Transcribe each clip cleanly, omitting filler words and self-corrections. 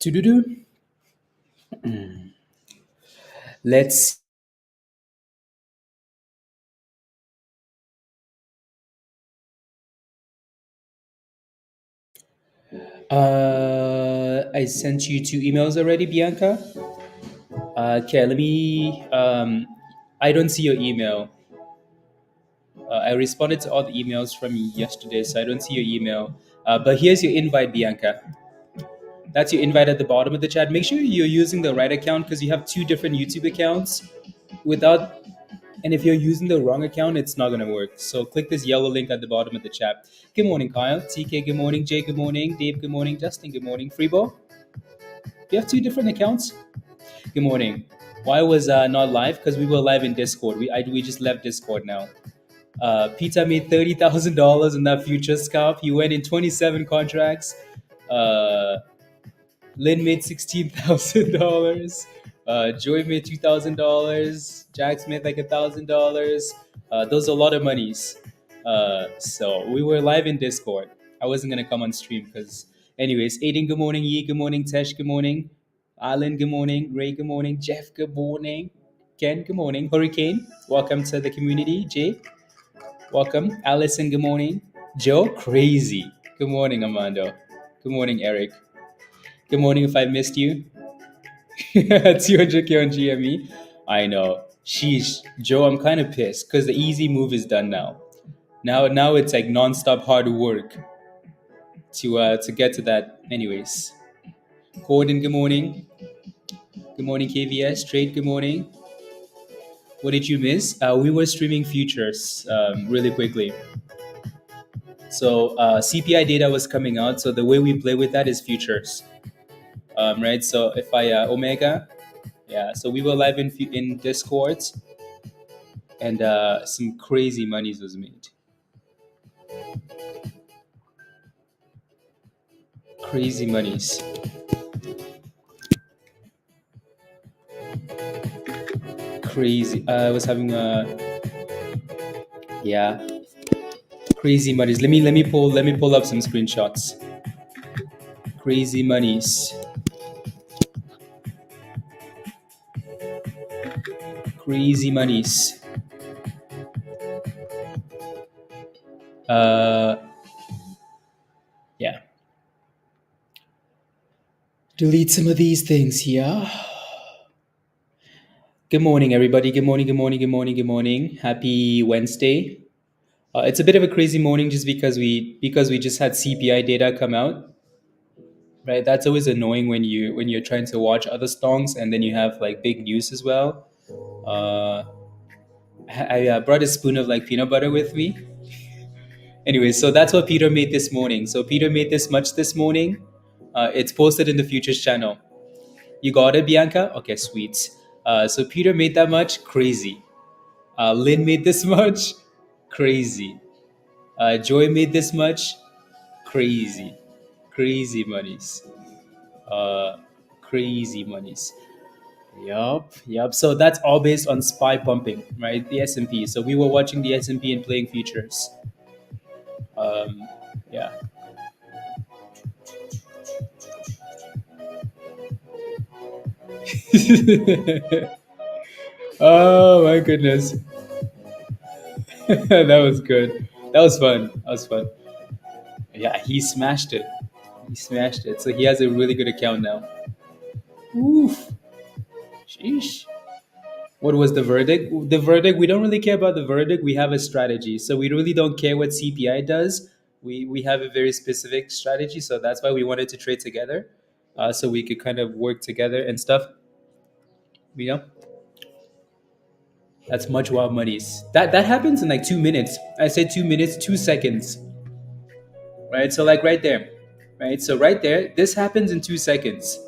To-do-do. Let's I sent you two emails already, Bianca. Okay, let me I don't see your email. I responded to all the emails from yesterday, so I don't see your email. But here's your invite, Bianca. That's your invite at the bottom of the chat. Make sure you're using the right account because you have two different YouTube accounts. Without And if you're using the wrong account, it's not going to work. So click this yellow link at the bottom of the chat. Good morning, Kyle. TK, good morning. Jay, good morning. Dave, good morning. Justin, good morning. Freebo, do you have two different accounts? Good morning. Why was not live? Because we were live in Discord. We just left Discord now. Peter made $30,000 in that future scalp. He went in 27 contracts. Uh, Lynn made $16,000. Joy made $2,000. Jax made like $1,000. Those are a lot of monies. So we were live in Discord. I wasn't gonna come on stream because, anyways. Aiden, good morning. Yi, good morning. Tesh, good morning. Alan, good morning. Ray, good morning. Jeff, good morning. Ken, good morning. Hurricane, welcome to the community. Jay, welcome. Allison, good morning. Joe, crazy. Good morning, Amando. Good morning, Eric. Good morning. If I missed you, 200K on GME. I know. Sheesh, Joe, I'm kind of pissed because the easy move is done now. Now it's like non-stop hard work to get to that. Anyways, Gordon, good morning. Good morning, KVS. Trade, good morning. What did you miss? We were streaming futures really quickly. So CPI data was coming out. So the way we play with that is futures, right? So if I Omega, yeah. So we were live in Discord, and some crazy monies was made. Crazy monies. Crazy. I was having a yeah. Crazy monies. Let me pull up some screenshots. Crazy monies. Crazy monies. Uh, yeah. Delete some of these things here. Good morning, everybody. Good morning. Good morning. Good morning. Good morning. Happy Wednesday. It's a bit of a crazy morning just because we just had CPI data come out. Right, that's always annoying when you're trying to watch other stocks and then you have like big news as well. Uh, I brought a spoon of like peanut butter with me. Anyway, so that's what Peter made this morning. So Peter made this much this morning. It's posted in the futures channel. You got it, Bianca? Okay, sweet. So Peter made that much, crazy. Lynn made this much, crazy. Joy made this much, crazy. Crazy monies. Uh, Crazy monies. Yup. So that's all based on SPY pumping, right? The S&P. So we were watching the S&P and playing futures. Yeah. Oh my goodness. That was good. That was fun. That was fun. Yeah, he smashed it. He smashed it. So he has a really good account now. Oof. Sheesh. What was the verdict? The verdict, we don't really care about the verdict. We have a strategy. So we really don't care what CPI does. We have a very specific strategy. So that's why we wanted to trade together. So we could kind of work together and stuff. You know, that's much wild monies. That happens in like 2 minutes. I said 2 minutes, 2 seconds. Right? So like right there. Right? So right there, this happens in 2 seconds.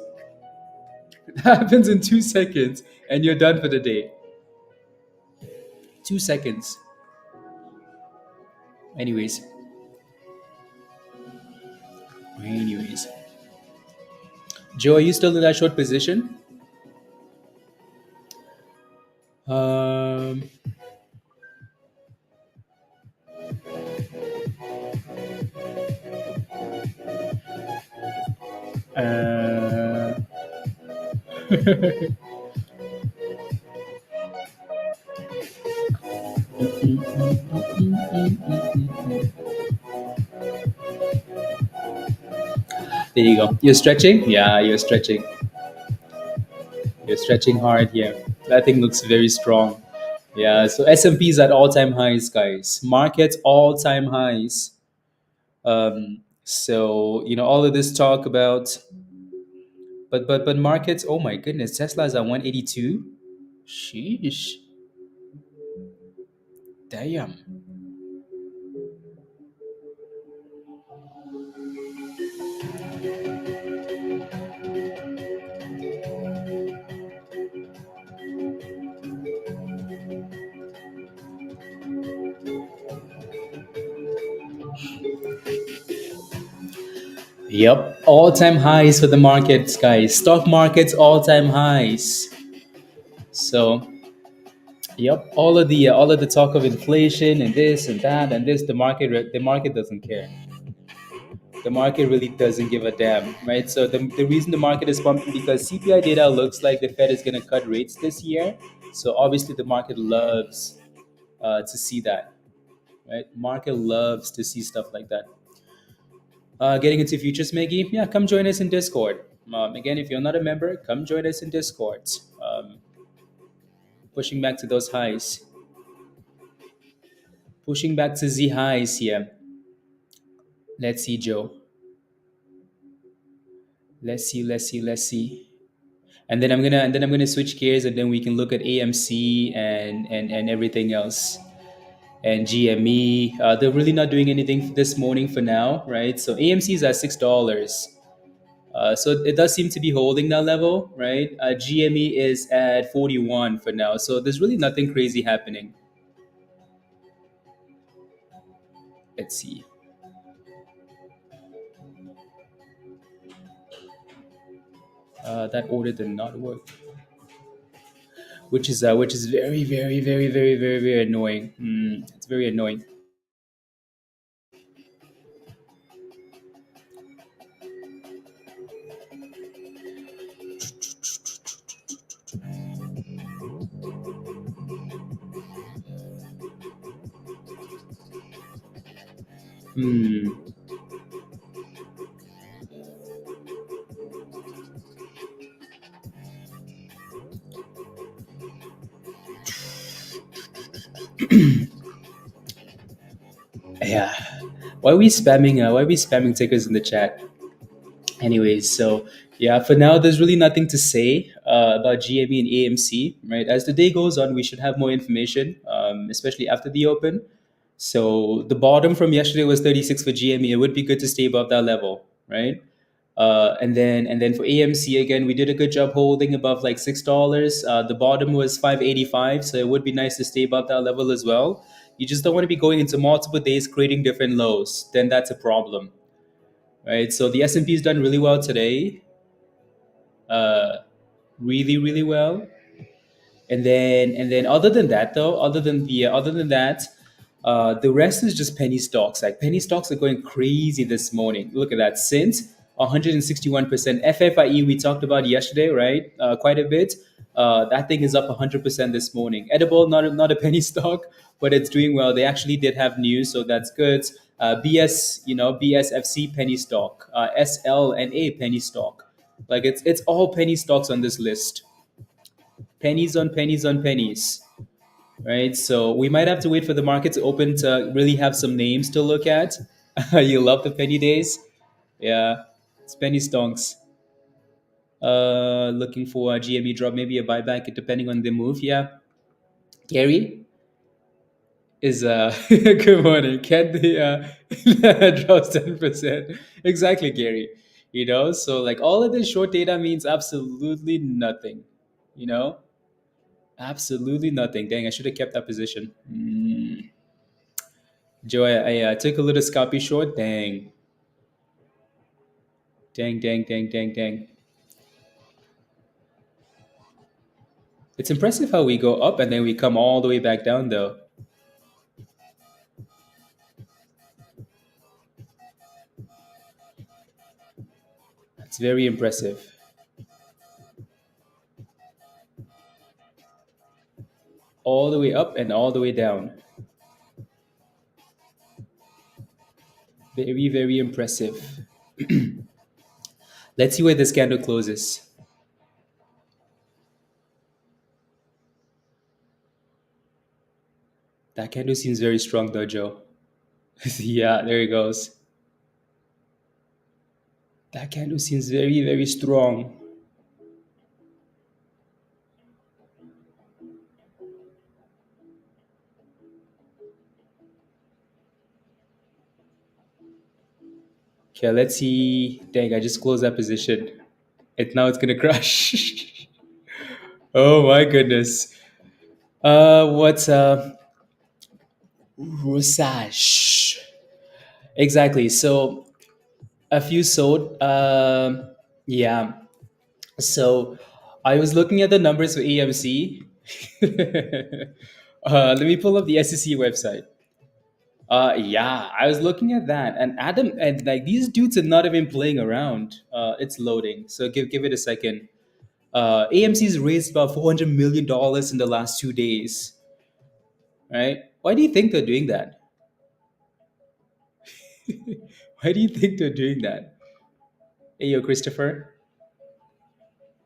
It happens in 2 seconds and you're done for the day. 2 seconds. Anyways. Anyways. Joe, are you still in that short position? Um, There you go. You're stretching? Yeah, you're stretching. You're stretching hard here. That thing looks very strong. Yeah, so S&P is at all-time highs, guys. Markets all-time highs. So all of this talk about, but markets. Oh my goodness, Tesla's at 182. Sheesh, damn. Yep, all-time highs for the markets, guys. Stock markets all-time highs. So, yep, all of the talk of inflation and this and that and this, the market doesn't care. The market really doesn't give a damn, right? So the reason the market is pumping because CPI data looks like the Fed is going to cut rates this year. So obviously the market loves to see that, right? Market loves to see stuff like that. Getting into futures, Maggie, yeah, come join us in Discord. Again, if you're not a member, come join us in Discord. Pushing back to those highs, pushing back to Z highs here. Let's see, Joe. Let's see. And then I'm gonna switch gears, and then we can look at AMC and everything else, and GME. They're really not doing anything this morning for now, right? So AMC is at $6. So it does seem to be holding that level, right? GME is at 41 for now. So there's really nothing crazy happening. Let's see. That order did not work, which is very very very very very very annoying. It's very annoying. Hmm. Yeah. Why are we spamming tickers in the chat? Anyways, so yeah, for now, there's really nothing to say about GME and AMC, right? As the day goes on, we should have more information, especially after the open. So the bottom from yesterday was 36 for GME. It would be good to stay above that level, right? And then for AMC again, we did a good job holding above like $6. The bottom was 585, so it would be nice to stay above that level as well. You just don't want to be going into multiple days creating different lows. Then that's a problem, right? So the S&P has done really well today, uh, really really well. And then other than that, the rest is just penny stocks. Like penny stocks are going crazy this morning. Look at that. SINT 161%. FFIE we talked about yesterday, right? Quite a bit. That thing is up 100% this morning. Edible, not a penny stock, but it's doing well. They actually did have news, so that's good. BSFC penny stock, SLNA penny stock. Like it's all penny stocks on this list. Pennies on pennies on pennies, right? So we might have to wait for the market to open to really have some names to look at. You love the penny days. Yeah, it's penny stonks. Looking for a GME drop, maybe a buyback, depending on the move. Yeah, Gary is good morning. Can the drops 10%? Exactly, Gary. So like all of this short data means absolutely nothing. You know, absolutely nothing. Dang, I should have kept that position. Joe, I took a little scalpy short. Dang, dang, dang, dang, dang, dang. It's impressive how we go up and then we come all the way back down, though. It's very impressive. all the way up and all the way down. Very, very impressive. Let's see where this candle closes. That candle seems very strong though, Joe. Yeah, there it goes. That candle seems very, very strong. Okay, let's see. Dang, I just closed that position. It's gonna crash. Oh my goodness. What's Rusage? Exactly. So a few sold. Yeah. So I was looking at the numbers for AMC. Let me pull up the SEC website. Yeah, I was looking at that, and Adam, and like these dudes are not even playing around. It's loading, so give it a second. AMC's raised about $400 million in the last 2 days, right? Why do you think they're doing that? Why do you think they're doing that? Hey, yo, Christopher,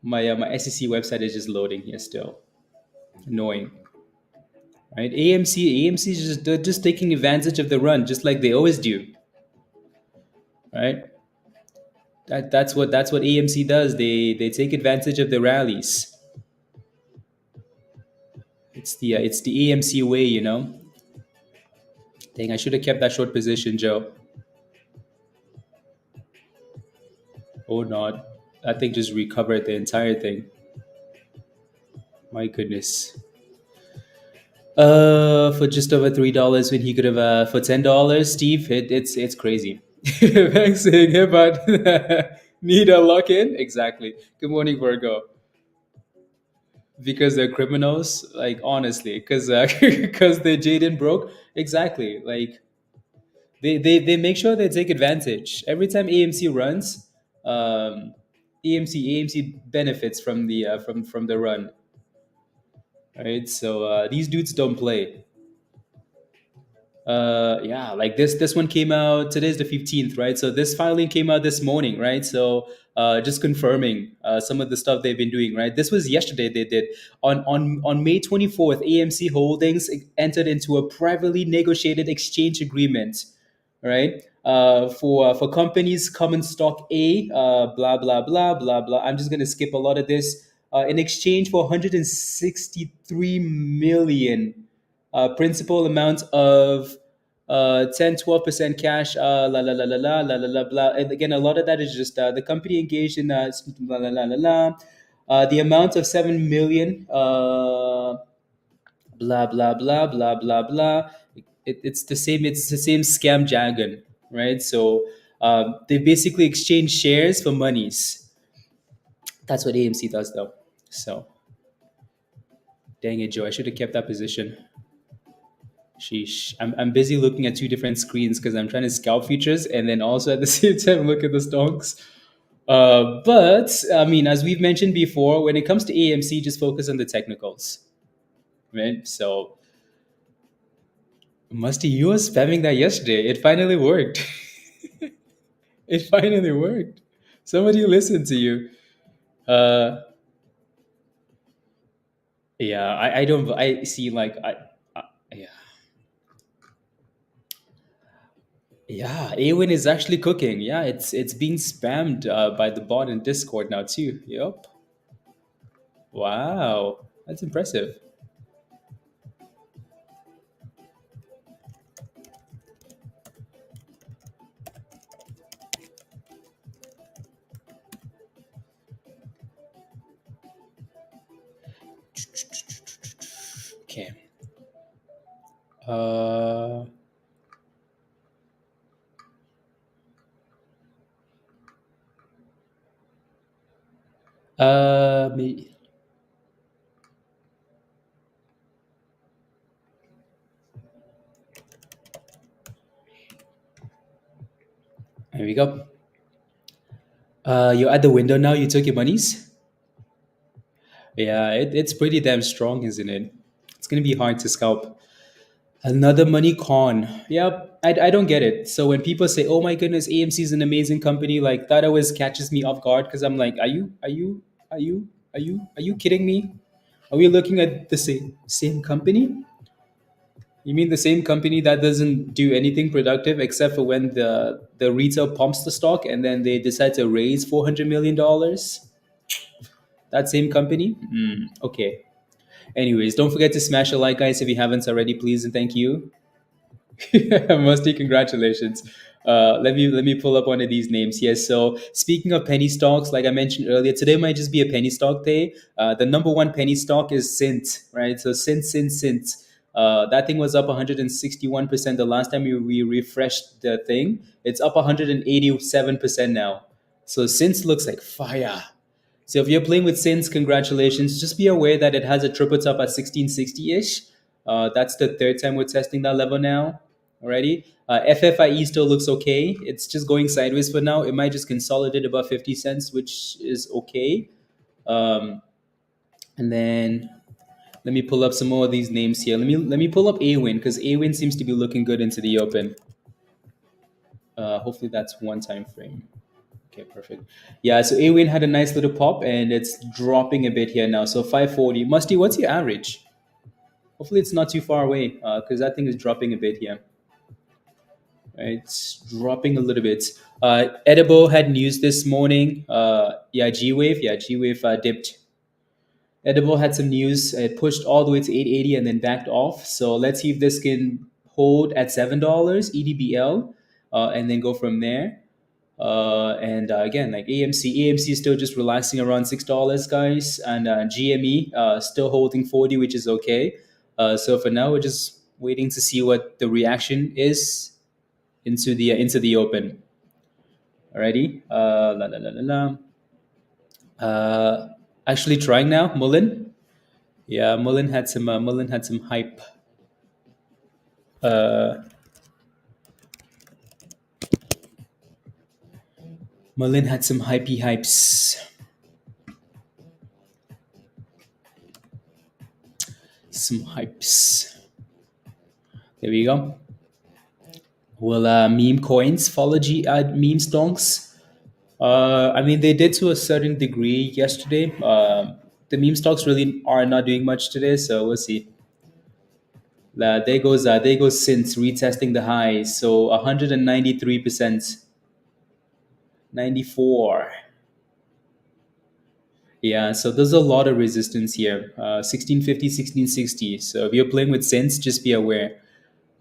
my SEC website is just loading here still. Annoying, right? AMC is just they're just taking advantage of the run, just like they always do, right? That's what AMC does. They take advantage of the rallies. It's the AMC way, you know. Dang, I should have kept that short position, Joe. Or not. That thing just recovered the entire thing. My goodness. For just over $3 when he could have for $10, Steve. It's crazy. Thanks saying here, but need a lock in exactly. Good morning, Virgo. Because they're criminals, like honestly, because because they're Jaden broke. Exactly, like they make sure they take advantage every time AMC runs. Um, AMC benefits from the run, right? So these dudes don't play. Yeah, like this one came out today's the 15th, right? So this filing came out this morning, right? So just confirming some of the stuff they've been doing, right? This was yesterday. They did on May 24th. AMC Holdings entered into a privately negotiated exchange agreement, right? For companies common stock A, blah blah blah blah blah. I'm just gonna skip a lot of this. In exchange for 163 million principal amount of 10-12% cash, la la la la la la la la blah. And again, a lot of that is just the company engaged in la la la la la. The amount of 7 million, blah blah blah blah blah blah. It's the same. It's the same scam jargon, right? So they basically exchange shares for monies. That's what AMC does, though. So dang it, Joe. I should have kept that position. Sheesh. I'm busy looking at two different screens because I'm trying to scalp futures and then also at the same time look at the stocks. But I mean, as we've mentioned before, when it comes to AMC, just focus on the technicals, right? So, Musty, you were spamming that yesterday. It finally worked. It finally worked. Somebody listened to you. Uh, yeah, I don't. I see. Like, yeah. Yeah, Awin is actually cooking. Yeah, it's being spammed by the bot in Discord now too. Yep. Wow, that's impressive. Okay. Uh, me. There we go. You're at the window now. You took your monies. Yeah, it's pretty damn strong, isn't it? gonna be hard to scalp. Another money con. Yep, I don't get it. So when people say, "Oh my goodness, AMC is an amazing company," like that always catches me off guard because I'm like, are you kidding me? Are we looking at the same company? You mean the same company that doesn't do anything productive except for when the retail pumps the stock and then they decide to raise $400 million? That same company? Okay. Anyways, don't forget to smash a like, guys, if you haven't already, please and thank you. Mostly congratulations. Let me pull up one of these names. Yes. So speaking of penny stocks, like I mentioned earlier, today might just be a penny stock day. The number one penny stock is SINT, right? So SINT. That thing was up 161% the last time we refreshed the thing. It's up 187% now. So SINT looks like fire. So if you're playing with Sins, congratulations. Just be aware that it has a triple top at 1660-ish. That's the third time we're testing that level now already. FFIE still looks okay. It's just going sideways for now. It might just consolidate above 50 cents, which is okay. Um, and then let me pull up some more of these names here. Let me pull up AWIN because AWIN seems to be looking good into the open. Hopefully that's one time frame. Okay, perfect. Yeah, so AWIN had a nice little pop and it's dropping a bit here now. So 540. Musty, what's your average? Hopefully it's not too far away because that thing is dropping a bit here. Right, it's dropping a little bit. Edible had news this morning. Yeah, GWAV. Yeah, GWAV dipped. Edible had some news. It pushed all the way to 880 and then backed off. So let's see if this can hold at $7 EDBL and then go from there. And again, like AMC is still just relaxing around $6, guys, and GME still holding 40, which is okay. So for now, we're just waiting to see what the reaction is into the open. Alrighty, la la la la la. Actually, trying now, Mullen. Yeah, Mullen had some hype. Uh, Mullen had some hypey hypes. Some hypes. There we go. Will meme coins follow meme stocks? I mean, they did to a certain degree yesterday. The meme stocks really are not doing much today, so we'll see. There goes since retesting the highs, so 193%, 94. Yeah, so there's a lot of resistance here. 1650, 1660. So if you're playing with Sense, just be aware.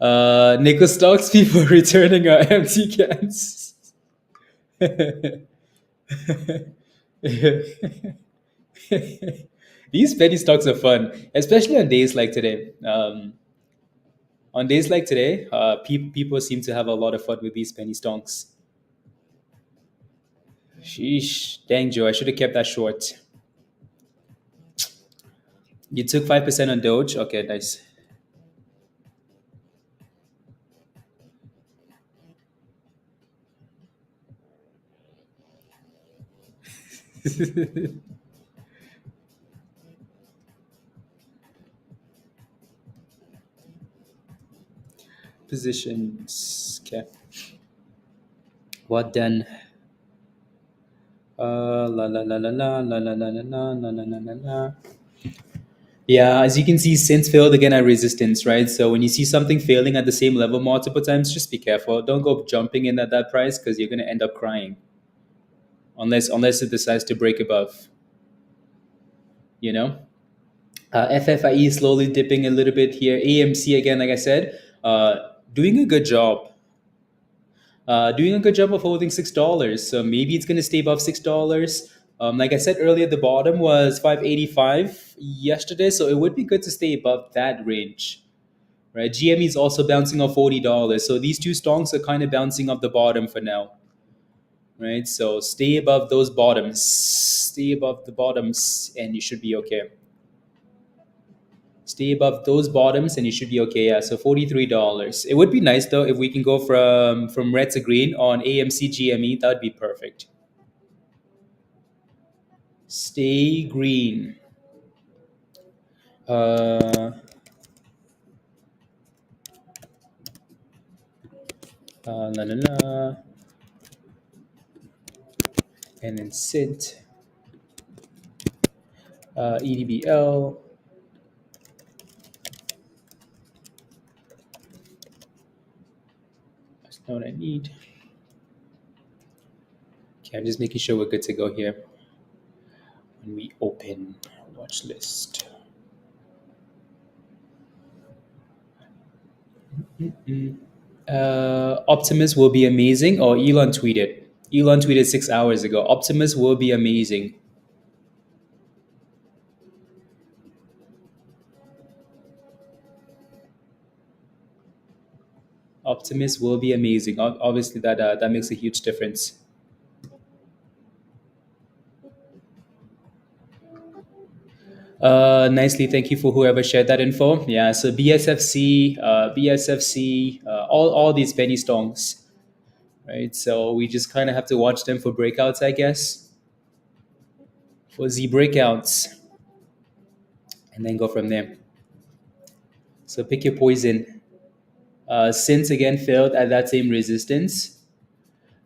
Nickel stocks, people returning empty cans. These penny stocks are fun, especially on days like today. On days like today, people seem to have a lot of fun with these penny stocks. Sheesh, dang Joe, I should have kept that short. You took 5% on Doge. Okay, nice. Positions. Okay. What then? La la la la la la la la la la la la la la la. Yeah, as you can see, since failed again at resistance, right? So when you see something failing at the same level multiple times, just be careful. Don't go jumping in at that price because you're gonna end up crying. Unless it decides to break above, you know. FFIE slowly dipping a little bit here. AMC again, like I said, doing a good job. Doing a good job of holding $6. So maybe it's gonna stay above $6. Like I said earlier, the bottom was 585 yesterday, so it would be good to stay above that range. Right? GME is also bouncing off $40. So these two stocks are kind of bouncing off the bottom for now. Right? So stay above those bottoms. Stay above the bottoms and you should be okay. Stay above those bottoms and you should be okay. Yeah, so $43. It would be nice though if we can go from red to green on AMC GME. That would be perfect. Stay green. Uh, La la la. And then SINT, EDBL. That's not what I need. Okay, I'm just making sure we're good to go here when we open watch list. Optimus will be amazing. Or Elon tweeted. Elon tweeted 6 hours ago. Optimus will be amazing. Optimus will be amazing. Obviously, that makes a huge difference. Nicely, thank you for whoever shared that info. Yeah, so BSFC, all these penny stocks, right? So we just kind of have to watch them for breakouts, I guess, for Z breakouts, and then go from there. So pick your poison. Since again failed at that same resistance,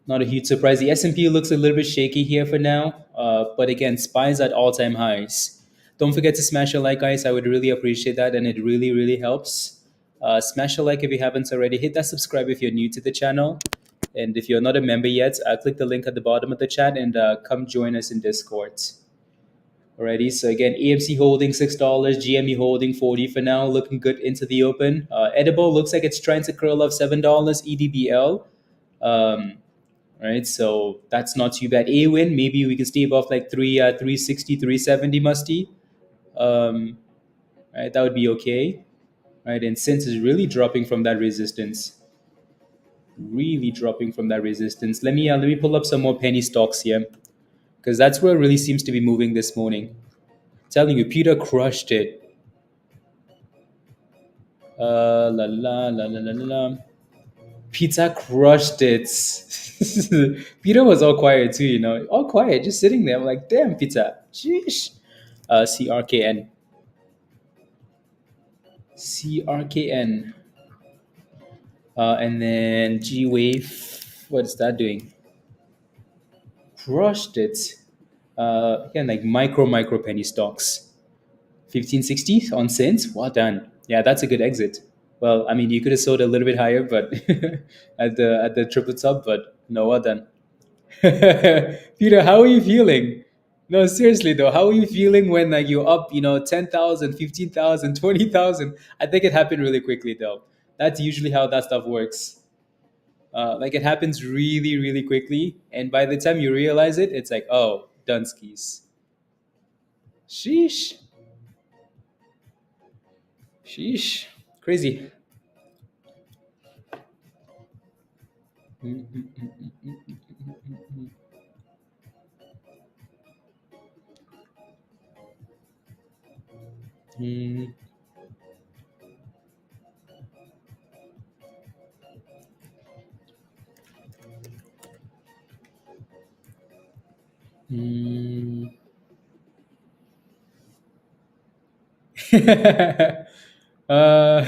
not a huge surprise. The S&P looks a little bit shaky here for now, but again, SPY's at all-time highs. Don't forget to smash a like, guys. I would really appreciate that, and it really, really helps. Smash a like if you haven't already. Hit that subscribe if you're new to the channel. And if you're not a member yet, click the link at the bottom of the chat and come join us in Discord. Alrighty, so again, AMC holding $6, GME holding 40 for now, looking good into the open. Edible looks like it's trying to curl up $7, EDBL. Right, so that's not too bad. A win, maybe we can stay above like 360, 370 musty. Right, that would be okay. Right, and since is really dropping from that resistance, really dropping from that resistance. Let me pull up some more penny stocks here, because that's where it really seems to be moving this morning. Telling you, Peter crushed it. La la la la la la la. Pizza crushed it. Peter was all quiet too, all quiet, just sitting there. I'm like, damn, Pizza. Sheesh. CRKN. CRKN. And then GWAV. What is that doing? Crushed it. Again, like micro penny stocks. 1560 on cents. Well done. Yeah, that's a good exit. Well, I mean, you could have sold a little bit higher, but at the triple top. But no, well done. Peter, how are you feeling? No, seriously though, how are you feeling when like you're up, 10,000, 15,000, 20,000? I think it happened really quickly though. That's usually how that stuff works. Like it happens really, really quickly, and by the time you realize it, it's like, oh, Dunskies. Sheesh. Sheesh. Crazy. Mm, mm. uh,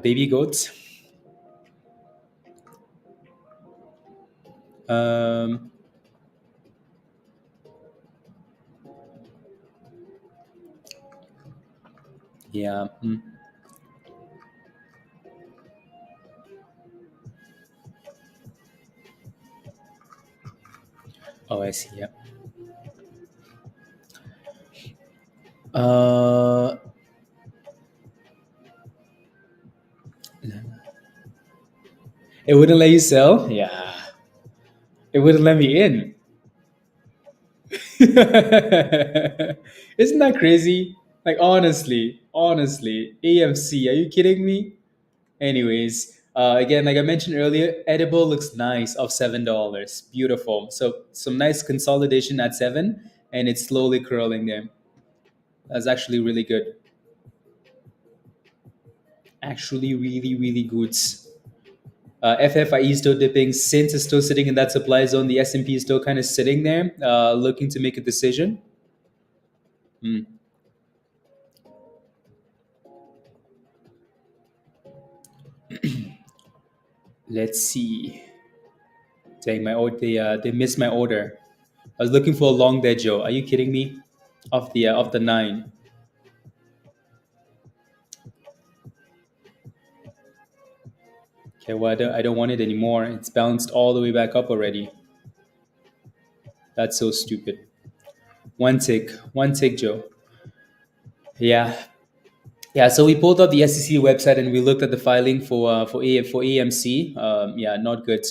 baby goats. Um, yeah. Oh, I see. Yeah. Uh, it wouldn't let you sell. Yeah. It wouldn't let me in. Isn't that crazy? Like honestly, AMC. Are you kidding me? Anyways, again, like I mentioned earlier, edible looks nice of $7. Beautiful. So some nice consolidation at 7, and it's slowly curling there. That's actually really good. Actually, really, really good. FFIE is still dipping. SINT is still sitting in that supply zone. The S&P is still kind of sitting there, looking to make a decision. Hmm. Let's see. Dang, they missed my order. I was looking for a long there, Joe. Are you kidding me? Of the nine. Okay, well I don't want it anymore. It's bounced all the way back up already. That's so stupid. One tick, Joe. Yeah, yeah. So we pulled up the SEC website and we looked at the filing for AMC. Yeah, not good.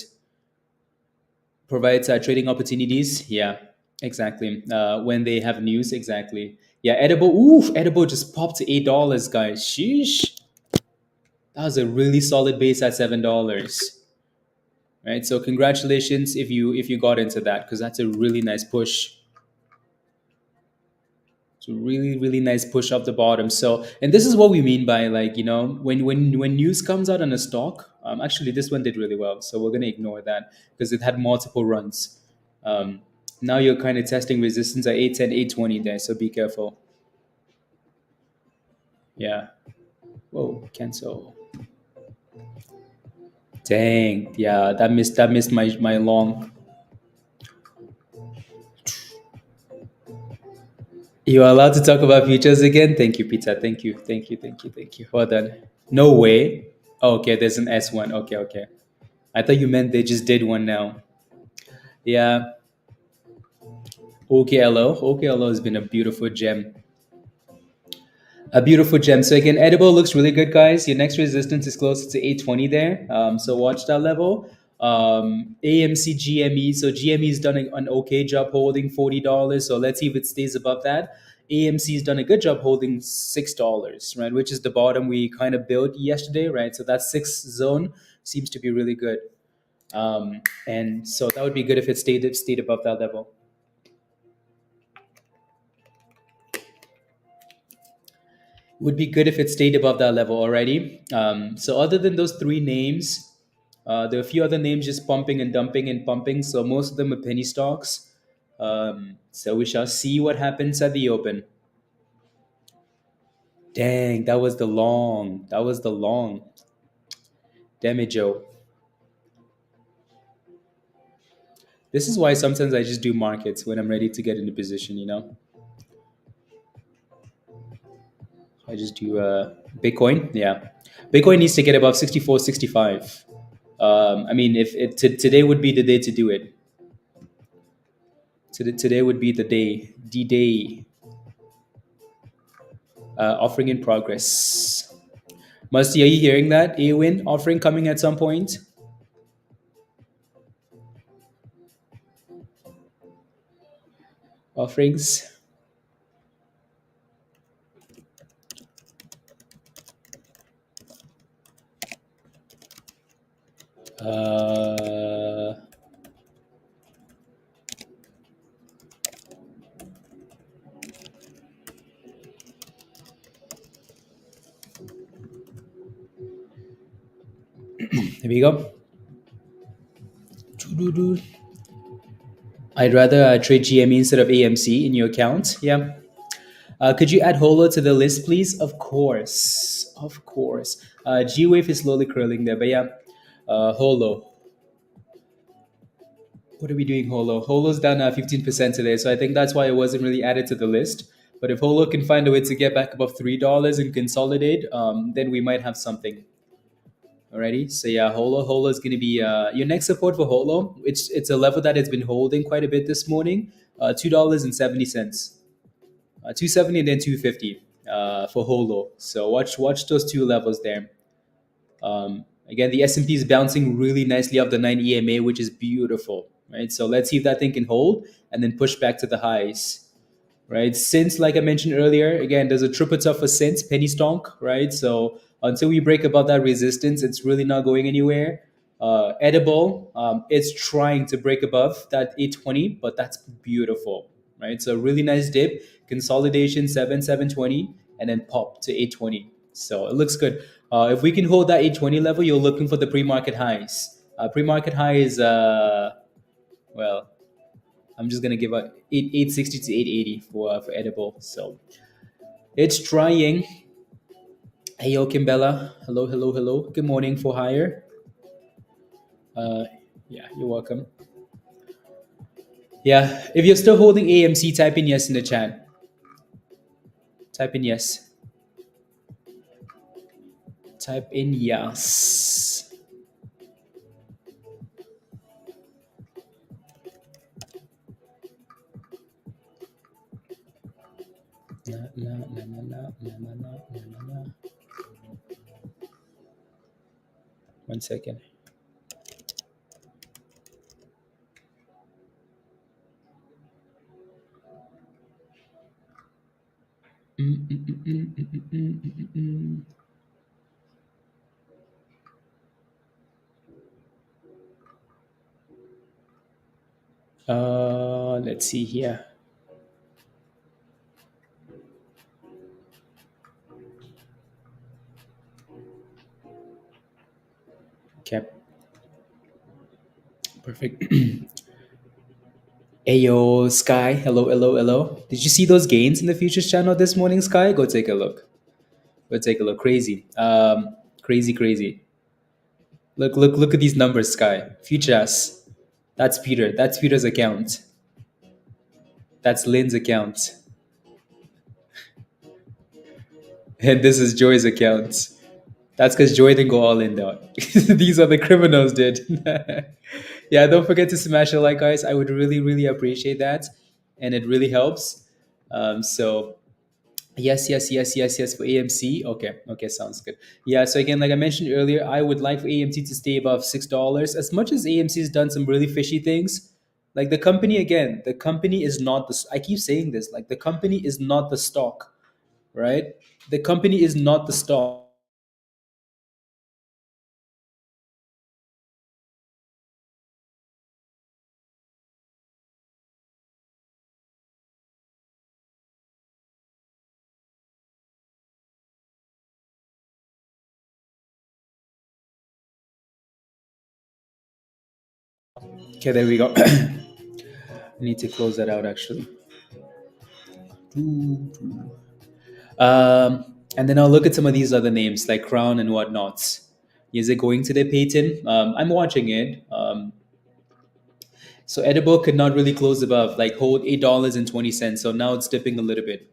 Provides trading opportunities. Yeah, exactly. When they have news, exactly. Yeah, edible. Oof, edible just popped to $8, guys. Sheesh. That was a really solid base at $7. Right. So congratulations if you got into that because that's a really nice push. It's a really, really nice push off the bottom. So, and this is what we mean by like, when news comes out on a stock, actually this one did really well. So we're going to ignore that because it had multiple runs. Um, Now you're kind of testing resistance at 810, 820 there. So be careful. Yeah. Whoa, cancel. Dang. Yeah, that missed my long. You are allowed to talk about futures again? Thank you, Peter. Thank you. Thank you. Thank you. Thank you. Well done. No way. Oh, okay, there's an S1. Okay, okay. I thought you meant they just did one now. Yeah, OKLO has been a beautiful gem. A beautiful gem. So again, edible looks really good, guys. Your next resistance is closer to 820 there. So watch that level. AMC GME. So GME's done an okay job holding $40. So let's see if it stays above that. AMC's done a good job holding $6, right? Which is the bottom we kind of built yesterday, right? So that sixth zone seems to be really good. And so that would be good if it stayed above that level. Would be good if it stayed above that level already. So other than those three names, there are a few other names just pumping and dumping and pumping. So most of them are penny stocks. So we shall see what happens at the open. Dang, that was the long. That was the long. Damn it, Joe. This is why sometimes I just do markets when I'm ready to get into position. I just do Bitcoin. Yeah. Bitcoin needs to get above 64, 65. I mean, if today would be the day to do it. Today would be the day, D-Day. Offering in progress. Musty, are you hearing that? A-Win offering coming at some point? Offerings. Uh, Here we go. I'd rather trade GME instead of AMC in your account. Yeah. Could you add Holo to the list, please? Of course. Of course. GWAV is slowly curling there, but yeah. Holo. What are we doing, Holo? Holo's down 15% today, so I think that's why it wasn't really added to the list. But if Holo can find a way to get back above $3 and consolidate, then we might have something. Alrighty, so yeah, Holo is going to be your next support for Holo. It's a level that has been holding quite a bit this morning. $2.70, 270 and then 250 for Holo. So watch those two levels there. Again, the S&P is bouncing really nicely off the 9 EMA, which is beautiful, right? So let's see if that thing can hold and then push back to the highs, right? Since, like I mentioned earlier, again, there's a triple top for Since, penny stock, right? So until we break above that resistance, it's really not going anywhere. Edible, it's trying to break above that 820, but that's beautiful, right? So really nice dip, consolidation 720, and then pop to 820. So it looks good. If we can hold that 820 level, you're looking for the pre-market highs. Pre-market high is well, I'm just gonna give a 860 to 880 for edible. So it's trying. Hey yo, Kimbella. Hello, hello, hello. Good morning for hire. Uh, yeah, you're welcome. Yeah, if you're still holding AMC, type in yes in the chat. Type in yes. Type in yes. Na, na, na, na, na, na, na, na, na, na. One second. Let's see here. Okay, perfect. Ayo, Sky. Hello, hello, hello. Did you see those gains in the futures channel this morning, Sky? Go take a look. Go take a look. Crazy. Crazy, crazy. Look, look, look at these numbers, Sky. Futures. That's Peter. That's Peter's account. That's Lynn's account. And this is Joy's account. That's because Joy didn't go all in though. These are the criminals, did. Yeah, don't forget to smash a like, guys. I would really, really appreciate that. And it really helps. So yes, yes, yes, yes, yes for AMC. Okay, okay, sounds good. Yeah, so again, like I mentioned earlier, I would like for AMC to stay above $6. As much as AMC has done some really fishy things, like the company, again, the company is not the. I keep saying this, like the company is not the stock, right? The company is not the stock. Okay, there we go. I need to close that out actually. And then I'll look at some of these other names like Crown and whatnots. Is it going to the patent? I'm watching it. So Edible could not really close above, like hold $8.20. So now it's dipping a little bit,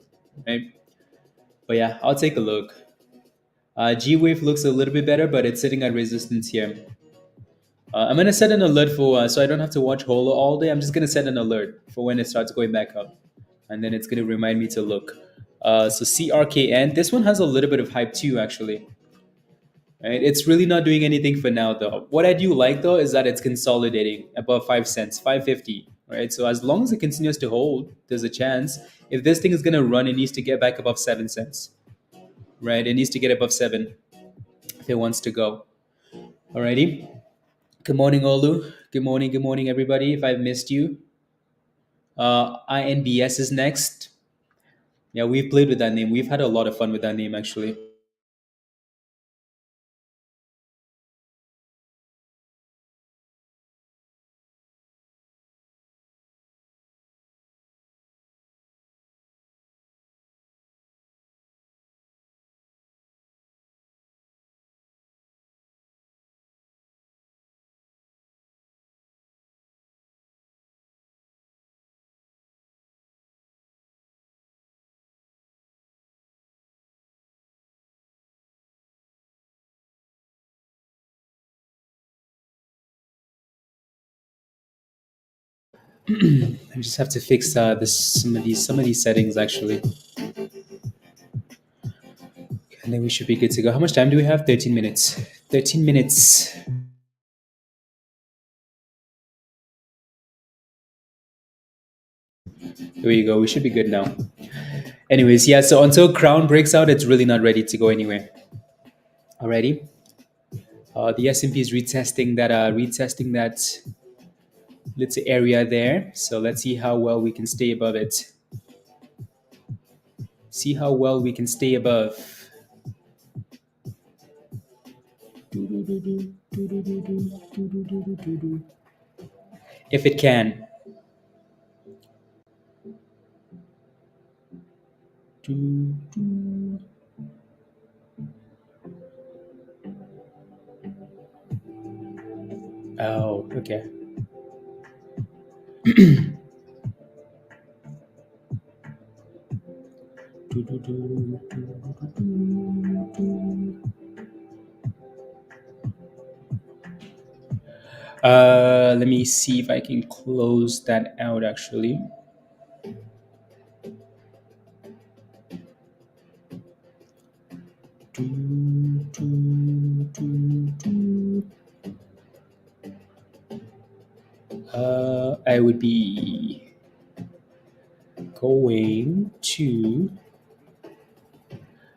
right? But yeah, I'll take a look. GWAV looks a little bit better, but it's sitting at resistance here. I'm gonna set an alert for so I don't have to watch Holo all day. I'm just gonna set an alert for when it starts going back up, and then it's gonna remind me to look. So CRKN, this one has a little bit of hype too, actually. Right? It's really not doing anything for now, though. What I do like though is that it's consolidating above 5 cents, 550. Right. So as long as it continues to hold, there's a chance. If this thing is gonna run, it needs to get back above 7 cents. Right. It needs to get above 7 if it wants to go. Alrighty. Good morning, Olu. Good morning, everybody. If I've missed you, INBS is next. Yeah, we've played with that name. We've had a lot of fun with that name, actually. I just have to fix some of these settings actually, and then we should be good to go. How much time do we have? 13 minutes. 13 minutes. There you go. We should be good now. Anyways, yeah. So until Crown breaks out, it's really not ready to go anywhere. Alrighty. The S&P is retesting that let's say area there. So let's see how well we can stay above it. See how well we can stay above. If it can. Oh, okay. Let me see if I can close that out actually. I would be going to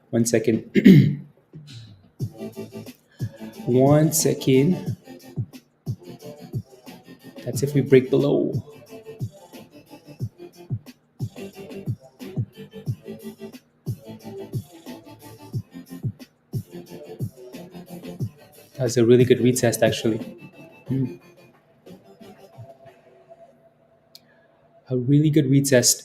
1 second. 1 second. That's if we break below. That's a really good retest actually. A really good retest.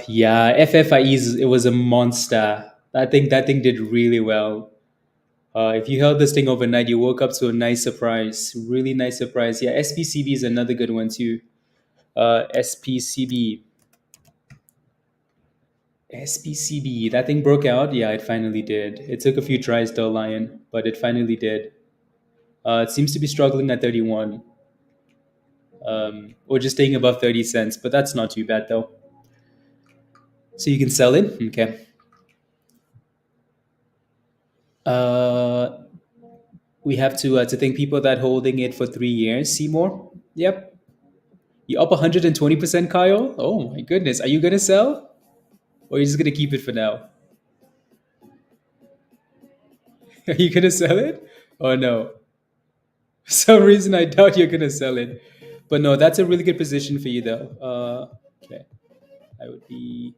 Yeah, FFIE's it was a monster. That thing did really well. If you held this thing overnight, you woke up to a nice surprise. Really nice surprise. Yeah, SPCB is another good one too. SPCB. SPCB. That thing broke out. Yeah, it finally did. It took a few tries though, Lion, but it finally did. It seems to be struggling at 31. Or just staying above 30 cents, but that's not too bad though. So you can sell it? Okay. Uh, we have to thank people that holding it for 3 years. Seymour? Yep. You up 120%, Kyle? Oh my goodness. Are you going to sell? Or are you just going to keep it for now? Are you going to sell it? Oh no. For some reason, I doubt you're going to sell it. But no, that's a really good position for you though. Okay. I would be...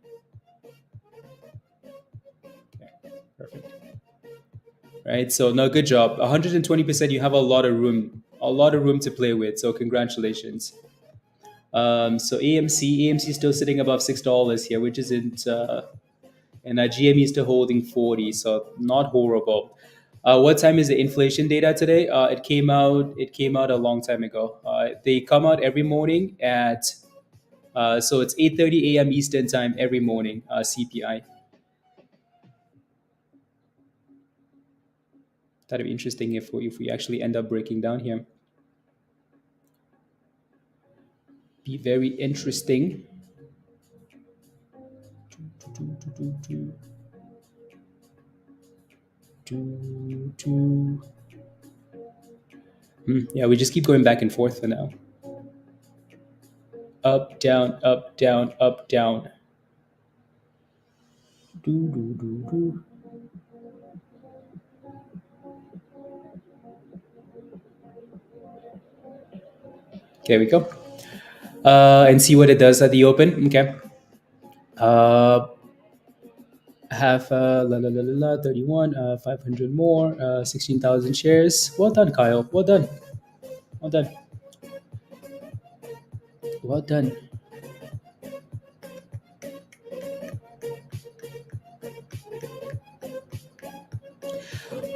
Okay, perfect. Right. So no, good job. 120%. You have a lot of room to play with. So congratulations. So AMC still sitting above $6 here, which isn't, and GME is still holding 40. So not horrible. What time is the inflation data today? It came out. It came out a long time ago. They come out every morning at. So it's 8:30 a.m. Eastern time every morning. CPI. That'd be interesting if we actually end up breaking down here. Be very interesting. Yeah, we just keep going back and forth for now. Up, down, up, down, up, down. There we go. And see what it does at the open. Okay. Have 31, 500 more, 16,000 shares. Well done, Kyle. Well done. Well done. Well done.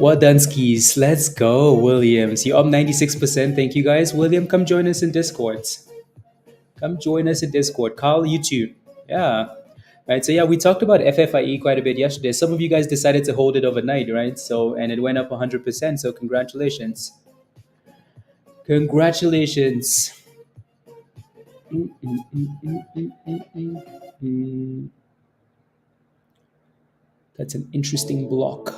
Well done, skis. Let's go, Williams. You're up 96%. Thank you, guys. William, come join us in Discord. Come join us in Discord. Carl, you too. Yeah. Right. So yeah, we talked about FFIE quite a bit yesterday. Some of you guys decided to hold it overnight, right? So and it went up 100%. So congratulations. Congratulations. That's an interesting block.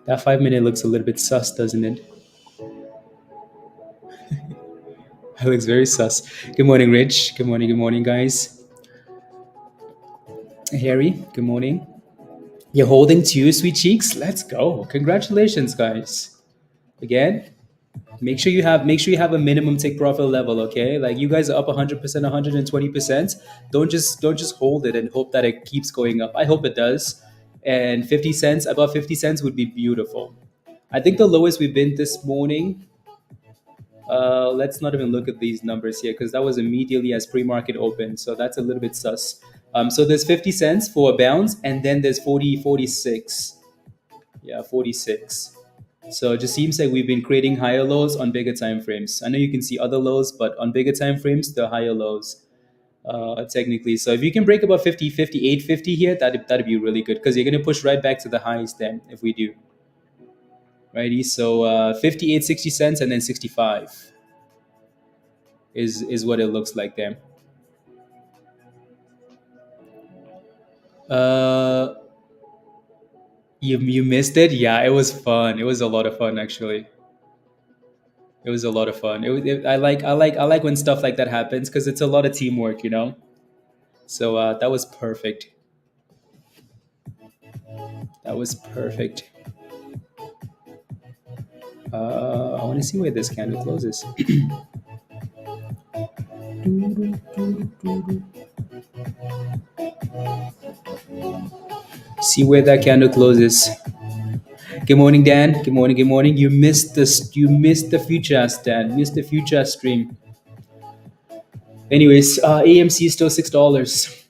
That 5 minute looks a little bit sus, doesn't it? That looks very sus. Good morning, Rich. Good morning, guys. Harry, good morning. You're holding two, sweet cheeks? Let's go. Congratulations, guys. Again, Make sure you have a minimum take profit level, okay? Like you guys are up 100%, 120%. Don't just hold it and hope that it keeps going up. I hope it does. And 50 cents, above 50 cents would be beautiful. I think the lowest we've been this morning, let's not even look at these numbers here because that was immediately as pre-market open. So that's a little bit sus. So there's 50 cents for a bounce, and then there's 46. Yeah, 46. So it just seems like we've been creating higher lows on bigger time frames. I know you can see other lows, but on bigger time frames, the higher lows, technically. So if you can break about 50, 58, 50 here, that'd be really good because you're going to push right back to the highs then if we do. Righty, so 58, 60 cents, and then 65 is what it looks like there. Uh, you missed it? Yeah, it was fun. It was a lot of fun actually. It was a lot of fun. I like when stuff like that happens because it's a lot of teamwork, you know. So that was perfect. That was perfect. I want to see where this candle closes. See where that candle closes. Good morning, Dan. Good morning. Good morning. You missed this. You missed the future, Dan. Missed the future stream. Anyways, AMC is still $6.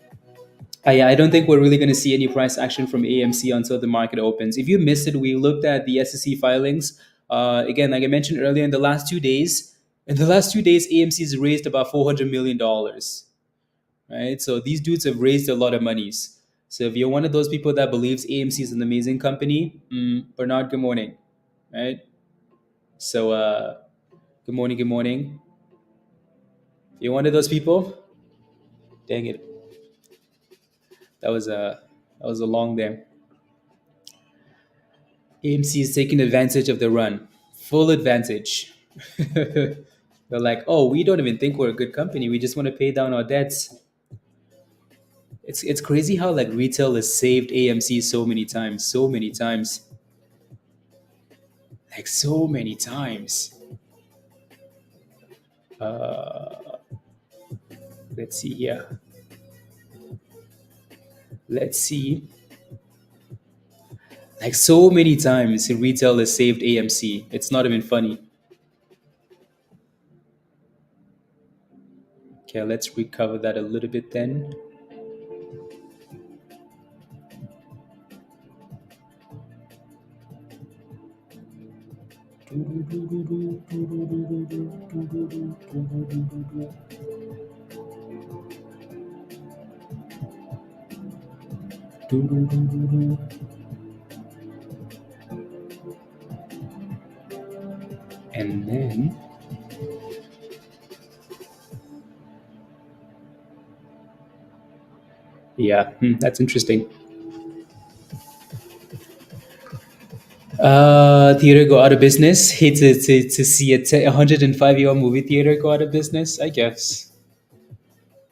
Yeah, I don't think we're really going to see any price action from AMC until the market opens. If you missed it, we looked at the SEC filings. Again, like I mentioned earlier, in the last 2 days, AMC has raised about $400 million. Right? So these dudes have raised a lot of monies. So if you're one of those people that believes AMC is an amazing company, Bernard, good morning. Right? So good morning, good morning. If you're one of those people, dang it, that was a long there. AMC is taking advantage of the run, full advantage. They're like, oh, we don't even think we're a good company. We just want to pay down our debts. It's crazy how like retail has saved AMC so many times, like so many times. Uh, let's see here. Let's see. Like so many times, retail has saved AMC. It's not even funny. Okay, let's recover that a little bit then. And then yeah, that's interesting. Theater go out of business. Hate to see a 105-year-old movie theater go out of business. I guess.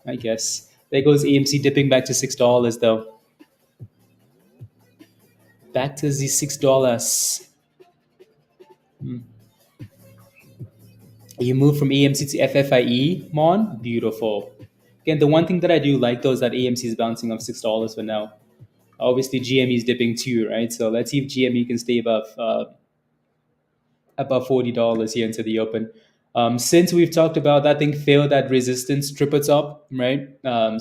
I guess. There goes AMC dipping back to $6 though. Back to the $6. You move from AMC to FFIE, Mon. Beautiful. Again, the one thing that I do like though is that AMC is bouncing off $6 for now. Obviously, GME is dipping too, right? So let's see if GME can stay above $40 here into the open. Since we've talked about that thing failed at resistance triple top, right?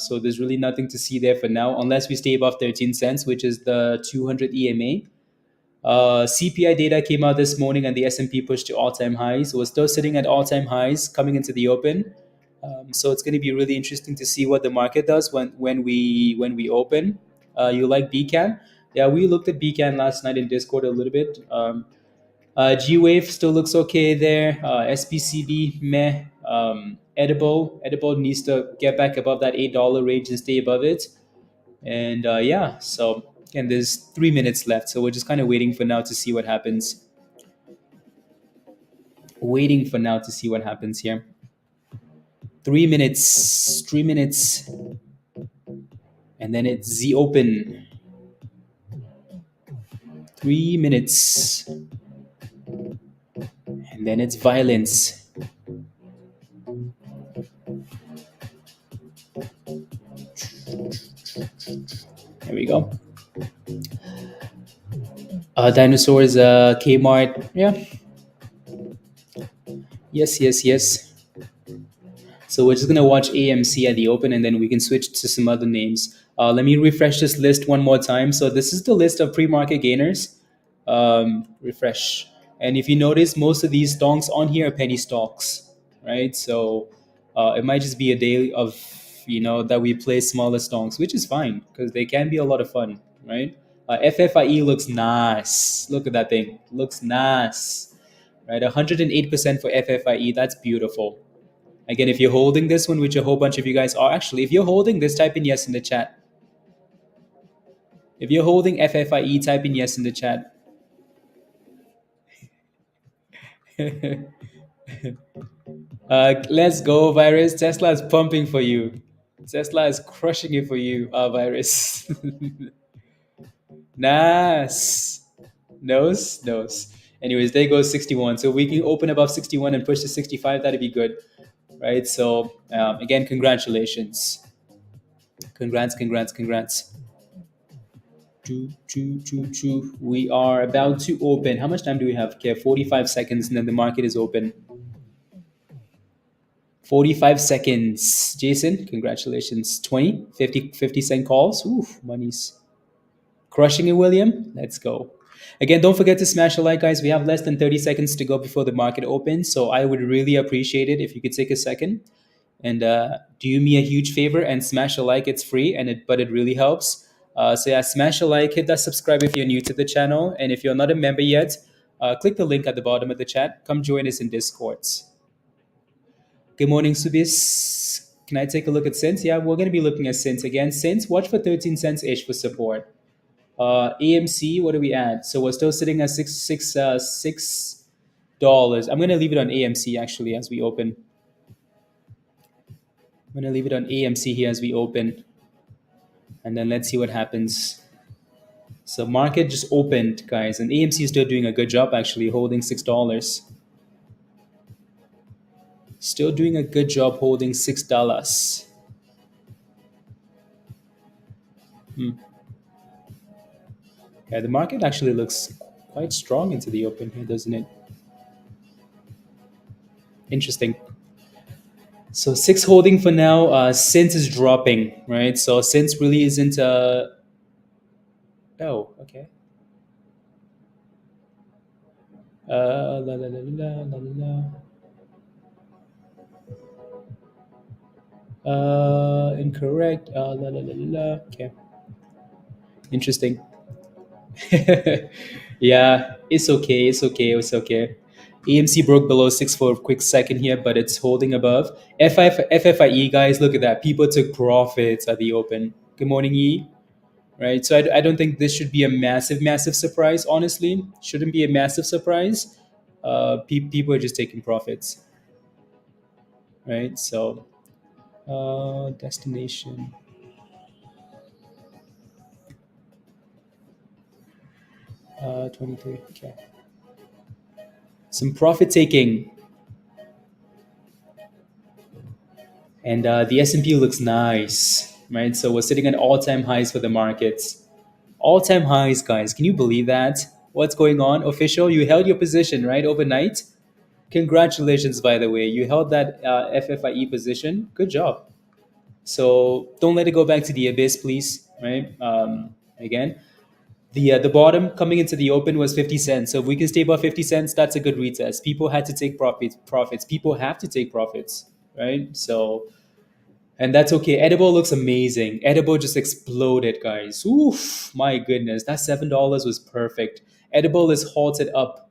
So there's really nothing to see there for now, unless we stay above 13 cents, which is the 200 EMA. CPI data came out this morning, and the S&P pushed to all-time highs. We're still sitting at all-time highs coming into the open. So it's going to be really interesting to see what the market does when we open. You like BCAN? Yeah, we looked at BCAN last night in Discord a little bit. GWAV still looks okay there. SPCB, meh. Edible needs to get back above that $8 range and stay above it. And yeah, so and there's 3 minutes left, so we're just kind of waiting for now to see what happens. Waiting for now to see what happens here. 3 minutes, 3 minutes, and then it's the open. 3 minutes. And then it's violence. There we go. Dinosaurs, Kmart. Yeah. Yes, yes, yes. So we're just gonna watch AMC at the open, and then we can switch to some other names. Let me refresh this list one more time. So this is the list of pre-market gainers. Refresh, and if you notice, most of these stocks on here are penny stocks, right? So it might just be a day of that we play smaller stocks, which is fine because they can be a lot of fun, right? FFIE looks nice. Look at that thing. Looks nice, right? 108% for FFIE. That's beautiful. Again, if you're holding this one, which a whole bunch of you guys are, actually, if you're holding this, type in yes in the chat. If you're holding FFIE, type in yes in the chat. Let's go, Virus. Tesla is pumping for you. Tesla is crushing it for you, Virus. Nice. Nose, nose. Anyways, there goes 61. So we can open above 61 and push to 65. That'd be good, right? So again, congratulations. Congrats, congrats, congrats. We are about to open. How much time do we have? Okay, 45 seconds, and then the market is open. 45 seconds. Jason, congratulations. 20, 50 cent calls. Oof, money's crushing it, William. Let's go. Again, don't forget to smash a like, guys. We have less than 30 seconds to go before the market opens. So I would really appreciate it if you could take a second and do me a huge favor and smash a like. It's free, but it really helps. So yeah, smash a like, hit that subscribe if you're new to the channel. And if you're not a member yet, click the link at the bottom of the chat. Come join us in Discords. Good morning, Subis. Can I take a look at SINT? Yeah, we're going to be looking at SINT again. SINT, watch for 13 cents-ish for support. AMC, what do we add? So we're still sitting at $6. I'm going to leave it on AMC actually as we open. I'm going to leave it on AMC here as we open. And then let's see what happens. So market just opened, guys, and AMC is still doing a good job actually, holding $6. Still doing a good job holding $6. Yeah, the market actually looks quite strong into the open here, doesn't it? Interesting. So 6 holding for now. SINT is dropping, right? So SINT really isn't. Oh, okay. La la la la la la la. Incorrect. La la la la. Okay. Interesting. Yeah, it's okay. It's okay. It's okay. AMC broke below 6 for a quick second here, but it's holding above. FFIE, guys, look at that. People took profits at the open. Good morning, E. Right? So I don't think this should be a massive, massive surprise, honestly. Shouldn't be a massive surprise. People are just taking profits. Right? So, destination. 23. Okay. Some profit taking. And the S&P looks nice, right? So we're sitting at all-time highs for the markets. All-time highs, guys. Can you believe that? What's going on? Official, you held your position, right, overnight? Congratulations, by the way. You held that FFIE position. Good job. So don't let it go back to the abyss, please, right? Again, the bottom coming into the open was 50 cents. So if we can stay above 50 cents, that's a good retest. People had to take profits. People have to take profits, right? So, and that's okay. Edible looks amazing. Edible just exploded, guys. Oof, my goodness. That $7 was perfect. Edible is halted up.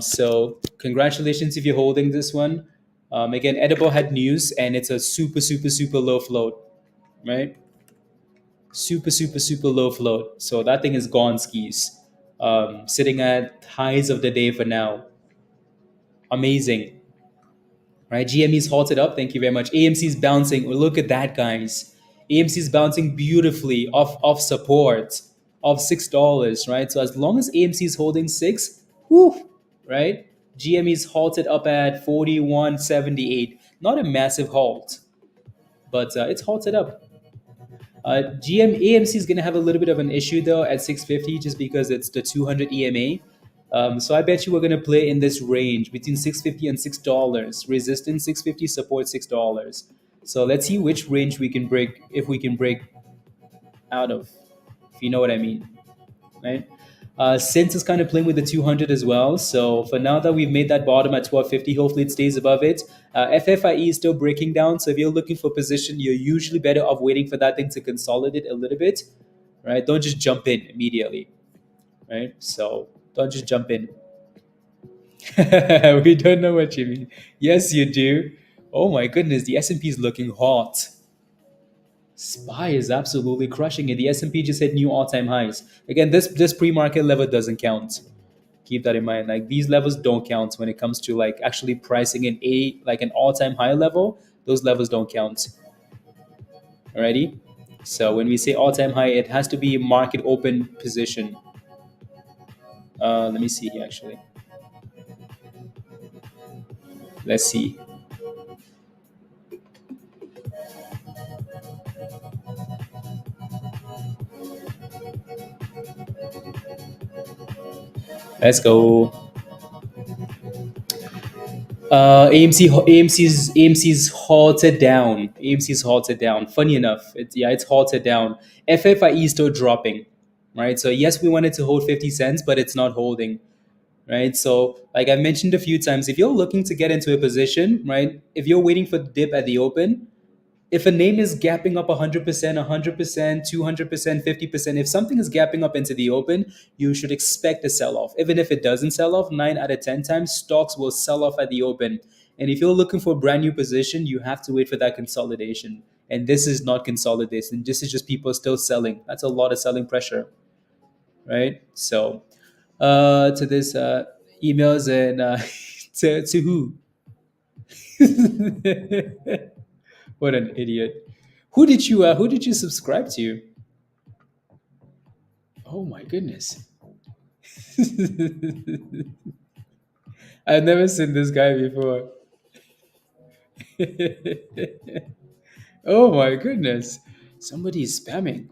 So congratulations if you're holding this one. Again, Edible had news and it's a super, super, super low float, right? Super, super, super low float. So that thing is gone skis. Sitting at highs of the day for now. Amazing. Right? GME's halted up. Thank you very much. AMC's bouncing. Oh, look at that, guys. AMC's bouncing beautifully off support of $6, right? So as long as AMC is holding 6, whew, right? GME is halted up at 41.78. Not a massive halt, but it's halted up. GM AMC is going to have a little bit of an issue though at 650 just because it's the 200 EMA. So I bet you we're going to play in this range between 650 and $6. Resistance 650, support $6. So let's see which range we can break, if we can break out of, if you know what I mean, right? SINT is kind of playing with the 200 as well. So for now that we've made that bottom at 1250, hopefully it stays above it. FFIE is still breaking down. So if you're looking for position, you're usually better off waiting for that thing to consolidate a little bit, right? Don't just jump in immediately, right? So don't just jump in. We don't know what you mean. Yes, you do. Oh my goodness, the S&P is looking hot. SPY is absolutely crushing it. The S&P just hit new all-time highs. Again, this pre-market level doesn't count. Keep that in mind. Like these levels don't count when it comes to like actually pricing in an all-time high level. Those levels don't count. Alrighty. So when we say all-time high, it has to be market open position. Let me see here actually. Let's see. Let's go. AMC's halted down. AMC's halted down. Funny enough, it's halted down. FFIE is still dropping, right? So yes, we wanted to hold 50 cents, but it's not holding, right? So like I mentioned a few times, if you're looking to get into a position, right? If you're waiting for the dip at the open, if a name is gapping up 100%, 100%, 200%, 50%, if something is gapping up into the open, you should expect a sell off. Even if it doesn't sell off, 9 out of 10 times, stocks will sell off at the open. And if you're looking for a brand new position, you have to wait for that consolidation. And this is not consolidation. This is just people still selling. That's a lot of selling pressure, right? So, to this emails and to who? What an idiot. Who did you subscribe to? Oh my goodness. I've never seen this guy before. Oh my goodness. Somebody is spamming.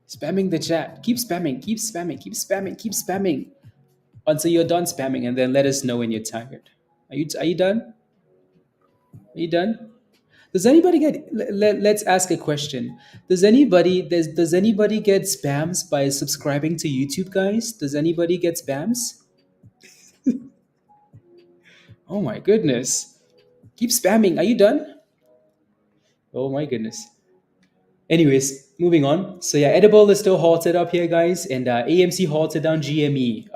Spamming the chat. Keep spamming, keep spamming, keep spamming, keep spamming. Until you're done spamming and then let us know when you're tired. Are you done? Are you done? Does anybody let's ask a question. Does anybody get spams by subscribing to YouTube, guys? Does anybody get spams? Oh my goodness. Keep spamming. Are you done? Oh my goodness. Anyways, moving on. So yeah, Edible is still halted up here, guys, and AMC halted down GME.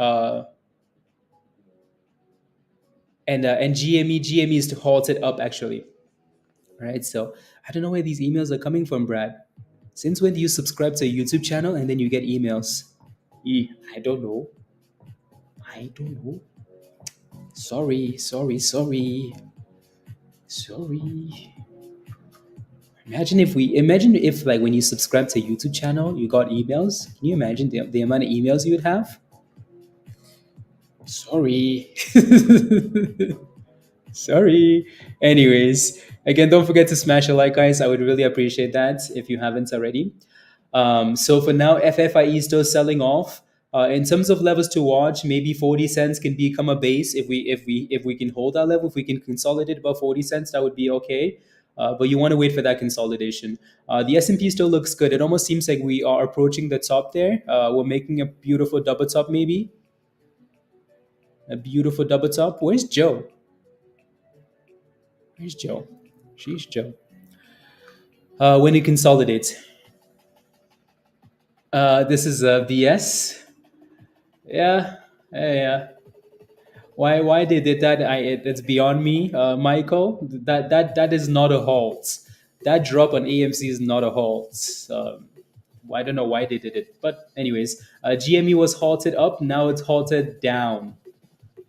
And GME is halted up actually. All right. So I don't know where these emails are coming from, Brad. Since when do you subscribe to a YouTube channel and then you get emails? I don't know. I don't know. Sorry. Imagine if like when you subscribe to a YouTube channel, you got emails. Can you imagine the amount of emails you would have? Sorry. Sorry. Anyways, again, don't forget to smash a like, guys. I would really appreciate that if you haven't already. So for now, FFIE is still selling off. In terms of levels to watch, maybe 40 cents can become a base if we can hold that level. If we can consolidate above 40 cents, that would be okay. But you want to wait for that consolidation. The S&P still looks good. It almost seems like we are approaching the top there. We're making a beautiful double top, maybe. A beautiful double top. Where's Joe? Where's Joe? She's Joe. When it consolidates. This is VS. Yeah. Why they did that? It's beyond me, Michael. That is not a halt. That drop on AMC is not a halt. I don't know why they did it, but anyways, GME was halted up. Now it's halted down.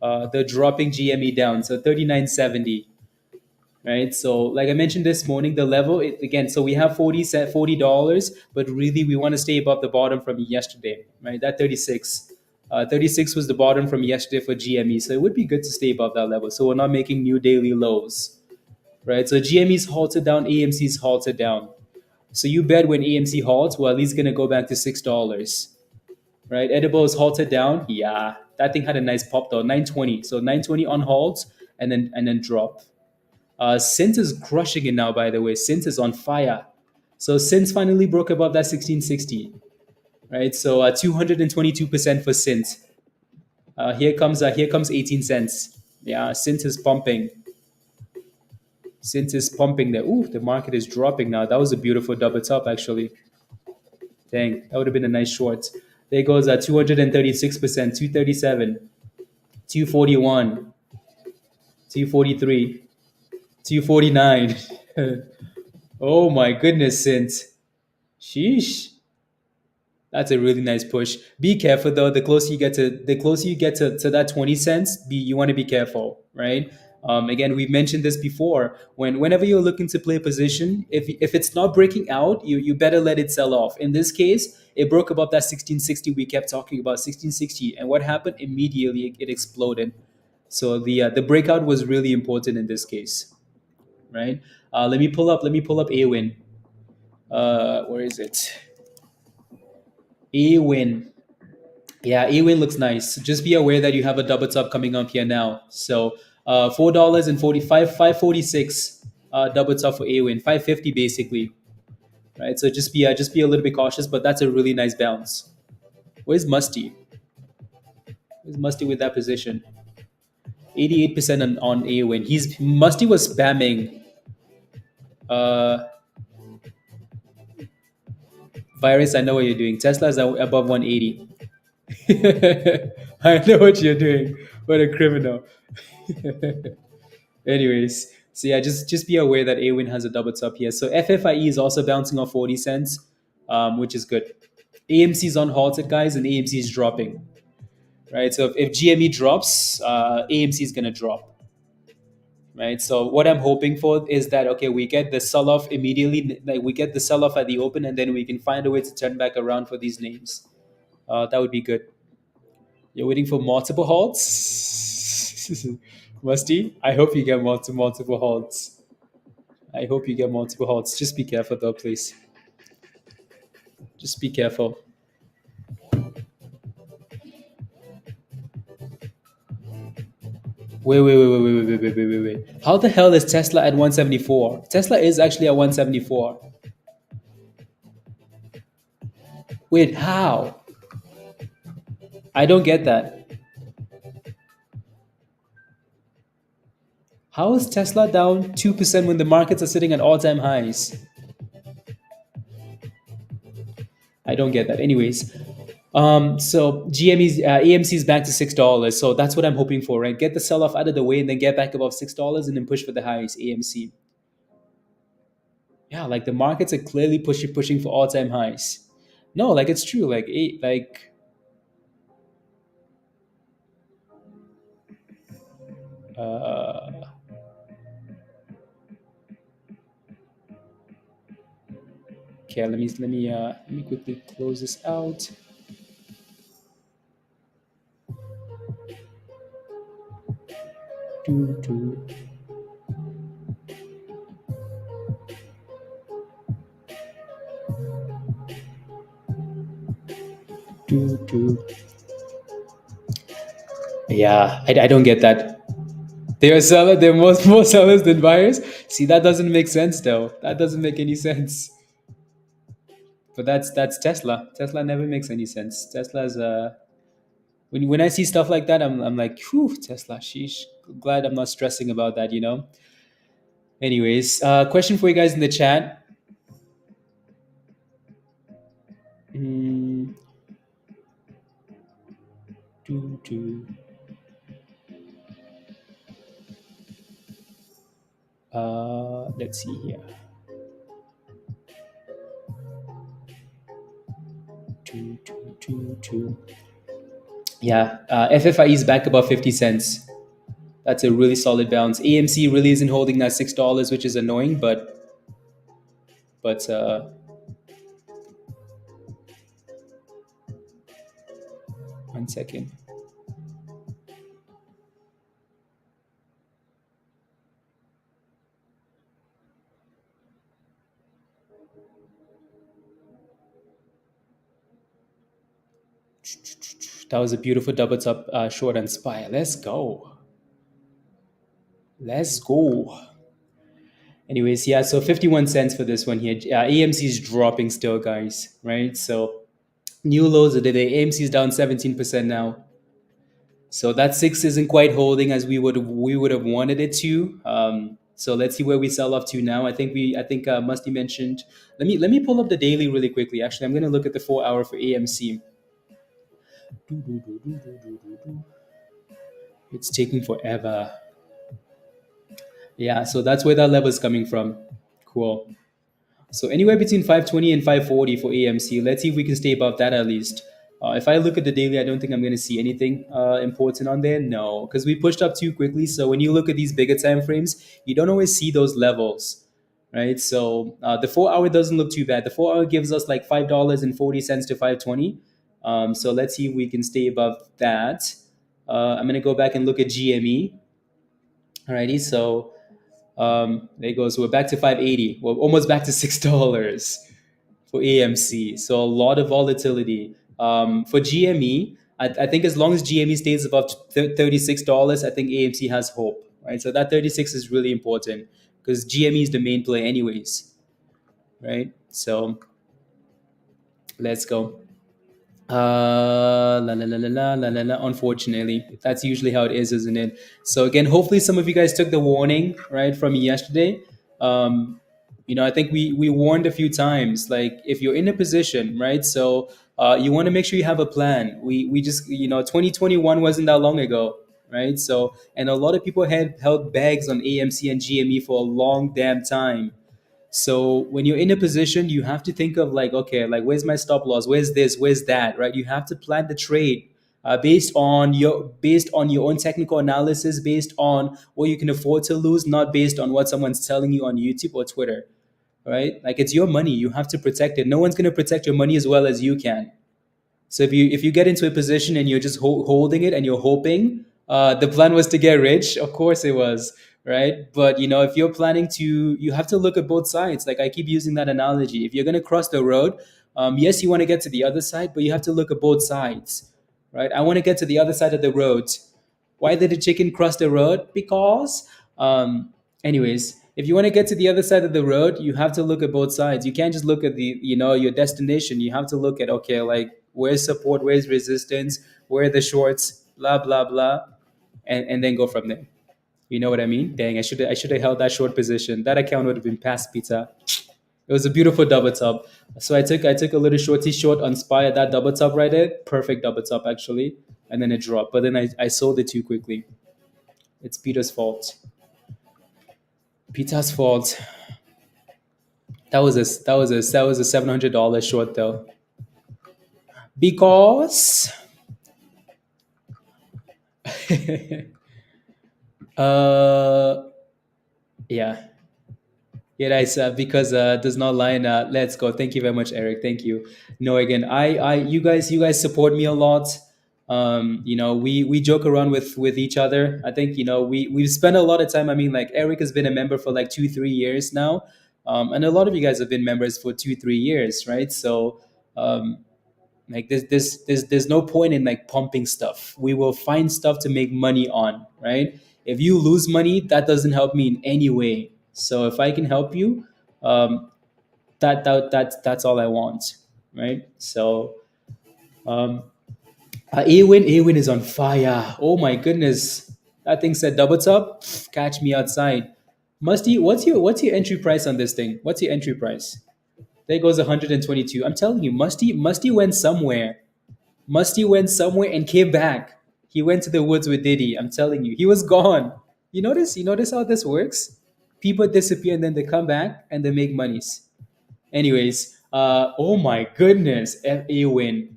They're dropping GME down, so 39.70. Right, so like I mentioned this morning, the level again. So we have $40, but really we want to stay above the bottom from yesterday, right? That 36. 36 was the bottom from yesterday for GME, so it would be good to stay above that level. So we're not making new daily lows, right? So GME's halted down, AMC's halted down. So you bet when AMC halts, well, at least gonna go back to $6, right? Edible is halted down. Yeah, that thing had a nice pop though, 920. So 920 on halt and then drop. SINT is crushing it now, by the way. SINT is on fire. So SINT finally broke above that 1660, right? So 222% for SINT. Here comes 18 cents. Yeah, SINT is pumping. SINT is pumping there. Ooh, the market is dropping now. That was a beautiful double top, actually. Dang, that would have been a nice short. There goes 236%, 237, 241, 243, 249. Oh my goodness, SINT. Sheesh. That's a really nice push. Be careful though. The closer you get to that 20 cents, you want to be careful, right? Again, we've mentioned this before. Whenever you're looking to play a position, if it's not breaking out, you better let it sell off. In this case, it broke above that 1660. We kept talking about 1660, and what happened immediately? It exploded. So the breakout was really important in this case, right? Let me pull up AWIN. Where is it? AWIN. Yeah, AWIN looks nice. Just be aware that you have a double top coming up here now. So $4.45, 546 double top for AWIN, 550 basically. Right. So just be a little bit cautious, but that's a really nice bounce. Where's Musty? Where's Musty with that position? 88% on AWIN. Musty was spamming uh virus. I know what you're doing. Tesla's above 180. I know what you're doing. What a criminal. Anyways, so yeah, just be aware that AWIN has a double top here. So FFIE is also bouncing off 40 cents, which is good. AMC is on halted, guys, and AMC is dropping, right? So if GME drops, AMC is gonna drop, right? So what I'm hoping for is that okay, we get the sell off immediately, like we get the sell off at the open, and then we can find a way to turn back around for these names. That would be good. You're waiting for multiple halts, Musty. I hope you get multiple halts. I hope you get multiple halts. Just be careful though, please. Just be careful. Wait. How the hell is Tesla at 174? Tesla is actually at 174. Wait, how? I don't get that. How is Tesla down 2% when the markets are sitting at all-time highs? I don't get that. Anyways, so AMC is back to $6. So that's what I'm hoping for, right? Get the sell-off out of the way and then get back above $6 and then push for the highs, AMC. Yeah, like the markets are clearly pushing for all-time highs. No, like it's true. Uh, okay, let me quickly close this out. Do. Do. Yeah, I don't get that. They're more sellers than buyers. See, that doesn't make sense though. That doesn't make any sense. But that's Tesla. Tesla never makes any sense. Tesla's when I see stuff like that, I'm like, whew, Tesla. Sheesh. Glad I'm not stressing about that. Anyways, question for you guys in the chat. Mm, do. Let's see here. Two. Yeah, FFIE is back above 50 cents. That's a really solid bounce. AMC really isn't holding that $6, which is annoying, but One second. That was a beautiful double top short on SPY. Let's go. Let's go. Anyways, yeah, so 51 cents for this one here. AMC is dropping still, guys, right? So new lows of the day. AMC is down 17% now. So that six isn't quite holding as we would have wanted it to. So let's see where we sell off to now. I think Musty mentioned. Let me pull up the daily really quickly. Actually, I'm gonna look at the 4 hour for AMC. It's taking forever. Yeah, so that's where that level is coming from. Cool. So anywhere between 520 and 540 for AMC. Let's see if we can stay above that at least. If I look at the daily, I don't think I'm going to see anything important on there. No, because we pushed up too quickly. So when you look at these bigger time frames, you don't always see those levels, right? So the 4 hour doesn't look too bad. The 4 hour gives us like $5.40 to 520. So let's see if we can stay above that. I'm going to go back and look at GME. Alrighty, so there you go. So we're back to 580. We're almost back to $6 for AMC. So a lot of volatility. For GME, I think as long as GME stays above $36, I think AMC has hope. Right. So that 36 is really important because GME is the main play, anyways. Right. So let's go. La la la la la la la la. Unfortunately, that's usually how it is, isn't it? So again, hopefully some of you guys took the warning right from yesterday. Um, I think we warned a few times. Like if you're in a position, right? So you want to make sure you have a plan. We just 2021 wasn't that long ago, right? So and a lot of people had held bags on AMC and GME for a long damn time. So when you're in a position, you have to think of like, okay, like where's my stop loss? Where's this? Where's that? Right? You have to plan the trade based on your own technical analysis, based on what you can afford to lose, not based on what someone's telling you on YouTube or Twitter. Right? Like it's your money. You have to protect it. No one's going to protect your money as well as you can. So if you get into a position and you're just holding it and you're hoping, the plan was to get rich. Of course it was, right? But if you're planning to, you have to look at both sides. Like I keep using that analogy. If you're going to cross the road, yes, you want to get to the other side, but you have to look at both sides, right? I want to get to the other side of the road. Why did the chicken cross the road? Because, anyways, if you want to get to the other side of the road, you have to look at both sides. You can't just look at your destination. You have to look at, okay, like where's support, where's resistance, where are the shorts, blah, blah, blah, and then go from there. You know what I mean? Dang, I should have held that short position. That account would have been past pizza. It was a beautiful double top. So I took a little shorty short on SPY at that double top right there. Perfect double top actually. And then it dropped. But then I sold it too quickly. It's Peter's fault. Peter's fault. That was a $700 short though. Because uh yeah. Yeah, that's because does not line. Let's go. Thank you very much, Eric. Thank you. No, again, you guys support me a lot. We joke around with each other. I think we've spent a lot of time. I mean, like Eric has been a member for like 2-3 years now, and a lot of you guys have been members for 2-3 years, right? So like there's no point in like pumping stuff. We will find stuff to make money on, right? If you lose money, that doesn't help me in any way. So if I can help you, um, that's all I want, right? So um, A-Win is on fire. Oh my goodness, that thing said double top. Catch me outside. Musty, what's your entry price on this thing? What's your entry price? There goes 122. I'm telling you, Musty went somewhere. Musty went somewhere and came back. He went to the woods with Diddy. I'm telling you, he was gone. You notice how this works? People disappear and then they come back and they make monies. Anyways, oh my goodness, FA win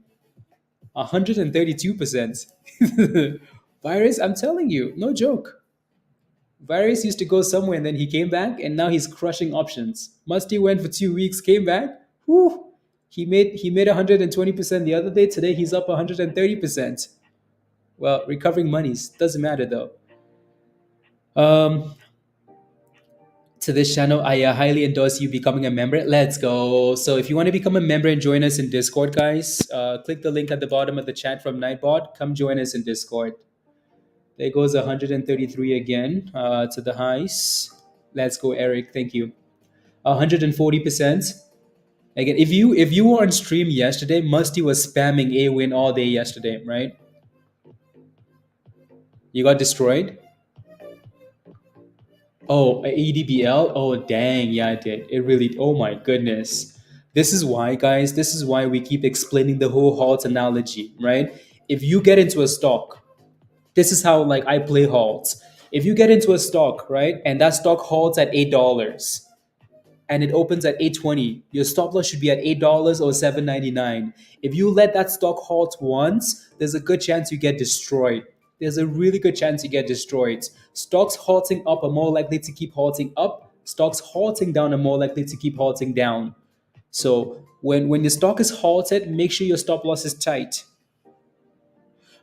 132%. Virus, I'm telling you, no joke. Virus used to go somewhere and then he came back and now he's crushing options. Musty went for 2 weeks, came back. Whew, He made 120% the other day. Today he's up 130%. Well, recovering monies doesn't matter though. Um, to this channel, I highly endorse you becoming a member. Let's go. So if you want to become a member and join us in Discord, guys, click the link at the bottom of the chat from Nightbot. Come join us in Discord. There goes 133 again to the highs. Let's go, Eric. Thank you. 140%. Again, if you were on stream yesterday, Musty was spamming a win all day yesterday, right? You got destroyed. Oh, EDBL. Oh, dang, yeah, I did. It really. Oh my goodness. This is why, guys. This is why we keep explaining the whole halt analogy, right? If you get into a stock, this is how like I play halts. If you get into a stock, right, and that stock halts at $8 and it opens at 8.20, your stop loss should be at $8 or 7.99. If you let that stock halt once, there's a good chance you get destroyed. There's a really good chance you get destroyed. Stocks halting up are more likely to keep halting up. Stocks halting down are more likely to keep halting down. So when your stock is halted, make sure your stop loss is tight.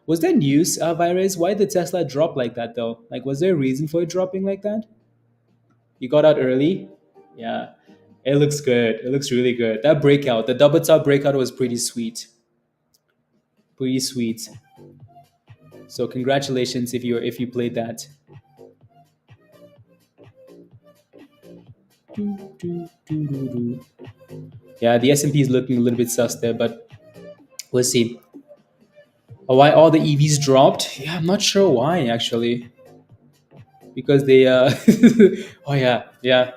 Was there news, Virus? Why did Tesla drop like that though? Like, was there a reason for it dropping like that? You got out early? Yeah. It looks good. It looks really good. That breakout, the double top breakout was pretty sweet. Pretty sweet. So congratulations if you played that. Yeah, the S&P is looking a little bit sus there, but we'll see. Why all the EVs dropped? Yeah, I'm not sure why actually. Because they oh yeah,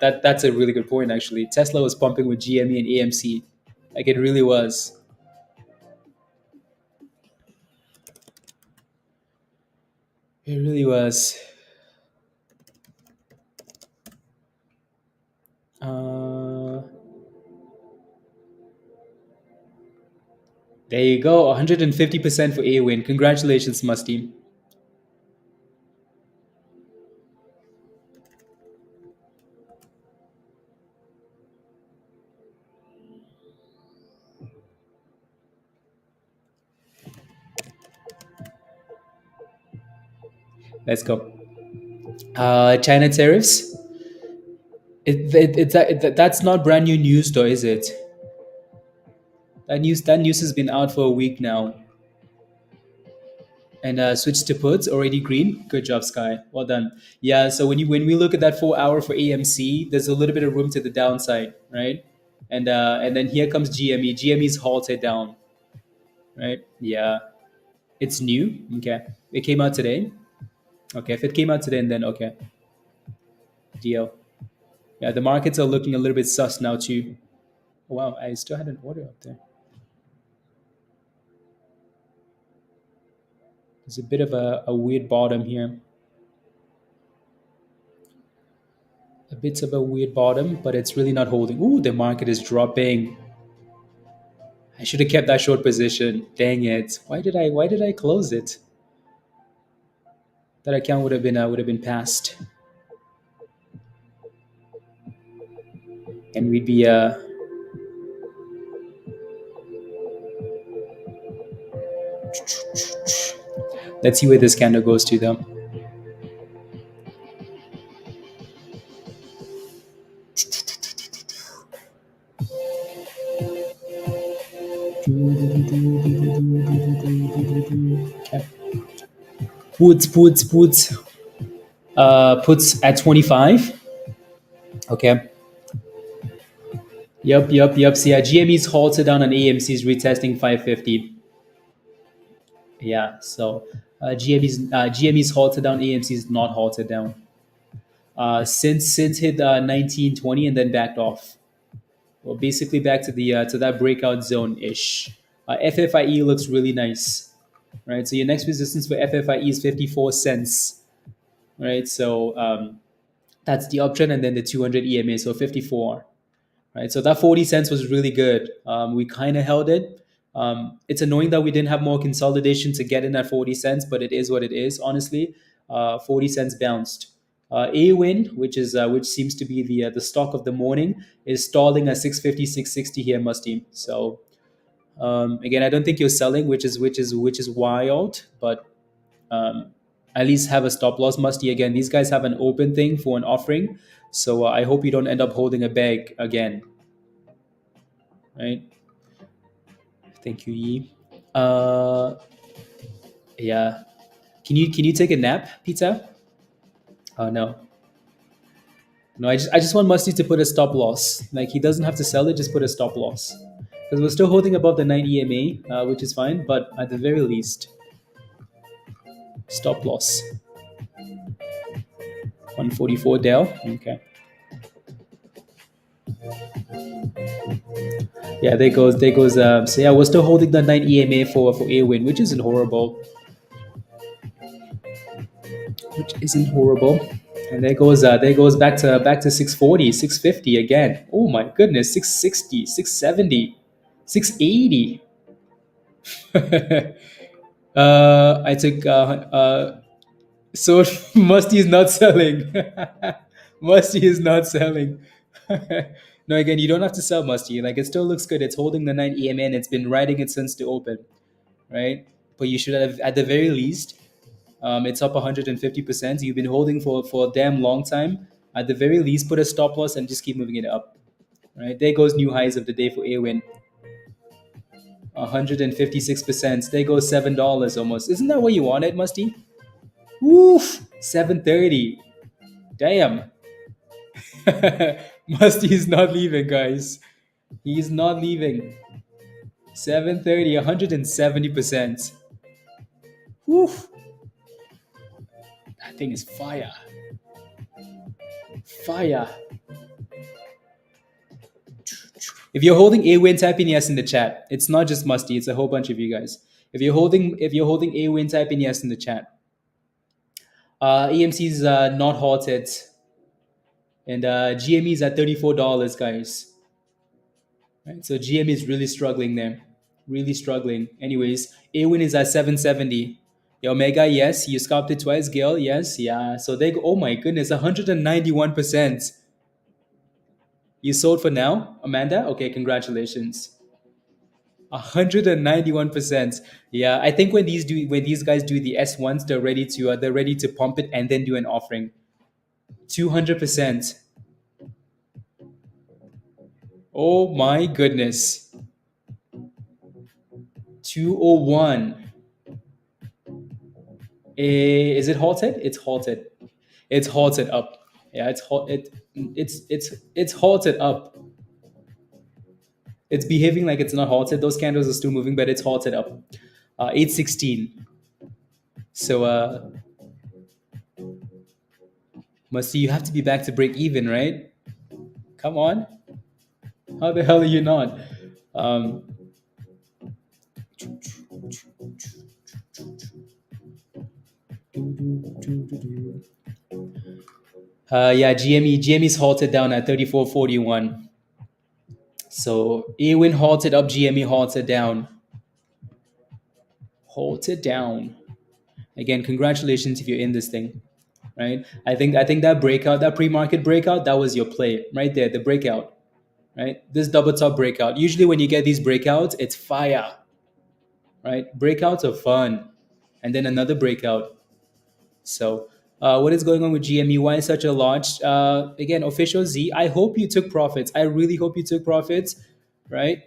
that's a really good point actually. Tesla was pumping with GME and AMC. Like it really was. It really was. There you go, 150% for A win. Congratulations, Musty. Let's go. China tariffs. That's not brand new news, though, is it? That news has been out for a week now. And switch to puts already green. Good job, Sky. Well done. Yeah. So when we look at that 4 hour for AMC, there's a little bit of room to the downside, right? And then here comes GME. GME's halted down, right? Yeah. It's new. Okay. It came out today. Okay. If it came out today, then okay. Deal. Yeah. The markets are looking a little bit sus now too. Oh, wow. I still had an order up there. There's a bit of a weird bottom here. A bit of a weird bottom, but it's really not holding. Ooh, the market is dropping. I should have kept that short position. Dang it! Why did I close it? That account would have been passed, and we'd be Let's see where this candle goes to though. Okay. Puts at 25. Okay. Yep. So yeah, GME's halted down and AMC's retesting 550. Yeah. So GME's halted down, AMC's not halted down. SINT hit 1920 and then backed off. Well, basically back to the to that breakout zone ish. FFIE looks really nice, right? So your next resistance for FFIE is 54 cents, right? So that's the uptrend, and then the 200 EMA, so 54, right? So that 40 cents was really good. We kind of held it. It's annoying that we didn't have more consolidation to get in at 40 cents, but it is what it is. Honestly, 40 cents bounced. AWIN, which seems to be the stock of the morning, is stalling at 650, 660 here, Musty. So again, I don't think you're selling, which is wild, but at least have a stop loss, Musty. Again, these guys have an open thing for an offering, so I hope you don't end up holding a bag again, right? Thank you, Yi. Yeah. Can you take a nap, Peter? Oh no. No, I just want Musty to put a stop loss. Like he doesn't have to sell it, just put a stop loss. Because we're still holding above the 9 EMA, which is fine, but at the very least, stop loss. 144 Dell. Okay. Yeah, there goes. So yeah, we're still holding the 9 EMA for a win, which isn't horrible. And there goes back to 640, 650 again. Oh my goodness, 660, 670, 680. I took so Musty is not selling. Musty is not selling. No, again, you don't have to sell Musty. Like it still looks good. It's holding the 9 EMA and it's been riding it since the open, right? But you should have, at the very least, it's up 150%. You've been holding for a damn long time. At the very least, put a stop loss and just keep moving it up. Right there goes new highs of the day for AWIN. 156%. There goes $7 almost. Isn't that what you wanted, Musty? Woof! 730. Damn. Musty is not leaving, guys. He's not leaving. 730, 170%. Woof. That thing is fire. Fire. If you're holding AWIN, type in yes in the chat. It's not just Musty, it's a whole bunch of you guys. If you're holding AWIN, type in yes in the chat. AMC is not halted. And GME is at $34, guys. Right, so GME is really struggling there. Really struggling. Anyways, AWIN is at 770. Omega, yes. You scalped it twice. Gail, yes. Yeah. So they go, oh my goodness, 191%. You sold for now, Amanda? Okay, congratulations. 191%. Yeah, I think when these guys do the S1s, they're ready to pump it and then do an offering. 200%. Oh my goodness. 201. Is it halted? It's halted. It's halted up. Yeah, it's halted up. It's behaving like it's not halted. Those candles are still moving, but it's halted up. 816. So Musty, you have to be back to break even, right? Come on. How the hell are you not? Yeah, GME's halted down at 34.41. So AWIN halted up, GME halted down. Halted down. Again, congratulations if you're in this thing, right? I think that breakout, that pre-market breakout, that was your play right there, the breakout, right? This double top breakout. Usually when you get these breakouts, it's fire, right? Breakouts are fun. And then another breakout. So what is going on with GME? Why such a large? Again, official Z. I hope you took profits. I really hope you took profits, right?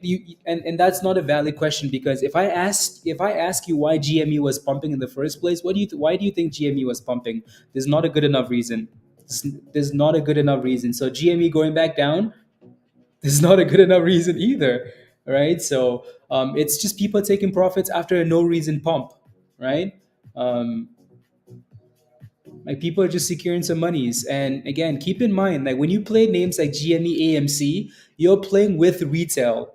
And that's not a valid question, because if I ask you why GME was pumping in the first place, why do you think GME was pumping? There's not a good enough reason. There's not a good enough reason. So GME going back down, there's not a good enough reason either, right? So it's just people taking profits after a no reason pump, right? Like people are just securing some monies. And again, keep in mind, like when you play names like GME, AMC, you're playing with retail,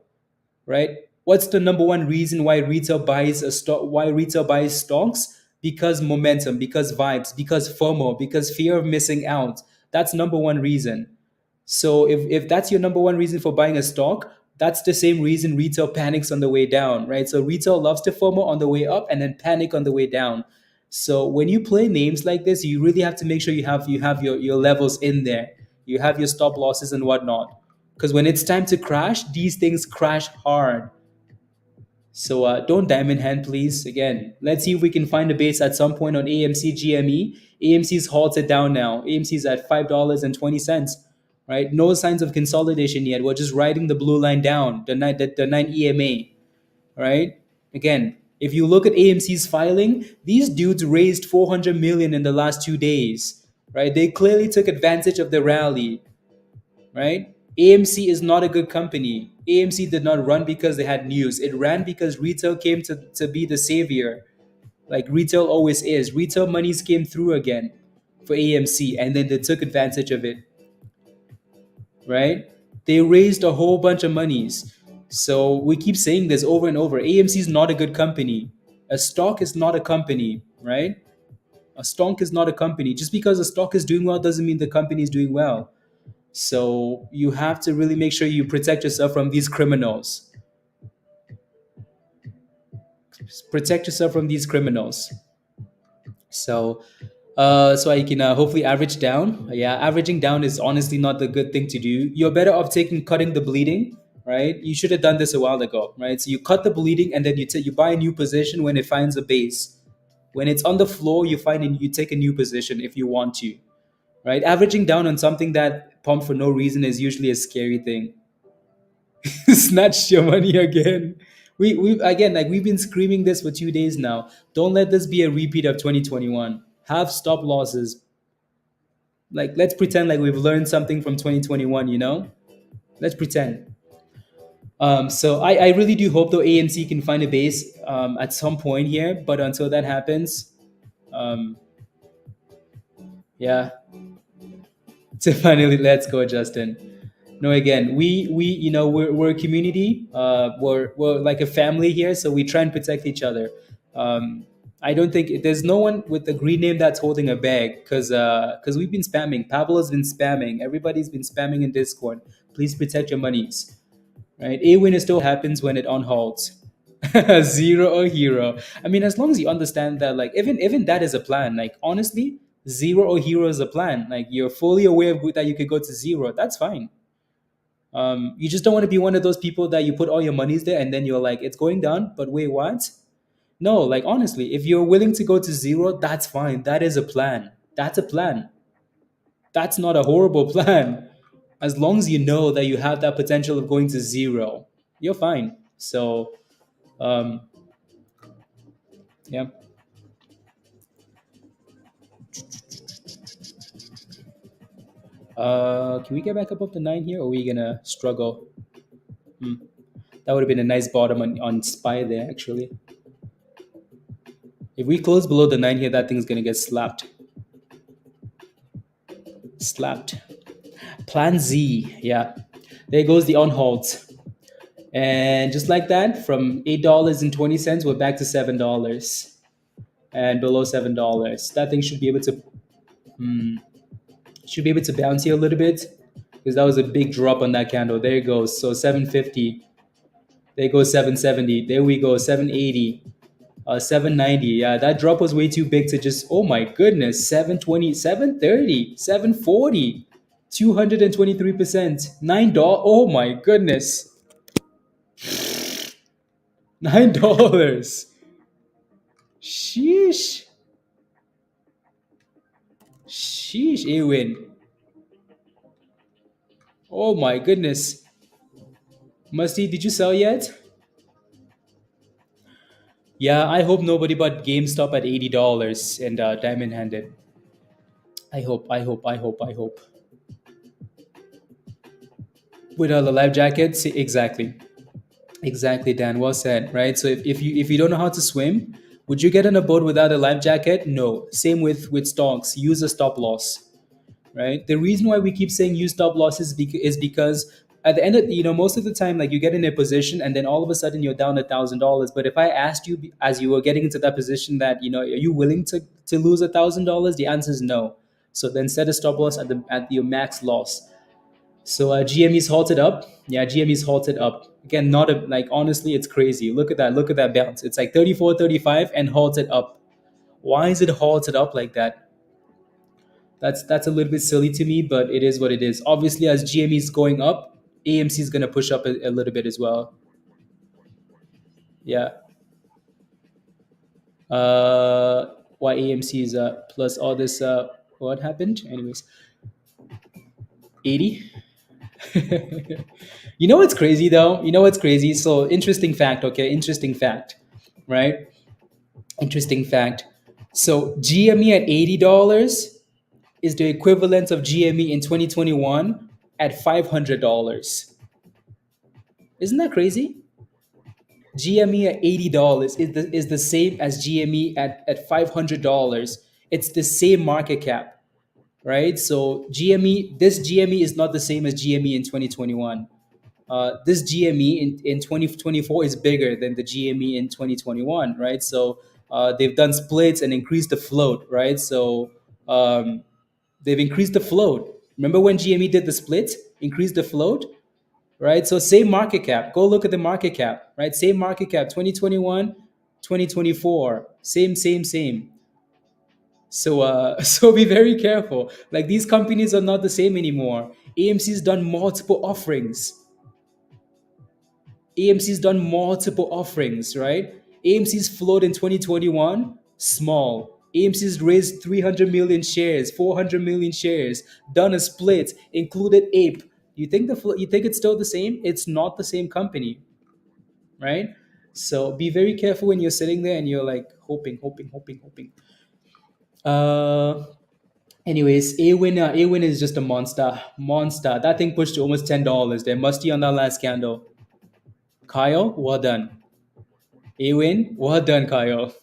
right? What's the number one reason why retail buys a stock? Why retail buys stocks? Because momentum, because vibes, because FOMO, because fear of missing out. That's number one reason. So if that's your number one reason for buying a stock, that's the same reason retail panics on the way down, right? So retail loves to FOMO on the way up and then panic on the way down. So when you play names like this, you really have to make sure you have your levels in there. You have your stop losses and whatnot. Because when it's time to crash, these things crash hard. So don't diamond hand, please. Again, let's see if we can find a base at some point on AMC GME. AMC's halted down now. AMC's at $5.20. Right? No signs of consolidation yet. We're just riding the blue line down, the 9 EMA. Right? Again, if you look at AMC's filing, these dudes raised 400 million in the last 2 days. Right? They clearly took advantage of the rally, right? AMC is not a good company. AMC did not run because they had news. It ran because retail came to be the savior, like retail always is. Retail monies came through again for AMC, and then they took advantage of it, right? They raised a whole bunch of monies. So we keep saying this over and over. AMC is not a good company. A stock is not a company, right? A stock is not a company. Just because a stock is doing well doesn't mean the company is doing well. So you have to really make sure you protect yourself from these criminals. Protect yourself from these criminals. So, so I can hopefully average down. Yeah, averaging down is honestly not the good thing to do. You're better off cutting the bleeding, right? You should have done this a while ago, right? So you cut the bleeding and then you buy a new position when it finds a base. When it's on the floor, you take a new position if you want to, right? Averaging down on something that pumped for no reason is usually a scary thing. Snatched your money again. We again, like, we've been screaming this for 2 days now. Don't let this be a repeat of 2021. Have stop losses. Like, let's pretend like we've learned something from 2021. Let's pretend. So I really do hope though AMC can find a base at some point here. But until that happens, um, yeah. So finally, let's go, Justin. No, again, we're a community. We're like a family here, so we try and protect each other. I don't think there's no one with a green name that's holding a bag, because we've been spamming. Pablo's been spamming. Everybody's been spamming in Discord. Please protect your monies. Right? A winner still happens when it unhalts. Zero or hero. I mean, as long as you understand that, like, even that is a plan. Like, honestly, zero or hero is a plan. Like, you're fully aware of that you could go to zero. That's fine. You just don't want to be one of those people that you put all your monies there and then you're like, it's going down, but wait, what? No, like, honestly, if you're willing to go to zero, that's fine. That is a plan. That's a plan. That's not a horrible plan. As long as you know that you have that potential of going to zero, you're fine. So, um, yeah. Can we get back above the 9 here, or are we gonna struggle? Hmm. That would have been a nice bottom on SPY there, actually. If we close below the 9 here, that thing's gonna get slapped. Slapped. Plan Z, yeah. There goes the on halt. And just like that, from $8.20, we're back to $7. And below $7. That thing should be able to bounce here a little bit, because that was a big drop on that candle. There it goes. So 750. There goes 770. There we go. 780. 790. Yeah, that drop was way too big to just, oh my goodness, 720, 730, 740, 223%, $9. Oh my goodness. $9. Sheesh. Sheesh, Ewin. Oh my goodness. Musty, did you sell yet? Yeah, I hope nobody bought GameStop at $80 and diamond handed. I hope. With all the life jackets, exactly. Exactly, Dan. Well said. Right. So if you don't know how to swim, would you get on a boat without a life jacket? No. Same with stocks. Use a stop loss. Right. The reason why we keep saying use stop loss is because at the end of, most of the time, like, you get in a position and then all of a sudden you're down $1,000. But if I asked you as you were getting into that position that, are you willing to lose $1,000? The answer is no. So then set a stop loss at your max loss. So GME's halted up. Yeah, GME's halted up. Again, not a, like, honestly, it's crazy. Look at that. Look at that bounce. It's like 34, 35 and halted up. Why is it halted up like that? That's a little bit silly to me, but it is what it is. Obviously, as GME is going up, AMC is going to push up a little bit as well. Yeah. Why AMC is up plus all this. What happened? Anyways, 80. You know what's crazy though? You know what's crazy? So interesting fact. Okay, interesting fact. Right? Interesting fact. So GME at $80 is the equivalent of GME in 2021 at $500. Isn't that crazy? GME at $80 is the same as GME at $500. It's the same market cap, right? So this GME is not the same as GME in 2021. This GME in 2024 is bigger than the GME in 2021, right? So they've done splits and increased the float, right? So they've increased the float. Remember when GME did the split, increased the float, right? So same market cap. Go look at the market cap, right? Same market cap, 2021, 2024, same. So so be very careful. Like these companies are not the same anymore. AMC's done multiple offerings. AMC's done multiple offerings, right? AMC's float in 2021, small. AMC's raised 300 million shares, 400 million shares, done a split, included APE. You think it's still the same? It's not the same company, right? So be very careful when you're sitting there and you're like hoping. Uh, anyways, AWIN is just a monster. That thing pushed to almost $10. They're musty on that last candle. Kyle, well done. Awin, well done, Kyle.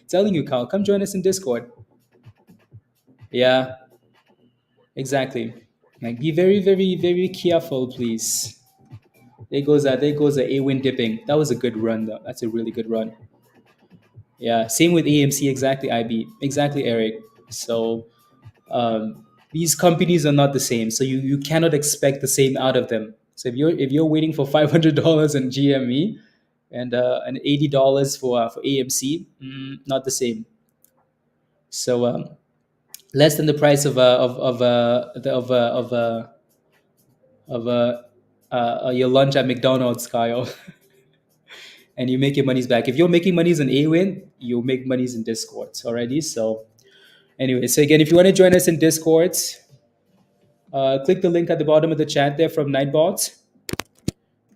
Telling you, Kyle, come join us in Discord. Yeah, exactly. Like, be very careful, please. There goes a Awin dipping. That was a good run, though. That's a really good run. Yeah, same with AMC. Exactly, IB. Exactly, Eric. So these companies are not the same. So you cannot expect the same out of them. So if you're waiting for $500 in GME and $80 for AMC, not the same. So less than the price of your lunch at McDonald's, Kyle, and you make your monies back. If you're making monies in AWIN, you'll make monies in Discord already. So anyway, so again, if you want to join us in Discord, click the link at the bottom of the chat there from Nightbot.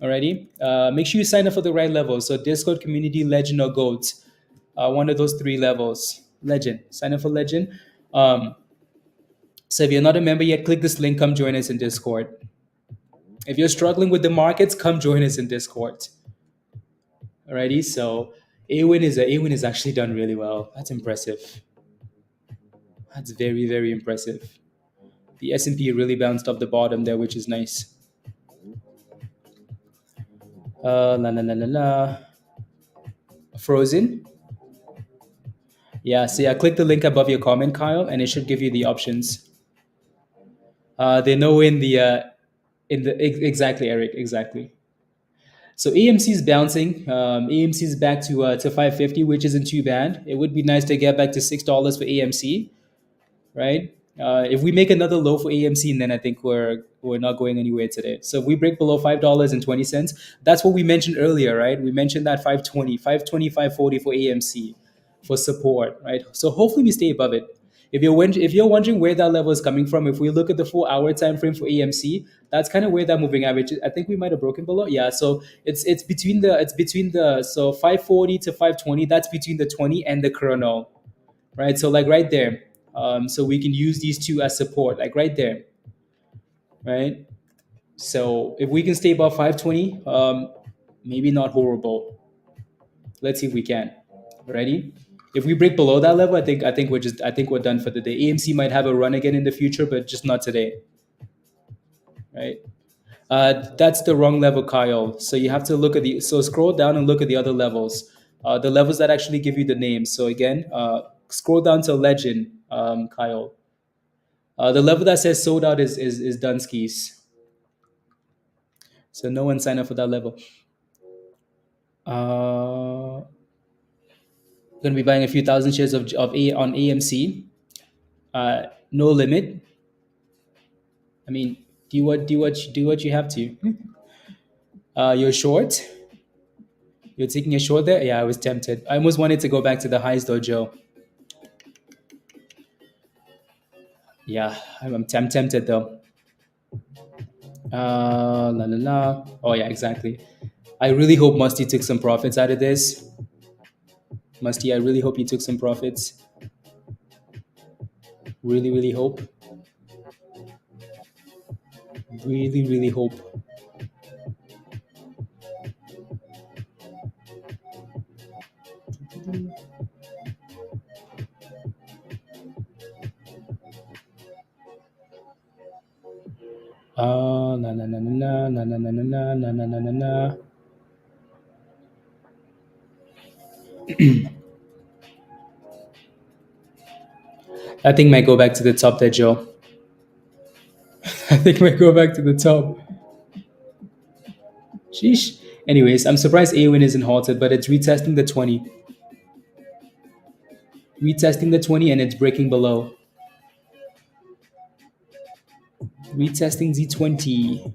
Alrighty. Make sure you sign up for the right level. So Discord, Community, Legend, or Gold. One of those three levels. Legend. Sign up for Legend. So if you're not a member yet, click this link. Come join us in Discord. If you're struggling with the markets, come join us in Discord. Alrighty. So AWIN is actually done really well. That's impressive. That's very impressive. The S&P really bounced off the bottom there, which is nice. La. Frozen. Yeah, so yeah, click the link above your comment, Kyle, and it should give you the options. They know exactly, Eric, exactly. So AMC is bouncing. AMC is back to 550, which isn't too bad. It would be nice to get back to $6 for AMC, right? If we make another low for AMC, and then I think we're not going anywhere today. So if we break below $5.20, that's what we mentioned earlier, right? We mentioned that 520, 520, 540 for AMC for support, right? So hopefully we stay above it. If you're wondering where that level is coming from, if we look at the 4 hour time frame for AMC, that's kind of where that moving average is. I think we might have broken below. Yeah, so it's between the so 540 to 520. That's between the 20 and the chrono, right? So like right there. So we can use these two as support, like right there, right? So if we can stay above 520, maybe not horrible. Let's see if we can. Ready? If we break below that level, I think we're done for the day. AMC might have a run again in the future, but just not today, right? That's the wrong level, Kyle. So you have to scroll down and look at the other levels, the levels that actually give you the names. So again, scroll down to legend, Kyle. The level that says sold out is Dunsky's. So no one signed up for that level. Uh, Going to be buying a few thousand shares on AMC. No limit. I mean, do what you have to. You're short. You're taking a short there. Yeah, I was tempted. I almost wanted to go back to the highs though, Joe. Yeah, I'm tempted though. La la la. Oh yeah, exactly. I really hope Musty took some profits out of this. Musty, I really hope you took some profits. Really, really hope. Really, really hope. Na na na na na na na na na na na na na na. I think might go back to the top there, Joe. I think might go back to the top. Sheesh. Anyways, I'm surprised A-Win isn't halted, but it's retesting the 20. Retesting the 20 and it's breaking below. Retesting Z20.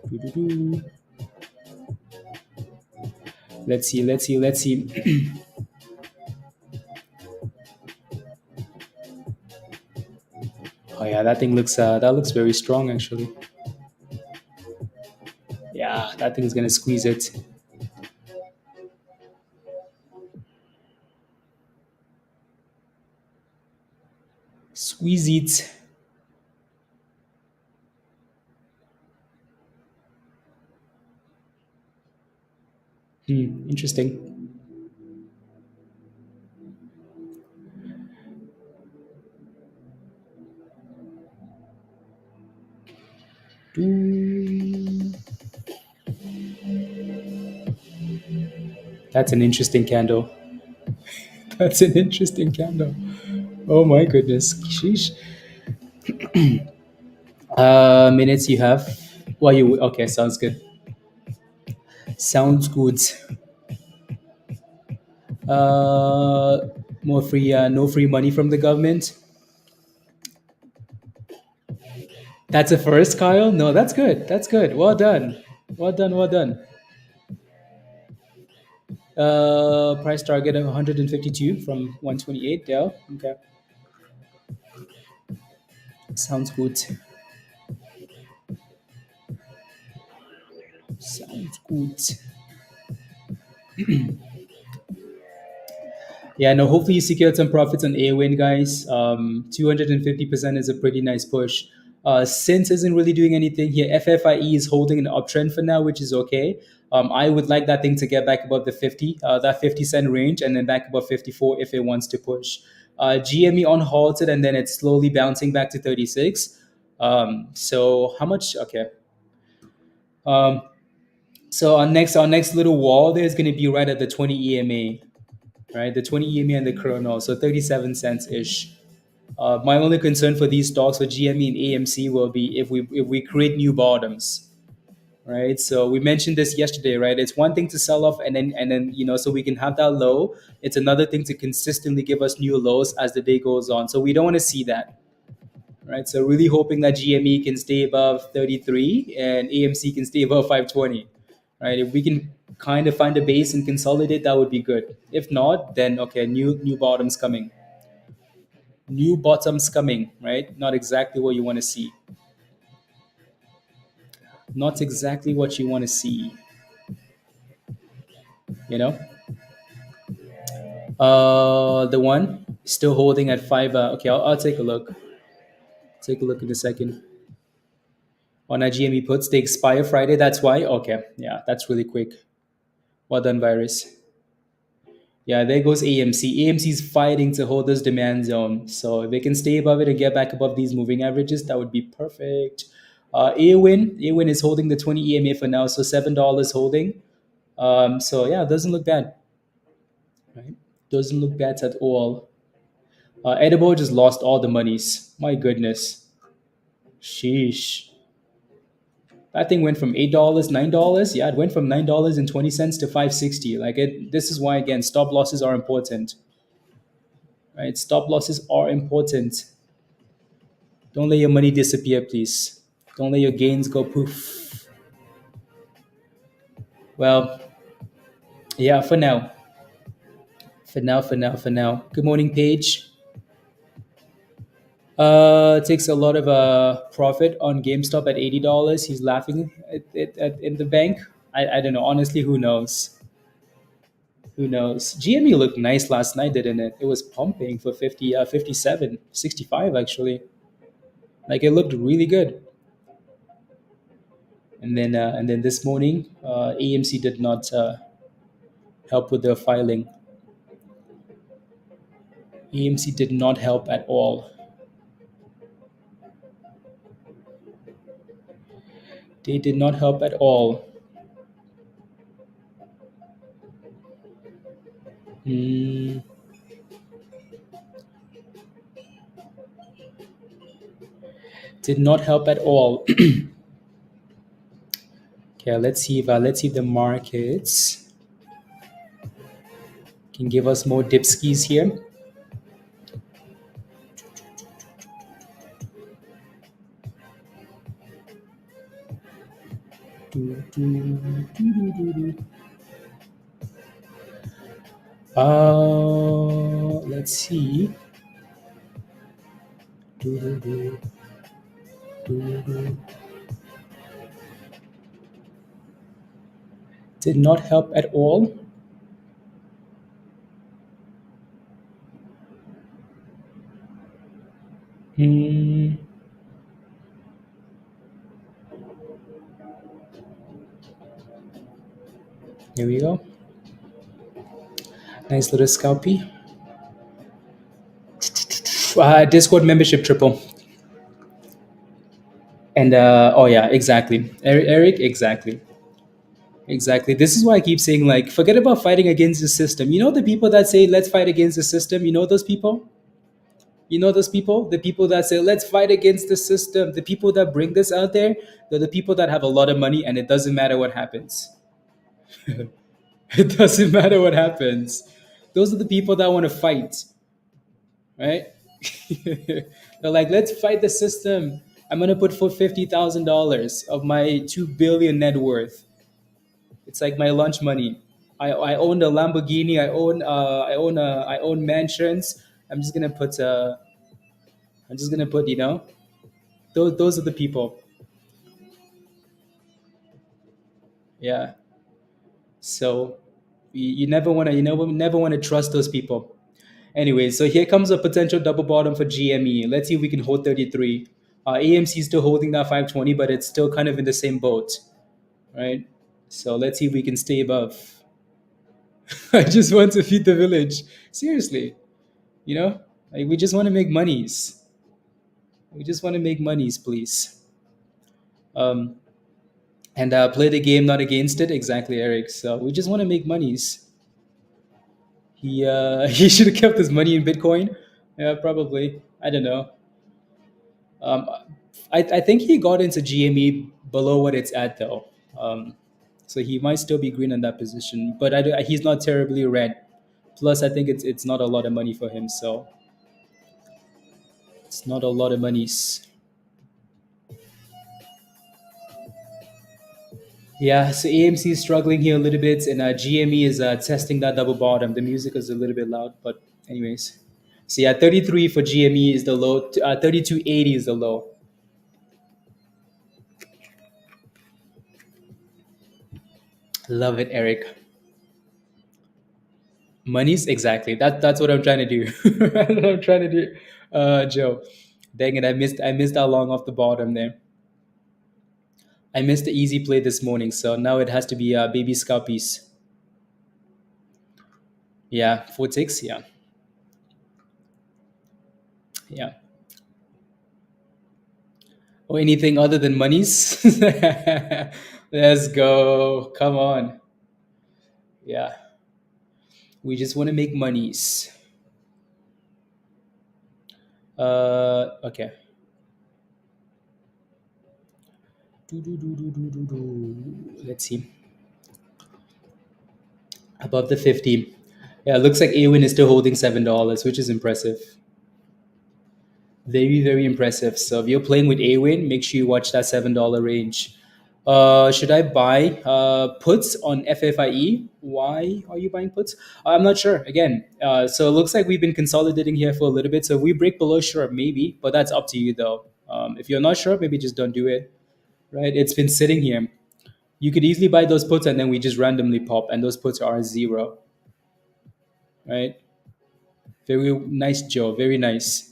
Doo-doo-doo. Let's see, let's see, let's see. Oh yeah, that looks very strong actually. Yeah, that thing is gonna squeeze it. Squeeze it. Interesting. Doo. That's an interesting candle. That's an interesting candle. Oh my goodness. Sheesh. Minutes you have. Well, you okay? Sounds good. Sounds good. Uh, more free. No free money from the government. That's a first, Kyle. No, that's good. That's good. Well done. Well done. Well done. Price target of 152 from 128. Yeah. Okay. Sounds good. Sounds good. Yeah, no, hopefully you secured some profits on A-Win, guys. 250% is a pretty nice push. SINT isn't really doing anything here. FFIE is holding an uptrend for now, which is okay. I would like that thing to get back above the 50, that 50-cent range, and then back above 54 if it wants to push. GME on halted, and then it's slowly bouncing back to 36. So how much? Okay. Um, so our next little wall there is going to be right at the 20 EMA, right? The 20 EMA and the chrono, so 37 cents ish. My only concern for these stocks for GME and AMC will be if we create new bottoms, right? So we mentioned this yesterday, right? It's one thing to sell off and then so we can have that low. It's another thing to consistently give us new lows as the day goes on. So we don't want to see that, right? So really hoping that GME can stay above 33 and AMC can stay above 520, right? If we can kind of find a base and consolidate, that would be good. If not, then okay, new bottoms coming. New bottoms coming, right? Not exactly what you want to see. Not exactly what you want to see, you know? The one still holding at 5. Okay, I'll take a look. Take a look in a second. On our GME puts, they expire Friday. That's why. Okay, yeah, that's really quick. Well done, virus. Yeah, there goes AMC. AMC's fighting to hold this demand zone. So if they can stay above it and get back above these moving averages, that would be perfect. AWIN is holding the 20 EMA for now, so $7 holding. So yeah, it doesn't look bad, right? Doesn't look bad at all. Edible just lost all the monies. My goodness. Sheesh. That thing went from $8, $9. Yeah, it went from $9.20 to 560. Like it. This is why again stop losses are important, right? Stop losses are important. Don't let your money disappear, please. Don't let your gains go poof. Well, yeah. For now, for now. Good morning, Paige. Takes a lot of profit on GameStop at $80. He's laughing in the bank. I don't know. Honestly, who knows? Who knows? GME looked nice last night, didn't it? It was pumping for 50, 57, 65 actually. Like it looked really good. And then this morning, AMC did not help with their filing. AMC did not help at all. They did not help at all. Hmm. Did not help at all. Okay, let's see if the markets can give us more dipskis here. Do, do, do, do, do. Let's see. Do, do, do, do, do. Did not help at all. Hmm. Here we go. Nice little scalpy. Discord membership triple. And oh yeah, exactly. Eric, exactly. Exactly. This is why I keep saying, like, forget about fighting against the system. You know, the people that say, let's fight against the system, you know those people? You know those people? The people that say, let's fight against the system. The people that bring this out there, they're the people that have a lot of money and it doesn't matter what happens. It doesn't matter what happens. Those are the people that want to fight, right? They're like, let's fight the system. I'm going to put for $50,000 of my 2 billion net worth. It's like my lunch money. I own a Lamborghini. I own mansions. I'm just gonna put those are the people. Yeah. So you never wanna never wanna trust those people. Anyway, so here comes a potential double bottom for GME. Let's see if we can hold 33. AMC is still holding that 520, but it's still kind of in the same boat, right? So let's see if we can stay above. I just want to feed the village. Seriously, you know, like we just want to make monies. We just want to make monies, please. Um, and play the game, not against it. Exactly, Eric. So we just want to make monies. He should have kept his money in Bitcoin. Yeah, probably. I don't know. Um, I think he got into GME below what it's at though. So he might still be green in that position, but he's not terribly red. Plus, I think it's not a lot of money for him, so it's not a lot of monies. Yeah, so AMC is struggling here a little bit, and GME is testing that double bottom. The music is a little bit loud, but anyways. So yeah, 33 for GME is the low. 32.80 is the low. Love it, Eric. Monies, exactly. That's what I'm trying to do. That's what I'm trying to do, Joe. Dang it, I missed that long off the bottom there. I missed the easy play this morning, so now it has to be baby scalpies. Yeah, 4 ticks. Yeah, yeah. Or anything other than monies. Let's go. Come on. Yeah. We just want to make monies. Okay. Let's see. Above the 50. Yeah, it looks like AWIN is still holding $7, which is impressive. Very, very impressive. So if you're playing with AWIN, make sure you watch that $7 range. Should I buy puts on FFIE? Why are you buying puts? I'm not sure. Again, so it looks like we've been consolidating here for a little bit. So if we break below, sure, maybe, but that's up to you though. If you're not sure, maybe just don't do it. Right? It's been sitting here. You could easily buy those puts and then we just randomly pop, and those puts are zero. Right? Very nice, Joe. Very nice.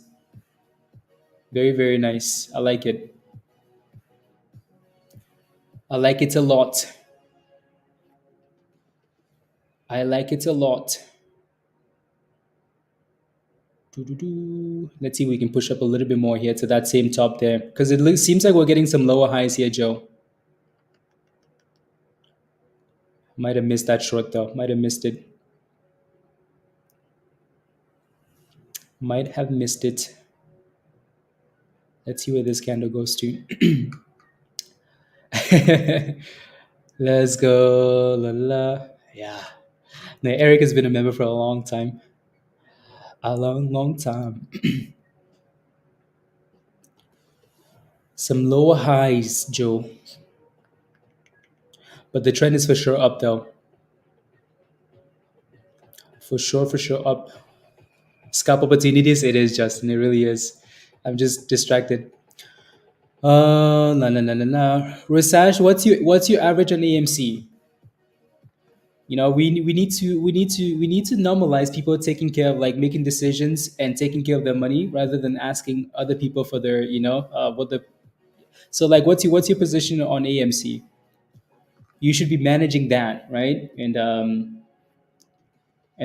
Very, very nice. I like it. I like it a lot. I like it a lot. Doo-doo-doo. Let's see if we can push up a little bit more here to that same top there. Because seems like we're getting some lower highs here, Joe. Might have missed that short though. Might have missed it. Might have missed it. Let's see where this candle goes to. Let's go. La la. Yeah. Now, Eric has been a member for a long time. A long, long time. Some lower highs, Joe. But the trend is for sure up though. For sure up. Scalp opportunities, it is, Justin. It really is. I'm just distracted. No. Research, what's your average on AMC? We need to normalize people taking care of, like, making decisions and taking care of their money rather than asking other people for their, what the. So, like, what's your position on AMC? You should be managing that, right? And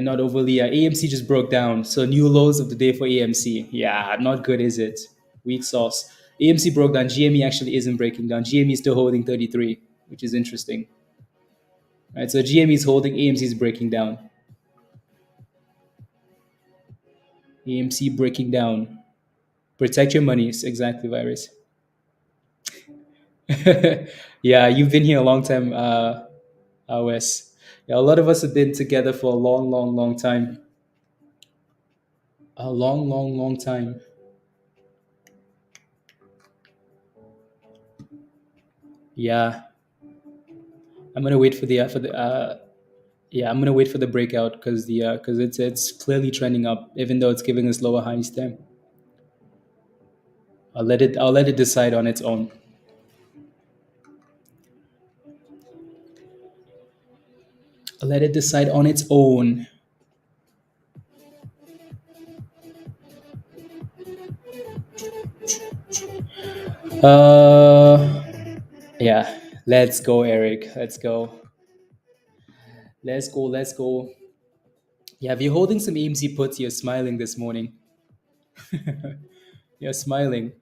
not overly. AMC just broke down, so new lows of the day for AMC. Yeah, not good, is it? Weak sauce. AMC broke down. GME actually isn't breaking down. GME is still holding 33, which is interesting. Right, so GME is holding, AMC is breaking down. AMC breaking down. Protect your money. Exactly, virus. Yeah, you've been here a long time, Wes. Yeah, a lot of us have been together for a long, long, long time. A long, long, long time. Yeah, I'm gonna wait I'm gonna wait for the breakout because it's clearly trending up, even though it's giving us lower highs there. I'll let it decide on its own. I'll let it decide on its own. Uh, yeah. Let's go, Eric. Let's go. Let's go. Let's go. Yeah, if you're holding some AMC puts, you're smiling this morning. You're smiling.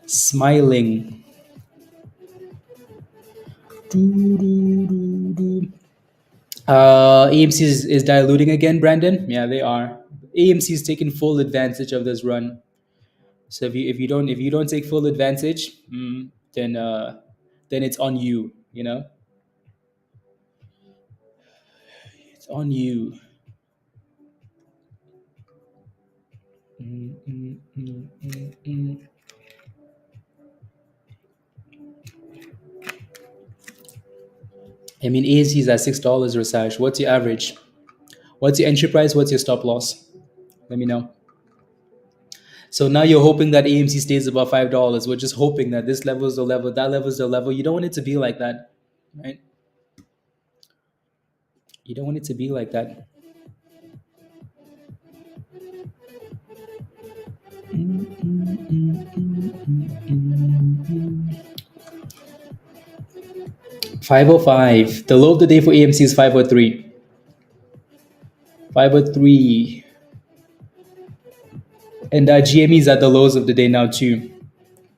Smiling. Doo, doo, doo, doo. AMC is diluting again, Brandon. Yeah, they are. AMC is taking full advantage of this run. So if you don't take full advantage, then it's on you. It's on you. Mm, mm, mm, mm, mm. I mean, AMC is at $6, Rasaj. What's your average? What's your entry price? What's your stop loss? Let me know. So now you're hoping that AMC stays above $5. We're just hoping that this level is the level, that level is the level. You don't want it to be like that, right? You don't want it to be like that. 505. The low of the day for AMC is 503. 503. And GME is at the lows of the day now too,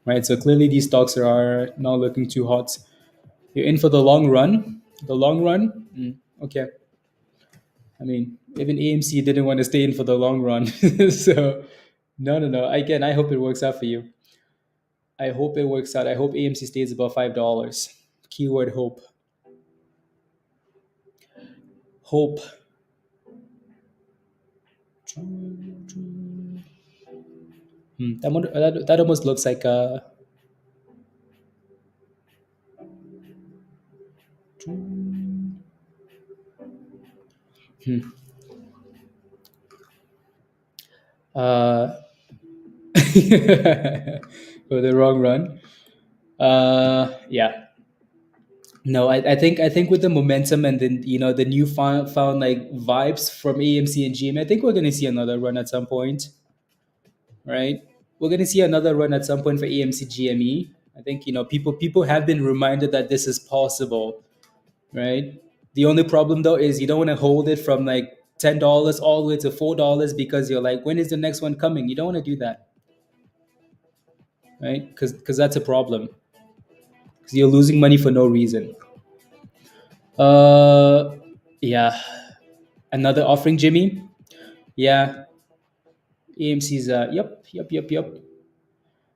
right? So clearly these stocks are not looking too hot. You're in for the long run. The long run, okay. I mean, even AMC didn't want to stay in for the long run, so no. Again, I hope it works out for you. I hope it works out. I hope AMC stays above $5. Keyword hope. Hope. That almost looks like a. Hmm. Uh, for the wrong run. Yeah. No, I think with the momentum and then the new found like vibes from AMC and GM, I think we're gonna see another run at some point, right? We're gonna see another run at some point for AMC GME. I think people have been reminded that this is possible, right? The only problem though is you don't want to hold it from like $10 all the way to $4 because you're like, when is the next one coming? You don't want to do that, right? Because that's a problem. Because you're losing money for no reason. Uh, yeah. Another offering, Jimmy. Yeah, AMC's. Yep.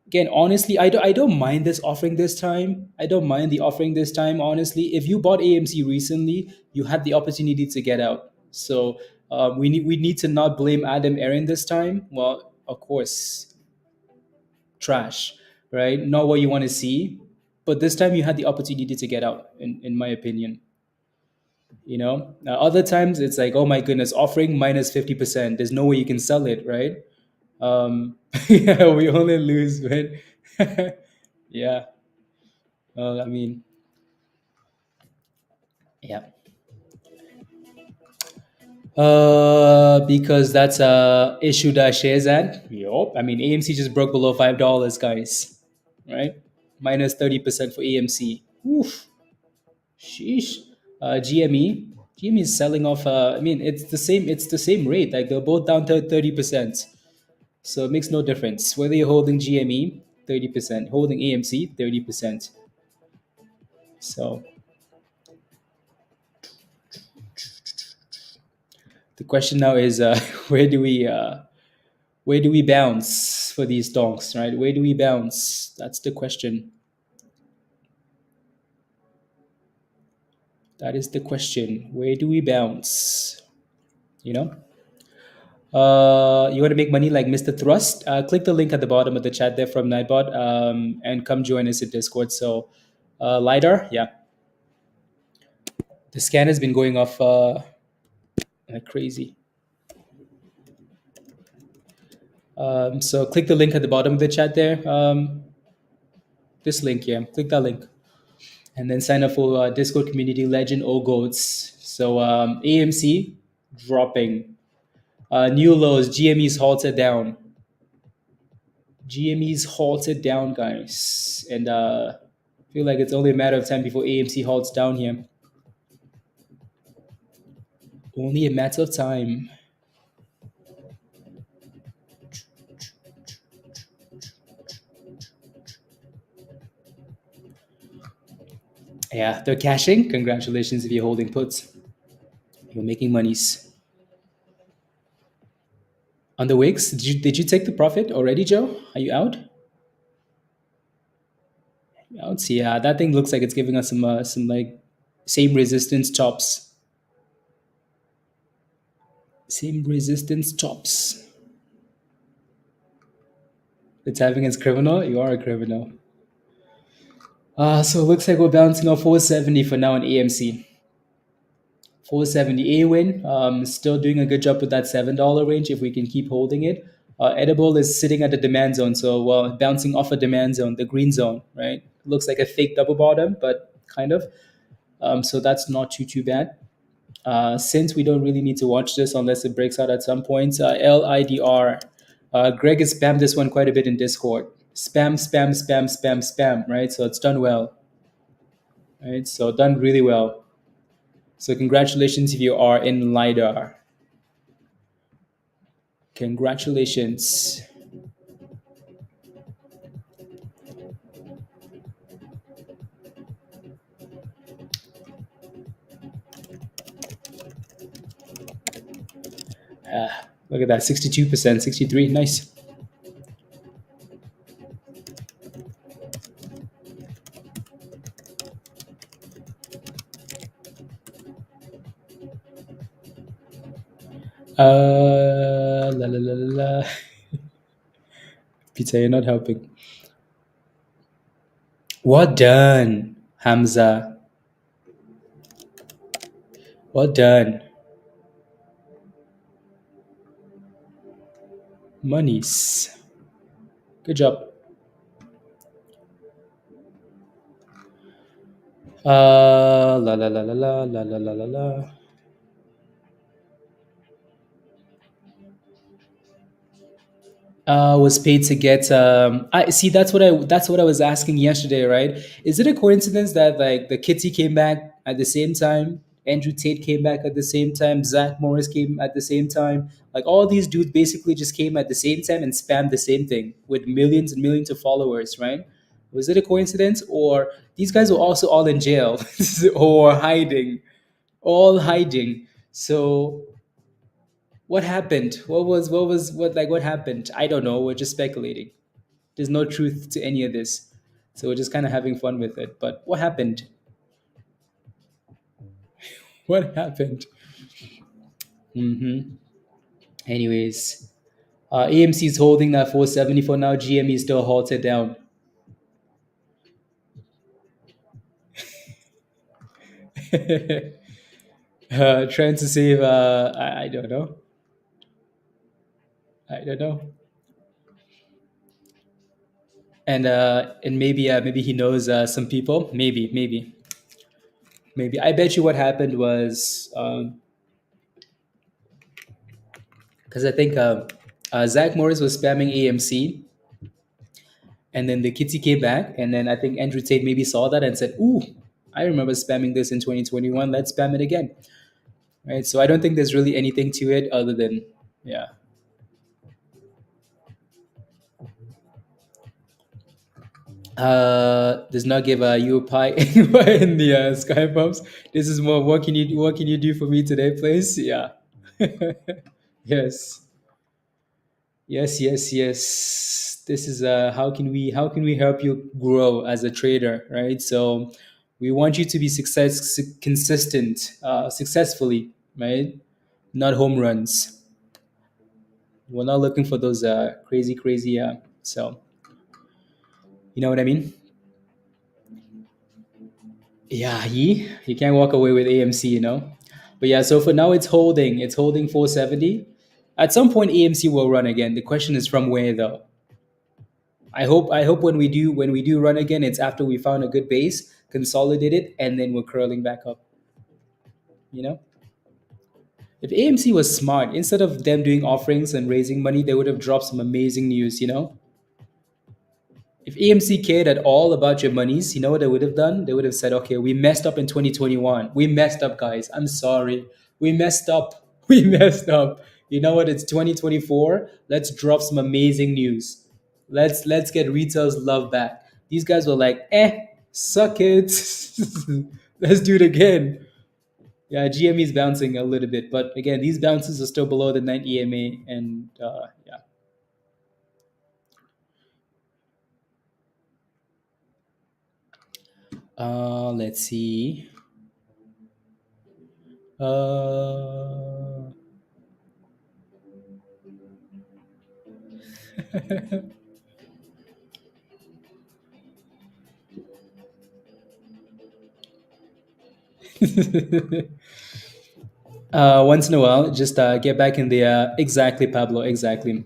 Again, honestly, I don't mind this offering this time. I don't mind the offering this time. Honestly, if you bought AMC recently, you had the opportunity to get out. So we need to not blame Adam Aaron this time. Well, of course, trash, right? Not what you want to see. But this time you had the opportunity to get out, in my opinion. Other times it's like, oh my goodness, offering minus 50%. There's no way you can sell it, right? Yeah, we only lose when. Yeah. Well, I mean, yeah. Because that's issue that shares at. Yup. I mean, AMC just broke below $5, guys. Right? Minus 30% for AMC. Oof. Sheesh. GME. GME is selling off. I mean, it's the same. It's the same rate. Like they're both down to 30%. So it makes no difference whether you're holding GME 30%, holding AMC 30%. So the question now is, where do we bounce for these donks, right? Where do we bounce? That's the question. That is the question. Where do we bounce? You know. You want to make money like Mr. Thrust? Click the link at the bottom of the chat there from Nightbot, and come join us in Discord. So, LiDAR, yeah, the scan has been going off like crazy. So click the link at the bottom of the chat there. This link here, click that link, and then sign up for Discord community legend or goats. So AMC dropping, new lows. GME's halted down. GME's halted down, guys, and feel like it's only a matter of time before AMC halts down here. Only a matter of time. Yeah, they're cashing. Congratulations if you're holding puts. You're making monies. On the wicks, did you take the profit already, Joe? Are you out? Out. See, yeah, that thing looks like it's giving us some like same resistance tops. Same resistance tops. It's having its criminal. You are a criminal. So it looks like we're bouncing off 470 for now in AMC. 470 A win. Still doing a good job with that $7 range if we can keep holding it. Edible is sitting at the demand zone, so bouncing off a demand zone, the green zone, right? Looks like a fake double bottom, but kind of. So that's not too bad. SINT, we don't really need to watch this unless it breaks out at some point. LIDR. Greg has spammed this one quite a bit in Discord. Spam, right? So it's done well. Right? So done really well. So congratulations if you are in LIDAR. Congratulations. Look at that, 62%, 63, nice. La la la la la. Peter, you're not helping. Well done, Hamza. Well done. Monies. Good job. La la la la la la la la la la. Was paid to get. I see. That's what I was asking yesterday. Right? Is it a coincidence that like the Kitty came back at the same time, Andrew Tate came back at the same time, Zach Morris came at the same time? Like all these dudes basically just came at the same time and spammed the same thing with millions and millions of followers. Right? Was it a coincidence, or these guys were also all in jail or hiding, all hiding? So what happened? What happened? I don't know. We're just speculating. There's no truth to any of this. So we're just kind of having fun with it. But what happened? What happened? hmm Anyways, AMC is holding that 470 for now. GME is still halted down. Trying to save. I don't know. I don't know. And maybe he knows some people. Maybe. I bet you what happened was because I think Zach Morris was spamming AMC, and then the kitty came back, and then I think Andrew Tate maybe saw that and said, "Ooh, I remember spamming this in 2021. Let's spam it again." Right. So I don't think there's really anything to it other than yeah. Does not give you a pie in the sky bumps. This is more. What can you do for me today, please? Yeah. Yes. Yes. This is how can we help you grow as a trader, right? So we want you to be consistent, successfully, right? Not home runs. We're not looking for those crazy. So you know what I mean? Yeah, he can't walk away with AMC. But yeah, so for now it's holding 470. At some point AMC will run again. The question is from where though. I hope when we do run again, it's after we found a good base, consolidate it, and then we're curling back up. You know, if AMC was smart, instead of them doing offerings and raising money, they would have dropped some amazing news. If AMC cared at all about your monies, you know what they would have done? They would have said, "Okay, we messed up in 2021. We messed up, guys. I'm sorry. We messed up. We messed up. You know what? It's 2024. Let's drop some amazing news. Let's get retail's love back." These guys were like, suck it. Let's do it again. Yeah, GME is bouncing a little bit, but again, these bounces are still below the 9 EMA, and yeah. Let's see. Uh, once in a while, just get back in the exactly, Pablo, exactly.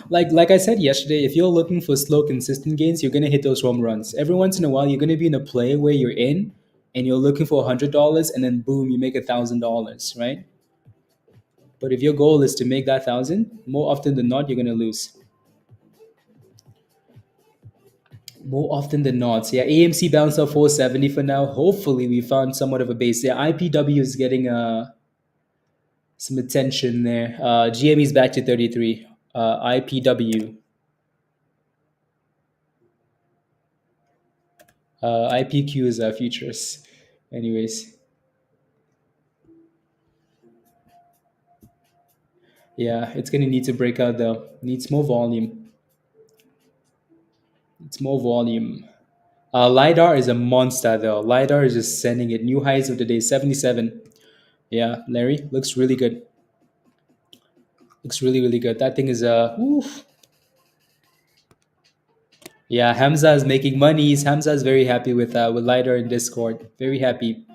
Like I said yesterday, if you're looking for slow, consistent gains, you're gonna hit those home runs. Every once in a while, you're gonna be in a play where you're in, and you're looking for $100, and then boom, you make $1,000, right? But if your goal is to make that thousand, more often than not, you're gonna lose. More often than not. So yeah, AMC bounced up 470 for now. Hopefully, we found somewhat of a base. Yeah, IPW is getting some attention there. GME is back to 33. IPW. IPQ is futures. Anyways, yeah, it's going to need to break out though. Needs more volume. It's more volume. LiDAR is a monster though. LiDAR is just sending it. New highs of the day, 77. Yeah, Larry, looks really good. Looks really, really good. That thing is oof. Yeah, Hamza is making monies. Hamza is very happy with Lighter in Discord. Very happy.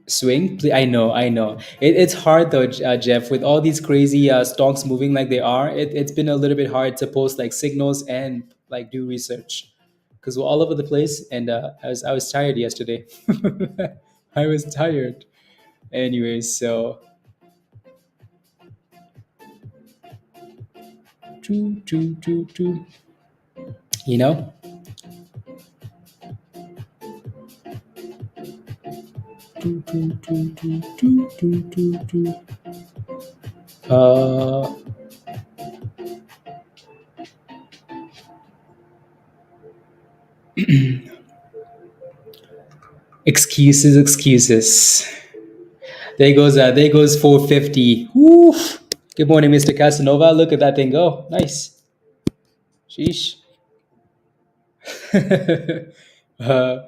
Swing? I know, I know. It's hard though, Jeff, with all these crazy stocks moving like they are. It's been a little bit hard to post like signals and like do research because we're all over the place. And I was tired yesterday. I was tired. Anyways, so choo, choo, choo, choo. You know, choo, choo, choo, choo, choo, choo, choo, choo. Uh, excuses, excuses. There goes 450. Woof. Good morning, Mr. Casanova. Look at that thing go. Nice. Sheesh. uh,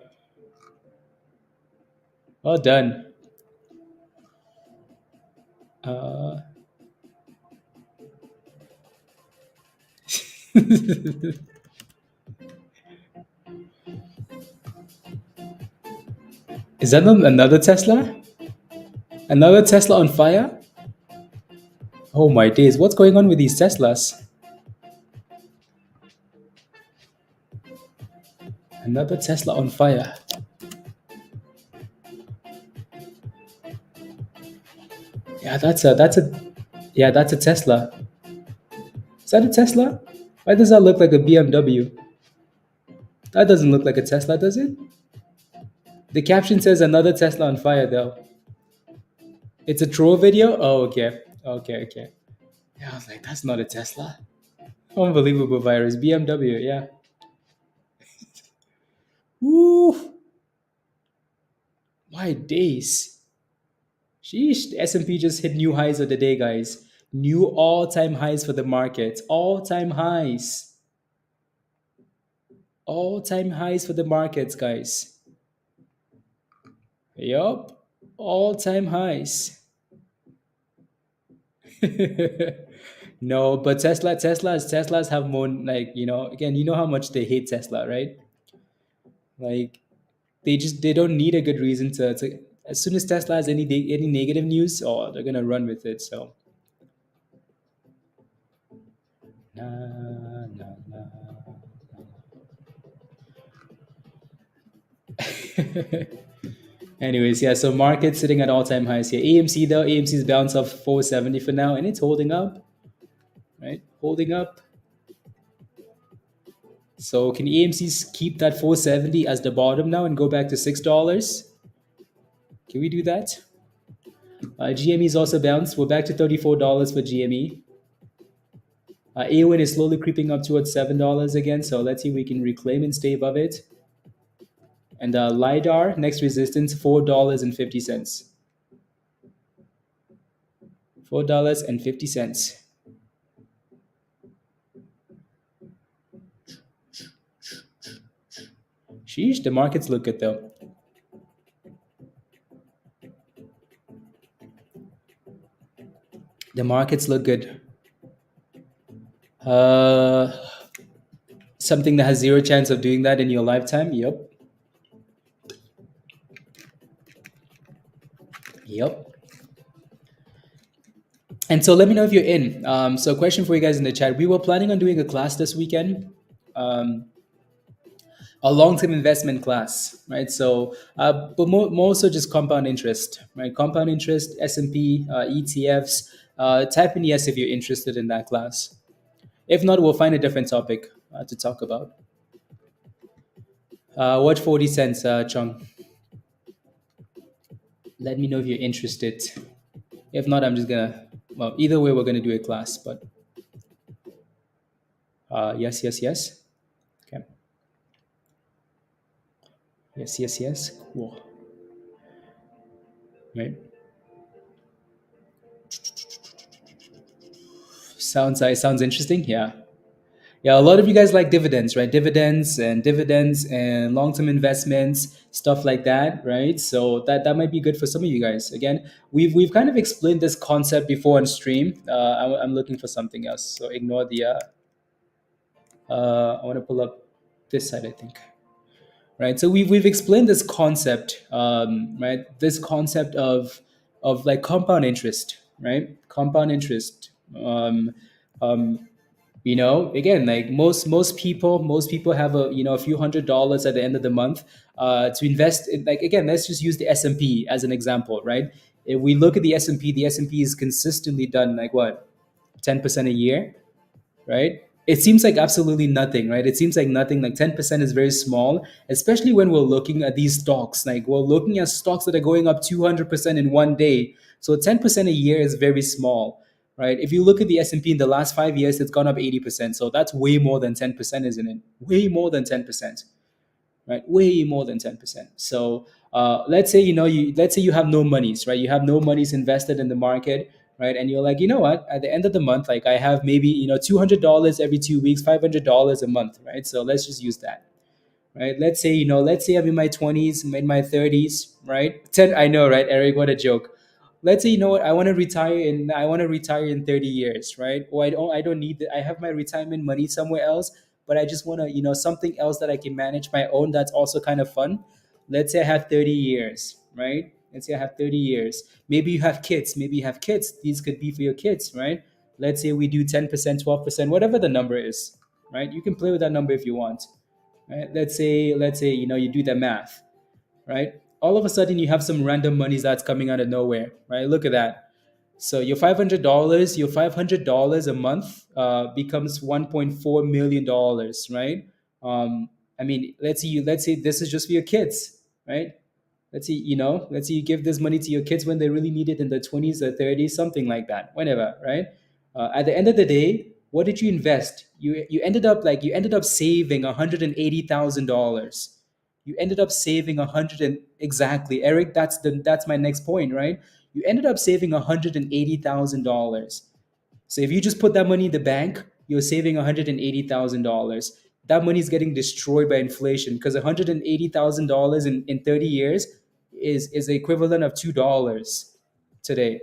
well done. Uh, is that another Tesla? Another Tesla on fire? Oh my days. What's going on with these Teslas? Another Tesla on fire. Yeah, that's a Tesla. Is that a Tesla? Why does that look like a BMW? That doesn't look like a Tesla, does it? The caption says another Tesla on fire though. It's a troll video? Oh, okay. Okay, okay. Yeah, I was like, that's not a Tesla. Unbelievable virus. BMW, yeah. Woo! My days. Sheesh, the S&P just hit new highs of the day, guys. New all-time highs for the market. All-time highs. All-time highs for the markets, guys. Yup. All-time highs. No, but Teslas have more like, again, you know how much they hate Tesla, right? Like they don't need a good reason to as soon as Tesla has any negative news, oh, they're gonna run with it. So na, na, na. Anyways, yeah, so market sitting at all-time highs here. AMC though, AMC's bounce off 470 for now, and it's holding up, right? Holding up. So can AMC keep that 470 as the bottom now and go back to $6? Can we do that? GME is also bounced. We're back to $34 for GME. AON is slowly creeping up towards $7 again, so let's see if we can reclaim and stay above it. And LiDAR, next resistance, $4.50. $4.50. Sheesh, the markets look good though. The markets look good. Something that has zero chance of doing that in your lifetime? Yep. Yep. And so let me know if you're in. So question for you guys in the chat. We were planning on doing a class this weekend. A long-term investment class, right? So, but more so just compound interest, right? Compound interest, S&P, ETFs. Type in yes if you're interested in that class. If not, we'll find a different topic to talk about. Watch 40 cents, Chung. Let me know if you're interested. If not, I'm just gonna. Well, either way, we're gonna do a class. But yes, yes, yes. Okay. Yes, yes, yes. Cool. Right. Sounds interesting. Yeah. Yeah, a lot of you guys like dividends, right? Dividends and long-term investments, stuff like that, right? So that might be good for some of you guys. Again, we've kind of explained this concept before on stream. I'm looking for something else, so ignore the. I want to pull up this side, I think. Right. So we've explained this concept, right? This concept of like compound interest, right? Compound interest. Um, again, like most people have a few $100s at the end of the month to invest in, like, again, let's just use the S&P as an example, right? If we look at the S&P is consistently done like what, 10% a year, right? It seems like absolutely nothing, right? It seems like nothing. Like 10% is very small, especially when we're looking at these stocks. Like we're looking at stocks that are going up 200% in one day. So 10% a year is very small, right? If you look at the S&P in the last 5 years, it's gone up 80%. So that's way more than 10%, isn't it? Way more than 10%, right? Way more than 10%. So let's say you have no monies, right? You have no monies invested in the market, right? And you're like, you know what? At the end of the month, like I have maybe $200 every 2 weeks, $500 a month, right? So let's just use that, right? Let's say I'm in my 20s, in my 30s, right? 10, I know, right, Eric? What a joke. Let's say, what, I want to retire in 30 years, right? Or I don't need that. I have my retirement money somewhere else, but I just want to, something else that I can manage my own that's also kind of fun. Let's say I have 30 years, right? Let's say I have 30 years. Maybe you have kids. These could be for your kids, right? Let's say we do 10%, 12%, whatever the number is, right? You can play with that number if you want, right? Let's say you do the math, right? All of a sudden you have some random money that's coming out of nowhere, right? Look at that. So your $500 a month becomes $1.4 million, right? I mean, let's say this is just for your kids, right? Let's say you give this money to your kids when they really need it in their 20s or 30s, something like that, whenever, right? At the end of the day, what did you invest? You ended up saving $180,000. You ended up saving a hundred and exactly, Eric. That's my next point, right? You ended up saving $180,000. So if you just put that money in the bank, you're saving $180,000. That money is getting destroyed by inflation because $180,000 in 30 years is the equivalent of $2 today.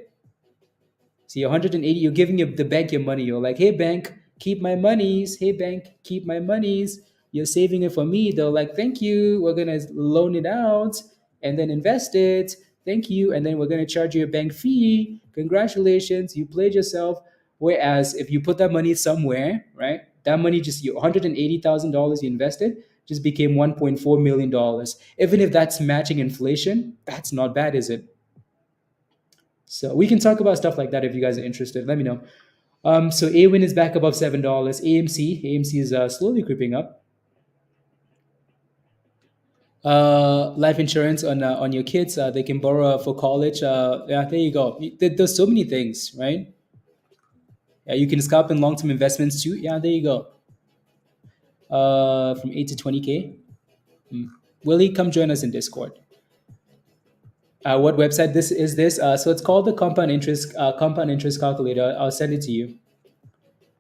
See, 180, you're giving the bank your money. You're like, hey, bank, keep my monies. Hey, bank, keep my monies. You're saving it for me. They're like, thank you. We're going to loan it out and then invest it. Thank you. And then we're going to charge you a bank fee. Congratulations. You played yourself. Whereas if you put that money somewhere, right, that money just, you $180,000 you invested just became $1.4 million. Even if that's matching inflation, that's not bad, is it? So we can talk about stuff like that if you guys are interested. Let me know. So AWIN is back above $7. AMC is slowly creeping up. Life insurance on your kids. They can borrow for college. Yeah, there you go. There's so many things, right? Yeah, you can scalp in long-term investments too. Yeah, there you go. From 8 to 20K. Willie, come join us in Discord. What website this is this? So it's called the compound interest calculator. I'll send it to you.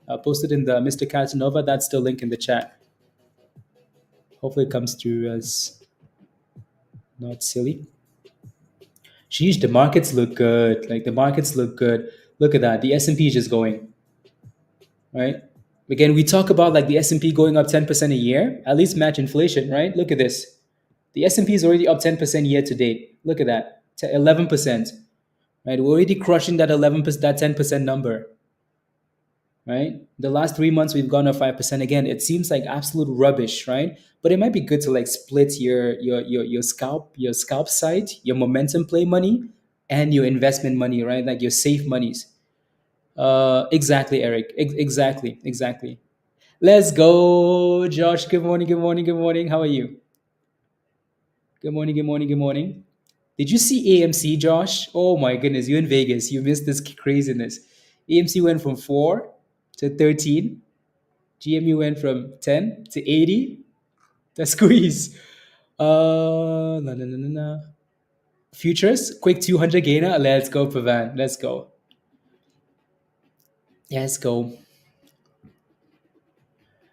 I'll post it in the Mr. Casanova. That's the link in the chat. Hopefully it comes through as not silly. Sheesh, the markets look good. Like the markets look good. Look at that. The S&P is just going, right? Again, we talk about like the S&P going up 10% a year, at least match inflation, right? Look at this. The S&P is already up 10% year to date. Look at that. 11%, right? We're already crushing that 11%, that 10% number, right? The last 3 months we've gone up 5%. Again, it seems like absolute rubbish, right? But it might be good to like split your scalp side, your momentum play money, and your investment money, right? Like your safe monies. Exactly, Eric. Exactly. Let's go, Josh. Good morning. Good morning. Good morning. How are you? Good morning. Good morning. Good morning. Did you see AMC, Josh? Oh my goodness, you in Vegas. You missed this craziness. AMC went from 4 to 13. GME went from 10 to 80. The squeeze. No, no, no, no, no. Futures, quick 200 gainer. Let's go, Pavan. Let's go. Let's go.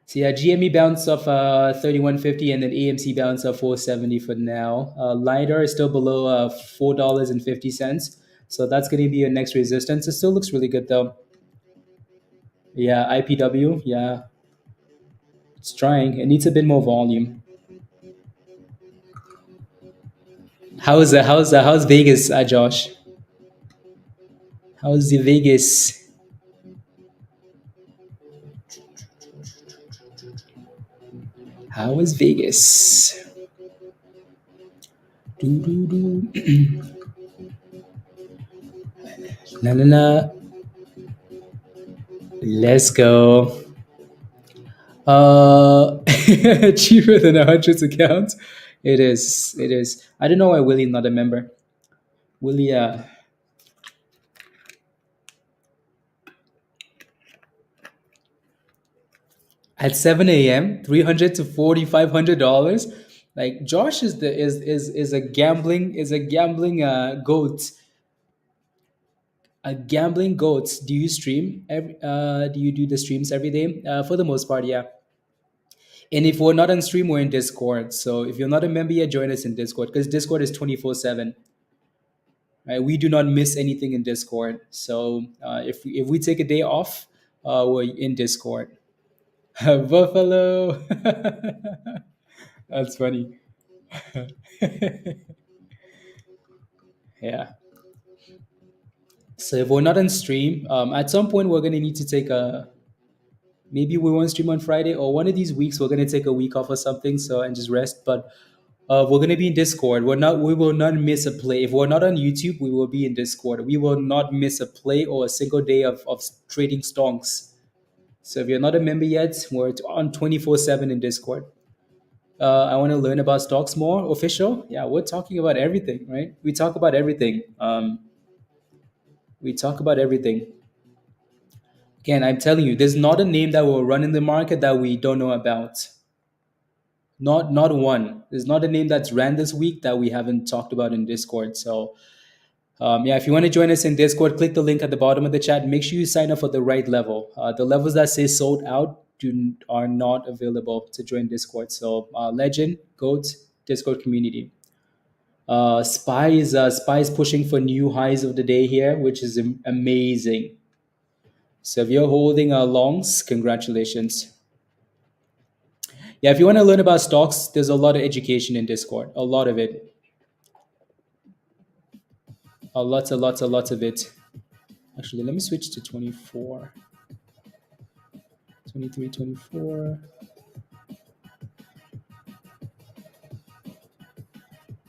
So yeah, GME bounce of 31.50 and then AMC bounce of 470 for now. LiDAR is still below $4.50. So that's going to be your next resistance. It still looks really good though. Yeah, IPW. Yeah, it's trying. It needs a bit more volume. How's Vegas, Josh? How's the Vegas? How is Vegas? Do, do, do. Na na na. Let's go. Cheaper than a hundreds accounts. It is. It is. I don't know why Willie not a member. Willie, at 7 a.m., $300 to $4,500. Like Josh is the is a gambling goat. A gambling goat. Do you stream? Do you do the streams every day? For the most part, yeah. And if we're not on stream, we're in Discord. So if you're not a member yet, join us in Discord because Discord is 24/7. Right? We do not miss anything in Discord. So if we take a day off, we're in Discord. Buffalo. That's funny. Yeah. So if we're not on stream, at some point we're gonna need to take a maybe we won't stream on Friday or one of these weeks we're gonna take a week off or something so and just rest. But we're gonna be in Discord. We will not miss a play. If we're not on YouTube, we will be in Discord. We will not miss a play or a single day of trading stonks. So if you're not a member yet, we're on 24/7 in Discord. I want to learn about stocks more. Official, yeah, we're talking about everything, right? We talk about everything. We talk about everything. Again, I'm telling you, there's not a name that will run in the market that we don't know about. Not one. There's not a name that's ran this week that we haven't talked about in Discord. So yeah, if you want to join us in Discord, click the link at the bottom of the chat. Make sure you sign up for the right level. The levels that say sold out are not available to join Discord. So Legend, Goat, Discord community. Spy is pushing for new highs of the day here, which is amazing. So if you're holding longs, congratulations. Yeah, if you want to learn about stocks, there's a lot of education in Discord. A lot of it. A lots of it. Actually, let me switch to 24. 23, 24.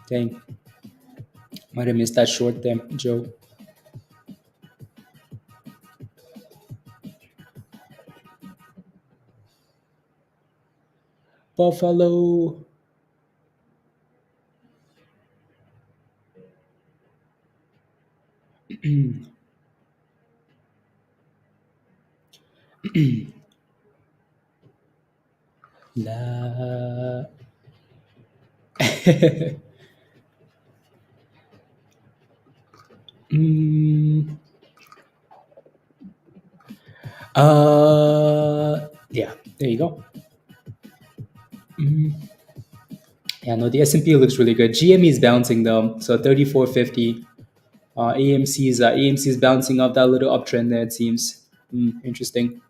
Dang. Might have missed that short there, Joe. Buffalo. La. Mm, yeah, there you go. Mm, yeah, no, the S&P looks really good. GME is bouncing though, so 34.50. AMC is bouncing off that little uptrend there. It seems interesting,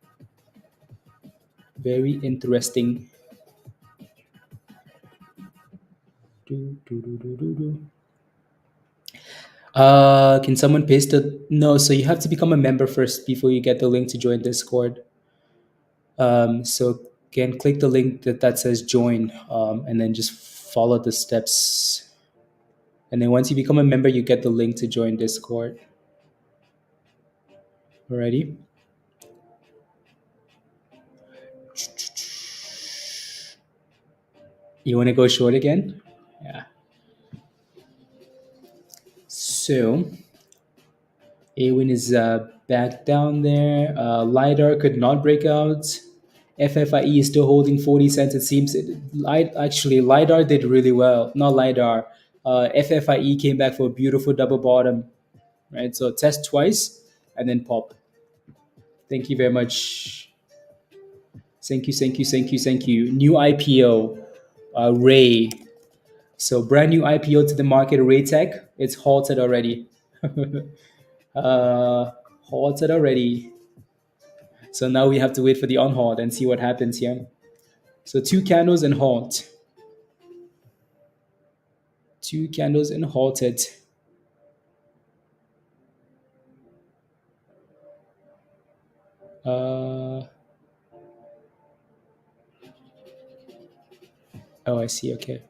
very interesting. Do, do, do, do, do, do. Can someone paste it? No, so you have to become a member first before you get the link to join Discord. So can click the link that says join, and then just follow the steps. And then once you become a member, you get the link to join Discord. Alrighty. You want to go short again? Yeah. So Awin is back down there. LiDAR could not break out. FFIE is still holding 40 cents. It seems actually LiDAR did really well. Not LiDAR. FFIE came back for a beautiful double bottom, right? So test twice and then pop. Thank you very much. Thank you, thank you, thank you, thank you. New IPO, Ray. So brand new IPO to the market, Ray Tech. It's halted already. uh, halted already. So now we have to wait for the on halt and see what happens here. So two candles and halt. Two candles and halted. Uh, oh, I see. Okay.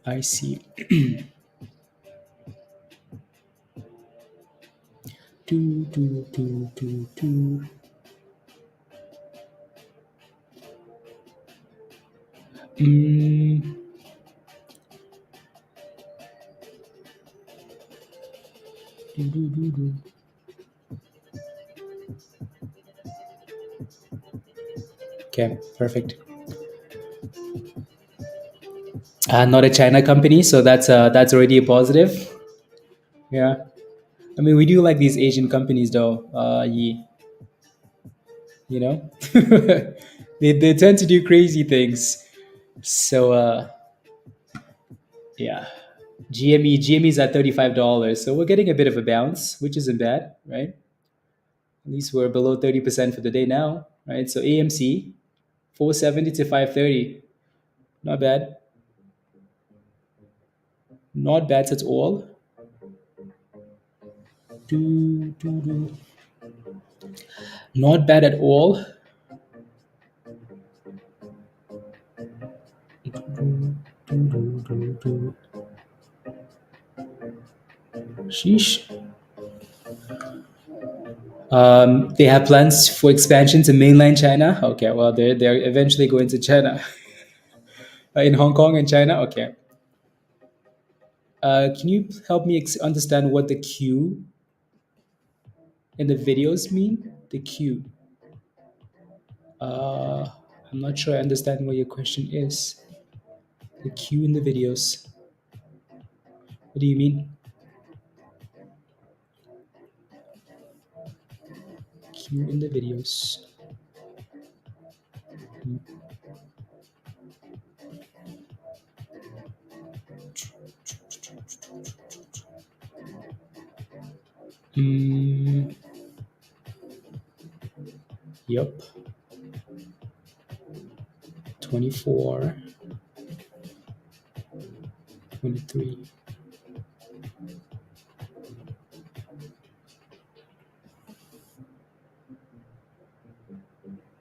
I see. Do, do, do, do, do. Mm, do, do, do, do. Okay, perfect. Not a China company, so that's already a positive. Yeah, I mean we do like these Asian companies though. You know, they tend to do crazy things. So yeah, GME is at $35, so we're getting a bit of a bounce, which isn't bad, right? At least we're below 30% for the day now, right? So AMC 470 to 530, not bad, not bad at all. Do. Not bad at all. Sheesh. They have plans for expansion to mainland China. Okay, well they're eventually going to China. In Hong Kong and China. Okay. Can you help me understand what the Q in the videos mean? The Q. Uh, I'm not sure I understand what your question is. The Q in the videos. What do you mean? Q in the videos. Mm, yep. 24, 23.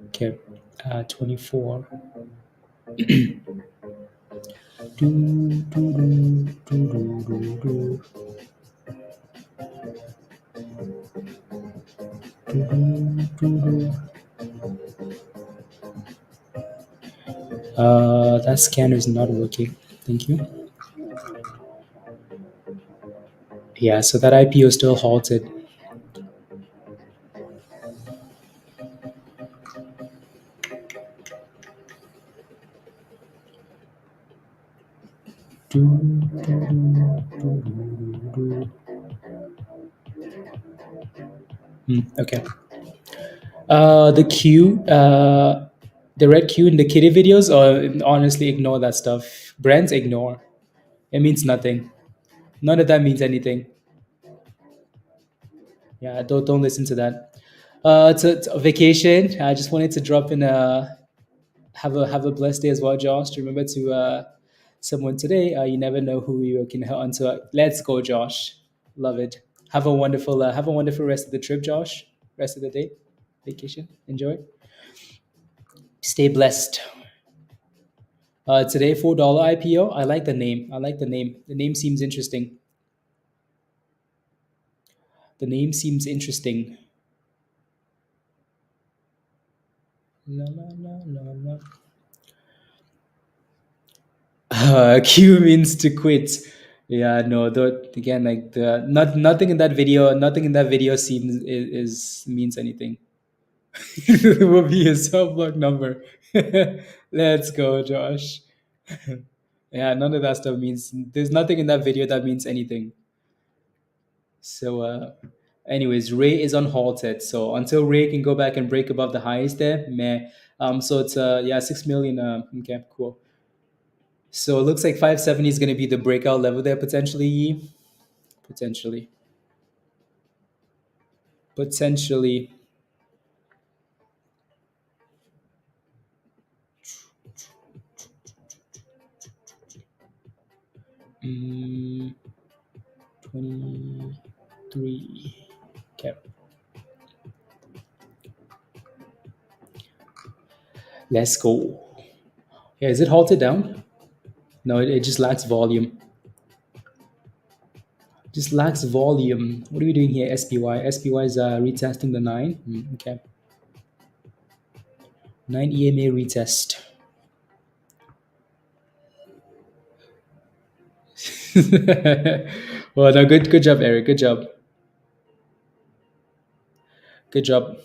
Okay. 24. Do, do, do, do, do, do, do. Do, do, do, do. That scanner is not working. Thank you. Yeah, so that IPO still halted. Do, do, do, do, do, do. Okay. The Q, the red Q in the kitty videos, or honestly ignore that stuff. Brands ignore. It means nothing. None of that means anything. Yeah, don't listen to that. It's a vacation. I just wanted to drop in a have a blessed day as well, Josh. Remember to someone today. You never know who you can help on to. Let's go, Josh. Love it. Have a wonderful rest of the trip, Josh. Rest of the day, vacation. Enjoy. Stay blessed. Today $4 IPO. I like the name. I like the name. The name seems interesting. The name seems interesting. La, la, la, la, la. Q means to quit. Yeah, no. Again, like nothing in that video seems is means anything. It will be a cell block number. Let's go, Josh. Yeah, none of that stuff means. There's nothing in that video that means anything. So Anyways, Ray is unhalted. So until Ray can go back and break above the highs there, meh. So it's yeah, 6 million. Okay, cool. So it looks like 570 is going to be the breakout level there potentially. Potentially, potentially. Mm, 23. Okay, let's go. Yeah, is it halted down? No, it just lacks volume. Just lacks volume. What are we doing here? SPY. SPY is retesting the 9. Okay. 9 EMA retest. Well, no, good job, Eric. Good job. Good job.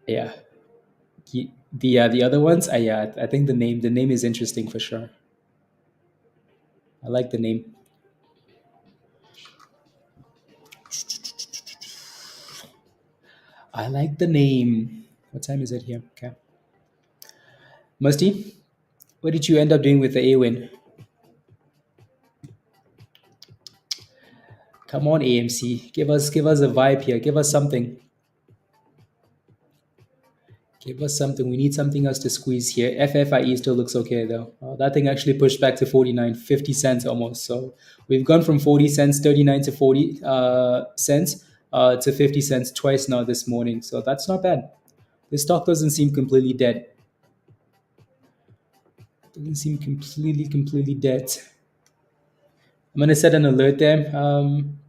Yeah. The other ones, yeah, I think the name is interesting for sure. I like the name. I like the name. What time is it here? Okay. Musty, what did you end up doing with the A win? Come on, AMC. Give us a vibe here. Give us something. Give us something. We need something else to squeeze here. FFIE still looks okay though. That thing actually pushed back to 49, 50 cents almost. So we've gone from 40 cents, 39 to 40 cents to 50 cents twice now this morning. So that's not bad. This stock doesn't seem completely dead. Doesn't seem completely dead. I'm gonna set an alert there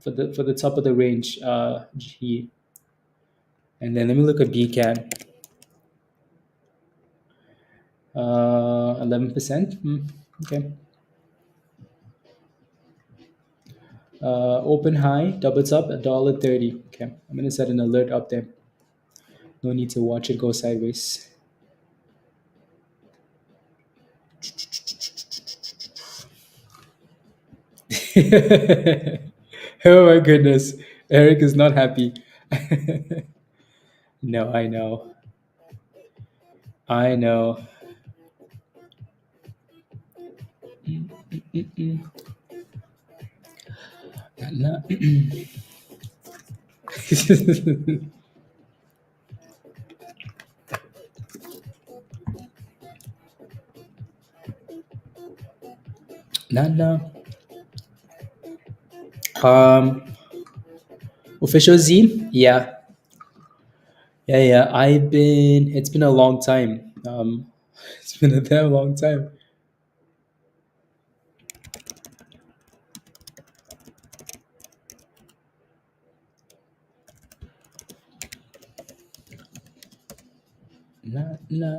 for the top of the range G, and then let me look at BCAN. 11%. Okay. Open high, doubles up, $1.30. Okay, I'm gonna set an alert up there. No need to watch it go sideways. Oh my goodness, Eric is not happy. No, I know. I know. Nah. Nah. Um, Official Z? Yeah. It's been a long time. It's been a damn long time. Nah.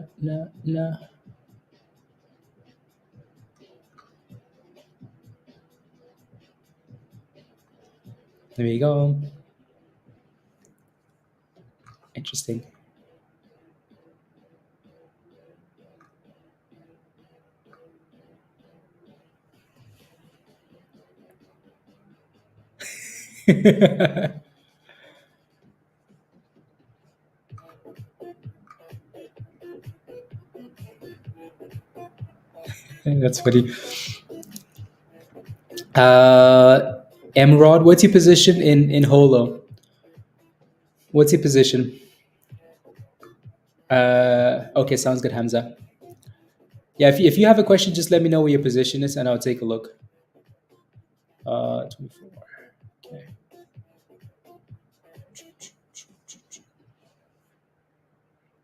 There we go. Interesting. That's funny. Emerald, what's your position in Holo? What's your position? Okay, sounds good, Hamza. Yeah, if you have a question, just let me know where your position is, and I'll take a look. 24. Okay.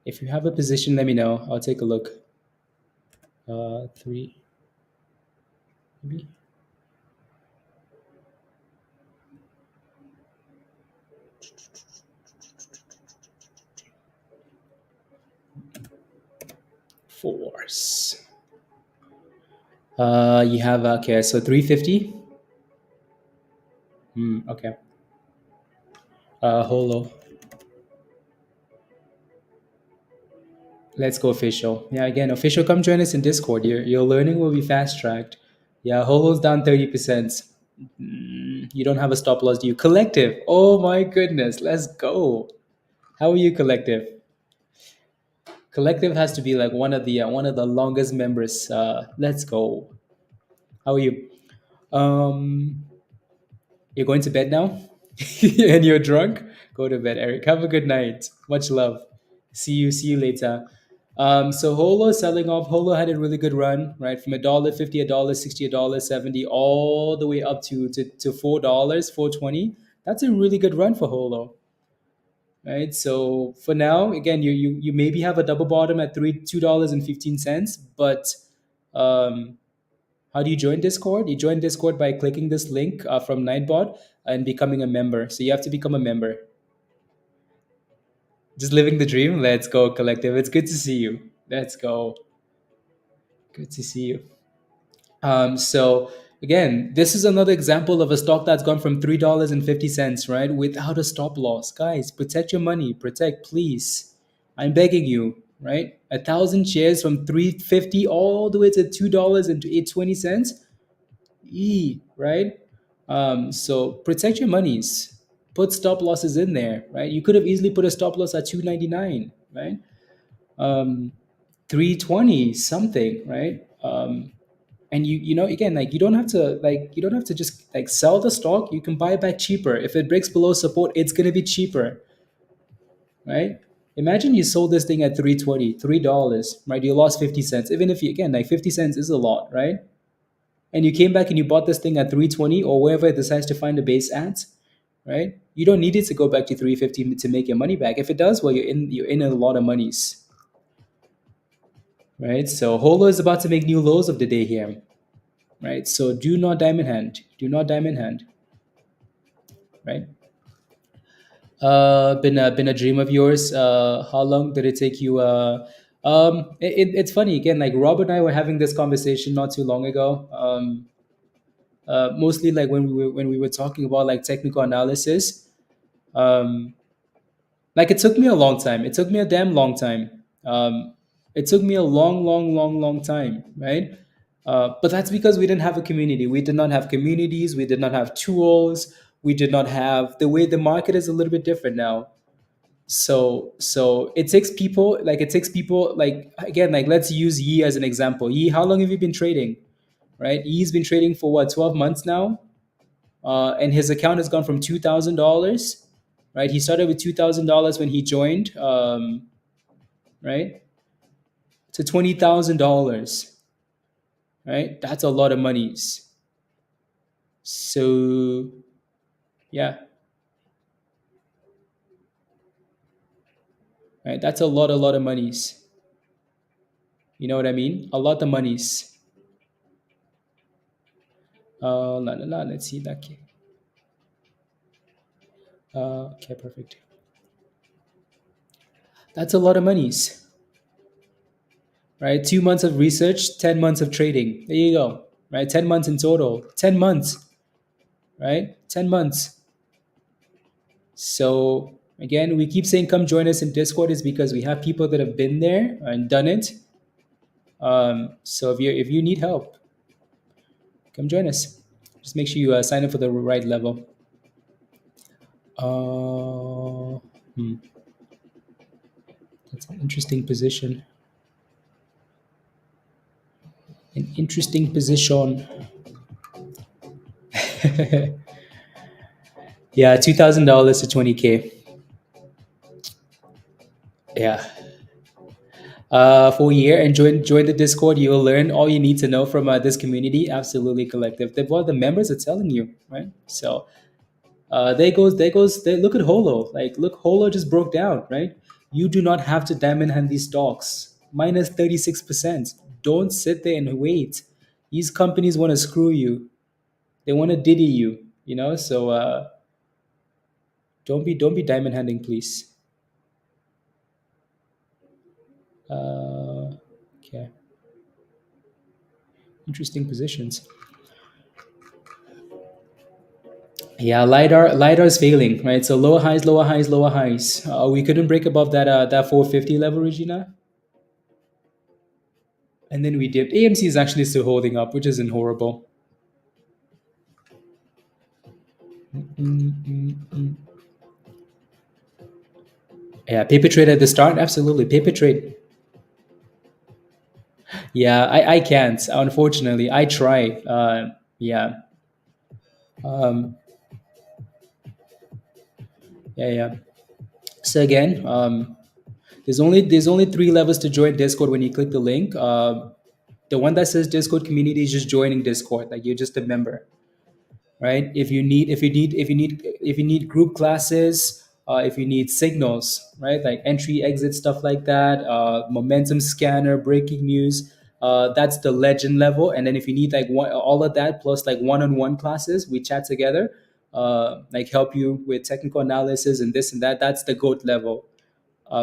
If you have a position, let me know. I'll take a look. 3. Maybe. Fours. You have okay, so 350. Okay. Holo. Let's go official. Yeah, again, official. Come join us in Discord. Your learning will be fast tracked. Yeah, Holo's down 30%. You don't have a stop loss, do you? Collective. Oh my goodness. Let's go. How are you, Collective? Collective has to be like one of the longest members. Let's go. How are you? Um, you're going to bed now, and you're drunk. Go to bed, Eric. Have a good night. Much love. See you later. So Holo selling off. Holo had a really good run, right? From $1.50, $1.60, $1.70, all the way up to $4, 4.20. That's a really good run for Holo, right? So for now, again, you maybe have a double bottom at $2.15, but um, how do you join Discord? You join Discord by clicking this link from Nightbot and becoming a member. So you have to become a member. Just living the dream. Let's go, Collective. It's good to see you. Let's go. Good to see you. So again, this is another example of a stock that's gone from $3.50, right? Without a stop loss. Guys, protect your money. Protect, please. I'm begging you, right? 1,000 shares from 350 all the way to $2.20. Right? So protect your monies. Put stop losses in there, right? You could have easily put a stop loss at 299, right? Um, 320 something, right? And you know, again, like you don't have to just like sell the stock. You can buy it back cheaper. If it breaks below support, it's gonna be cheaper, right? Imagine you sold this thing at 320, $3, right? You lost 50 cents. Even if you, again, like 50 cents is a lot, right? And you came back and you bought this thing at 320 or wherever it decides to find a base at, right? You don't need it to go back to 350 to make your money back. If it does, well, you're in a lot of monies, right? So Holo is about to make new lows of the day here, right? So do not diamond hand. Do not diamond hand, right? Been a dream of yours. How long did it take you? It's funny again. Like Rob and I were having this conversation not too long ago. Mostly like when we were talking about like technical analysis. Um, like it took me a long time. It took me a damn long time. It took me a long time, right? But that's because we didn't have a community. We did not have communities. We did not have tools. We did not have the way the market is a little bit different now. So it takes people like again like let's use Yi as an example. Yi, how long have you been trading? Right? Yi's been trading for what 12 months now, and his account has gone from $2,000. Right? He started with $2,000 when he joined. Right? To $20,000. Right? That's a lot of monies. So yeah, right. That's a lot of monies. You know what I mean? A lot of monies. Let's see that. Okay, perfect. That's a lot of monies, right? 2 months of research, 10 months of trading. There you go, right? 10 months in total. 10 months, right? 10 months. So again, we keep saying come join us in Discord is because we have people that have been there and done it. So if you need help, come join us. Just make sure you sign up for the right level. Uh, hmm. That's an interesting position. An interesting position. Yeah, $2,000 to 20K. Yeah. For a year and join the Discord. You will learn all you need to know from this community. Absolutely collective. What the members are telling you, right? So look at Holo. Like look, Holo just broke down, right? You do not have to diamond hand these stocks. Minus 36%. Don't sit there and wait. These companies want to screw you. They want to diddy you. You know. So don't be diamond handing, please. Okay. Interesting positions. Yeah, lidar is failing, right? So lower highs, lower highs, lower highs. We couldn't break above that 450 level, Regina, and then we dipped. AMC is actually still holding up, which isn't horrible. Yeah, paper trade at the start, absolutely. Paper trade. Yeah, I can't. Unfortunately, I try. Yeah, um, yeah. So again, there's only three levels to join Discord when you click the link. The one that says Discord community is just joining Discord, like you're just a member, right? If you need group classes, if you need signals, right, like entry exit stuff like that, momentum scanner, breaking news, that's the legend level. And then if you need like all of that plus like one-on-one classes, we chat together, like help you with technical analysis and this and that, that's the goat level.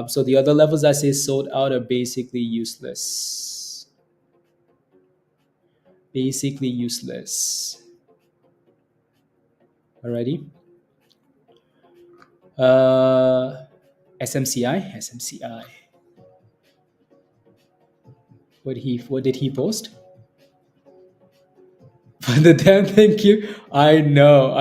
So the other levels I say sold out are basically useless. Basically useless. Alrighty. Uh, SMCI. What did he post? For the damn thank you. I know.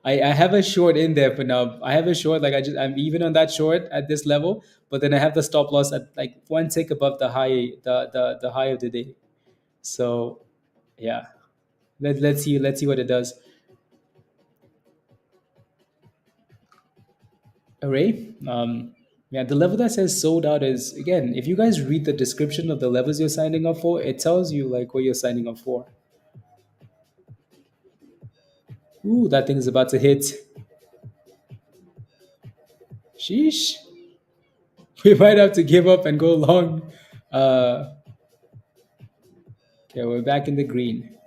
I have a short in there for now. I have a short, like I'm even on that short at this level, but then I have the stop loss at like one tick above the high of the day. So yeah. Let's see what it does. Array. Yeah, the level that says sold out is, again, if you guys read the description of the levels you're signing up for, it tells you like what you're signing up for. Ooh, that thing is about to hit. Sheesh. We might have to give up and go long. Uh, okay, we're back in the green.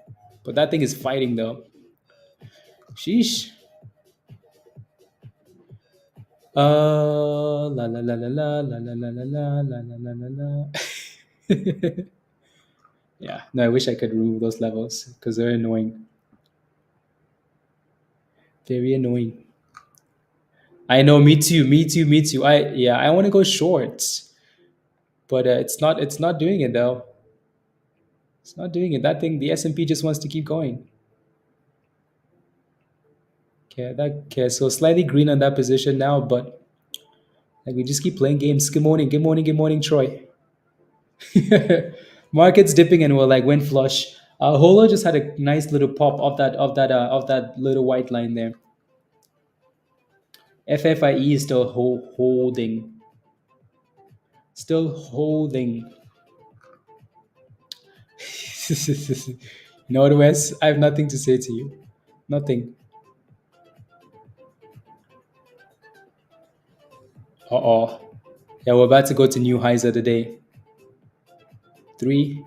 But that thing is fighting though. Sheesh. La la la la la la la la la la la la la la. Yeah, no, I wish I could remove those levels because they're annoying. Very annoying. I know, me too. I want to go short, but it's not doing it though. It's not doing it. That thing, the S&P just wants to keep going. Okay, so slightly green on that position now, but like we just keep playing games. Good morning, Troy. Markets dipping and we're like went flush. Holo just had a nice little pop of that little white line there. FFIE is still holding. No, Wes, I have nothing to say to you. Nothing. Uh-oh. Yeah, we're about to go to new highs of the day. 3,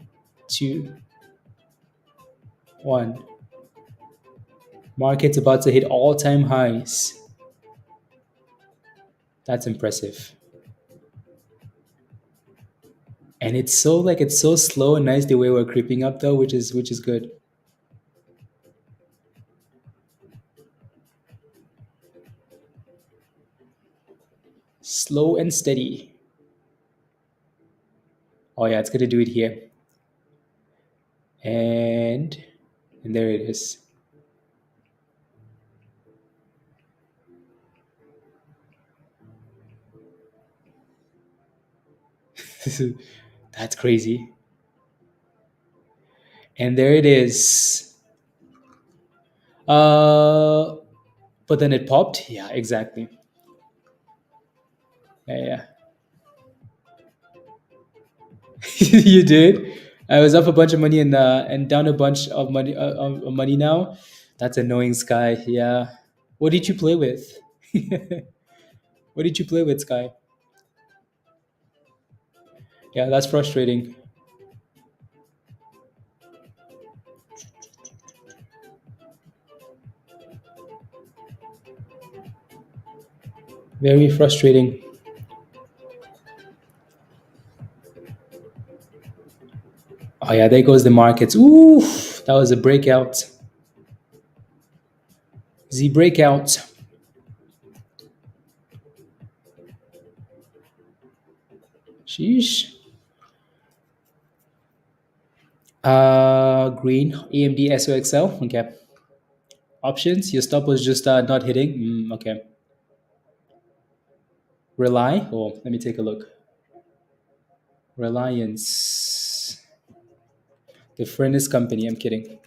2, 1. Market's about to hit all-time highs. That's impressive. And it's so slow and nice the way we're creeping up though, which is good. Slow and steady. Oh yeah, it's gonna do it here. And there it is. That's crazy. And there it is. But then it popped. Yeah, exactly. Yeah. You did. I was up a bunch of money and down a bunch of money now. That's annoying, Sky. Yeah. What did you play with? What did you play with, Sky? Yeah, that's frustrating. Very frustrating. Oh yeah, there goes the markets. Ooh, that was a breakout. Z breakout. Sheesh. Green AMD SOXL. Okay. Options. Your stop was just not hitting. Okay. Rely. Oh, let me take a look. Reliance. The furnace company. I'm kidding.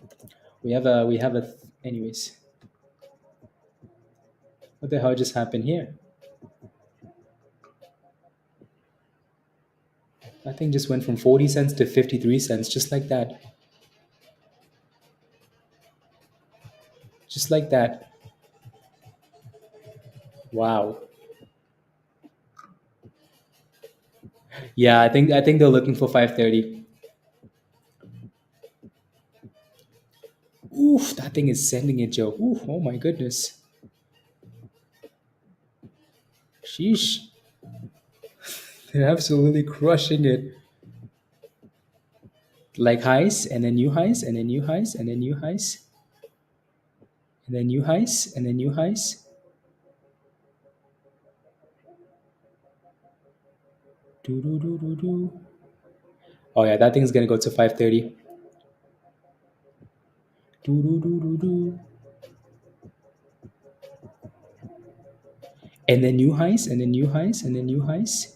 We have a. Anyways, what the hell just happened here? That thing just went from 40 cents to 53 cents, just like that. Just like that. Wow. Yeah, I think they're looking for 530. Oof, that thing is sending it, Joe. Oof, oh my goodness. Sheesh. They're absolutely crushing it. Like highs, and then new highs, and then new highs, and then new highs, and then new highs, and then new highs. Do do do do do. Oh yeah, that thing's gonna go to 530. Do do do do do. And then new highs, and then new highs, and then new highs.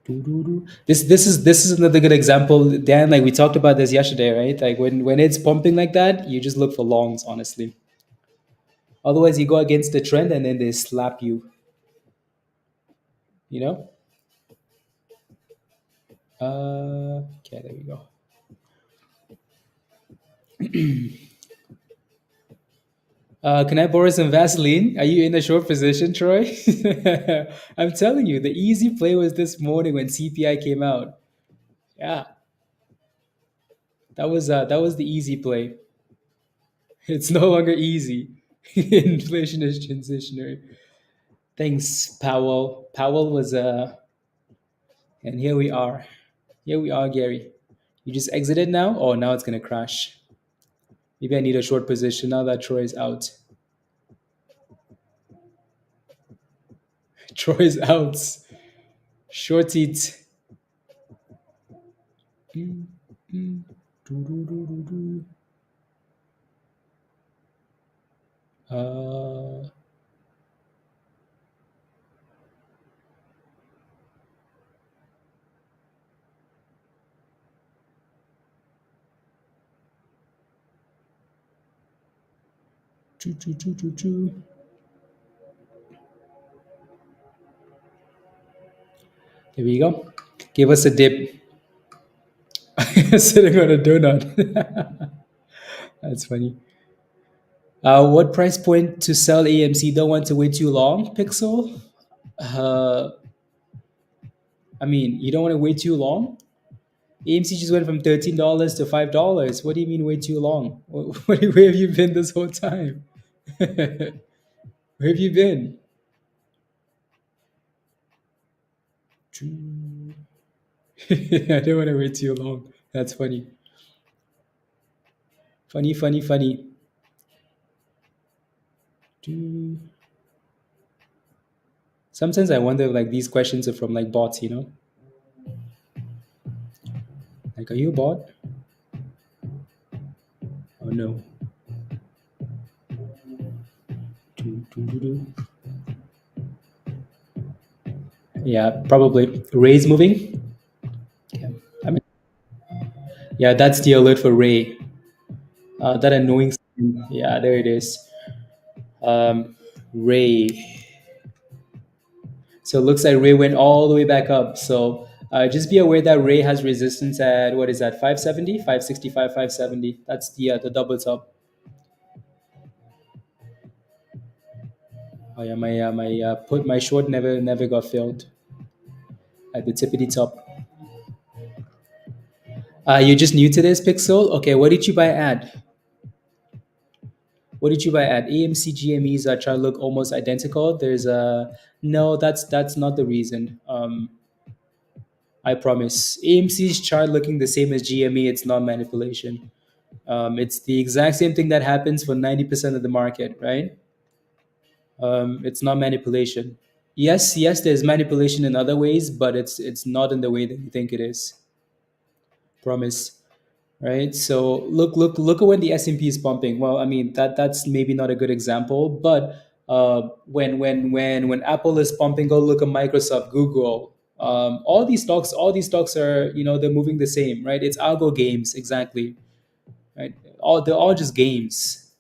Do, do, do. This is another good example, Dan. Like we talked about this yesterday, right? Like when it's pumping like that, you just look for longs, honestly. Otherwise, you go against the trend and then they slap you. You know. Okay, there we go. Can I borrow some Vaseline? Are you in a short position, Troy? I'm telling you, the easy play was this morning when CPI came out. Yeah, that was the easy play. It's no longer easy. Inflation is transitionary. Thanks, Powell. Powell was and here we are. Here we are, Gary. You just exited now? Oh, now it's gonna crash. Maybe I need a short position now that Troy is out. Troy is out. Short it. Mm, mm, do, do, do, do, do. Uh, choo, choo, choo, choo, choo. There we go. Give us a dip. Sitting on a donut. That's funny. What price point to sell AMC? Don't want to wait too long, Pixel? Uh, I mean, you don't want to wait too long? AMC just went from $13 to $5. What do you mean wait too long? Where have you been this whole time? Where have you been? I don't want to wait too long. That's funny. Funny, funny, funny. Sometimes I wonder if like these questions are from like bots, you know? Like, are you a bot? Oh no. Yeah, probably. Ray's moving. Yeah. I mean, yeah, that's the alert for Ray. That annoying. Yeah, there it is. Ray. So it looks like Ray went all the way back up. So just be aware that Ray has resistance at what is that? 570, 565, 570. That's the double top. Oh yeah, my put my short never got filled at the tippity top. You're just new to this, Pixel. Okay, what did you buy at? What did you buy at? AMC GMEs are trying to look almost identical. There's a no. That's not the reason. I promise. AMC's chart looking the same as GME. It's not manipulation. It's the exact same thing that happens for 90% of the market, right? It's not manipulation. Yes, yes, there's manipulation in other ways, but it's not in the way that you think it is. Promise. right? So look at when the S&P is pumping. Well, I mean that's maybe not a good example, but when Apple is pumping, go look at Microsoft, Google. All these stocks are, they're moving the same, right? It's algo games, exactly, right? They're all just games,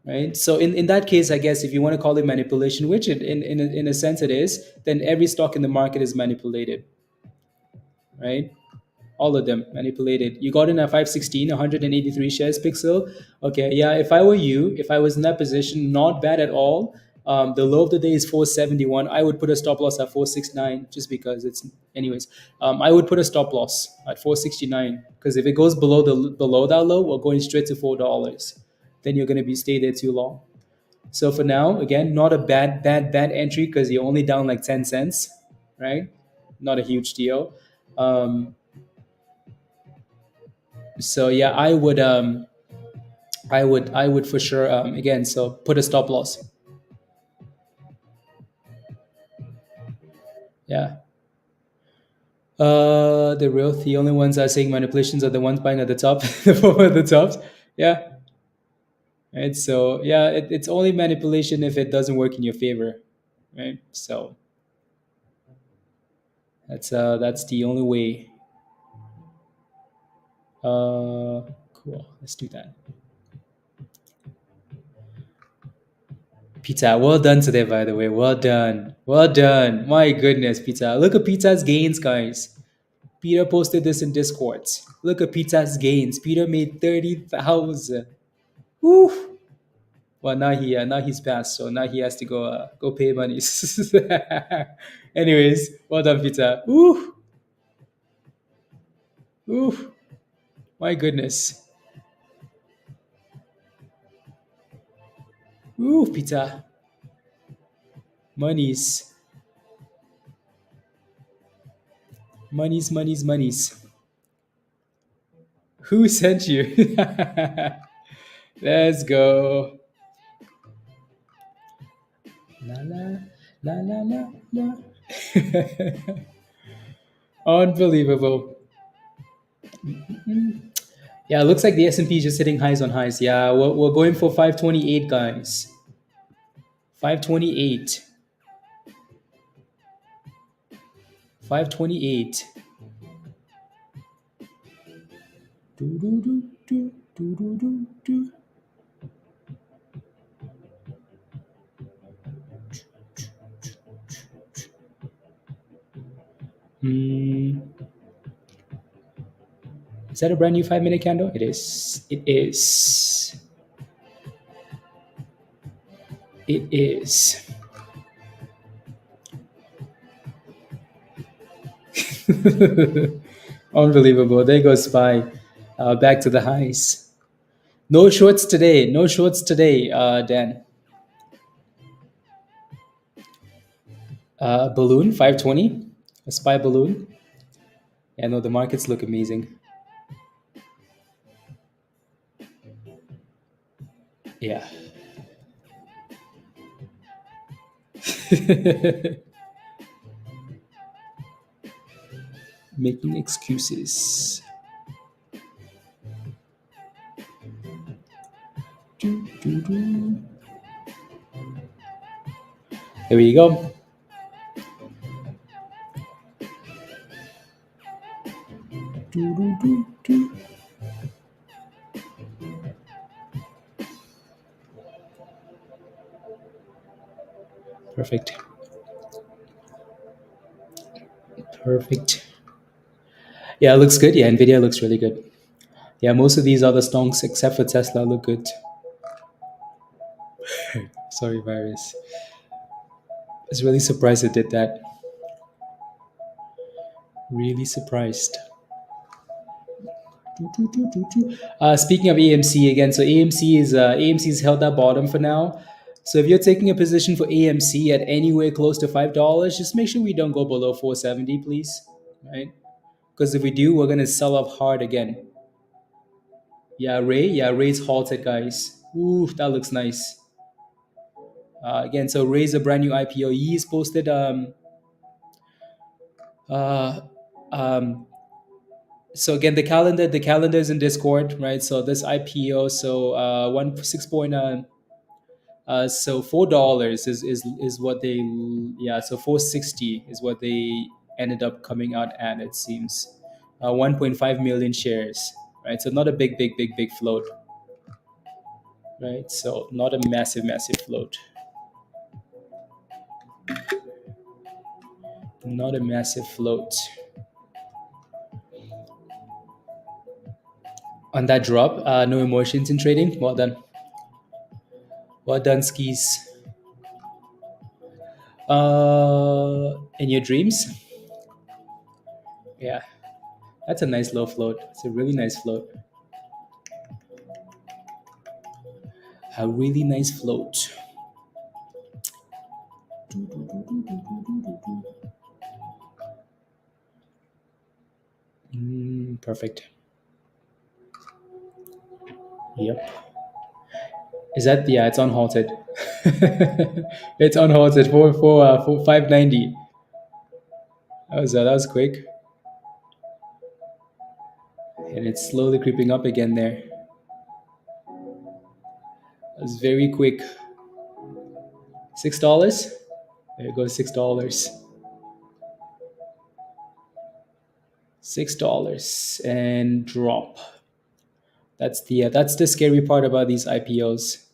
right? So in that case, I guess if you want to call it manipulation, which in a sense it is, then every stock in the market is manipulated, right? All of them manipulated. You got in at 516, 183 shares, Pixel. Okay, yeah, if I were you, if I was in that position, not bad at all. The low of the day is 471. I would put a stop loss at 469 just because it's, anyways. I would put a stop loss at 469 because if it goes below that low, we're going straight to $4. Then you're going to be stay there too long. So for now, again, not a bad entry because you're only down like 10 cents, right? Not a huge deal. So yeah, I would for sure, again, so put a stop loss. Yeah. The only ones that are saying manipulations are the ones buying at the top, the four at the tops. Yeah. Right. So yeah, it's only manipulation if it doesn't work in your favor, right? So that's the only way. Cool. Let's do that. Pizza, well done today, by the way. Well done. Well done. My goodness, Pizza. Look at Pizza's gains, guys. Peter posted this in Discord. Look at Pizza's gains. Peter made 30,000. Woo! Well, now he's passed, so now he has to go pay money. Anyways, well done, Pizza. Woo! Woo! My goodness. Woo, Pizza. Monies. Monies, monies, monies. Who sent you? Let's go. La la la la la la. Unbelievable. Yeah, it looks like the S&P is just hitting highs on highs. Yeah, we're going for 528, guys. 528. 528. Do, do, do, do, do, do, do, do. Hmm. Is that a brand new 5-minute candle? It is. It is. It is. Unbelievable. There goes SPY. Back to the highs. No shorts today. No shorts today, Dan. Balloon, 520. A SPY balloon. Yeah, no, the markets look amazing. Yeah. Making excuses. Do, do, do. There we go. Do, do, do, do. Perfect. Perfect. Yeah, it looks good. Yeah, NVIDIA looks really good. Yeah, most of these other stocks, except for Tesla, look good. Sorry, virus. I was really surprised it did that. Really surprised. Speaking of AMC again, so AMC's held that bottom for now. So if you're taking a position for AMC at anywhere close to $5, just make sure we don't go below 470, please. Right? Because if we do, we're gonna sell off hard again. Ray's halted, guys. Ooh, that looks nice. Again, so Ray's a brand new IPO. He's posted uh, um, So again, the calendar is in Discord, right? So this IPO, so 1 6 point so $4 is what they, yeah, so 460 is what they ended up coming out at, it seems. 1.5 million shares, right? So not a big float, right? So not a massive float, not a massive float. On that drop, no emotions in trading. Well done, skis. In your dreams, yeah, that's a nice low float. It's a really nice float. A really nice float. Perfect. Yep. Is that, yeah? It's unhalted. It's unhalted for 590. That was quick, and it's slowly creeping up again there. It was very quick. $6. There goes $6. $6 and drop. That's the scary part about these IPOs.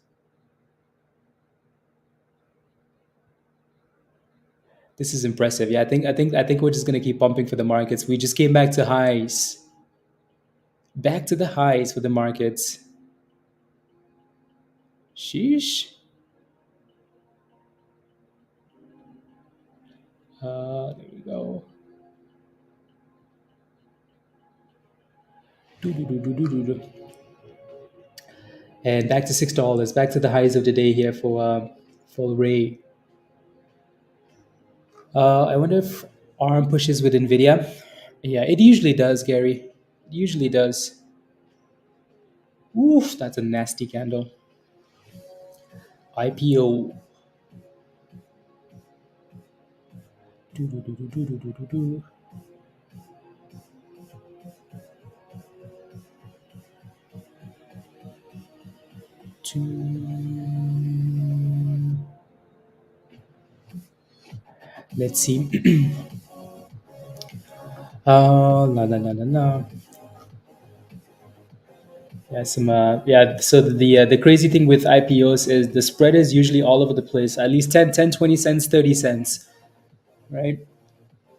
This is impressive. Yeah, I think we're just gonna keep pumping for the markets. We just came back to highs. Back to the highs for the markets. Sheesh. There we go. Do. And back to $6. Back to the highs of the day here for Ray. I wonder if ARM pushes with NVIDIA. Yeah, it usually does, Gary. It usually does. Oof, that's a nasty candle. IPO. Do. Let's see. La. Yeah, so the crazy thing with IPOs is the spread is usually all over the place. At least 20 cents, 30 cents, right?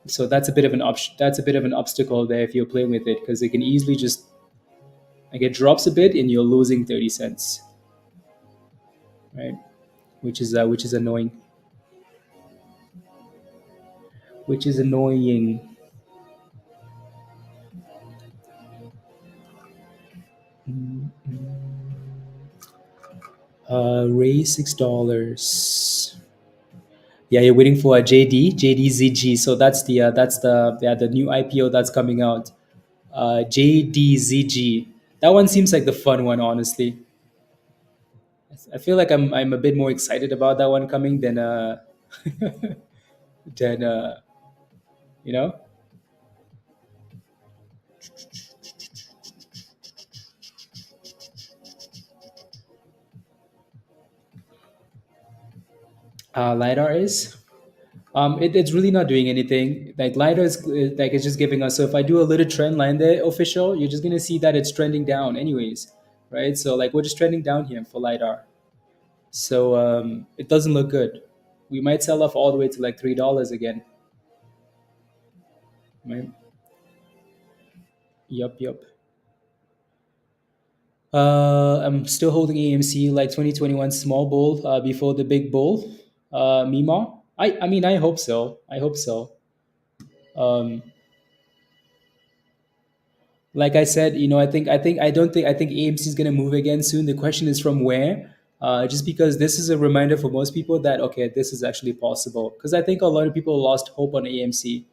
So that's a bit of an obstacle there if you're playing with it, because it can easily just, like, it drops a bit and you're losing 30 cents, right? Which is annoying. Which is annoying. Raise $6. Yeah, you're waiting for a JDZG. So that's the new IPO that's coming out. JDZG. That one seems like the fun one, honestly. I feel like I'm a bit more excited about that one coming than you know. LiDAR is. It's really not doing anything. Like LiDAR is like, it's just giving us. So if I do a little trend line there, official, you're just gonna see that it's trending down, anyways, right? So like we're just trending down here for LiDAR. So it doesn't look good. We might sell off all the way to like $3 again. Right? Yup. I'm still holding AMC, like 2021 small bull before the big bull. Mima. I mean, I hope so. I hope so. Um, like I said, I think AMC is gonna move again soon. The question is from where. Just because this is a reminder for most people that, okay, this is actually possible. Because I think a lot of people lost hope on AMC.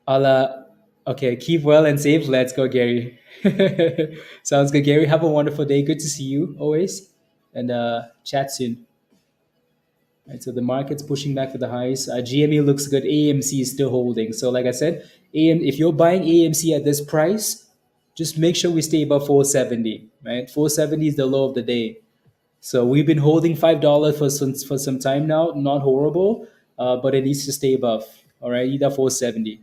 I'll okay, keep well and safe. Let's go, Gary. Sounds good, Gary. Have a wonderful day. Good to see you always, and chat soon. Right, so the market's pushing back for the highs. GME looks good. AMC is still holding. So like I said, if you're buying AMC at this price, just make sure we stay above 470. Right, 470 is the low of the day. So we've been holding $5 for some time now. Not horrible, but it needs to stay above. All right, either 470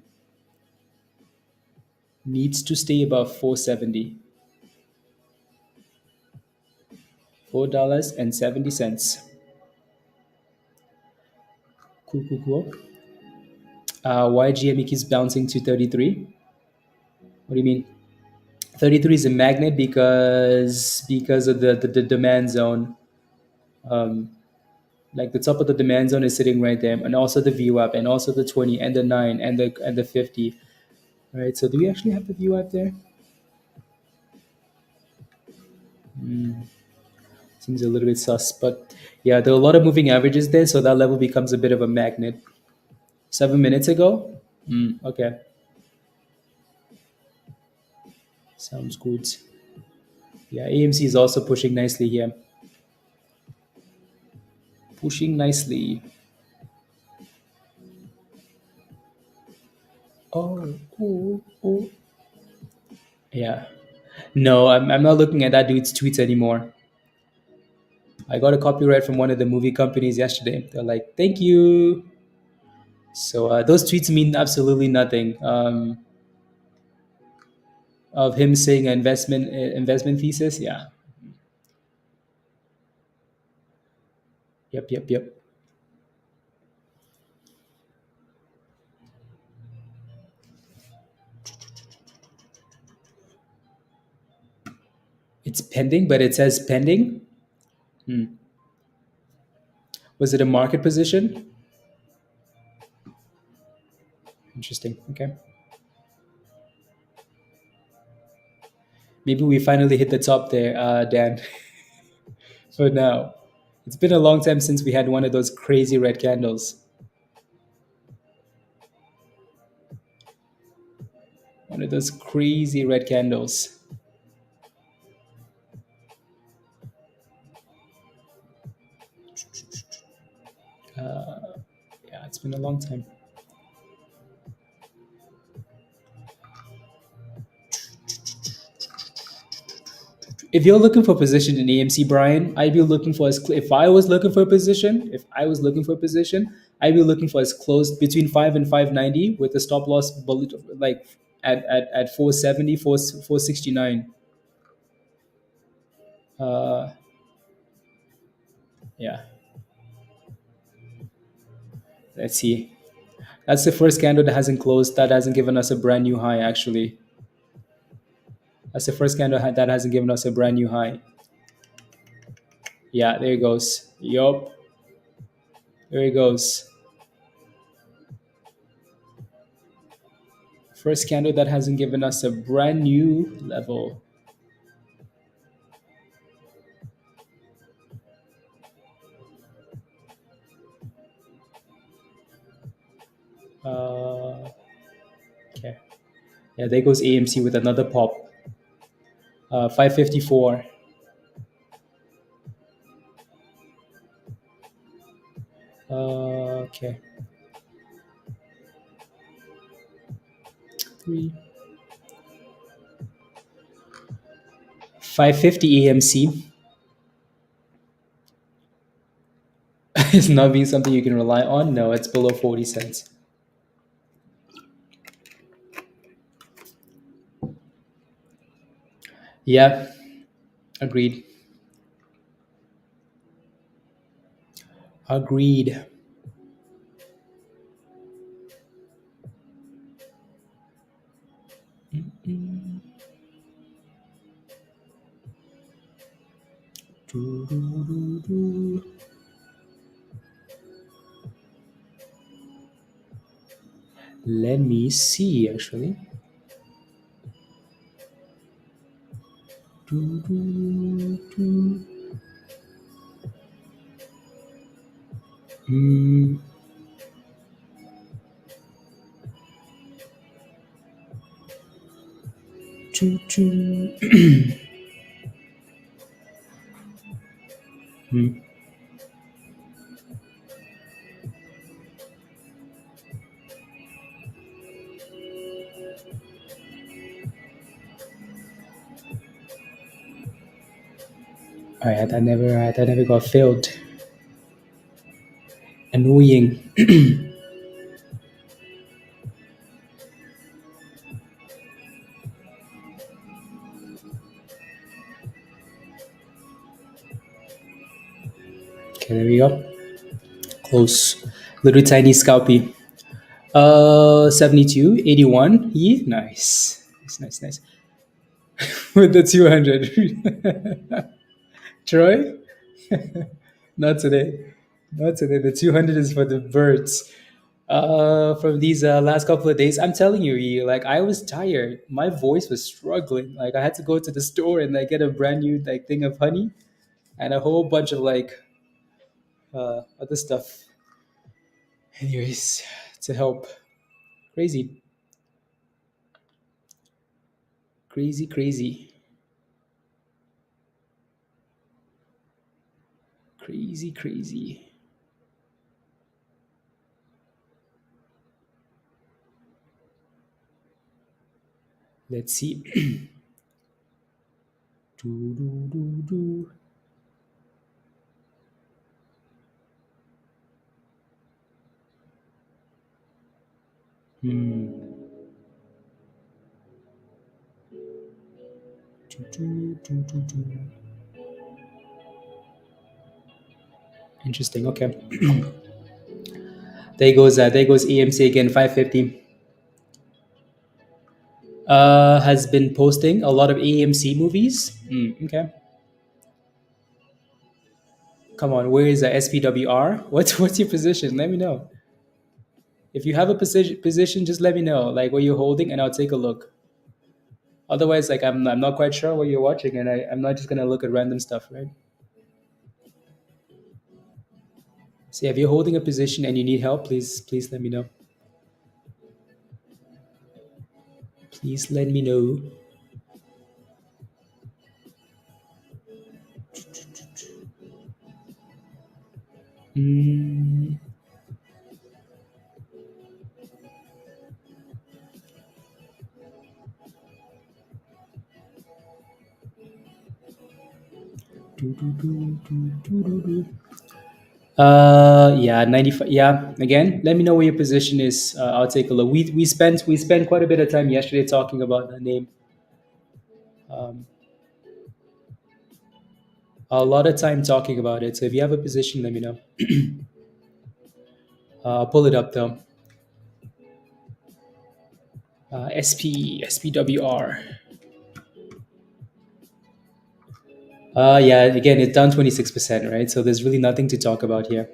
needs to stay above 470. $4.70. Cool, cool, cool. Why GME keeps bouncing to 33? What do you mean? 33 is a magnet because of the demand zone. Um, like the top of the demand zone is sitting right there, and also the VWAP, and also the 20, and the 9, and the 50. All right. So do we actually have the VWAP there? Seems a little bit sus, but yeah, there are a lot of moving averages there, so that level becomes a bit of a magnet. 7 minutes ago. Okay, sounds good. Yeah, AMC is also pushing nicely here. Pushing nicely. Oh, oh, oh. Yeah. No, I'm not looking at that dude's tweets anymore. I got a copyright from one of the movie companies yesterday. They're like, "Thank you." So those tweets mean absolutely nothing. Of him saying an investment thesis, yeah. Yep, yep, yep. It's pending, but it says pending. Was it a market position? Interesting. Okay. Maybe we finally hit the top there, Dan. For now, it's been a long time since we had one of those crazy red candles. One of those crazy red candles. Yeah, it's been a long time. If you're looking for a position in AMC, Brian, I'd be looking for if I was looking for a position, I'd be looking for as close between 5 and 590 with the stop loss like at 470, 469. Uh, yeah, let's see. That's the first candle that hasn't closed. That hasn't given us a brand new high. Actually, that's the first candle that hasn't given us a brand new high. Yeah, there it goes. Yup, there it goes. First candle that hasn't given us a brand new level. Uh, okay. Yeah, there goes AMC with another pop. 554. Okay. 3. 550 AMC is not being something you can rely on. No, it's below 40 cents. Yeah, agreed. Agreed. Let me see, actually. Hmm. Hmm. All right, that never got failed. Annoying. Okay, there we go. Close. Little tiny scalpy. 72, 81. Yeah, nice. Nice. With the 200. Troy? Not today. Not today. The 200 is for the birds. From these last couple of days, I'm telling you, E, like I was tired. My voice was struggling. Like I had to go to the store and like get a brand new like thing of honey and a whole bunch of like other stuff. Anyways, to help. Crazy, crazy, crazy. Let's see. Do. Hmm. Do. Interesting. Okay. There goes AMC again. 550. Has been posting a lot of AMC movies. Okay. Come on, where is the SPWR? What's your position? Let me know. If you have a position, just let me know, like what you're holding, and I'll take a look. Otherwise, like I'm not quite sure what you're watching, and I'm not just gonna look at random stuff, right? So if you're holding a position and you need help, please let me know. Please let me know. Mm, do. Yeah, 95. Yeah, again, let me know where your position is. I'll take a look. We spent quite a bit of time yesterday talking about the name. Um, a lot of time talking about it. So if you have a position, let me know. I'll pull it up though. SPWR. Yeah, again, it's down 26%, right? So there's really nothing to talk about here.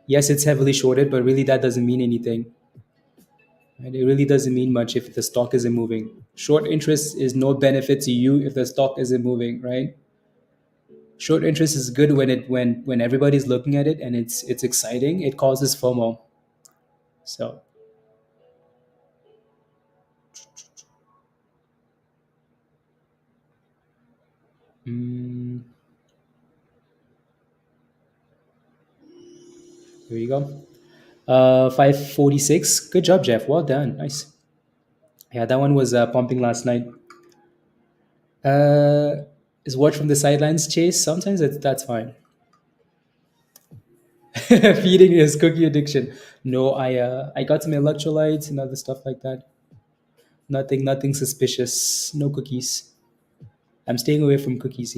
Yes, it's heavily shorted, but really that doesn't mean anything. Right? It really doesn't mean much if the stock isn't moving. Short interest is no benefit to you if the stock isn't moving, right? Short interest is good when everybody's looking at it and it's exciting. It causes FOMO. So mm, here you go. 546. Good job, Jeff. Well done. Nice. Yeah, that one was pumping last night. Uh, is watch from the sidelines chase? Sometimes that's fine. Feeding his cookie addiction. No, I got some electrolytes and other stuff like that. Nothing suspicious. No cookies. I'm staying away from cookies.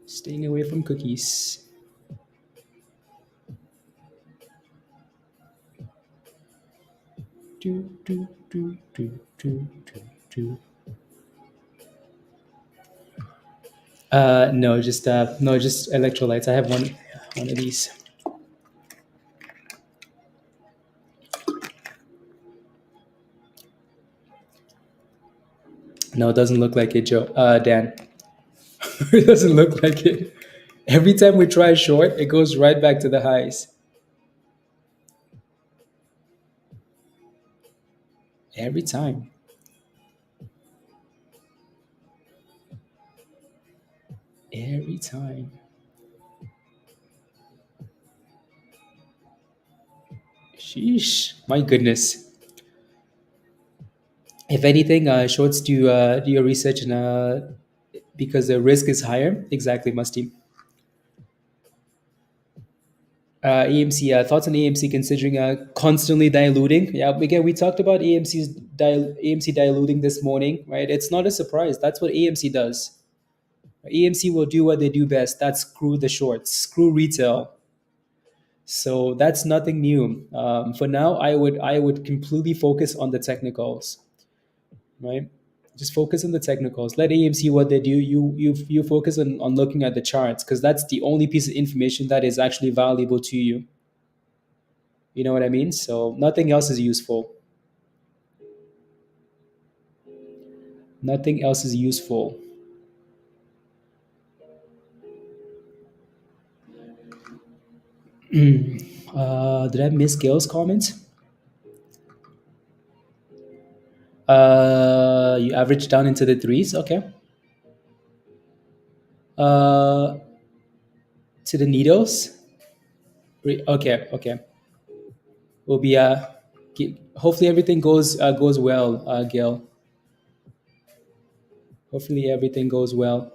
Staying away from cookies. Do. No, just electrolytes. I have one of these. No, it doesn't look like it, Joe. Dan. It doesn't look like it. Every time we try short, it goes right back to the highs. Every time. Every time. Sheesh. My goodness. If anything, shorts do your research and because the risk is higher. Exactly, Musty. AMC, thoughts on AMC considering constantly diluting. Yeah, again, we talked about AMC diluting this morning, right? It's not a surprise. That's what AMC does. AMC will do what they do best. That's screw the shorts, screw retail. So that's nothing new. For now, I would completely focus on the technicals, right? Just focus on the technicals. Let AMC what they do. You focus on looking at the charts because that's the only piece of information that is actually valuable to you. You know what I mean? So nothing else is useful. Nothing else is useful. Did I miss Gail's comments? You average down into the threes. Okay. Uh, to the needles. Okay. Okay. Will be hopefully everything goes well, Gail. Hopefully everything goes well.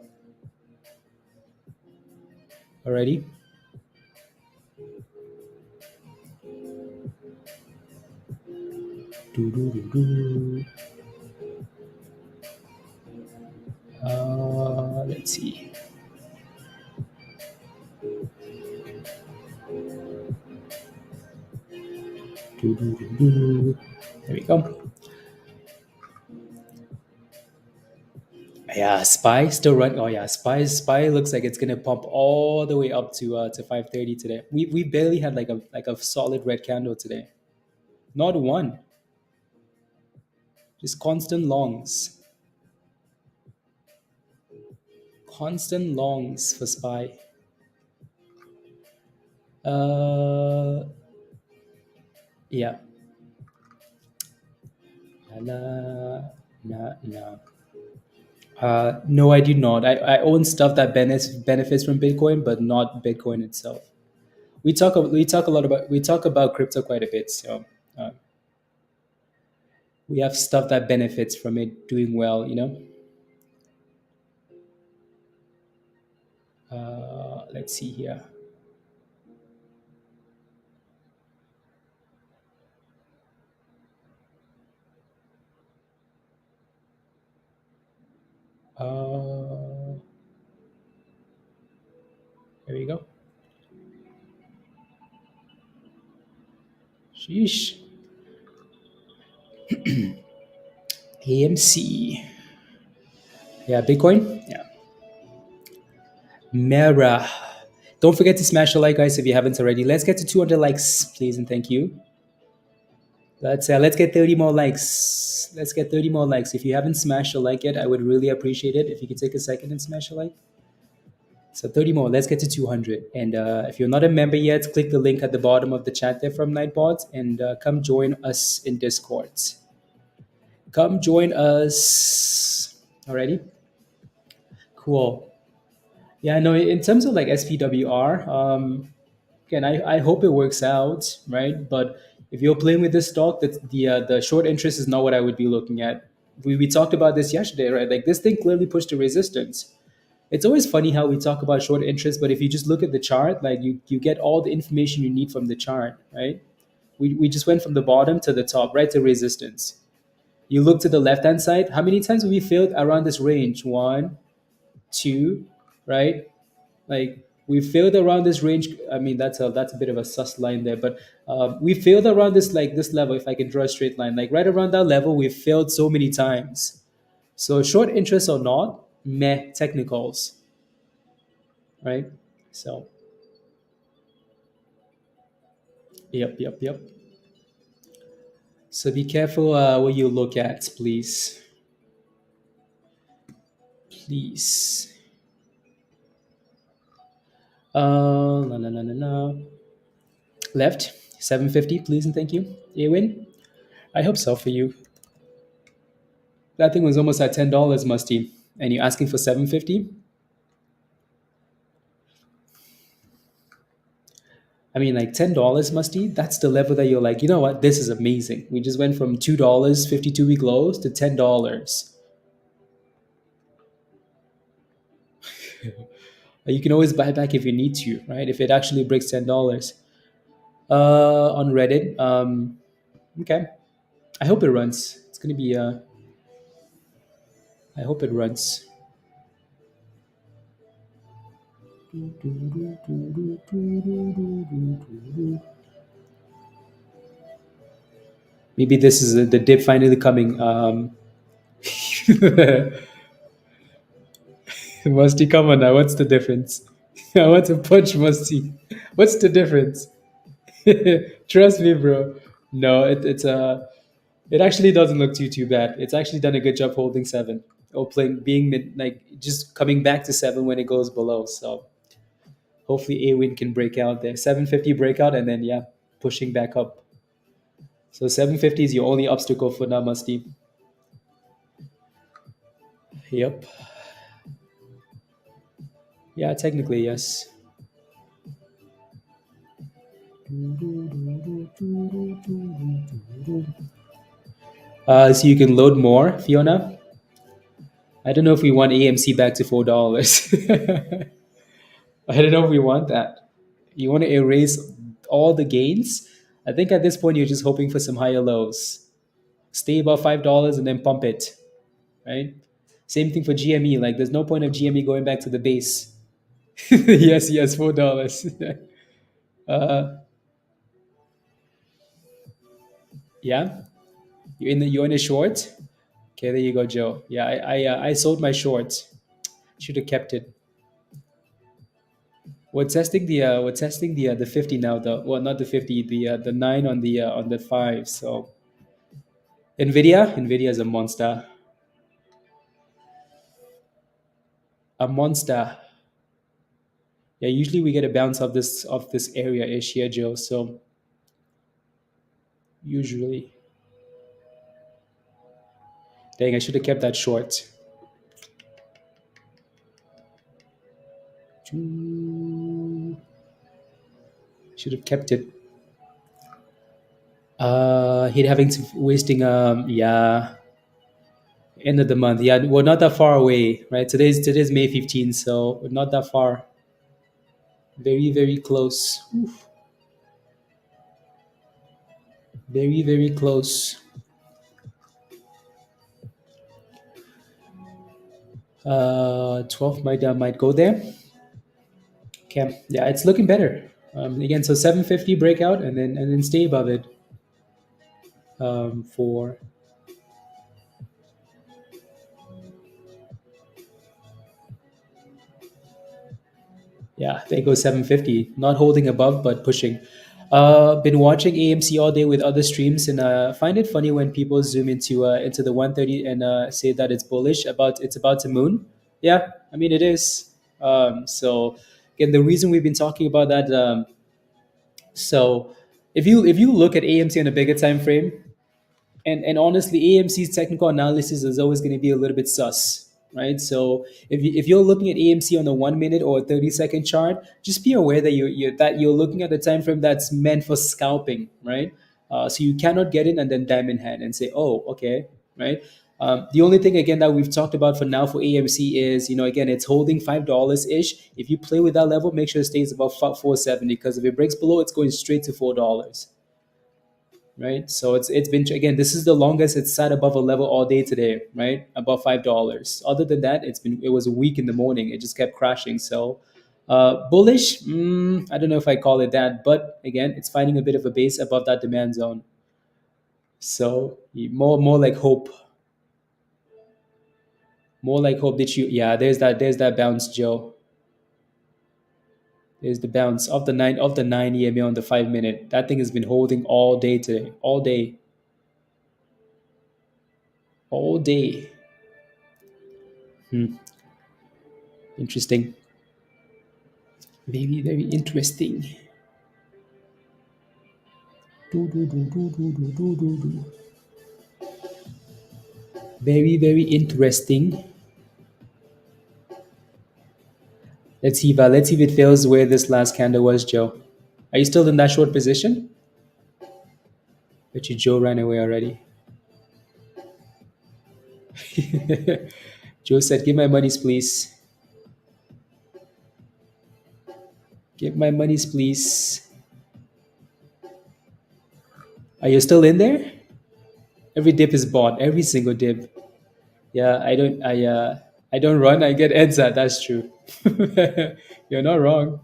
Alrighty. Do, do, do, do. Let's see. Do, do, do, do. There we go. Yeah, Spy still run. Oh yeah, Spy looks like it's gonna pump all the way up to 530 today. We barely had like a solid red candle today. Not one. Just constant longs. Constant longs for Spy. Uh yeah. Nah, nah, nah. No, I do not. I own stuff that benefits from Bitcoin, but not Bitcoin itself. We talk about crypto quite a bit, so uh, we have stuff that benefits from it doing well. Let's see here. Uh, Here we go. Sheesh. AMC. Yeah, Bitcoin. Yeah. Mera. Don't forget to smash the like, guys, if you haven't already. Let's get to 200 likes, please, and thank you. Let's get 30 more likes. Let's get 30 more likes. If you haven't smashed a like yet, I would really appreciate it if you could take a second and smash a like. So 30 more. Let's get to 200. And if you're not a member yet, click the link at the bottom of the chat there from Nightbots and come join us in Discord. Come join us. Alrighty? Cool. Yeah, no, in terms of like SPWR, again, I hope it works out, right? But if you're playing with this stock, the short interest is not what I would be looking at. We talked about this yesterday, right? Like this thing clearly pushed a resistance. It's always funny how we talk about short interest, but if you just look at the chart, like you get all the information you need from the chart, right? We just went from the bottom to the top, right to resistance. You look to the left hand side, how many times have we failed around this range? One, two, right? Like we failed around this range. I mean, that's a bit of a sus line there, but we failed around this level. If I can draw a straight line, like right around that level, we failed so many times. So short interest or not, meh technicals, right? So yep. So be careful what you look at, please, please. No. Left 750, please and thank you. Awin, I hope so for you. That thing was almost at $10, Musty, and you're asking for 750. I mean, like $10, Musty. That's the level that you're like, you know what? This is amazing. We just went from $2 52-week lows to $10. You can always buy back if you need to, right? If it actually breaks $10. On Reddit. Okay. I hope it runs. It's gonna be. I hope it runs. Maybe this is the dip finally coming. Musty, come on now. What's the difference? I want to punch Musty. What's the difference? Trust me, bro. No, it actually doesn't look too bad. It's actually done a good job holding seven or playing being mid, like just coming back to seven when it goes below. So hopefully A win can break out there. 750 breakout and then yeah, pushing back up. So 750 is your only obstacle for now, Musty. Yep. Yeah, technically yes. So you can load more, Fiona. I don't know if we want AMC back to $4. I don't know if we want that. You want to erase all the gains? I think at this point you're just hoping for some higher lows. Stay above $5 and then pump it, right? Same thing for GME. Like there's no point of GME going back to the base. Yes, $4. uh, yeah, you're in a short. Okay, there you go, Joe. Yeah, I sold my short. Should have kept it. We're testing the 50 now though. Well, not the 50, the 9 on the 5. So Nvidia is a monster. A monster. Yeah, usually we get a bounce of this area ish here, Joe. So usually, dang, I should have kept that short. Should have kept it. He'd having to wasting yeah, end of the month. Yeah, we're not that far away, right? Today's May 15th, so we're not that far. Very close. Oof. Very close. 12 might go there. Okay, yeah, it's looking better. Again, so 750 breakout and then stay above it. For yeah, there goes 750. Not holding above, but pushing. Been watching AMC all day with other streams, and find it funny when people zoom into the 130 and say that it's bullish it's about to moon. Yeah, I mean it is. So again, the reason we've been talking about that. So if you look at AMC on a bigger time frame, and honestly, AMC's technical analysis is always going to be a little bit sus, right? So if you're looking at AMC on a 1 minute or a 30-second chart, just be aware that you're looking at the time frame that's meant for scalping, right? So you cannot get in and then diamond hand and say, oh, okay, right? The only thing again that we've talked about for now for AMC is, again, it's holding $5 ish. If you play with that level, make sure it stays above 470 because if it breaks below, it's going straight to $4, right? So it's been, again, this is the longest it's sat above a level all day today, right? Above $5. Other than that, it was a week in the morning. It just kept crashing. So bullish, I don't know if I call it that, but again, it's finding a bit of a base above that demand zone. So more like hope. More like hope that you, yeah, there's that bounce, Joe. There's the bounce of the 9 EMA on the 5 minute. That thing has been holding all day today. All day. All day. Interesting. Very interesting. Very interesting. Let's see if it fails where this last candle was, Joe. Are you still in that short position? Bet you Joe ran away already. Joe said, "Give my monies, please. Give my monies, please." Are you still in there? Every dip is bought. Every single dip. Yeah, I don't run. I get EDSA. That's true. You're not wrong.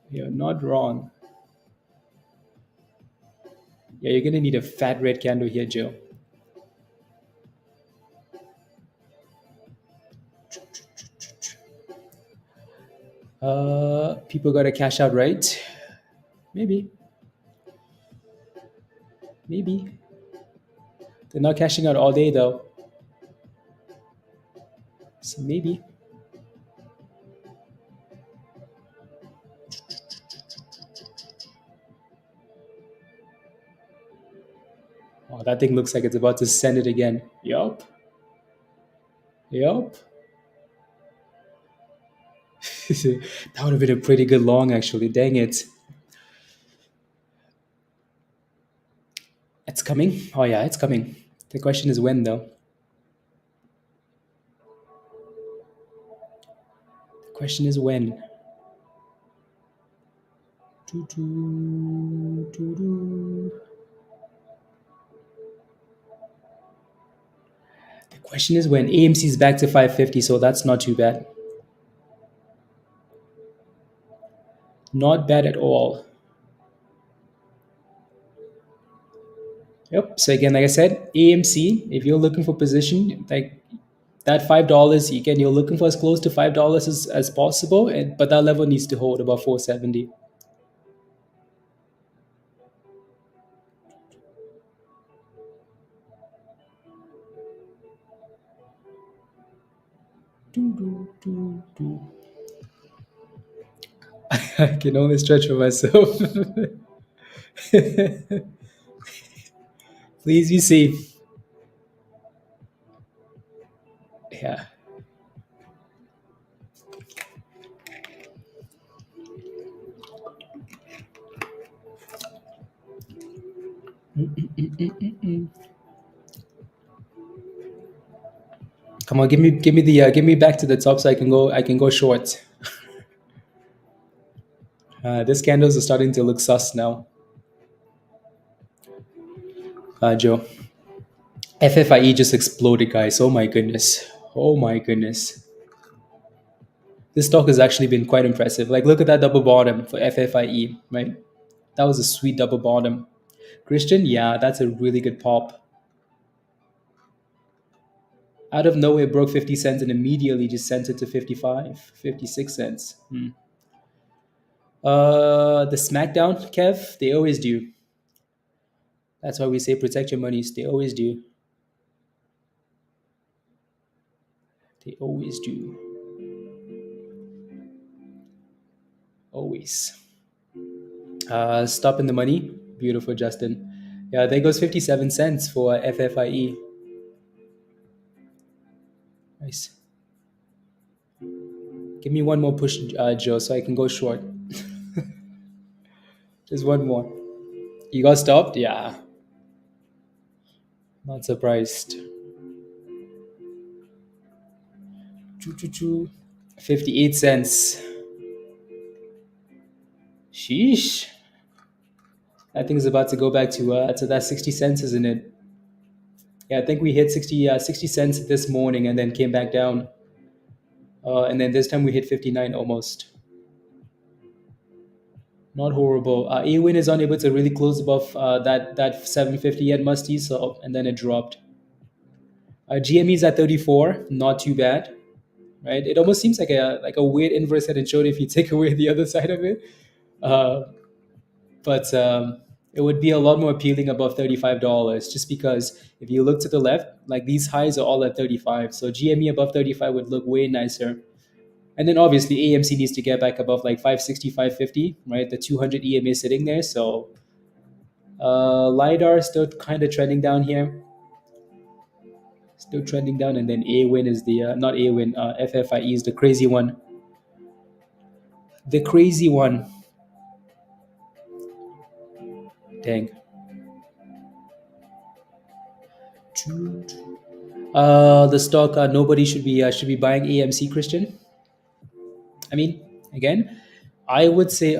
You're not wrong. Yeah, you're gonna need a fat red candle here, Joe. People gotta cash out, right? Maybe, maybe they're not cashing out all day though. So maybe. Oh, that thing looks like it's about to send it again. Yup. Yup. That would have been a pretty good long, actually. Dang it. It's coming. Oh yeah, it's coming. The question is when, though. The question is when. Doo-doo, doo-doo. The question is when. AMC is back to 550, so that's not too bad. Not bad at all. Yep. So again, like I said, AMC, if you're looking for position, like that $5, again, you're looking for as close to $5 as possible, but that level needs to hold about 470. I can only stretch for myself. Please be safe. Yeah. Come on, give me back to the top so I can go short. These candles are starting to look sus now. Joe, FFIE just exploded, guys. Oh my goodness. Oh my goodness. This stock has actually been quite impressive. Like, look at that double bottom for FFIE, right? That was a sweet double bottom. Christian, yeah, that's a really good pop. Out of nowhere, broke 50 cents and immediately just sent it to 55, 56 cents. The SmackDown, Kev, they always do. That's why we say protect your monies. They always do. They always do. Always. Stop in the money. Beautiful, Justin. Yeah, there goes 57 cents for FFIE. Nice. Give me one more push, Joe, so I can go short. Just one more. You got stopped? Yeah. Not surprised. 58 cents. Sheesh. I think it's about to go back to that 60 cents, isn't it? Yeah, I think we hit 60 cents this morning and then came back down. And then this time we hit 59 almost. Not horrible. AWIN is unable to really close above that 750 yet, musty, so and then it dropped. GME is at 34, not too bad, right? It almost seems like a weird inverse head and shoulder if you take away the other side of it. But it would be a lot more appealing above $35 just because if you look to the left, like these highs are all at 35. So GME above 35 would look way nicer. And then obviously AMC needs to get back above like 560, 550, right? The 200 EMA sitting there. So LiDAR still kind of trending down here. Still trending down. And then AWIN is the, not AWIN, FFIE is the crazy one. The crazy one. tank. The stock, nobody should be buying AMC, Christian. I mean, again, I would say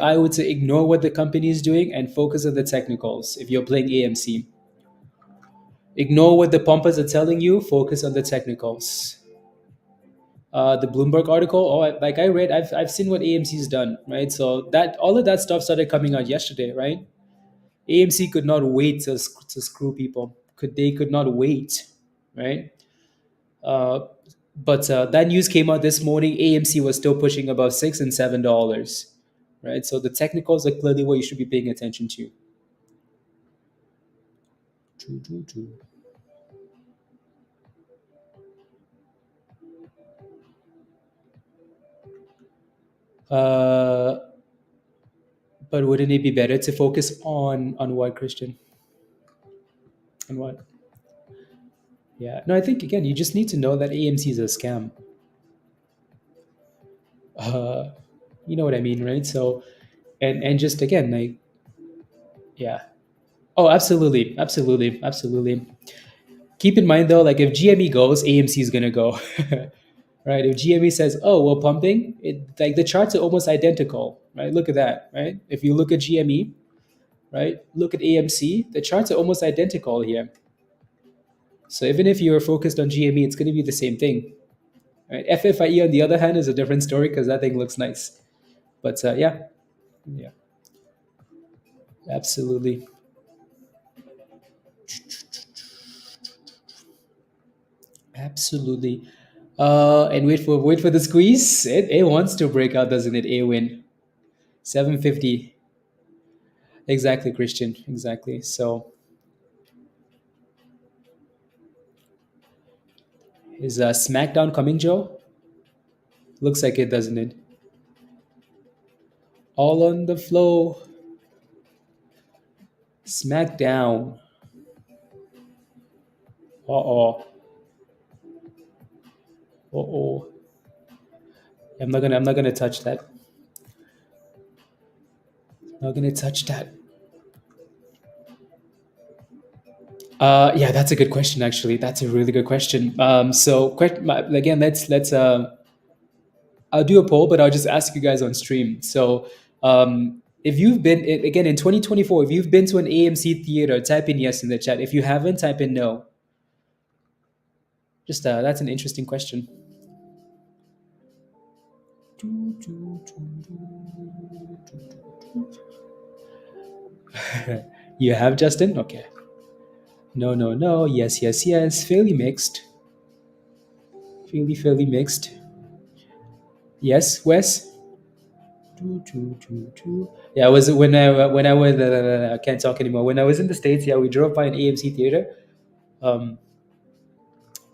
ignore what the company is doing and focus on the technicals. If you're playing AMC, ignore what the pumpers are telling you. Focus on the technicals. The Bloomberg article. Oh, like I read, I've seen what AMC's done, right? So that all of that stuff started coming out yesterday, right? AMC could not wait to screw people. Could not wait, right? Uh, but that news came out this morning. AMC was still pushing above $6 and $7, right? So the technicals are clearly what you should be paying attention to. True, true, true. Uh, but wouldn't it be better to focus on what, Christian? On what? Yeah. No, I think again, you just need to know that AMC is a scam. Uh, you know what I mean, right? So, and just again, like, yeah. Oh, absolutely, absolutely, absolutely. Keep in mind though, like if GME goes, AMC is gonna go, right? If GME says, "Oh, we're pumping," like the charts are almost identical, right? Look at that, right? If you look at GME, right, look at AMC, the charts are almost identical here. So even if you're focused on GME, it's going to be the same thing, right? FFIE on the other hand is a different story because that thing looks nice, but yeah, yeah, absolutely, absolutely. And wait for the squeeze. It wants to break out, doesn't it? A win 750. Exactly, Christian. Exactly. So is SmackDown coming, Joe? Looks like it, doesn't it? All on the flow. SmackDown. Uh oh. Uh oh. I'm not gonna touch that. Not gonna touch that. Yeah, that's a good question. Actually, that's a really good question. So, again, let's. I'll do a poll, but I'll just ask you guys on stream. So, if you've been again in 2024, if you've been to an AMC theater, type in yes in the chat. If you haven't, type in no. Just that's an interesting question. You have, Justin? Okay. No, no, no. Yes, yes, yes. Fairly mixed. Fairly mixed. Yes, Wes. Yeah, I was when I was I can't talk anymore. When I was in the States, yeah, we drove by an AMC theater. Um,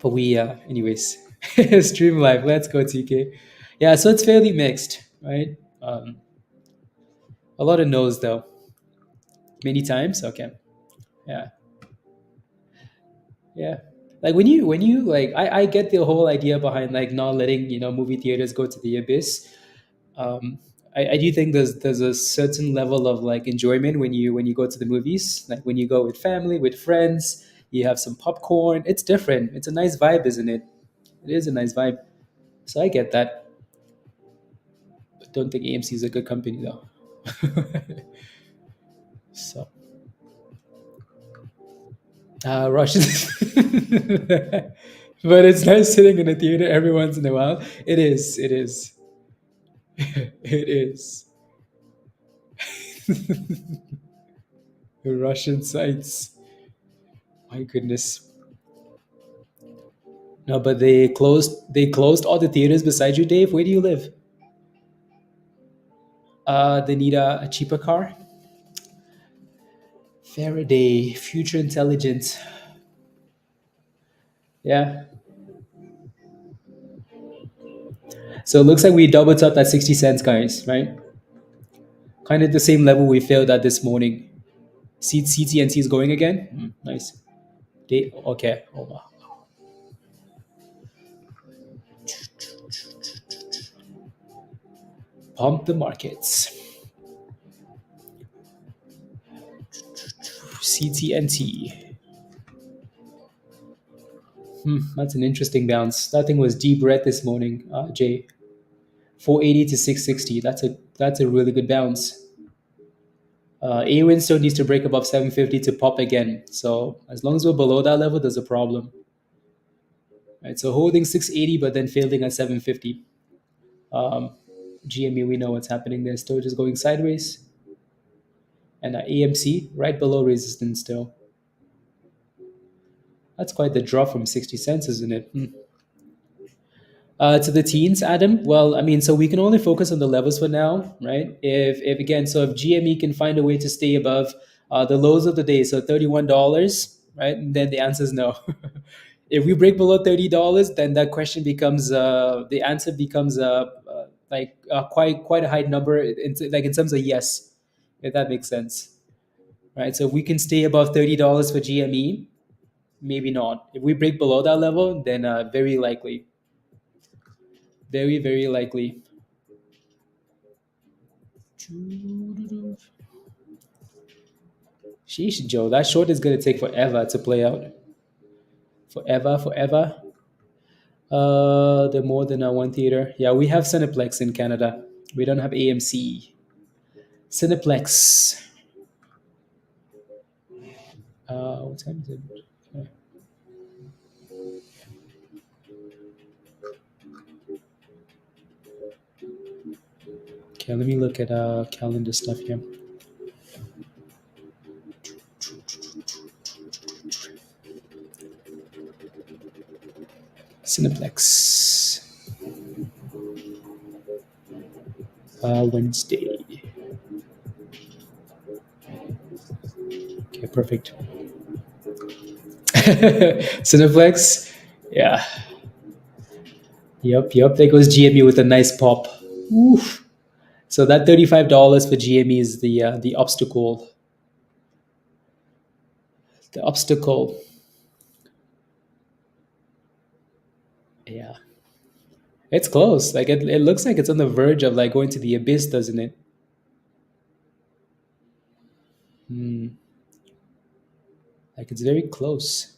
but we anyways, stream live. Let's go, TK. Yeah, so it's fairly mixed, right? A lot of no's though. Many times. Okay. Yeah. Yeah. Like when you like I get the whole idea behind like not letting movie theaters go to the abyss. um, I do think there's a certain level of like enjoyment when you go to the movies, like when you go with family, with friends, you have some popcorn. It's different. It's a nice vibe, isn't it? It is a nice vibe. So I get that. But don't think AMC is a good company though. So Russian, but it's nice sitting in a theater every once in a while. It is. It is. It is. Russian sites. My goodness. No, but they closed all the theaters beside you, Dave. Where do you live? They need a cheaper car. Faraday, future intelligence. Yeah. So it looks like we doubled up at 60 cents, guys, right? Kind of the same level we failed at this morning. CTNC is going again. Nice. Okay. Oh, wow. Pump the markets. CTNT. That's an interesting bounce. That thing was deep red this morning, Jay. 480 to 660. That's a really good bounce. AWIN still needs to break above 750 to pop again. So as long as we're below that level, there's a problem. Right. So holding 680, but then failing at 750. Um, GME, we know what's happening there. Still just going sideways. And AMC right below resistance still. That's quite the drop from 60 cents, isn't it? To the teens, Adam. Well, I mean, so we can only focus on the levels for now, right? If again, so if GME can find a way to stay above the lows of the day, so $31, right? Then the answer is no. If we break below $30, then that question becomes the answer becomes quite a high number, like in terms of yes, if that makes sense, right? So if we can stay above $30 for GME, maybe not. If we break below that level, then very likely. Very, very likely. Sheesh, Joe, that short is going to take forever to play out. Forever, forever. They're more than one theater. Yeah, we have Cineplex in Canada. We don't have AMC. Cineplex. What time is it? Okay, let me look at calendar stuff here. Cineplex. Wednesday. Okay, perfect. Cineplex. Yeah. Yep. There goes GME with a nice pop. Oof. So that $35 for GME is the obstacle. The obstacle. Yeah. It's close. Like it looks like it's on the verge of like going to the abyss, doesn't it? Like it's very close.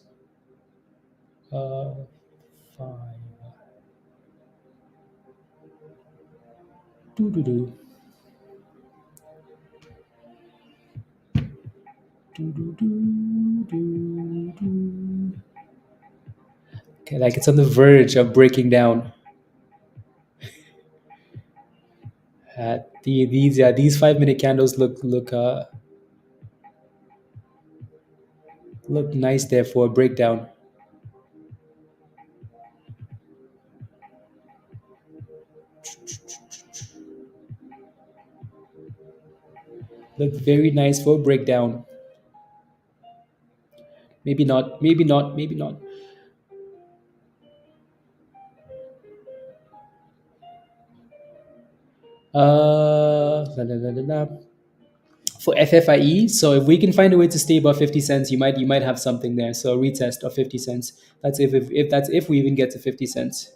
Five. Do do do. Do do do do do. Okay, like it's on the verge of breaking down. These 5 minute candles look nice there for a breakdown. Look very nice for a breakdown. Maybe not. Maybe not. Maybe not. La, la, la. For FFIE, so if we can find a way to stay above 50 cents, you might have something there. So a retest of 50 cents. That's if that's if we even get to 50 cents.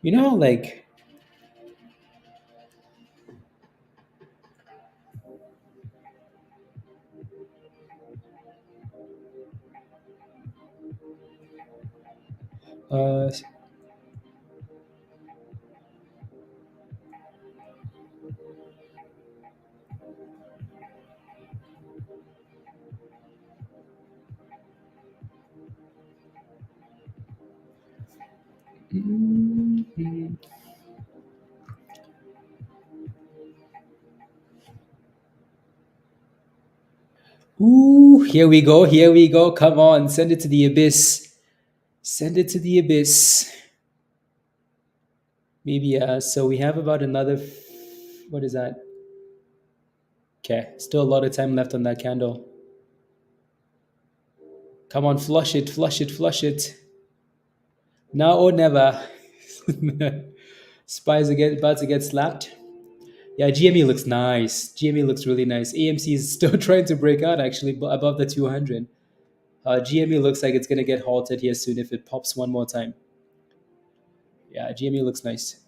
You know, like uh, ooh, here we go. Here we go. Come on, send it to the abyss. Send it to the abyss. Maybe so we have about another what is that? Okay, still a lot of time left on that candle. Come on, flush it, flush it, flush it. Now or never. Spies are about to get slapped. Yeah, GME looks nice. GME looks really nice. AMC is still trying to break out actually above the 200. GME looks like it's going to get halted here soon if it pops one more time. Yeah, GME looks nice.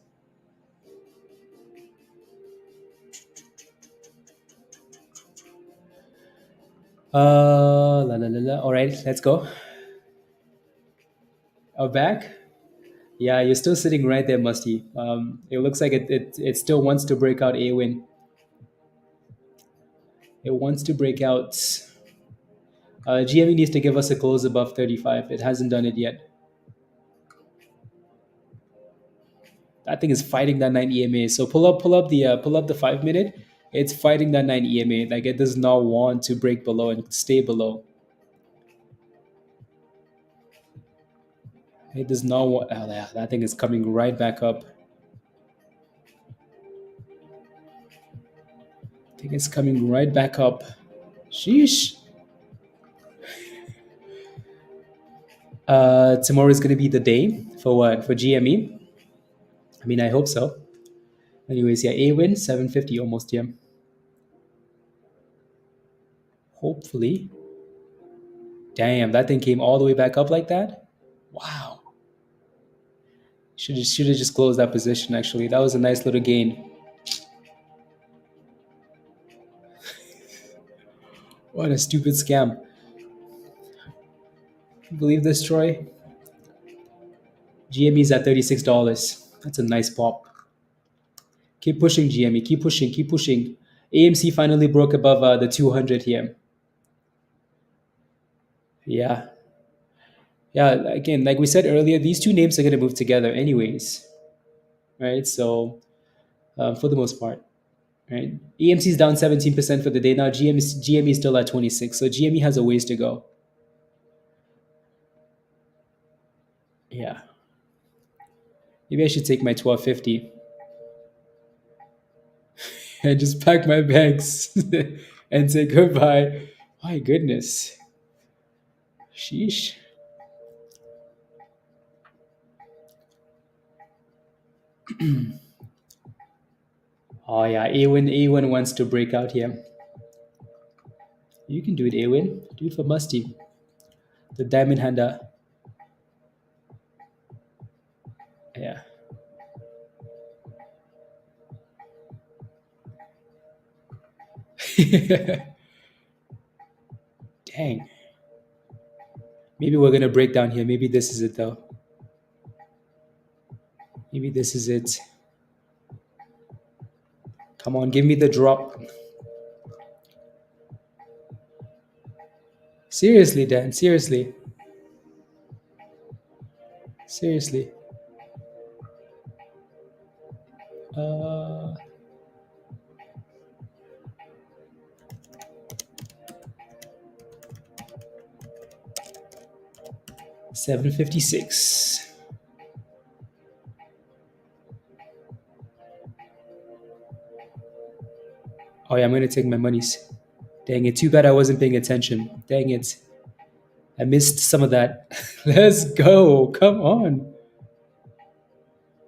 La la la la. All right, let's go. Back. Yeah, you're still sitting right there, Musty. It looks like it still wants to break out a win. It wants to break out. GME needs to give us a close above 35. It hasn't done it yet. That thing is fighting that 9 EMA. So pull up the 5 minute. It's fighting that 9 EMA. Like it does not want to break below and stay below. It does not want. Oh, yeah, that thing is coming right back up. I think it's coming right back up. Sheesh. Tomorrow is going to be the day for what? For GME? I mean, I hope so. Anyways, yeah, A win 750 almost. Yeah. Hopefully. Damn, that thing came all the way back up like that. Wow. Should have just closed that position. Actually, that was a nice little gain. What a stupid scam. Believe this, Troy? GME's at $36. That's a nice pop. Keep pushing, GME. Keep pushing. Keep pushing. AMC finally broke above the 200 here. Yeah. Yeah. Again, like we said earlier, these two names are going to move together, anyways. Right. So, for the most part, right. AMC is down 17% for the day now. GME is still at 26. So GME has a ways to go. Yeah. Maybe I should take my 1250 and just pack my bags and say goodbye. My goodness. Sheesh. Oh yeah, A1 wants to break out here. You can do it, A-Win. Do it for Musty. The diamond hander. Yeah. Dang. Maybe we're gonna break down here. Maybe this is it though. Maybe this is it. Come on, give me the drop. Seriously, Dan. Seriously. Seriously. Uh, 756. Oh yeah, I'm gonna take my monies. Dang it, too bad I wasn't paying attention. Dang it. I missed some of that. Let's go. Come on.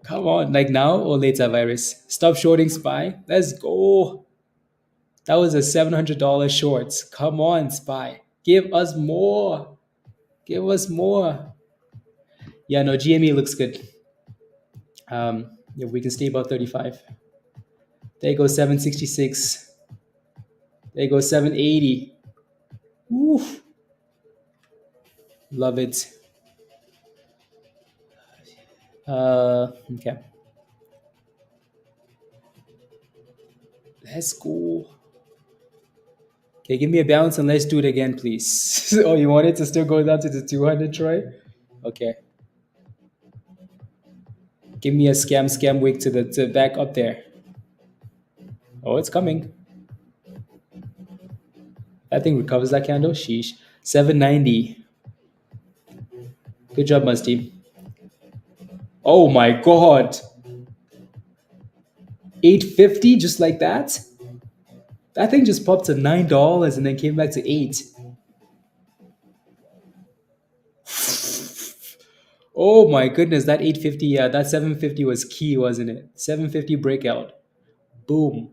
Come on. Like now or later, Virus. Stop shorting SPY. Let's go. That was a $700 shorts. Come on, SPY. Give us more. Give us more. Yeah, no, GME looks good. Yeah, we can stay above 35. There goes 766. There goes 780. Oof. Love it. Okay. Let's go. Okay, give me a bounce and let's do it again, please. Oh, you want it to still go down to the 200, Troy? Okay. Give me a scam wick to back up there. Oh, it's coming. That thing recovers that candle. Sheesh. 790. Good job, Musty. Oh my god. 850 just like that? That thing just popped to $9 and then came back to 8. Oh my goodness, that 850, yeah, that 750 was key, wasn't it? 750 breakout. Boom.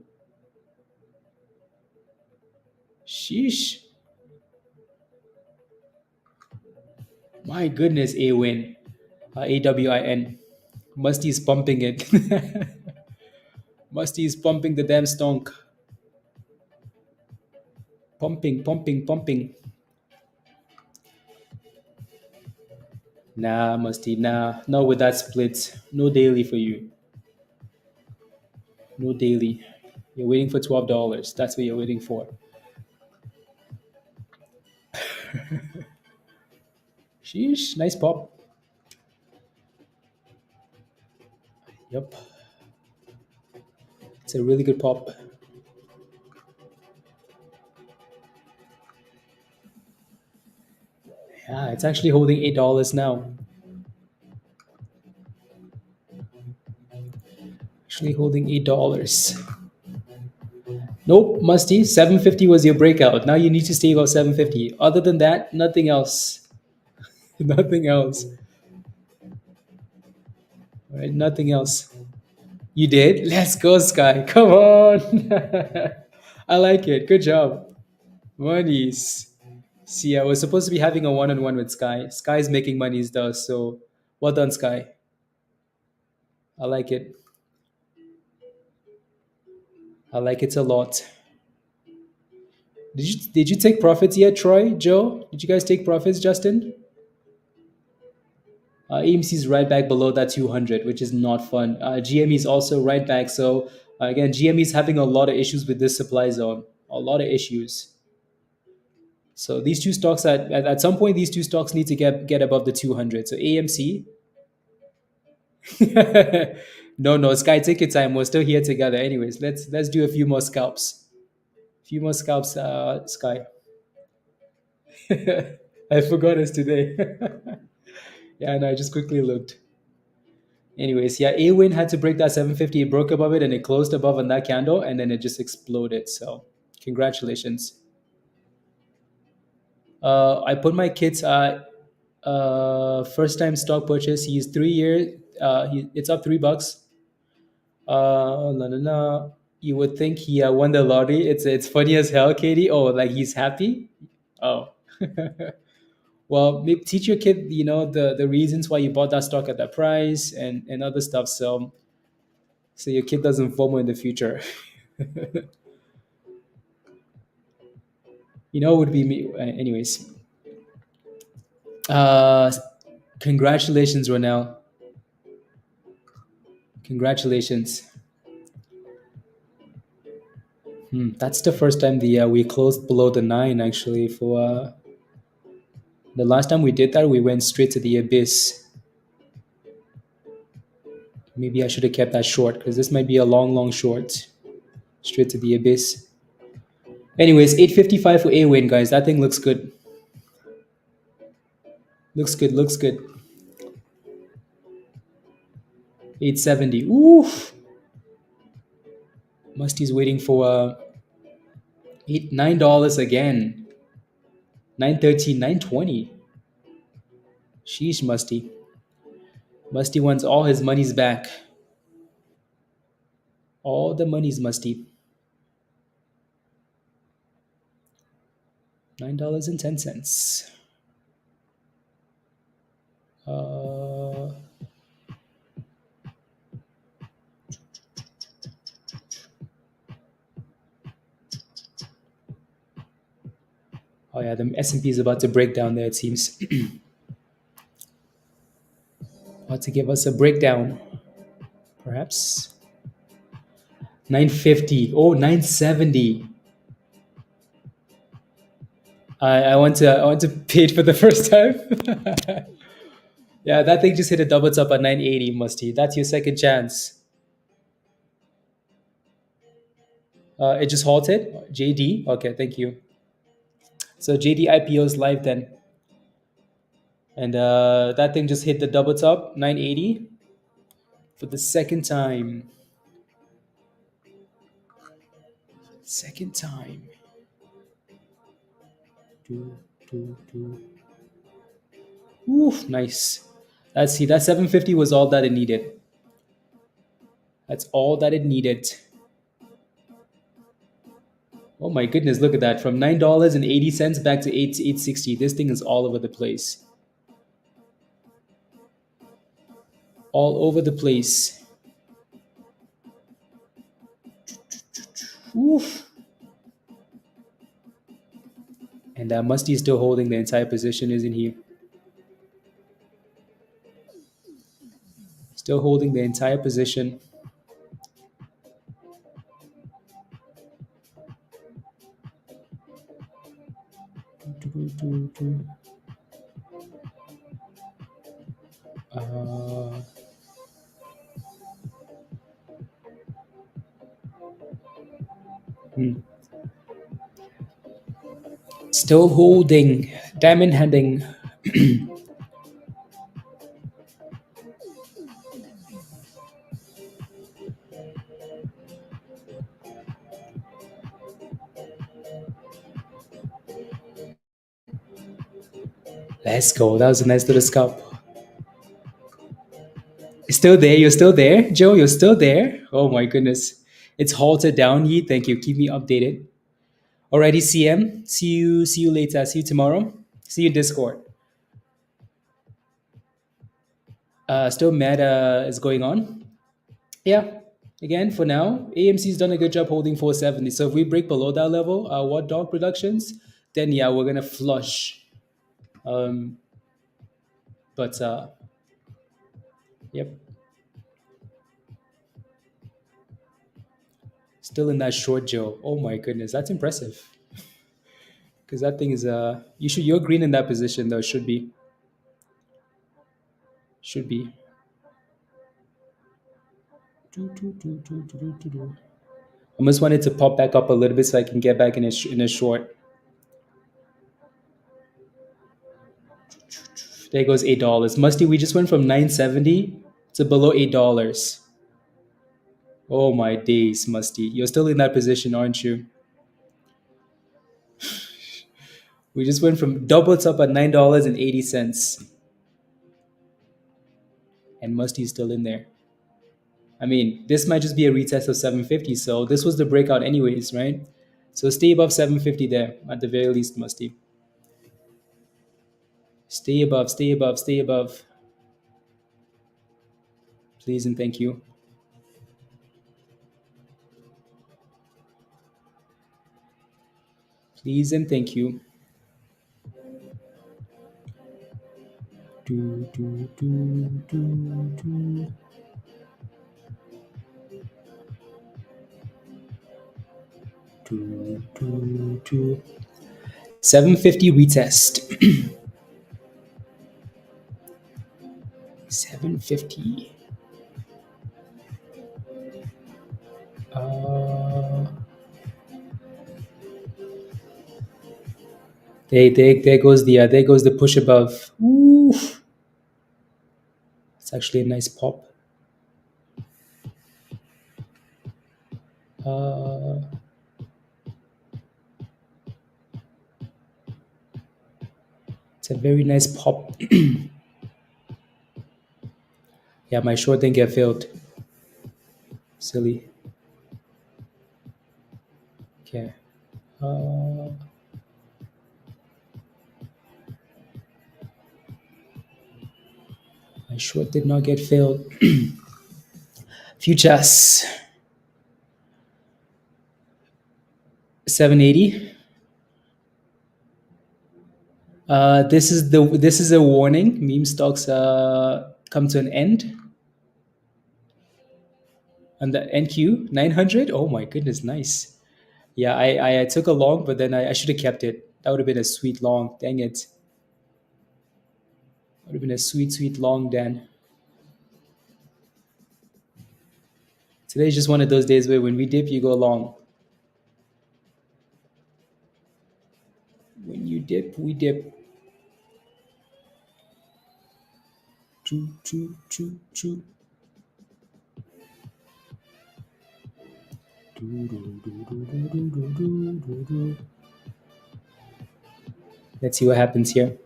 Sheesh. My goodness, A win. AWIN. Musty's pumping it. Musty's pumping the damn stonk. Pumping, pumping, pumping. Nah, Musty, nah. Not with that split. No daily for you. No daily. You're waiting for $12. That's what you're waiting for. Sheesh, nice pop. Yep. It's a really good pop. Yeah, it's actually holding $8 now. Actually holding $8. Nope, Musty. 750 was your breakout. Now you need to stay about 750. Other than that, nothing else. Nothing else. All right, nothing else. You did? Let's go, Sky. Come on. I like it. Good job. Monies. See, I was supposed to be having a one-on-one with Sky. Sky's making monies though, so well done, Sky. I like it. I like it a lot. Did you take profits yet, Troy, Joe? Did you guys take profits, Justin? AMC is right back below that 200, which is not fun. GME is also right back. So again, GME is having a lot of issues with this supply zone. A lot of issues. So these two stocks at some point these two stocks need to get above the 200. So AMC. No, Sky, take your time. We're still here together. Anyways, let's do a few more scalps. Few more scalps, Sky. I forgot it's today. Yeah, and I just quickly looked. Anyways, yeah, A-Win had to break that 750. It broke above it and it closed above on that candle and then it just exploded. So congratulations. I put my kid's first time stock purchase. He's 3 years. It's up $3. La, la, la. You would think he won the lottery. It's funny as hell, Katie. Oh, like he's happy. Oh, well, maybe teach your kid, the reasons why you bought that stock at that price and other stuff. So your kid doesn't FOMO in the future. It would be me. Anyways, uh, congratulations, Ronell. Congratulations. That's the first time we closed below the 9 actually. For the last time we did that, we went straight to the abyss. Maybe I should have kept that short because this might be a long short. Straight to the abyss. Anyways, 855 for A-Win, guys. That thing looks good. Looks good. 870. Oof. Musty's waiting for $9 again. 913, 920. Sheesh, Musty. Musty wants all his monies back. All the money's Musty. $9.10. Oh yeah, the S&P is about to break down there, it seems. About to give us a breakdown. Perhaps. 950. Oh, 970. I want to pay it for the first time. Yeah, that thing just hit a double top at 980, Musty. That's your second chance. It just halted. JD. Okay, thank you. So JD IPO is live then. And that thing just hit the double top, 980, for the second time. Second time. Oof, nice. Let's see, that 750 was all that it needed. That's all that it needed. Oh my goodness, look at that. From $9.80 back to 860. This thing is all over the place. All over the place. Oof. And Musty is still holding the entire position, isn't he? Still holding the entire position. Uh, hmm. Still holding. Diamond handing. Let's go. That was a nice little scalp. Still there? You're still there? Joe, you're still there? Oh my goodness. It's halted down, Yi. Thank you. Keep me updated. Alrighty, CM. See you later. See you tomorrow. See you Discord. Still meta is going on. Yeah. Again, for now, AMC's done a good job holding 470. So if we break below that level, what dog productions, then yeah, we're gonna flush. Um, but yep, still in that short, Joe. Oh my goodness, that's impressive. Because that thing is you're green in that position though. Should be. I almost wanted to pop back up a little bit so I can get back in a short. There goes $8. Musty, we just went from 970 to below $8. Oh my days, Musty. You're still in that position, aren't you? We just went from doubled up at $9.80. And Musty's still in there. I mean, this might just be a retest of 750. So this was the breakout anyways, right? So stay above 750 there at the very least, Musty. Stay above, stay above, stay above. Please and thank you. Please and thank you. Do, do, do, do, do. Do, do, do. 750 retest. 750. There goes the push above. Oof. It's actually a nice pop. It's a very nice pop. Yeah, my short didn't get filled. Silly. Okay. My short did not get filled. Futures. 780. This is a warning. Meme stocks come to an end. And the NQ 900. Oh my goodness, nice. Yeah, I took a long, but then I should have kept it. That would have been a sweet long. Dang it. Would have been a sweet long, Dan. Today's just one of those days where when we dip, you go long. When you dip, we dip. Choo, choo, choo, choo. Let's see what happens here.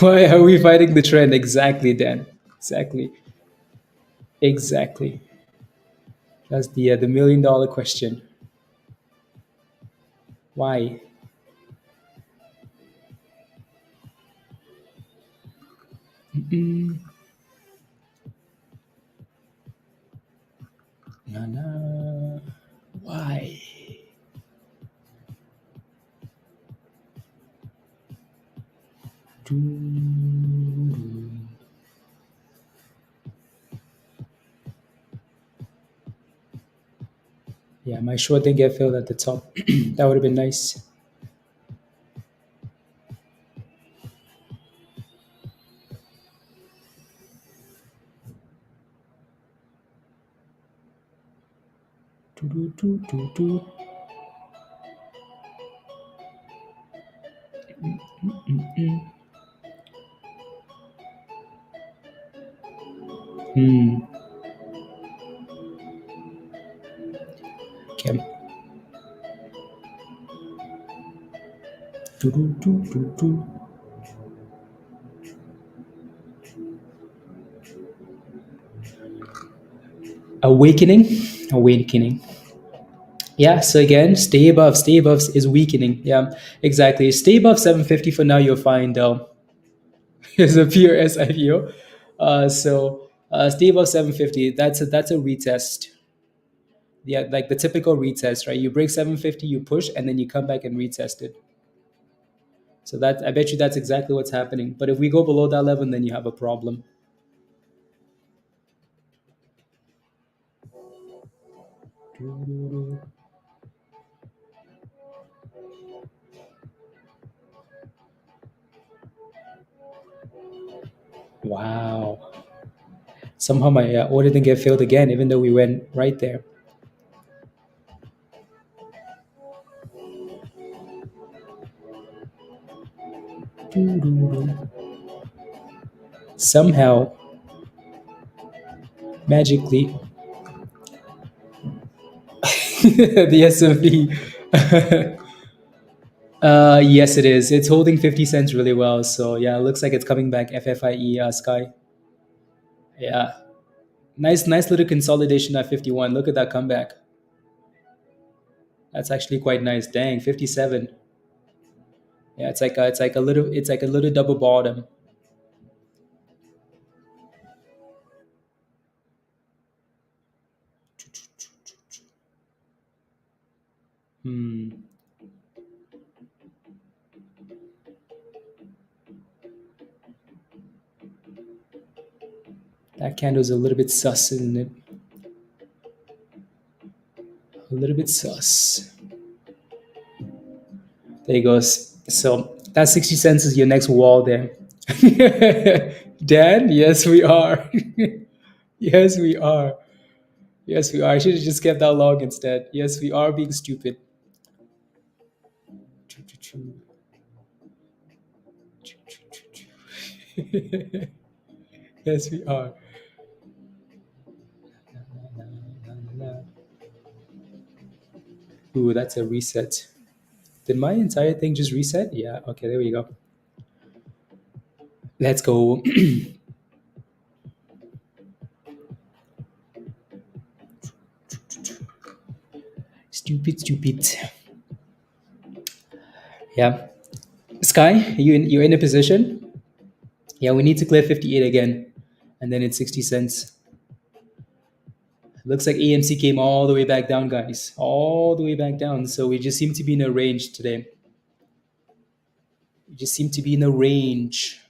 Why are we fighting the trend? Exactly, Dan. Exactly. That's the $1 million question. Why? Mm, na, na. Why? Doo. Yeah, my short didn't get filled at the top. That would have been nice. Doo, doo, doo, doo, doo. Hmm. Okay. Doo, doo, doo, doo, doo. Awakening. Awakening. Yeah, so again, stay above is weakening. Yeah, exactly. Stay above 750 for now, you're fine though. It's a pure SIPO. Stay above 750, that's a retest. Yeah, like the typical retest, right? You break 750, you push, and then you come back and retest it. So that I bet you that's exactly what's happening. But if we go below that level, then you have a problem. Wow. Somehow my order didn't get filled again, even though we went right there. Somehow, magically, the S&P. Yes, it is. It's holding 50 cents really well. So yeah, it looks like it's coming back. FFIE Sky. Yeah, nice little consolidation at 51. Look at that comeback. That's actually quite nice. Dang, 57. Yeah, it's like a little double bottom. Hmm. That candle's a little bit sus, isn't it? A little bit sus. There he goes. So that 60 cents is your next wall there. Dan, yes we are. Yes we are. Yes we are. I should have just kept that long instead. Yes, we are being stupid. Yes we are. Ooh, that's a reset. Did my entire thing just reset? Yeah, okay, there we go. Let's go. Stupid, stupid. Yeah. Sky, you're in a position? Yeah, we need to clear 58 again. And then it's 60 cents. Looks like AMC came all the way back down, guys. All the way back down. So we just seem to be in a range today. We just seem to be in a range.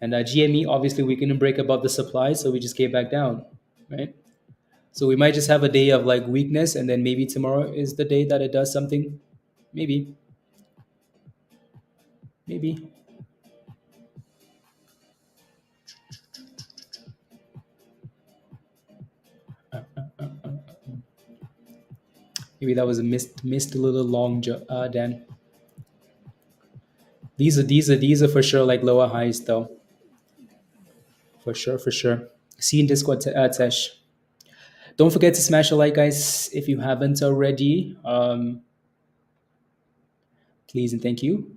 And GME, obviously, we couldn't break above the supply, so we just came back down, right? So we might just have a day of like weakness, and then maybe tomorrow is the day that it does something. Maybe, maybe. Maybe that was a missed a little long, Dan. These are for sure like lower highs though. For sure, for sure. See in Discord, Tesh. Don't forget to smash a like, guys, if you haven't already. Please and thank you.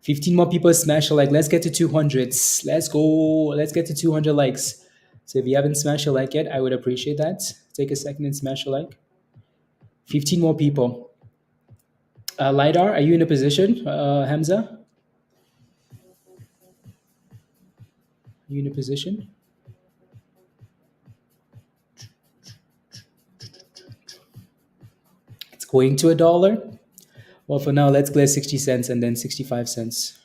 15 more people smash a like. Let's get to 200s. Let's go. Let's get to 200 likes. So if you haven't smashed a like yet, I would appreciate that. Take a second and smash a like. 15 more people. LiDAR, are you in a position, Hamza? Are you in a position? It's going to a dollar. Well, for now, let's clear 60 cents and then 65 cents.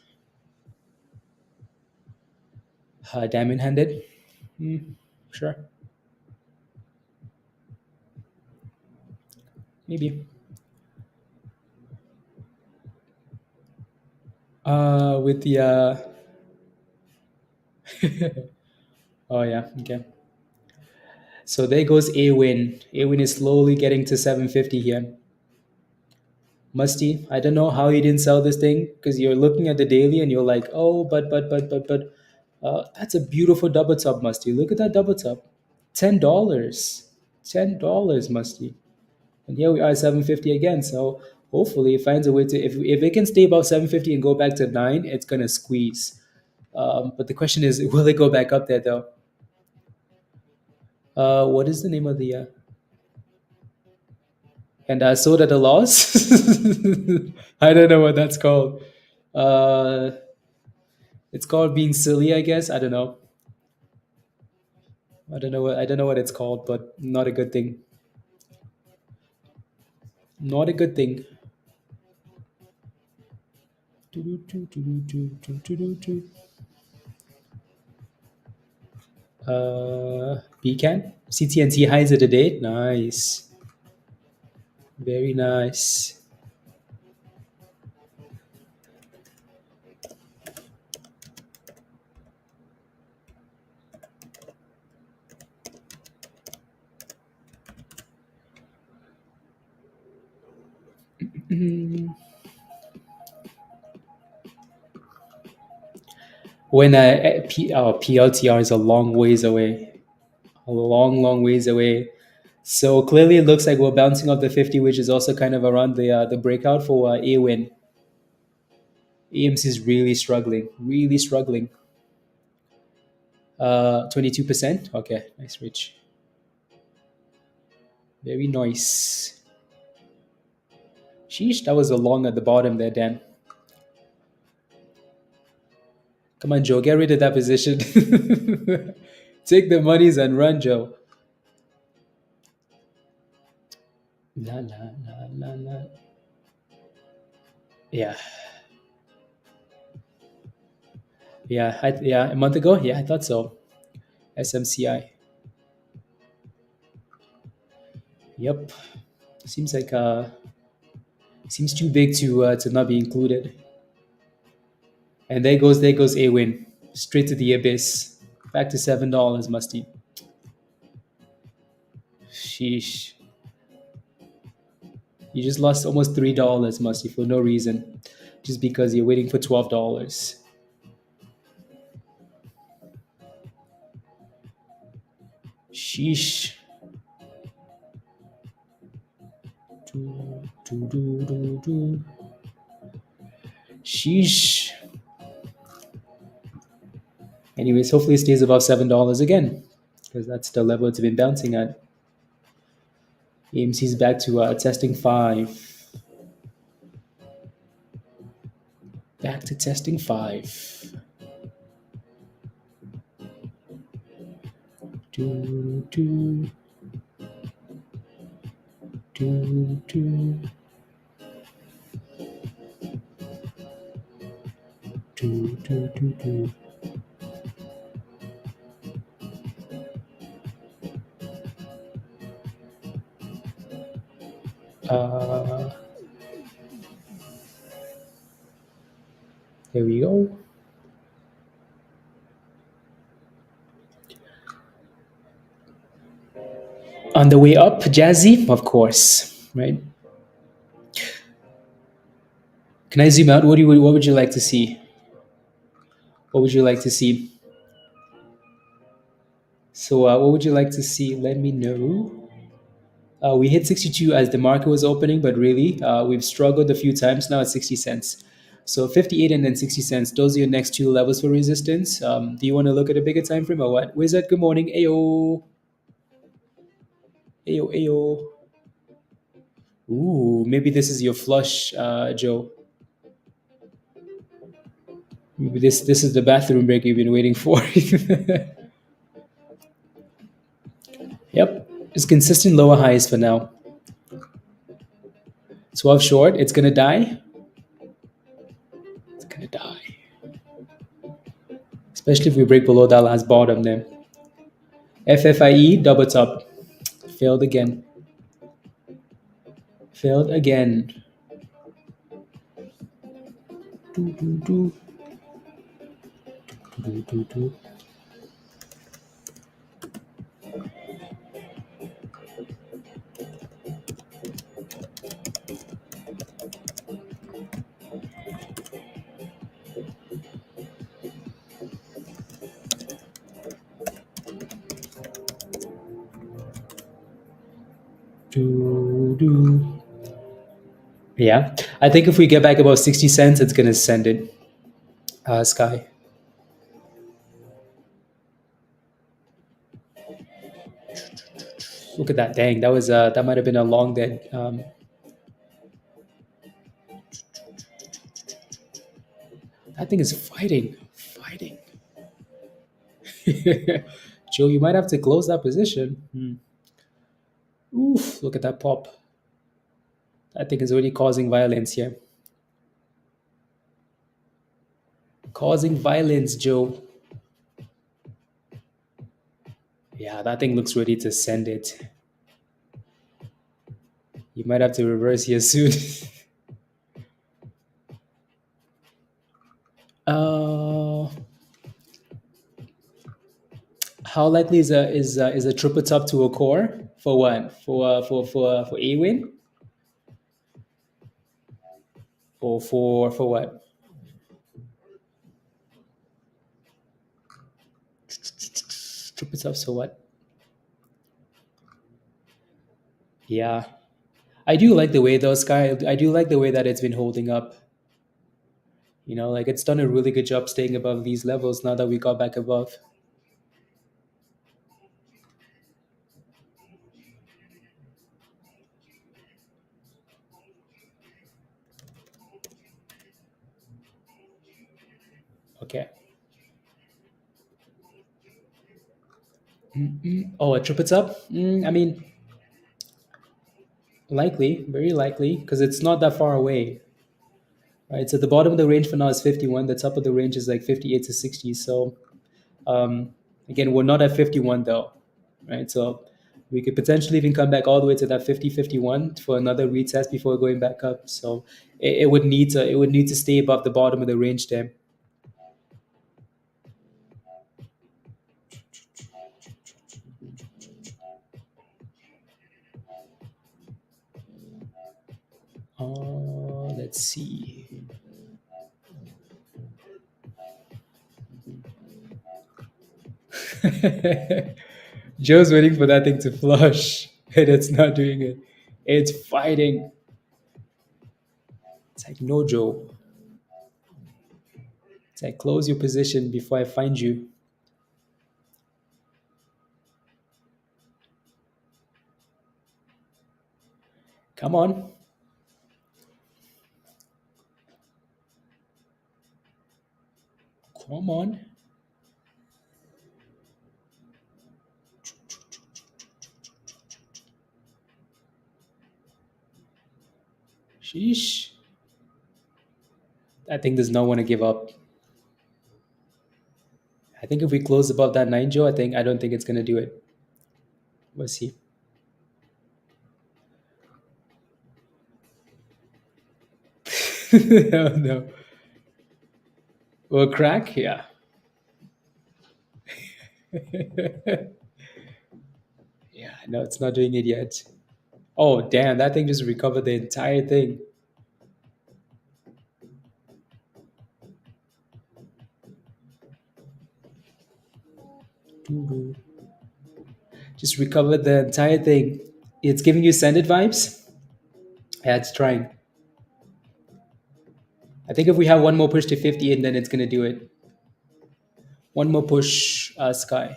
Diamond handed. Sure. Maybe. With the oh yeah, okay. So there goes A win. A win is slowly getting to 750 here. Musty, I don't know how you didn't sell this thing because you're looking at the daily and you're like, oh, but. That's a beautiful double top, Musty. Look at that double top. $10. $10, Musty. And here we are at 750 again. So hopefully it finds a way to, if it can stay above 750 and go back to 9, it's going to squeeze. But the question is, will it go back up there though? What is the name of the and sold at a loss? I don't know what that's called. Uh, it's called being silly, I guess. I don't know. I don't know what it's called, but not a good thing. Not a good thing. Pecan? CTNT highs of the day. Nice. Very nice. When PLTR is a long ways away, a long ways away. So clearly, it looks like we're bouncing off the 50, which is also kind of around the breakout for A win. AMC is really struggling, really struggling. 22%. Okay, nice reach. Very nice. Sheesh, that was a long at the bottom there, Dan. Come on, Joe, get rid of that position. Take the monies and run, Joe. La la la la la. Yeah. Yeah, a month ago. Yeah, I thought so. SMCI. Yep. Seems like seems too big to not be included. And there goes A win straight to the abyss. Back to $7, Musty. Sheesh. You just lost almost $3, Musty, for no reason, just because you're waiting for $12. Sheesh. Sheesh. Anyways, hopefully it stays above $7 again, because that's the level it's been bouncing at. AMC's back to testing 5. Back to testing 5. Do, do. Do, do. Do, do, do, do. There we go. On the way up, Jazzy, of course, right? Can I zoom out? What would you like to see? What would you like to see? So, what would you like to see? Let me know. We hit 62 as the market was opening, but really, we've struggled a few times now at 60 cents. So 58 and then 60 cents. Those are your next two levels for resistance. Do you want to look at a bigger time frame or what? Wizard, good morning. Ayo. Ayo, ayo. Ooh, maybe this is your flush, Joe. Maybe this is the bathroom break you've been waiting for. Yep, it's consistent lower highs for now. 12 short, it's gonna die. It's gonna die. Especially if we break below that last bottom there. FFIE double top. Failed again. Failed again. Do, do, do. Do, do, do. Do, do. Yeah, I think if we get back above 60 cents, it's gonna send it. Sky. Look at that. Dang, that might have been a long dead. That thing is fighting. Fighting. Joe, you might have to close that position. Oof, look at that pop. That thing is already causing violence here. Causing violence, Joe. Yeah, that thing looks ready to send it. You might have to reverse here soon. uh, how likely is a triple top to a core for what? For a win? Or for what? Triple top, so what? Yeah. I do like the way those guys. I do like the way that it's been holding up. You know, like it's done a really good job staying above these levels now that we got back above. Okay. Oh, a triple top? I mean, likely, very likely, because it's not that far away, right? So the bottom of the range for now is 51. The top of the range is like 58 to 60. So again, we're not at 51 though, right? So we could potentially even come back all the way to that 50, 51 for another retest before going back up. So it would need to stay above the bottom of the range there. Let's see. Joe's waiting for that thing to flush, and it's not doing it. It's fighting. It's like, no, Joe. It's like, close your position before I find you. Come on. Come on. Sheesh. That thing does not want to give up. I think if we close above that 9, Joe, I don't think it's gonna do it. We'll see. Oh, no. Will it crack? Yeah. Yeah, no, it's not doing it yet. Oh, damn, that thing just recovered the entire thing. Just recovered the entire thing. It's giving you sended vibes. Yeah, it's trying. I think if we have one more push to 58, then it's gonna do it. One more push, Sky.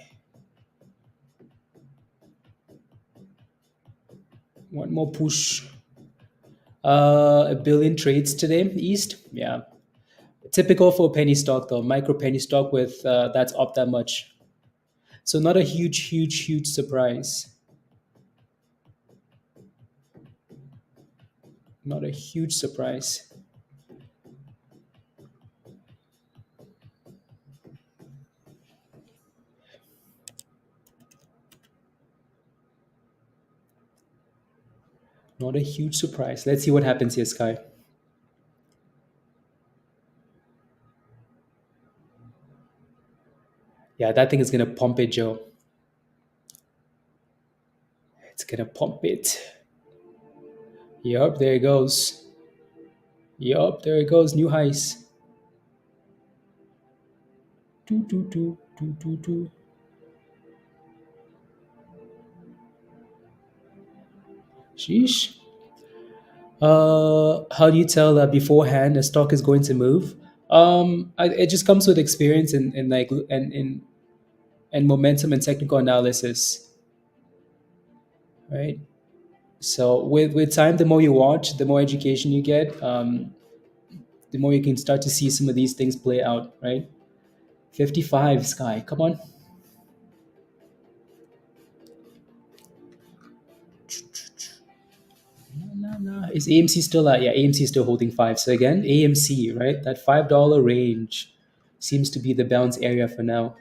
One more push. A billion trades today, East. Yeah. Typical for penny stock though, micro penny stock with that's up that much. So not a huge surprise. Not a huge surprise. Not a huge surprise. Let's see what happens here, Sky. Yeah, that thing is gonna pump it, Joe. It's gonna pump it. Yup, there it goes. Yup, there it goes. New highs. Do do do do do do. Sheesh. How do you tell beforehand a stock is going to move? It just comes with experience and like and momentum and technical analysis, right? So with time, the more you watch, the more education you get, the more you can start to see some of these things play out, right? 55, Sky, come on. Is AMC still at? Yeah, AMC is still holding five. So again, AMC, right? That $5 range seems to be the bounce area for now.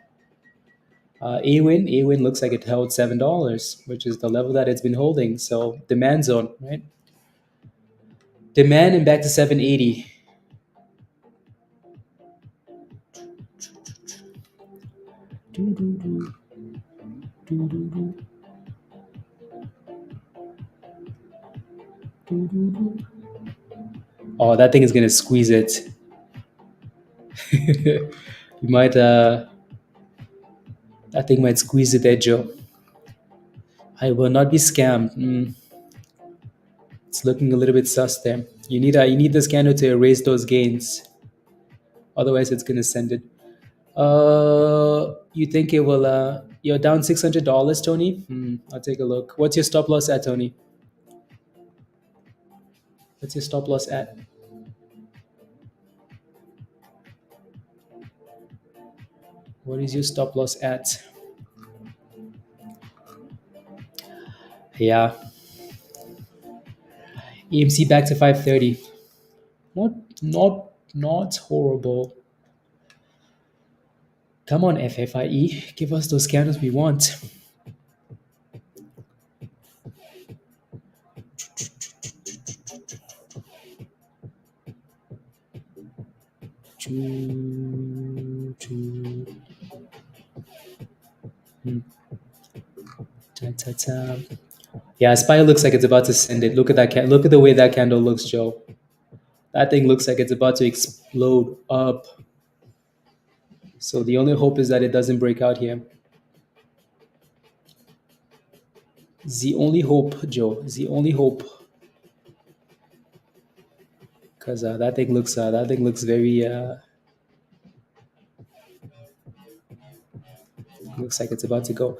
AWIN looks like it held $7, which is the level that it's been holding. So demand zone, right? Demand and back to 780. Do, do, do. Do, do, do. Do, do, do. Oh, that thing is gonna squeeze it. You might that thing might squeeze it there, Joe. I will not be scammed. It's looking a little bit sus there. You need the scanner to erase those gains. Otherwise, it's gonna send it. You think it will? You're down $600, Tony. I'll take a look. What's your stop loss at, Tony? What's your stop loss at? What is your stop loss at? Yeah. EMC back to 530. Not not horrible. Come on, FFIE. Give us those candles we want. Ta, ta, ta. Yeah, SPY looks like it's about to send it. Look at that. Look at the way that candle looks, Joe. That thing looks like it's about to explode up. So the only hope is that it doesn't break out here. The only hope, Joe. The only hope. Because that thing looks very. Looks like it's about to go.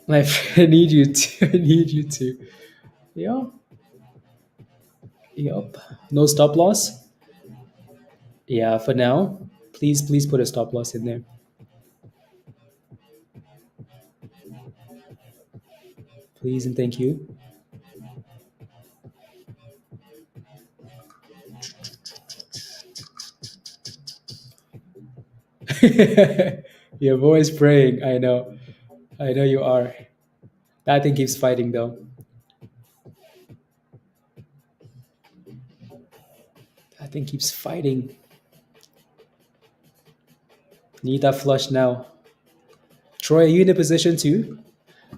My friend, I need you to. I need you to. Yeah. Yup. No stop loss. Yeah, for now. Please put a stop loss in there. Please and thank you. Your boy's praying. I know. I know you are. That thing keeps fighting though. That thing keeps fighting. Need that flush now. Troy, are you in a position too?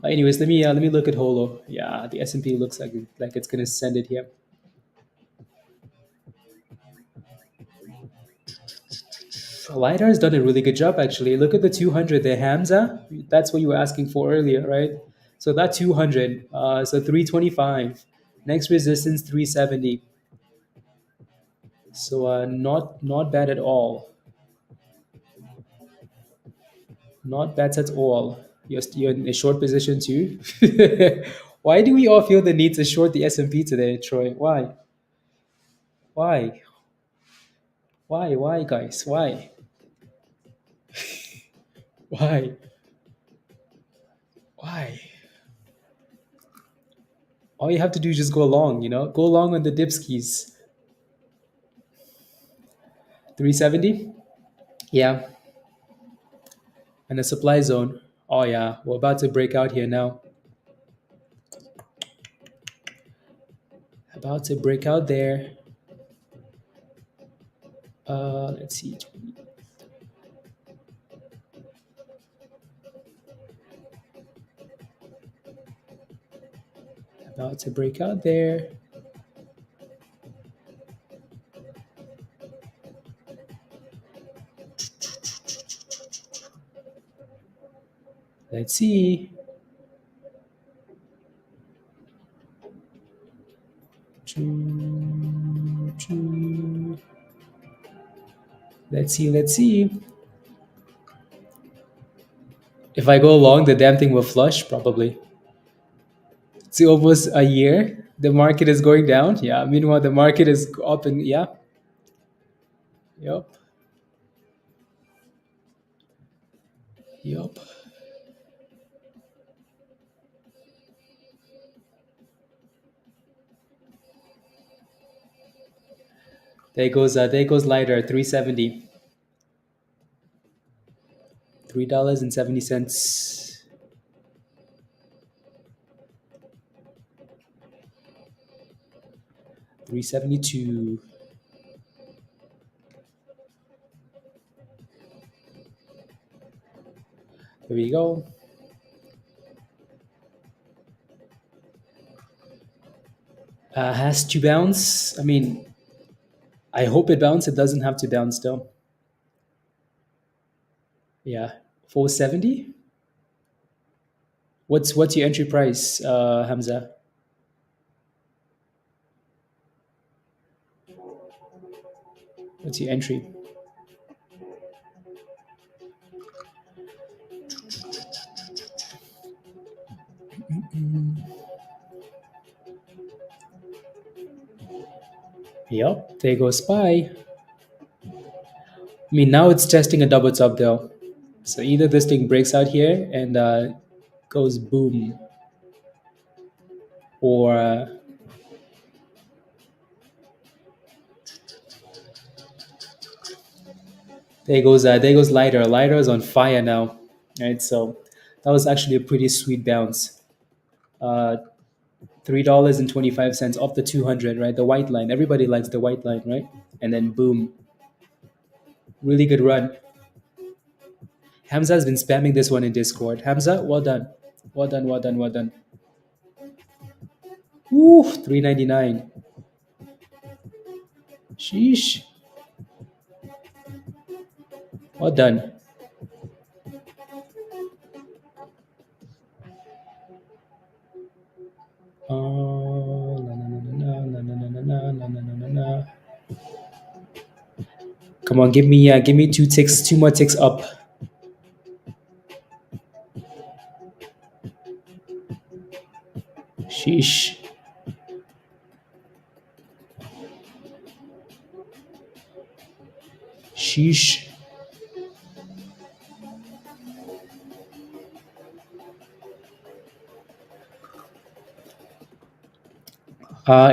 Anyways, let me look at Holo. Yeah, the S&P looks like it's gonna send it here. LiDAR's done a really good job actually. Look at the 200 there, Hamza. That's what you were asking for earlier, right? So that 200, so 325. Next resistance 370. So not bad at all. Not bad at all. You're in a short position too. Why do we all feel the need to short the S&P today, Troy? Why? Why? Why? Why, guys? Why? Why? Why? All you have to do is just go along, Go along on the dipskis. 370? Yeah. And the supply zone. Oh, yeah. We're about to break out here now. About to break out there. Let's see. About to break out there. Let's see. Let's see. Let's see. If I go long, the damn thing will flush, probably. It's almost a year. The market is going down. Yeah. Meanwhile, the market is up and yeah. Yup. Yup. There goes lighter, 370. $3.70. 372. There we go. Has to bounce. I mean, I hope it bounces. It doesn't have to bounce though. Yeah, 470. What's your entry price, Hamza? What's your entry? Yep, there goes SPY. I mean, now it's testing a double top though. So either this thing breaks out here and goes boom, or there goes lighter. Lighter is on fire now, right? So that was actually a pretty sweet bounce. $3.25 off the 200, right? The white line. Everybody likes the white line, right? And then boom, really good run. Hamza has been spamming this one in Discord. Hamza, well done, well done, well done, well done. Ooh, 399. Sheesh. Well done. Come on, give me two more ticks up. Sheesh. Sheesh.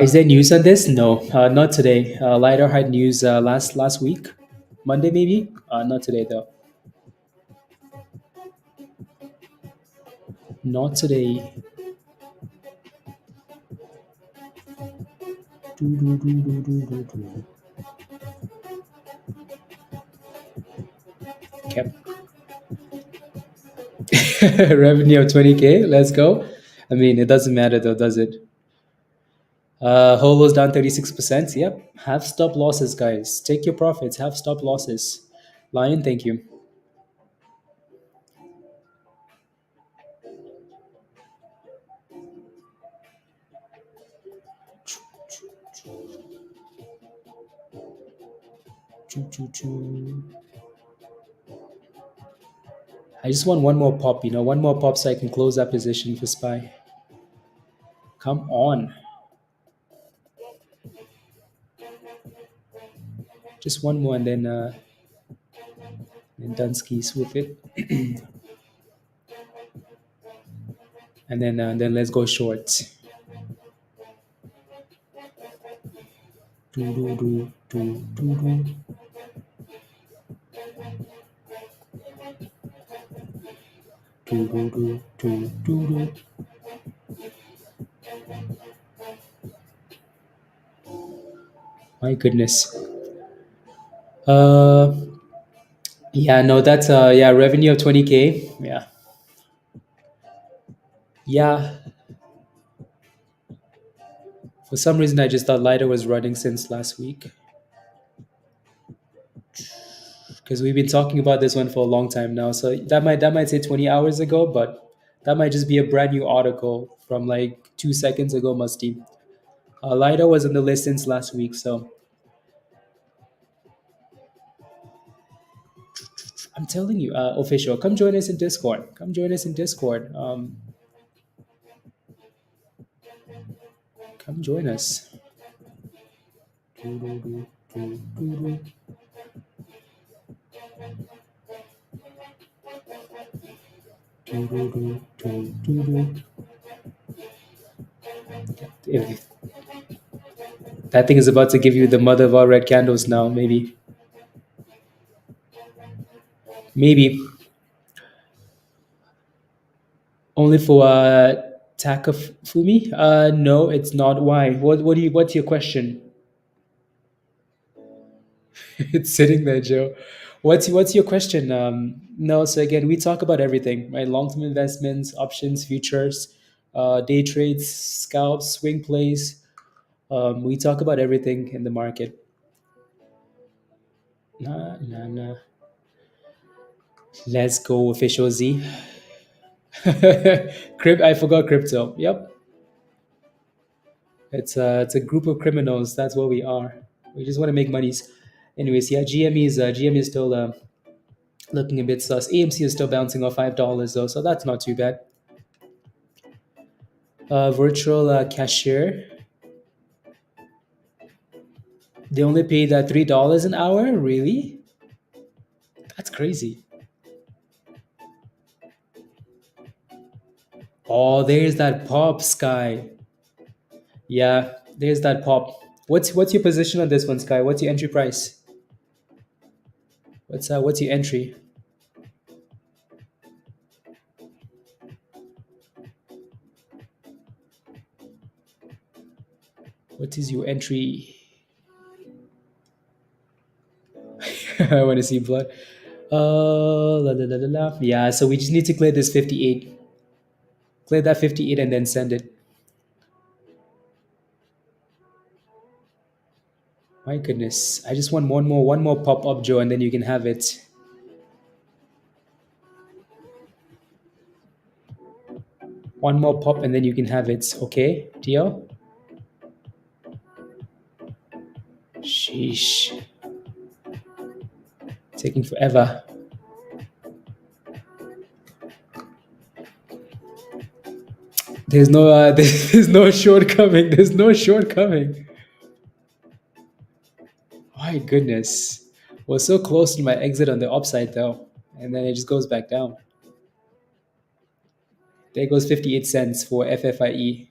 Is there news on this? No, not today. Lighter had news last week, Monday maybe. Not today though. Not today. Okay. Revenue of 20K. Let's go. I mean, it doesn't matter though, does it? Holo's down 36%. Yep. Have stop losses, guys. Take your profits. Have stop losses. Lion, thank you. I just want one more pop, one more pop so I can close that position for SPY. Come on. Just one more and then Dunsky's with it. And then let's go short. Do, do, do, do, do, do. Do, do, do, do, do, do. My goodness. Uh, yeah, no, that's yeah, revenue of 20K. Yeah, yeah. For some reason, I just thought Lighter was running since last week because we've been talking about this one for a long time now. So that might say 20 hours ago, but that might just be a brand new article from like 2 seconds ago, Musty. Lighter was on the list since last week, so I'm telling you, official, come join us in Discord. Come join us in Discord. Come join us. If that thing is about to give you the mother of all red candles now, maybe only for Takafumi. No, it's not. Why? What's your question? It's sitting there, Joe. What's your question? No, so again, we talk about everything, right? Long-term investments, options, futures, day trades, scalps, swing plays. We talk about everything in the market. Nah, nah, nah. Let's go, official Z. I forgot crypto. Yep, it's a group of criminals. That's what we are. We just want to make monies. Anyways, yeah, GME is still looking a bit sus. AMC is still bouncing off $5 though, so that's not too bad. Virtual cashier, they only paid $3 an hour. Really? That's crazy. Oh, there's that pop, Sky. Yeah, there's that pop. What's your position on this one, Sky? What's your entry price? What's your entry? What is your entry? I want to see blood. La, la, la, la, la. Yeah, so we just need to clear this 58. Clear that 58 and then send it. My goodness. I just want one more pop up, Joe, and then you can have it. One more pop and then you can have it. Okay, deal? Sheesh. Taking forever. There's no there's no shortcoming. There's no shortcoming. My goodness. Was so close to my exit on the upside though. And then it just goes back down. There goes 58 cents for FFIE.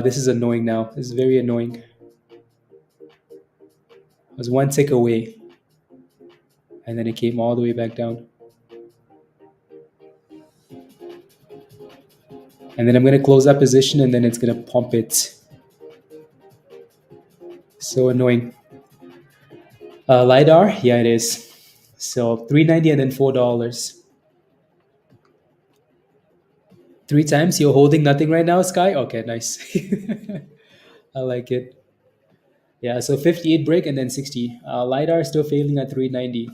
This is annoying now. This is very annoying. I was one tick away. And then it came all the way back down. And then I'm going to close that position and then it's going to pump it. So annoying. LiDAR? Yeah, it is. So $3.90 and then $4. Three times? You're holding nothing right now, Sky? Okay, nice. I like it. Yeah, so 58 break and then 60. LiDAR still failing at 390.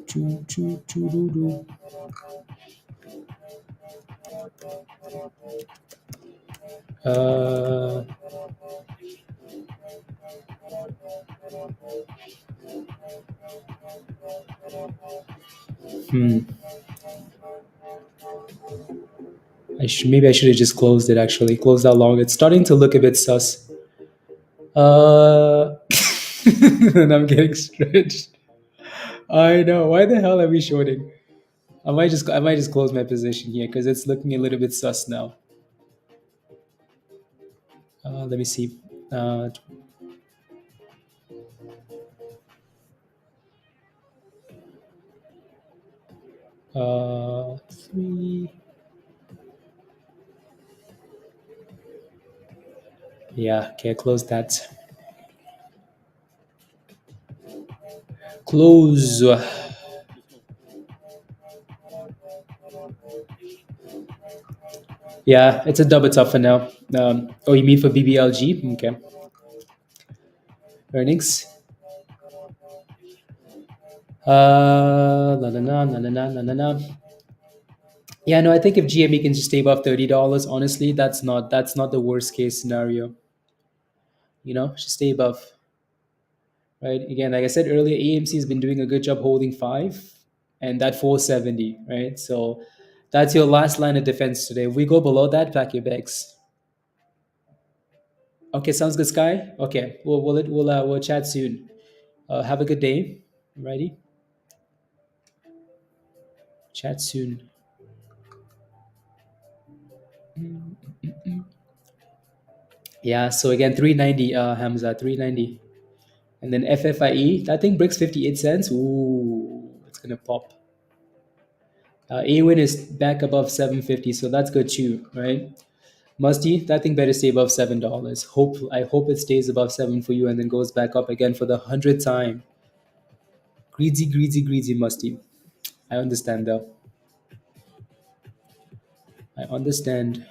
Choo, choo, choo, doo, doo. Uh, hmm. Maybe I should have just closed it. Actually, closed that long. It's starting to look a bit sus. And I'm getting stretched. I know. Why the hell are we shorting? I might just close my position here because it's looking a little bit sus now. Let me see. Uh, Three. Yeah. Okay. Close that. Close. Yeah, it's a double tough for now. Oh, you mean for BBLG? Okay. Earnings. La, la, la, la, la, la, la, la. Yeah, no, I think if GME can just stay above $30, honestly, that's not the worst case scenario. Just stay above. Right. Again, like I said earlier, AMC has been doing a good job holding five, and that 470. Right. So that's your last line of defense today. If we go below that, pack your bags. Okay, sounds good, Sky. Okay, we'll chat soon. Have a good day. Righty. Chat soon. Yeah. So again, 390. Hamza, 390. And then FFIE, that thing breaks 58 cents. Ooh, it's gonna pop. AWIN is back above 750, so that's good too, right? Musty, that thing better stay above $7. I hope it stays above seven for you and then goes back up again for the 100th time. Greedy, greedy, greedy, Musty. I understand though. I understand.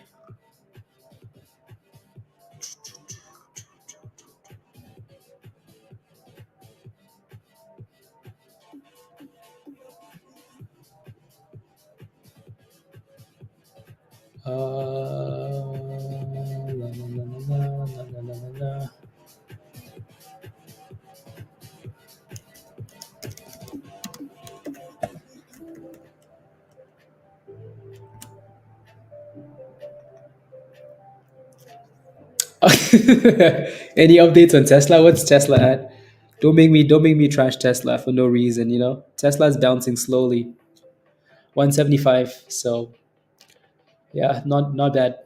La, la, la, la, la, la, la, la, la. Any updates on Tesla? What's Tesla at? Don't make me trash Tesla for no reason. Tesla's bouncing slowly. 175. So yeah, not bad.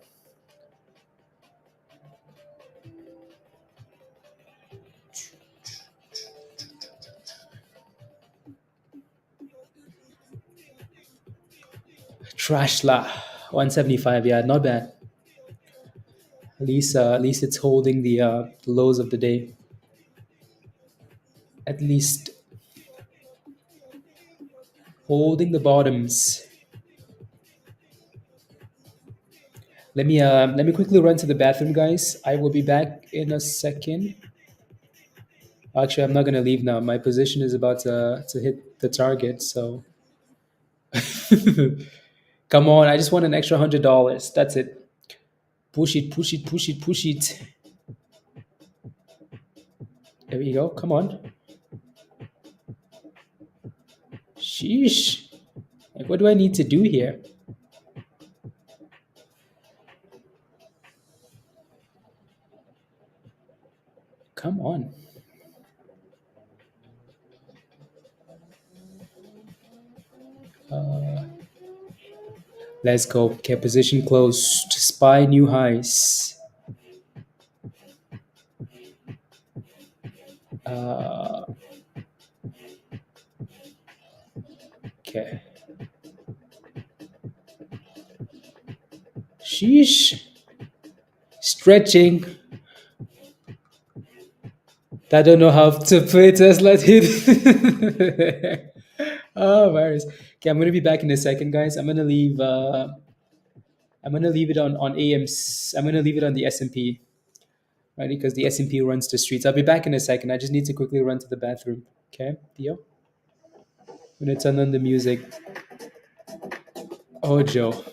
Trashla. 175. Yeah, not bad. At least it's holding the lows of the day. At least holding the bottoms. Let me quickly run to the bathroom, guys. I will be back in a second. Actually, I'm not gonna leave now. My position is about to hit the target. So come on, I just want an extra $100. That's it. Push it, push it, push it, push it. There we go. Come on. Sheesh. Like, what do I need to do here? Come on. Let's go. Okay, position closed. Spy new highs. Uh, okay. Sheesh. Stretching. I don't know how to play Tesla. Oh, virus. Okay, I'm gonna be back in a second, guys. I'm gonna leave. I'm gonna leave it on AMC. I'm gonna leave it on the S&P, right? Because the S&P runs the streets. I'll be back in a second. I just need to quickly run to the bathroom. Okay, Theo. I'm gonna turn on the music. Oh, Joe.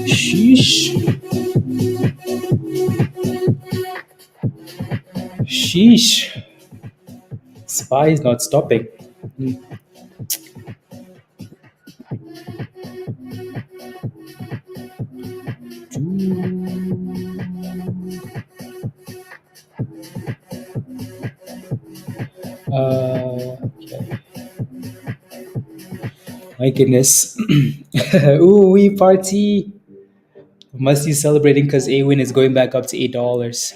Sheesh. Sheesh. Spy is not stopping. Okay. My goodness. Ooh, we party. Must be celebrating because AWIN is going back up to $8.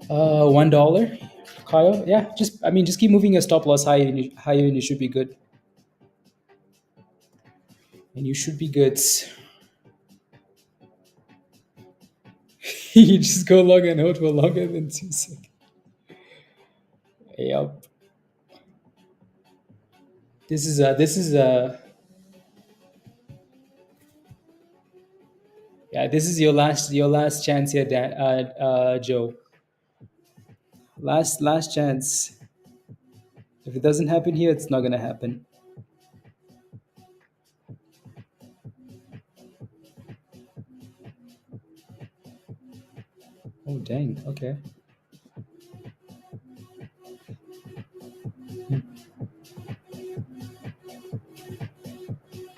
$1. Kyle, yeah, just keep moving your stop loss higher, and you should be good. And you should be good. You just go long and hold for longer than 2 seconds. Yep. This is your last chance here, Dan, Joe. Last chance. If it doesn't happen here, it's not gonna happen. Oh dang. Okay.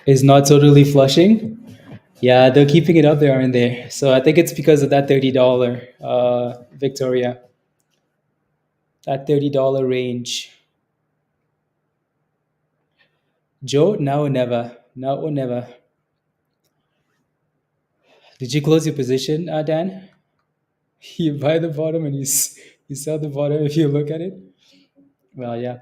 Is not totally flushing. Yeah, they're keeping it up there, aren't they? So I think it's because of that $30, Victoria. That $30 range. Joe, now or never. Now or never. Did you close your position, Dan? You buy the bottom and you sell the bottom if you look at it. Well, yeah.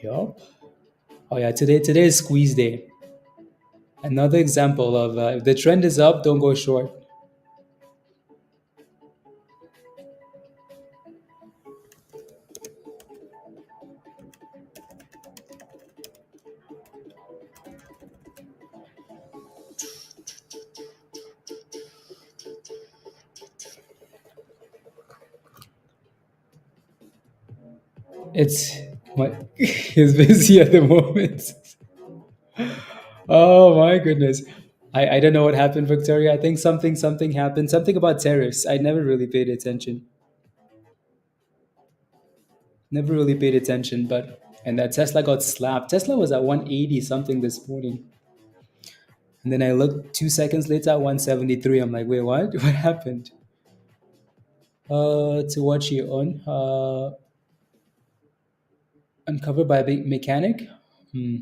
Yup. Oh yeah. Today is squeeze day. Another example of if the trend is up, don't go short. It's my He's busy at the moment. Oh my goodness. I don't know what happened, Victoria. I think something happened. Something about tariffs. I never really paid attention. Never really paid attention, but and that Tesla got slapped. Tesla was at 180 something this morning. And then I looked 2 seconds later at 173. I'm like, wait, what? What happened? To watch you on. Uncovered by a big mechanic. Hmm.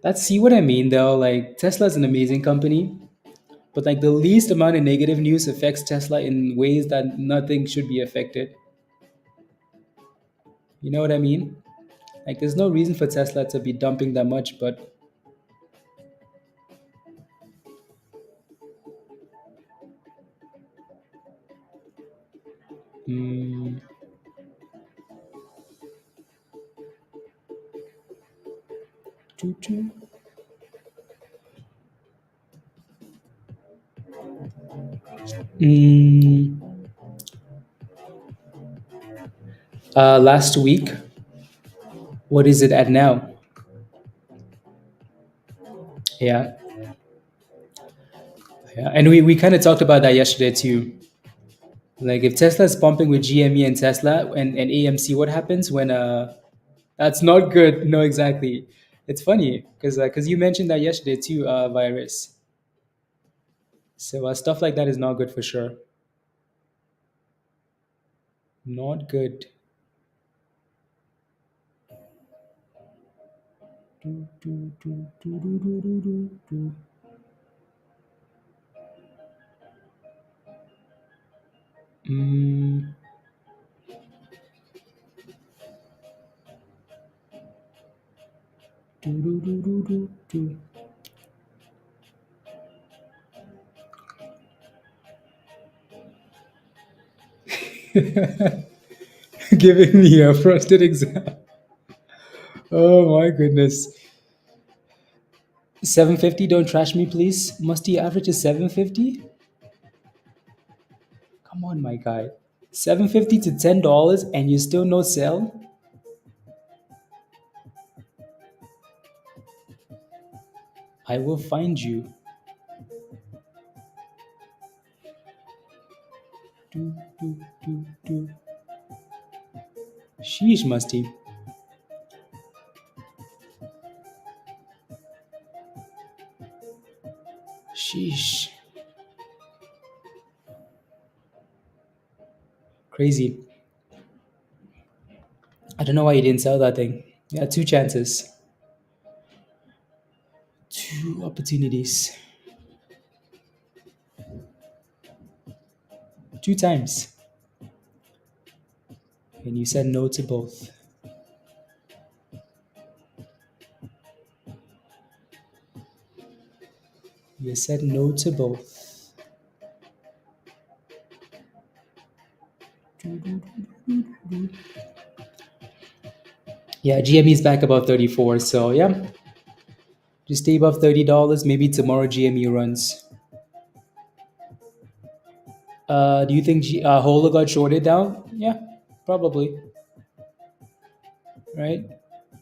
That's see what I mean though. Like Tesla's an amazing company, but like the least amount of negative news affects Tesla in ways that nothing should be affected. You know what I mean? Like there's no reason for Tesla to be dumping that much, but mm, choo-choo. Mm, last week. What is it at now? Yeah, yeah. And we kind of talked about that yesterday too. Like if Tesla's pumping with GME and Tesla and AMC, what happens when that's not good. No, exactly. It's funny because you mentioned that yesterday too, virus. So stuff like that is not good for sure. Not good. Do, do, do, do, do, do, do, do, do. Mm, do, do, do, do, do, do. Giving me a frosted exam. Oh my goodness. 750, don't trash me, please. Musty average is 750? Come on, my guy. 750 to $10 and you still no sell? I will find you. Do, do, do, do. Sheesh, Musty. Sheesh. Crazy. I don't know why you didn't sell that thing. Yeah, two chances. Two opportunities. Two times. And you said no to both. You said no to both. Yeah, GME is back above 34. So yeah, just stay above $30. Maybe tomorrow GME runs. Do you think Hola got shorted down? Yeah, probably. Right?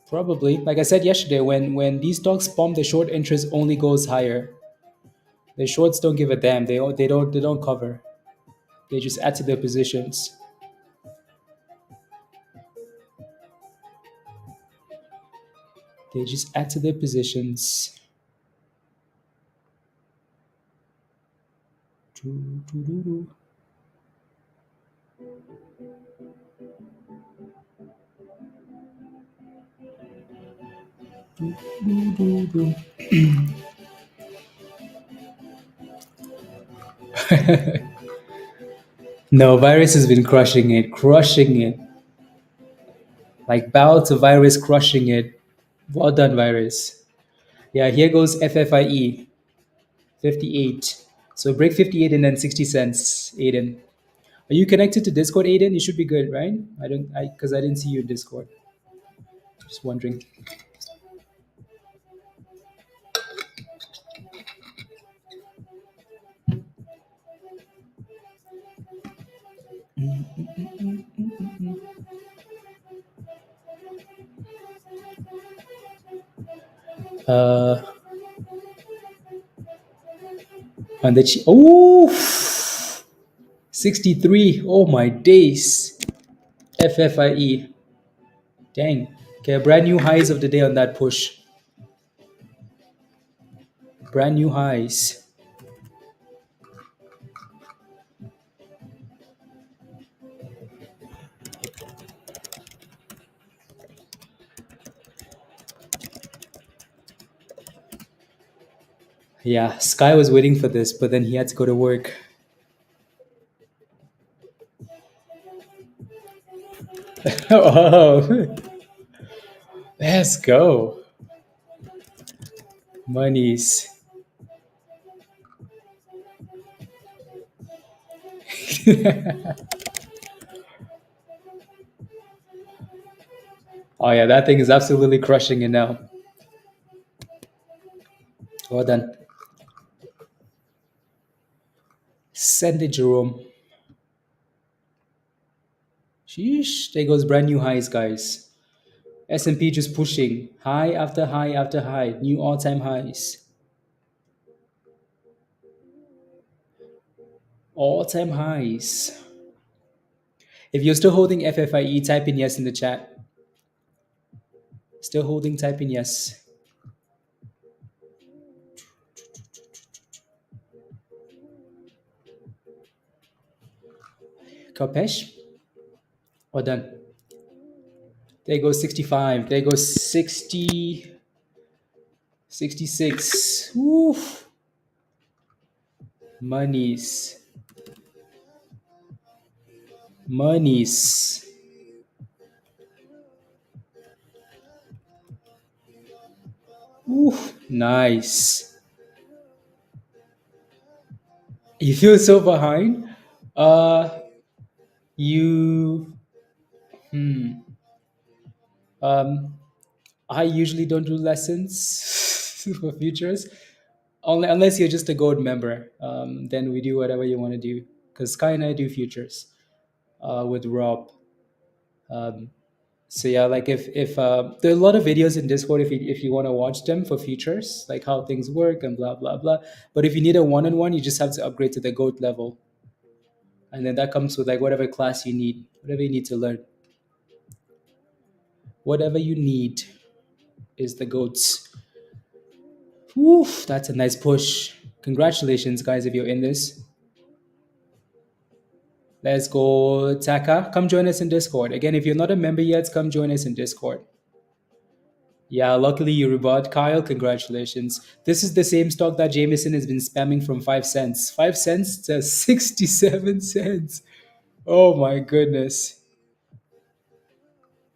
Probably. Like I said yesterday, when these stocks pump, the short interest only goes higher. The shorts don't give a damn. They don't cover. They just add to their positions. They just add to their positions. Do, do, do, do. Do, do, do. No, virus has been crushing it, crushing it. Like bow to virus, crushing it. Well done, virus. Yeah, here goes FFIE, 58. So break 58 and then 60 cents, Aiden. Are you connected to Discord, Aiden? You should be good, right? Because I didn't see you in Discord. Just wondering. Uh, on the oh, 63. Oh my days. FFIE. Dang. Okay, brand new highs of the day on that push. Brand new highs. Yeah, Sky was waiting for this, but then he had to go to work. Oh, let's go. Monies. Oh yeah, that thing is absolutely crushing it now. Well done. Send it, Jerome. Sheesh. There goes brand new highs, guys. S&P just pushing high after high after high, new all-time highs. All-time highs. If you're still holding FFIE, type in yes in the chat. Still holding, type in yes. Kapesh? Or done? There goes 65. There goes 60. 66. Oof. Monies. Monies. Oof. Nice. You feel so behind? Uh, you. Hmm. Um, I usually don't do lessons for futures, only unless you're just a gold member. Then we do whatever you want to do. Because Sky and I do futures with Rob. Um, so yeah, like if there are a lot of videos in Discord if you want to watch them for futures, like how things work and blah blah blah. But if you need a one-on-one, you just have to upgrade to the gold level, and then that comes with like whatever class you need, whatever you need to learn, whatever you need is the goats. Oof, that's a nice push. Congratulations, guys, if you're in this. Let's go, Taka. Come join us in Discord. Again, if you're not a member yet, come join us in Discord. Yeah, luckily you rebought. Kyle, congratulations. This is the same stock that Jameson has been spamming from 5 cents. 5 cents to 67 cents. Oh my goodness.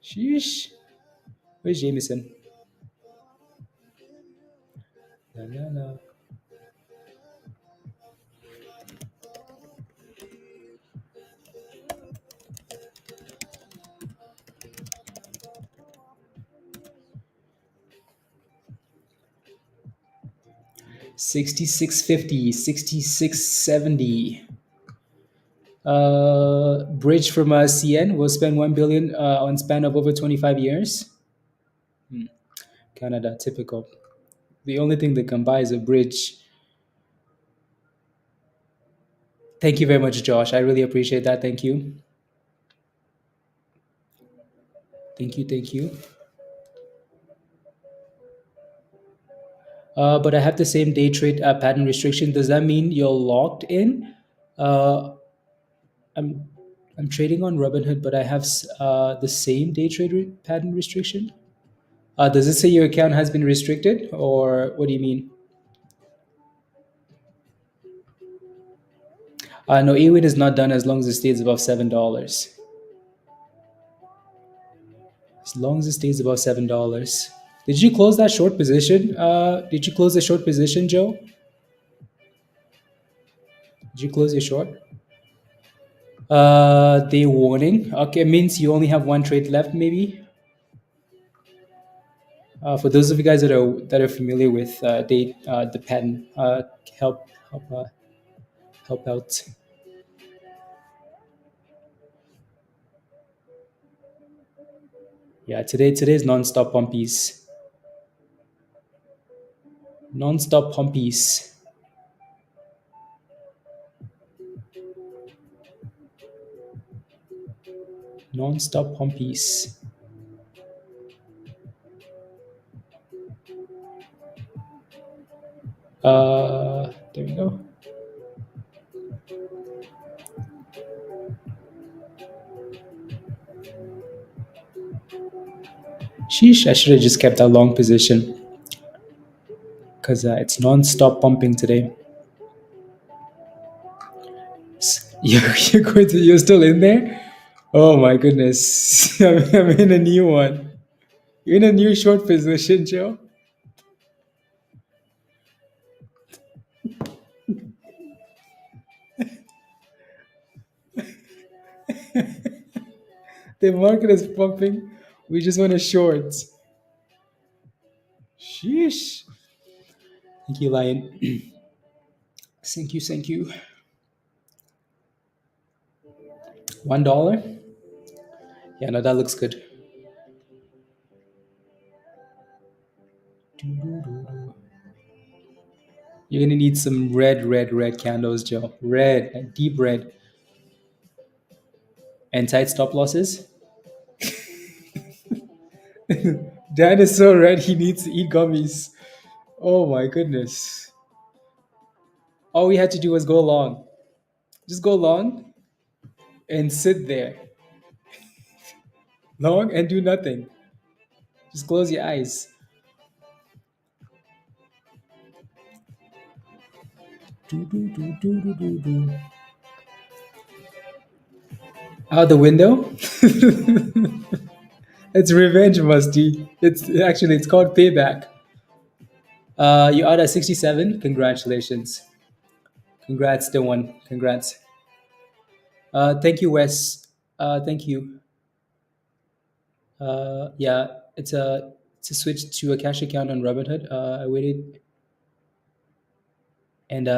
Sheesh. Where's Jameson? La, la, la. 66.50, 66.70. Bridge from CN will spend 1 billion on span of over 25 years. Canada, typical. The only thing they can buy is a bridge. Thank you very much, Josh. I really appreciate that. Thank you. Thank you. Thank you. But I have the same day trade pattern restriction. Does that mean you're locked in? Uh, I'm I'm trading on Robinhood, but I have the same day trade pattern restriction. Does it say your account has been restricted, or what do you mean? No, AWIN is not done as long as it stays above $7. As long as it stays above $7. Did you close that short position? Did you close the short position, Joe? Did you close your short? Day warning. Okay, means you only have one trade left, maybe. For those of you guys that are familiar with the pattern, help help help out. Yeah, today's non-stop pumpies. Non-stop pumpies. Non-stop pumpies. There we go. Sheesh, I should have just kept that long position because it's non-stop pumping today. You're still in there? Oh my goodness. I'm in a new one. You're in a new short position, Joe. The market is pumping. We just want to short. Sheesh. Thank you, Lion. Thank you. $1. Yeah, no, that looks good. You're gonna need some red, red, red candles, Joe. Red, like deep red, and tight stop losses. Dan is so red, he needs to eat gummies. Oh my goodness. All we had to do was go long. Just go long and sit there. Long and do nothing. Just close your eyes. Do, do, do, do, do, do, do. Out the window? It's revenge, Musty. It's called payback. You out at 67. Congratulations. Congrats, the one. Congrats. Thank you, Wes. Thank you. Yeah, it's a switch to a cash account on Robinhood. I waited, and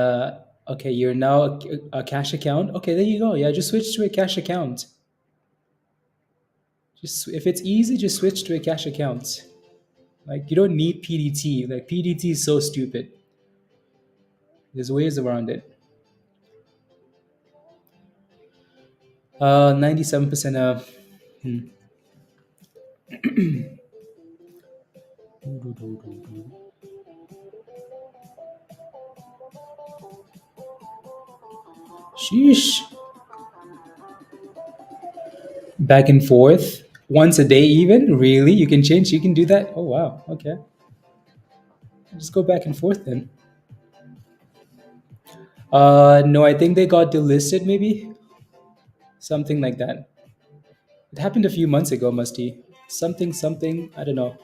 okay, you're now a cash account. Okay, there you go. Yeah, just switch to a cash account. Just if it's easy, just switch to a cash account. Like you don't need PDT. Like PDT is so stupid. There's ways around it. 97%. Hmm. Sheesh. Back and forth once a day, even really? You can change. You can do that. Oh wow. Okay. Just go back and forth then. No, I think they got delisted. Maybe something like that. It happened a few months ago. Musty. Something. Something. I don't know.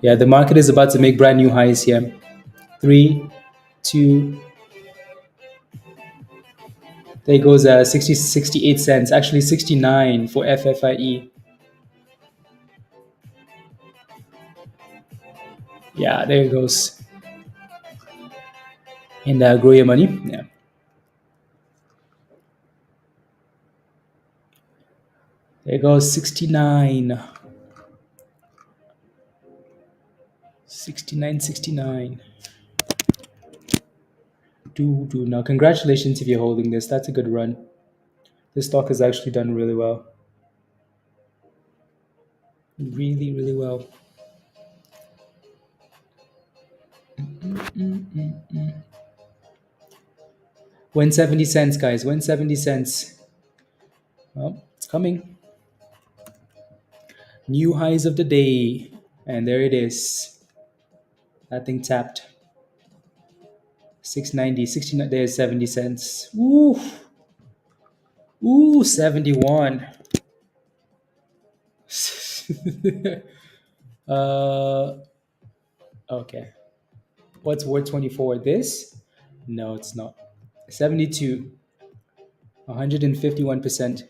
Yeah, the market is about to make brand new highs here. Three, two. There goes 68 cents. Actually, 69 for FFIE. Yeah, there it goes. And grow your money. Yeah. There goes 69. 69, 69. Do now. Congratulations if you're holding this. That's a good run. This stock has actually done really well. Really, really well. 170 cents, guys. 170 cents. Well, it's coming. New highs of the day. And there it is. That thing tapped. 690, 69. There's 70 cents. Ooh. Ooh, 71. uh, okay. What's word 24? This? No, it's not. 72. 151%.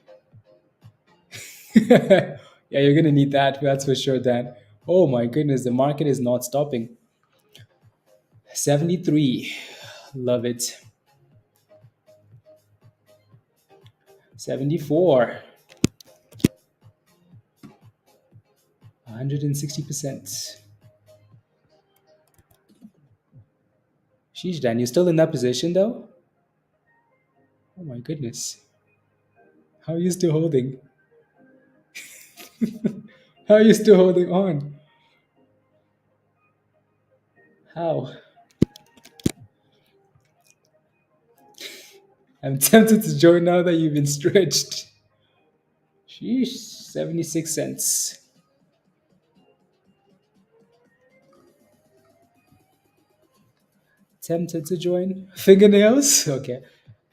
Yeah, you're gonna need that. That's for sure, Dan. Oh my goodness, the market is not stopping. 73. Love it. 74. 160%. Sheesh, Dan, you're still in that position though? Oh my goodness. How are you still holding? How are you still holding on? How? I'm tempted to join now that you've been stretched. Sheesh, 76 cents. Tempted to join. Fingernails? Okay.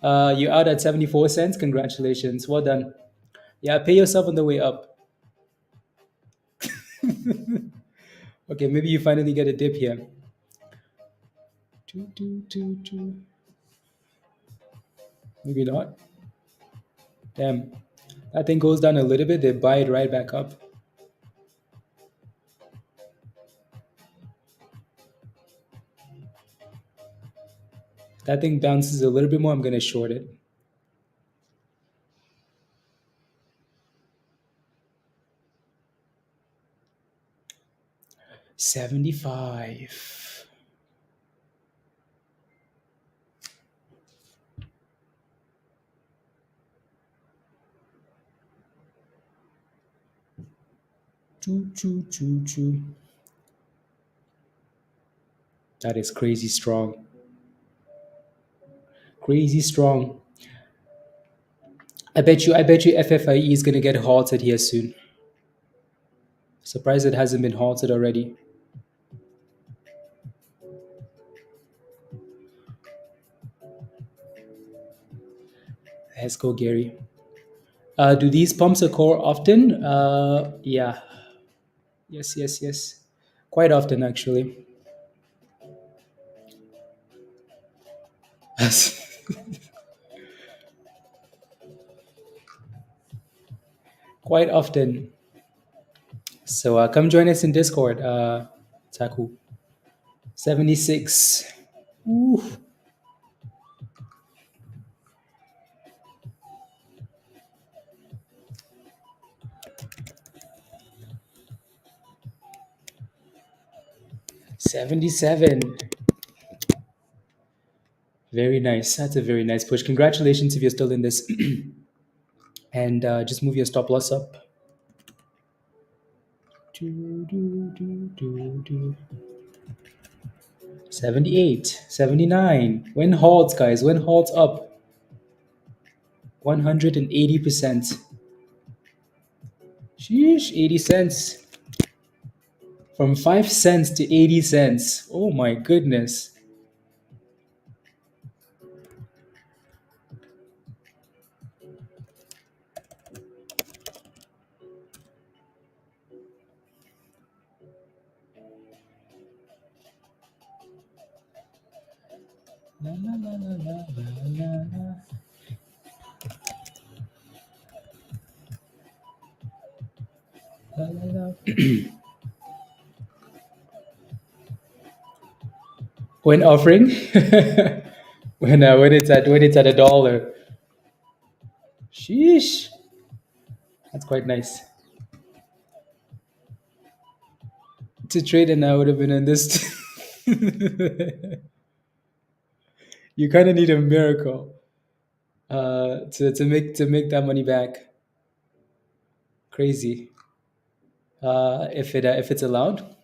You're out at 74 cents. Congratulations. Well done. Yeah, pay yourself on the way up. Okay, maybe you finally get a dip here. Maybe not. Damn. That thing goes down a little bit, they buy it right back up. That thing bounces a little bit more, I'm going to short it. $75. Choo, choo, choo, choo. That is crazy strong. Crazy strong. I bet you FFIE is gonna get halted here soon. Surprised it hasn't been halted already. Let's go, Gary. Do these pumps occur often? Yeah. Yes. Quite often, actually. Quite often. So come join us in Discord, Taku. 76. Ooh. $77. Very nice. That's a very nice push. Congratulations if you're still in this. And just move your stop loss up. 78, 79. When halts, guys, when halts up. 180%. Sheesh, 80 cents. From 5 cents to 80 cents. Oh my goodness. La, la, la, la, la, la, la, la, la. When offering, when it's at a dollar. Sheesh, that's quite nice. To trade, and I would have been in this. You kind of need a miracle to make that money back. Crazy. If it's allowed,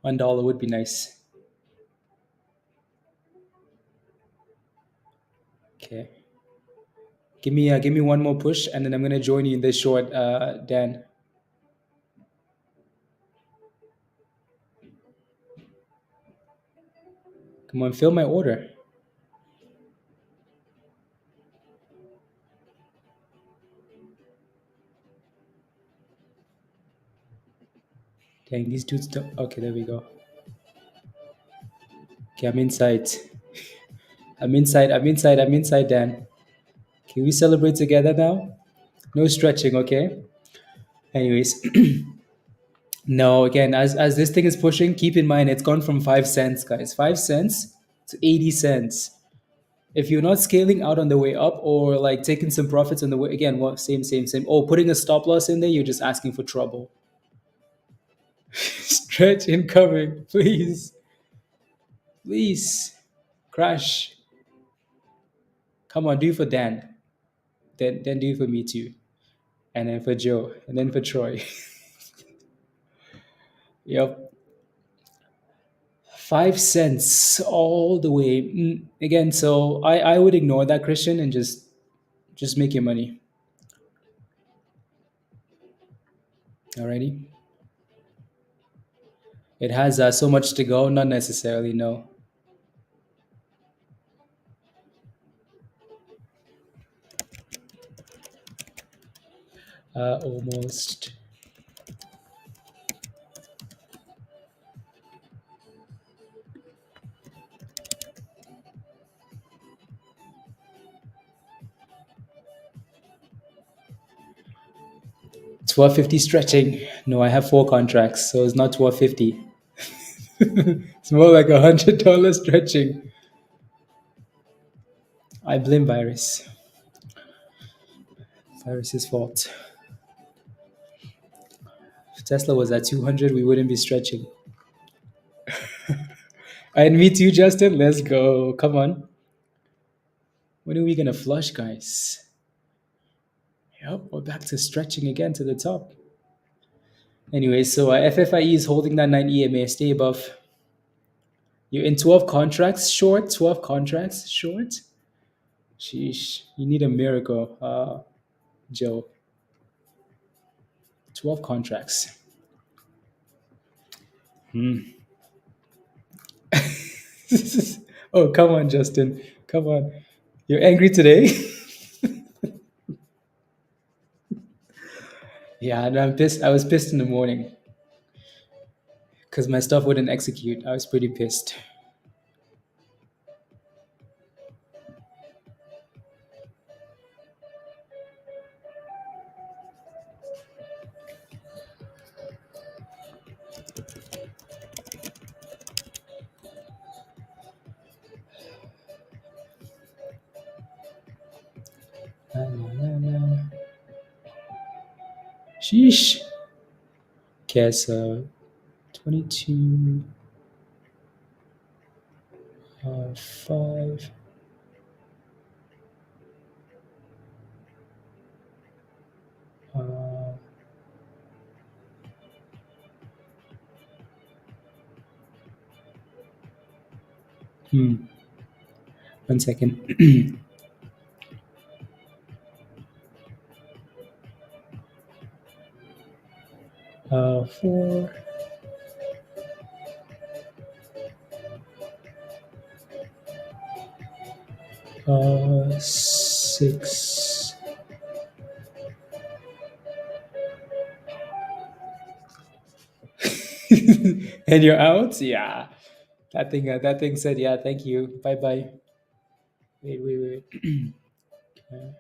$1 would be nice. Okay. Give me one more push, and then I'm gonna join you in this short, Dan. Come on, fill my order. Dang, these dudes don't. Okay, there we go. Okay, I'm inside. I'm inside, Dan. Can we celebrate together now? No stretching, okay? Anyways. No, again, as this thing is pushing, keep in mind it's gone from 5 cents, guys. 5 cents to 80 cents. If you're not scaling out on the way up or like taking some profits on the way, again, what same. Oh, putting a stop loss in there, you're just asking for trouble. Stretch incoming, please. Please. Crash. Come on, do it for Dan. Then do it for me too. And then for Joe. And then for Troy. Yep. 5 cents all the way. Again, so I would ignore that, Christian, and just make your money. Alrighty. It has so much to go, not necessarily, no. Almost. $12.50 stretching. No, I have 4 contracts, so it's not $12.50. It's more like $100 stretching. I blame virus. Virus's fault. If Tesla was at 200, we wouldn't be stretching. And me too, Justin. Let's go. Come on. When are we gonna flush, guys? Yep, we're back to stretching again to the top. Anyway, so FFIE is holding that 9 EMA. Stay above. You're in 12 contracts short. 12 contracts short. Sheesh. You need a miracle, Joe. 12 contracts. Oh, come on, Justin. Come on. You're angry today? Yeah, no, I'm pissed. I was pissed in the morning because my stuff wouldn't execute. I was pretty pissed. La, la, la, la. Sheesh. Okay, so 22, 5. Uh, 1 second. 4. 6. And you're out? Yeah. That thing said, yeah, thank you. Bye bye. Wait. Okay.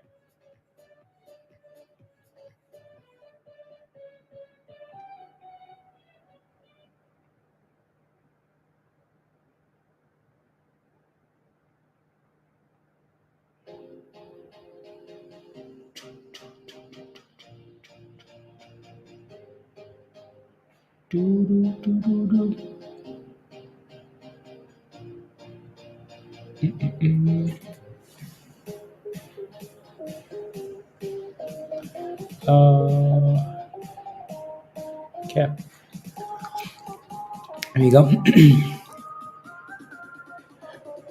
Do, do, do, do, do. Uh, okay. There you go.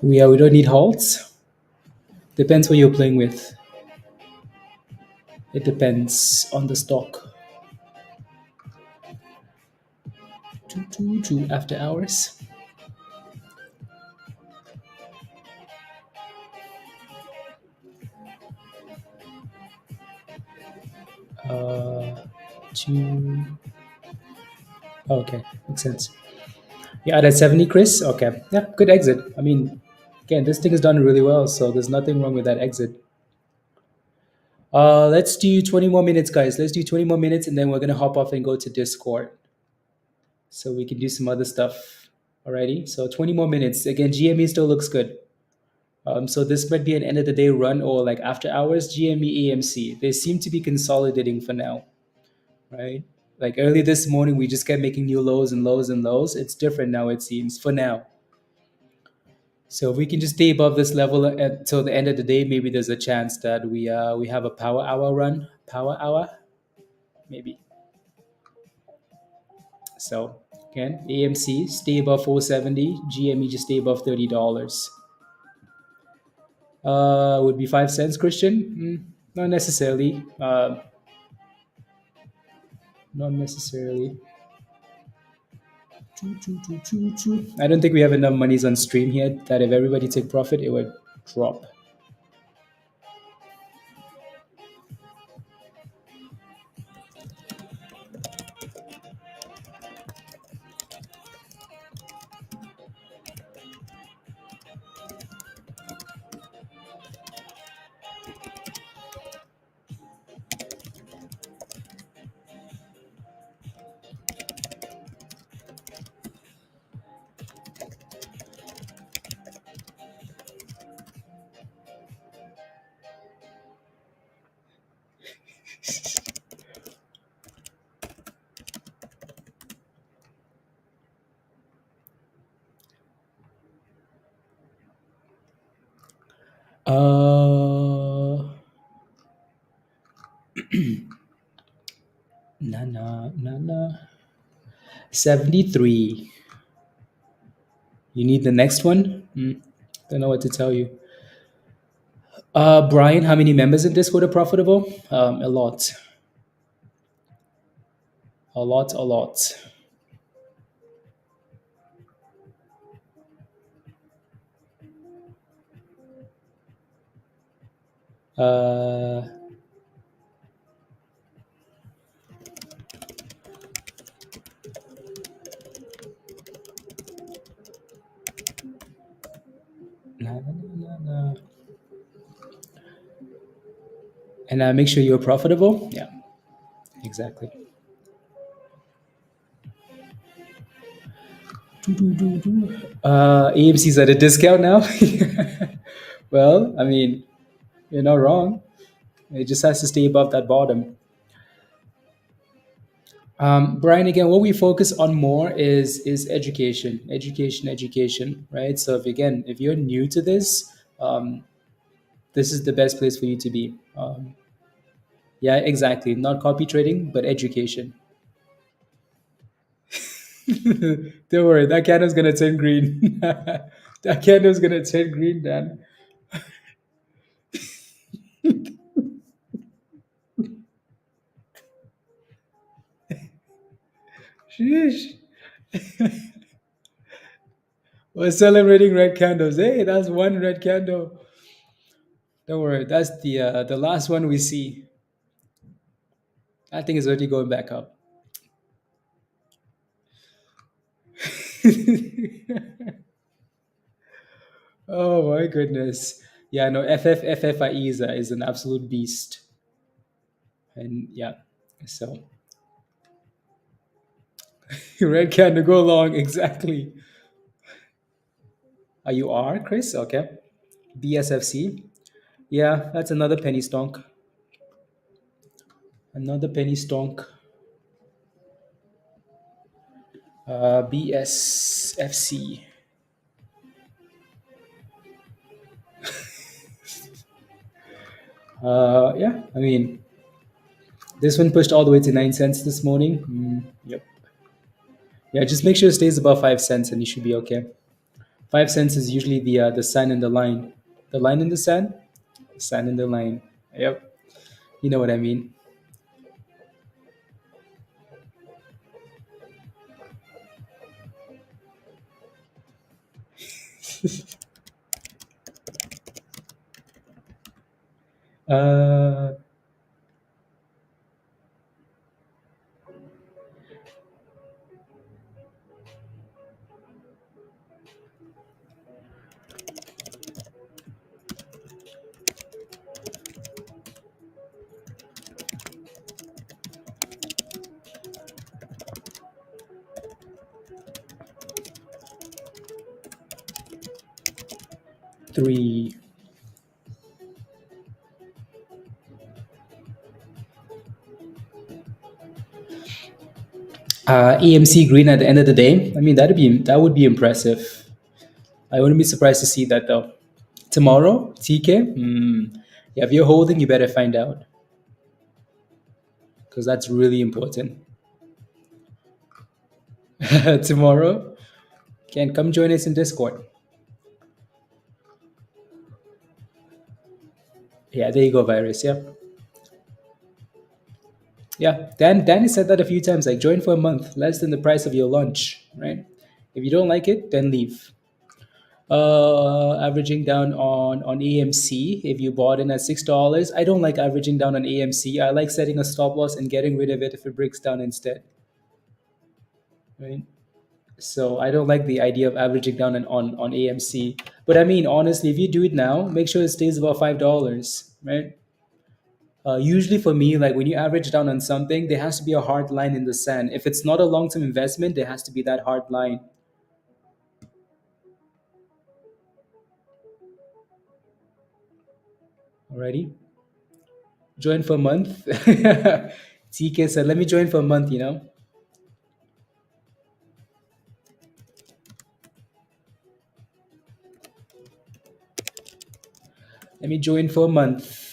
We don't need halts. Depends what you're playing with. It depends on the stock. After hours. Two. Okay, makes sense. Yeah, at 70, Chris. Okay, yeah, good exit. I mean, again, this thing is done really well, so there's nothing wrong with that exit. Let's do 20 more minutes, guys. Let's do 20 more minutes, and then we're gonna hop off and go to Discord, so we can do some other stuff. Alrighty. So 20 more minutes. Again, GME still looks good. So this might be an end of the day run or like after hours. GME AMC. They seem to be consolidating for now, right? Like early this morning, we just kept making new lows and lows and lows. It's different now, it seems, for now. So if we can just stay above this level until the end of the day, maybe there's a chance that we have a power hour run. Power hour, maybe. So again, AMC stay above 470. GME just stay above $30. Would be 5 cents, Christian? Not necessarily. Not necessarily. I don't think we have enough monies on stream here that if everybody take profit, it would drop. Uh, na. 73. You need the next one? Don't know what to tell you. Brian, how many members in Discord are profitable? A lot. A lot, a lot. Uh, na. And make sure you're profitable. Yeah, exactly. AMC's at a discount now. Well, I mean, you're not wrong. It just has to stay above that bottom. Brian, again, what we focus on more is education, education, education, right? So if you're new to this, this is the best place for you to be. Yeah, exactly. Not copy trading, but education. Don't worry, that candle's gonna turn green. That candle's gonna turn green, Dan. Sheesh. We're celebrating red candles. Hey, that's one red candle. Don't worry, that's the last one we see. I think it's already going back up. Oh my goodness. Yeah, no, FFIE is an absolute beast. And yeah, so red candle go along exactly. You are, Chris? Okay. BSFC. Yeah, that's another penny stonk. Another penny stonk. BSFC. Yeah, I mean, this one pushed all the way to 9 cents this morning. Yep. Yeah, just make sure it stays above 5 cents, and you should be okay. 5 cents is usually the sign in the line. The line in the sand, sand in the line. Yep. You know what I mean. Uh, 3. AMC green at the end of the day. I mean, that would be impressive. I wouldn't be surprised to see that though. Tomorrow, TK. Yeah, if you're holding, you better find out because that's really important. Tomorrow, can come join us in Discord. Yeah, there you go, virus. Yeah, yeah. Danny said that a few times. Like, join for a month, less than the price of your lunch, right? If you don't like it, then leave. Averaging down on AMC. If you bought in at $6, I don't like averaging down on AMC. I like setting a stop loss and getting rid of it if it breaks down instead, right? So I don't like the idea of averaging down on AMC. But I mean, honestly, if you do it now, make sure it stays above $5, right? Usually for me, like when you average down on something, there has to be a hard line in the sand. If it's not a long-term investment, there has to be that hard line. Alrighty, join for a month. TK said, "Let me join for a month." Let me join for a month.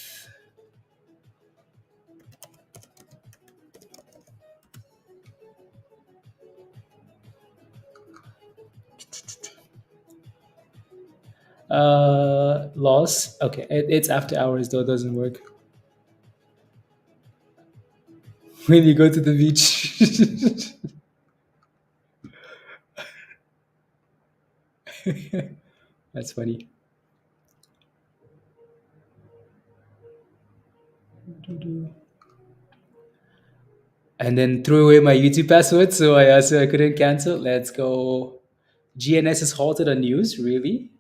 Loss. Okay, it's after hours though. It doesn't work. When you go to the beach. That's funny. And then threw away my YouTube password, so I couldn't cancel. Let's go. GNS is halted on news. Really?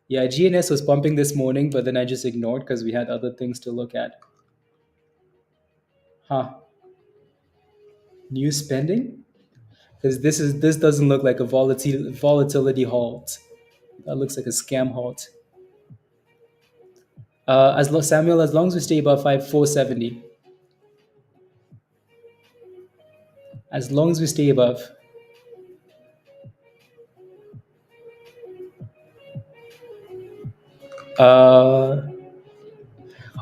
Yeah, GNS was pumping this morning, but then I just ignored because we had other things to look at. Huh? New spending? Because this doesn't look like a volatility halt. That looks like a scam halt. Samuel, as long as we stay above 470, as long as we stay above. Uh,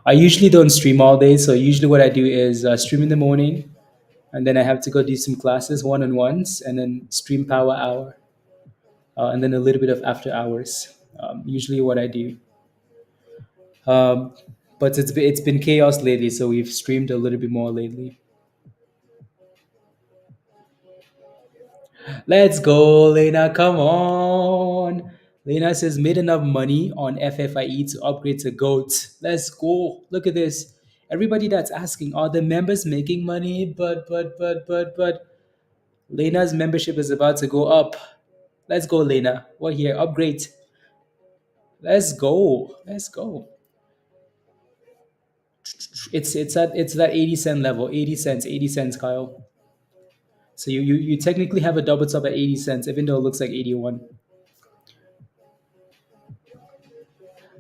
I usually don't stream all day, so usually what I do is stream in the morning, and then I have to go do some classes, one-on-ones, and then stream power hour, and then a little bit of after hours. Usually what I do. Um, but it's been chaos lately, so we've streamed a little bit more lately. Let's go, Lena. Come on. Lena says made enough money on FFIE to upgrade to GOAT. Let's go. Look at this. Everybody that's asking, are the members making money? But Lena's membership is about to go up. Let's go, Lena. We're here. Upgrade. Let's go. Let's go. It's that 80 cent level. 80 cents. 80 cents, Kyle. So you technically have a double top at 80 cents, even though it looks like 81.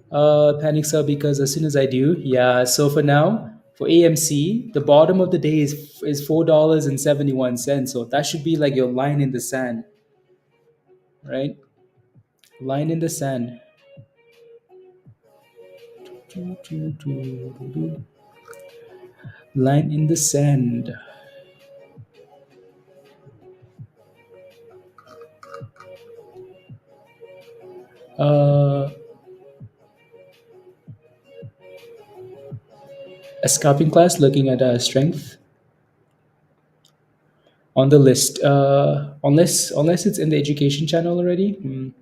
Panic sell because as soon as I do, yeah. So for now, for AMC, the bottom of the day is $4.71. So that should be like your line in the sand, right? Line in the sand. Line in the sand. Uh, a scalping class looking at strength on the list. Unless it's in the education channel already.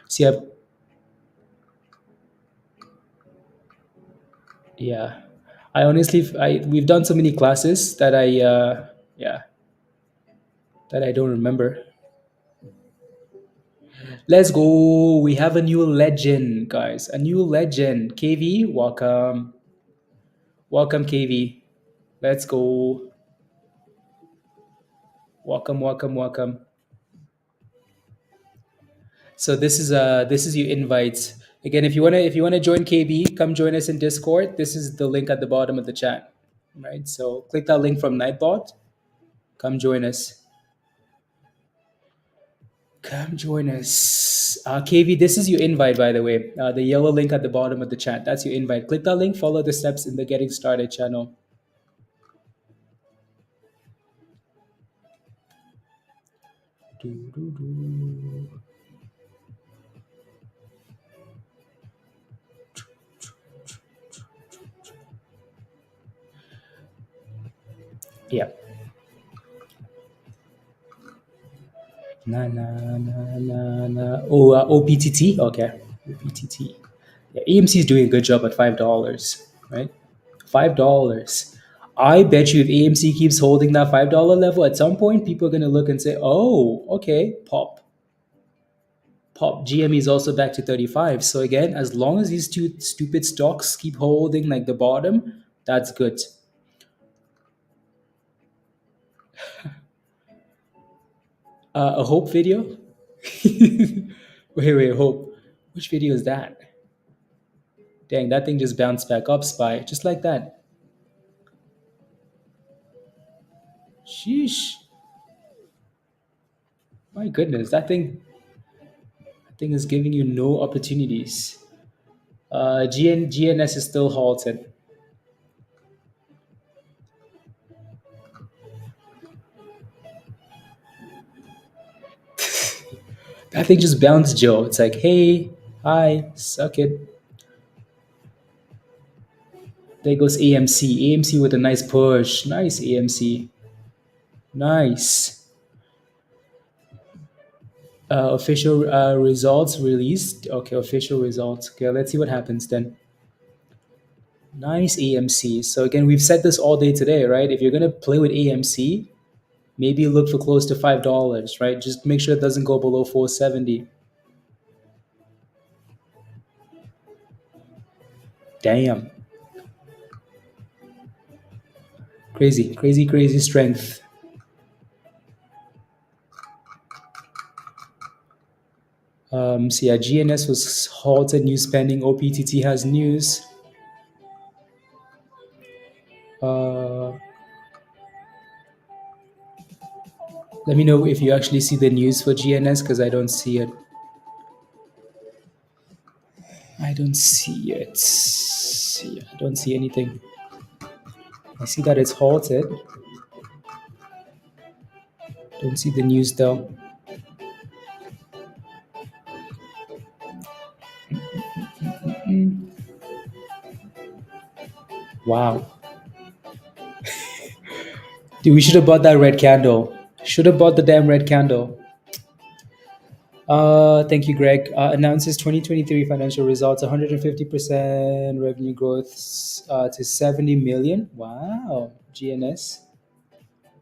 See, yeah. I honestly, we've done so many classes that yeah, that I don't remember. Let's go. We have a new legend, guys. A new legend. KV, welcome. Welcome, KV. Let's go. Welcome, welcome, welcome. So this is your invites. Again, if you wanna join KB, come join us in Discord. This is the link at the bottom of the chat. Right? So click that link from Nightbot. Come join us. Come join us. KV, this is your invite, by the way. The yellow link at the bottom of the chat. That's your invite. Click that link, follow the steps in the Getting Started channel. Yeah. Na. Oh, OPTT? Okay. OPTT. Yeah, AMC is doing a good job at $5, right? $5. I bet you if AMC keeps holding that $5 level, at some point people are gonna look and say, "Oh, okay, pop." GME is also back to 35. So again, as long as these two stupid stocks keep holding like the bottom, that's good. A Hope video? Wait, Hope. Which video is that? Dang, that thing just bounced back up, Spy, just like that. Sheesh. My goodness, that thing is giving you no opportunities. GNS is still halted. That thing just bounced, Joe. It's like, hey, hi, suck it. There goes AMC. AMC with a nice push. Nice AMC. Nice. Official results released. Okay, official results. Okay, let's see what happens then. Nice AMC. So again, we've said this all day today, right? If you're gonna play with AMC, maybe look for close to $5, right? Just make sure it doesn't go below 470. Damn. Crazy, crazy, crazy strength. So yeah, GNS was halted, news pending. OPTT has news. Uh, Let me know if you actually see the news for GNS because I don't see it. I don't see it. Yeah, I don't see anything. I see that it's halted. Don't see the news though. Wow. Dude, we should have bought that red candle. Should have bought the damn red candle. Thank you, Greg. Announces 2023 financial results, 150% revenue growth to 70 million. Wow, GNS.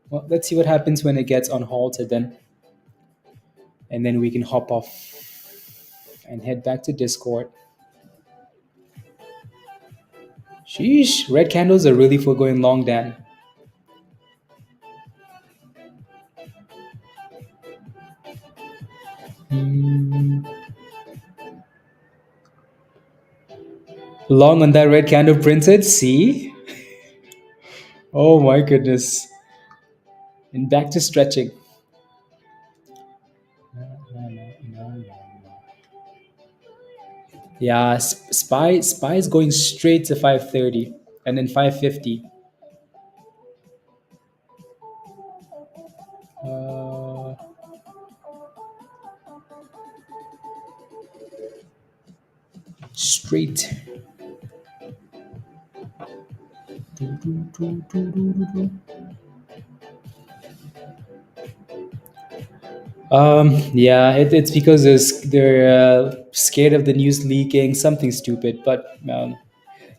Well, let's see what happens when it gets unhalted then. And then we can hop off and head back to Discord. Sheesh, red candles are really for going long, Dan. Hmm. Long on that red candle printed, see? Oh my goodness. And back to stretching. Yeah, Spy is going straight to 530 and then 550. Uh, Straight. Yeah, it's because they're scared of the news leaking, something stupid. But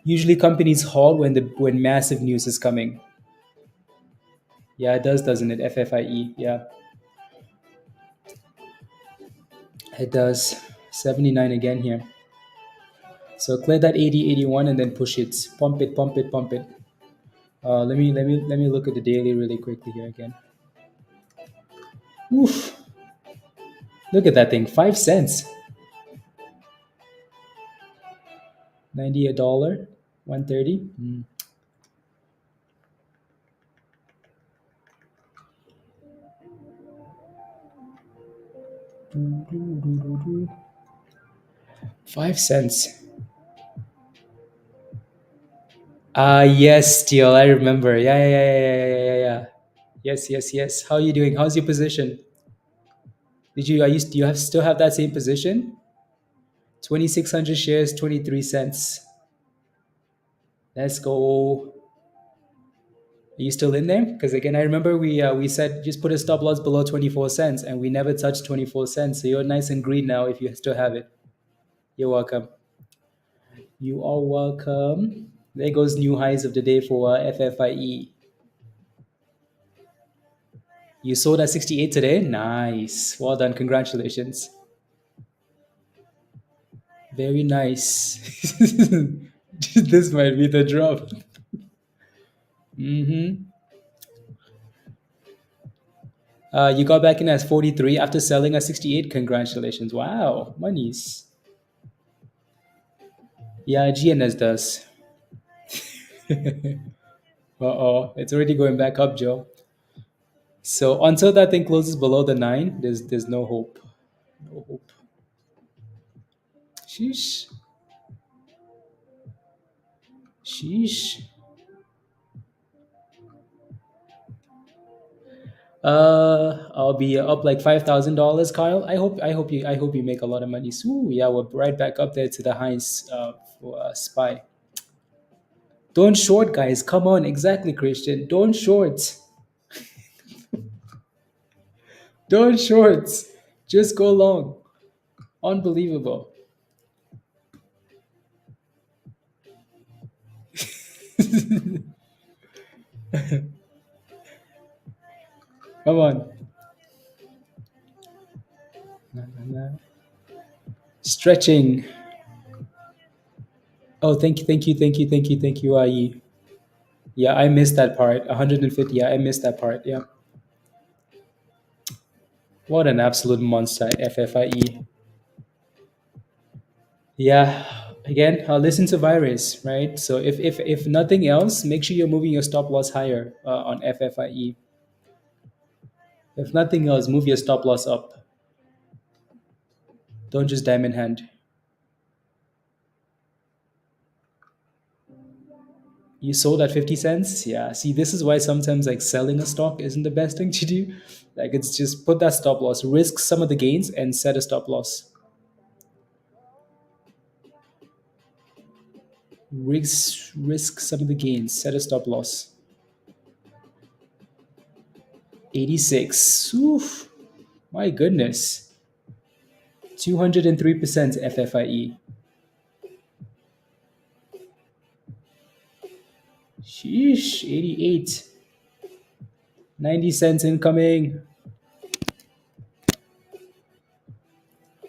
usually companies halt when massive news is coming. Yeah, it does, doesn't it? FFIE. Yeah, it does. 79 again here. So clear that 80, 81, and then push it. Pump it, pump it, pump it. Let me look at the daily really quickly here again. Oof! Look at that thing. 5 cents. 90 a dollar. 130. Mm. 5 cents. Yes, Steel. I remember. Yeah, yeah, yeah, yeah, yeah, yeah, yeah. Yes, yes, yes. How are you doing? How's your position? Do you have still have that same position? 2,600 shares, 23 cents. Let's go. Are you still in there? Because again, I remember we said just put a stop loss below 24 cents, and we never touched 24 cents. So you're nice and green now if you still have it. You're welcome. You are welcome. There goes new highs of the day for FFIE. You sold at 68 today? Nice. Well done. Congratulations. Very nice. This might be the drop. Mm-hmm. You got back in at 43 after selling at 68. Congratulations. Wow. Monies. Yeah, GNS does. Uh-oh. It's already going back up, Joe. So until that thing closes below the 9, there's no hope. No hope. Sheesh. Sheesh. I'll be up like $5,000, Kyle. I hope you make a lot of money. So yeah, we're right back up there to the highs for SPY. Don't short, guys. Come on, exactly, Christian. Don't short. Don't short. Just go long. Unbelievable. Come on. Na, na, na. Stretching. Oh, thank you, IE. Yeah, I missed that part. 150. Yeah, I missed that part. Yeah. What an absolute monster, FFIE. Yeah. Again, listen to virus, right? So if nothing else, make sure you're moving your stop loss higher on FFIE. If nothing else, move your stop loss up. Don't just diamond hand. You sold at 50 cents? Yeah. See, this is why sometimes like selling a stock isn't the best thing to do. Like it's just put that stop loss, risk some of the gains and set a stop loss. Risk some of the gains, set a stop loss. 86. Oof. My goodness. 203% FFIE. Sheesh, 88. 90 cents incoming.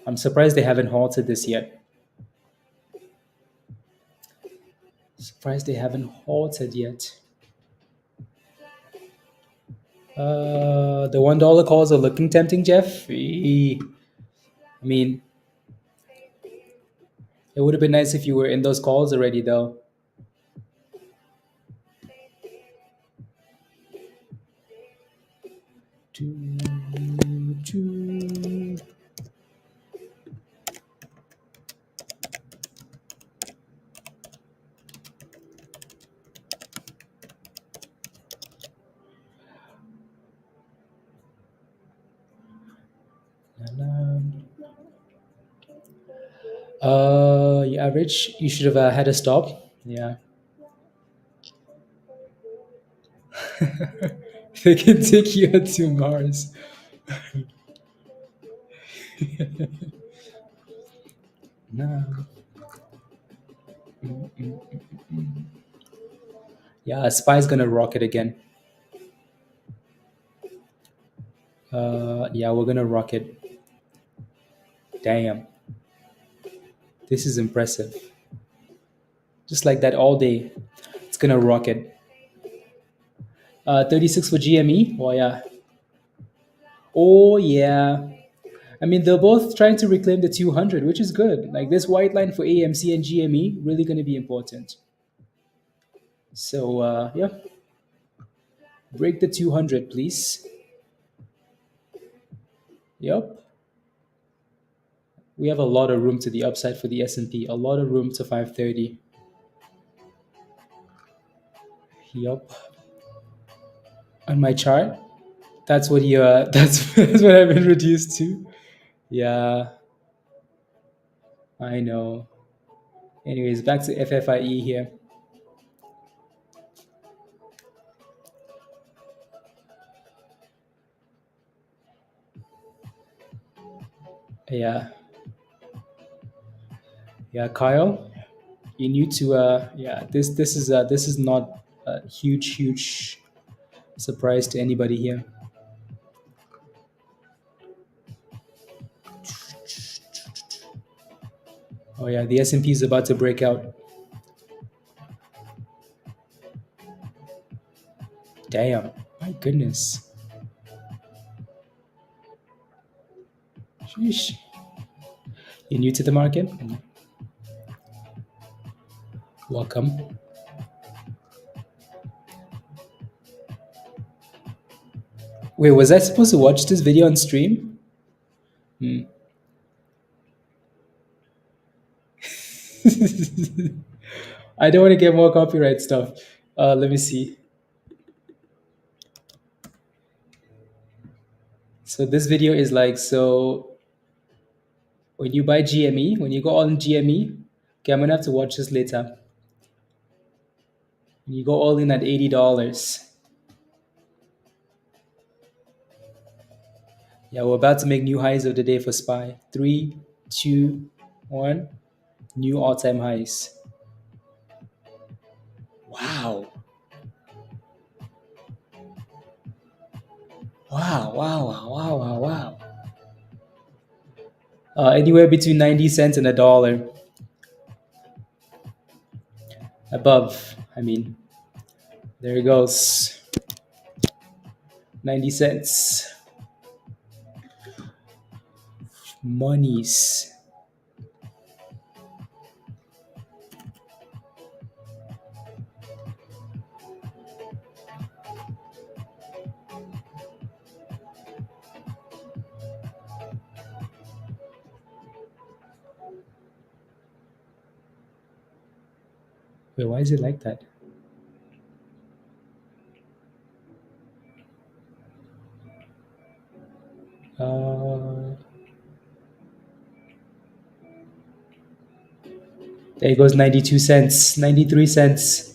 I'm surprised they haven't halted this yet. Surprised they haven't halted yet. The $1 calls are looking tempting, Jeff. I mean, it would have been nice if you were in those calls already, though. Your average, you should have had a stop. Yeah. They can take you to Mars. No. Yeah, Spy's gonna rock it again. Yeah, we're gonna rock it. Damn. This is impressive. Just like that all day. It's gonna rock it. 36 for GME. Oh yeah. Oh yeah. I mean, they're both trying to reclaim the 200, which is good. Like this white line for AMC and GME, really going to be important. So, yeah. Break the 200, please. Yep. We have a lot of room to the upside for the S&P. A lot of room to 530. Yep. On my chart, that's what you. That's what I've been reduced to. Yeah. I know. Anyways, back to FFIE here. Yeah. Yeah, Kyle, you need to. Yeah, this is not a huge surprise to anybody here. Oh yeah, the S&P is about to break out. Damn, my goodness. Sheesh. You're new to the market? Welcome. Wait, was I supposed to watch this video on stream? I don't want to get more copyright stuff. Let me see. So this video is like, so when you buy GME, when you go all in GME, okay, I'm gonna have to watch this later. When you go all in at $80. Yeah, we're about to make new highs of the day for SPY. Three, two, one. New all-time highs. Wow. Wow, wow, wow, wow, wow, wow. Anywhere between 90 cents and a dollar. Above, I mean. There it goes. 90 cents. Monies. Wait, why is it like that? There goes 92 cents, 93 cents.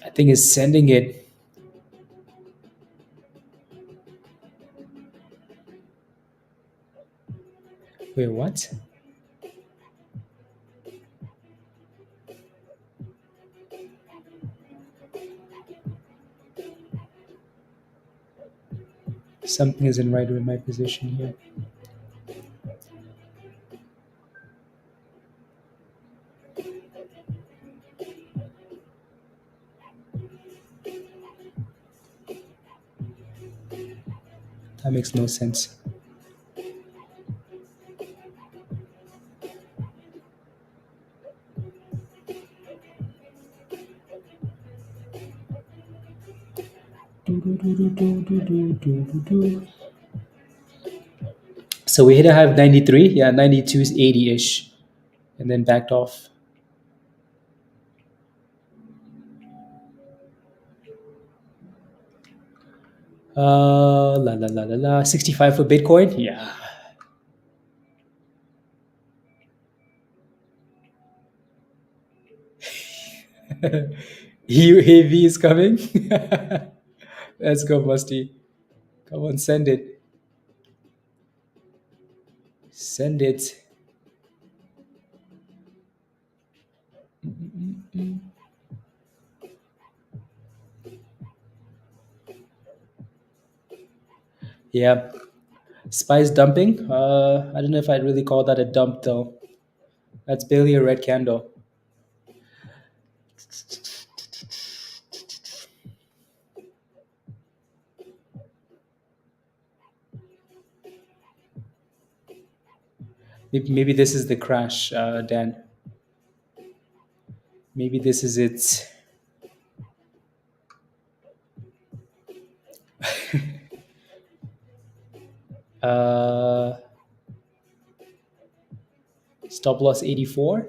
I think it's sending it. Wait, what? Something isn't right with my position here. That makes no sense. So we hit a high of 93, yeah, 92 is 80-ish, and then backed off. La la la la la, 65 for Bitcoin, yeah. UAV is coming. Let's go, Musty. Come on, send it. Send it. Yeah. Spice dumping. I don't know if I'd really call that a dump though. That's barely a red candle. Maybe this is the crash, Dan. Maybe this is it. Uh, Stop loss 84.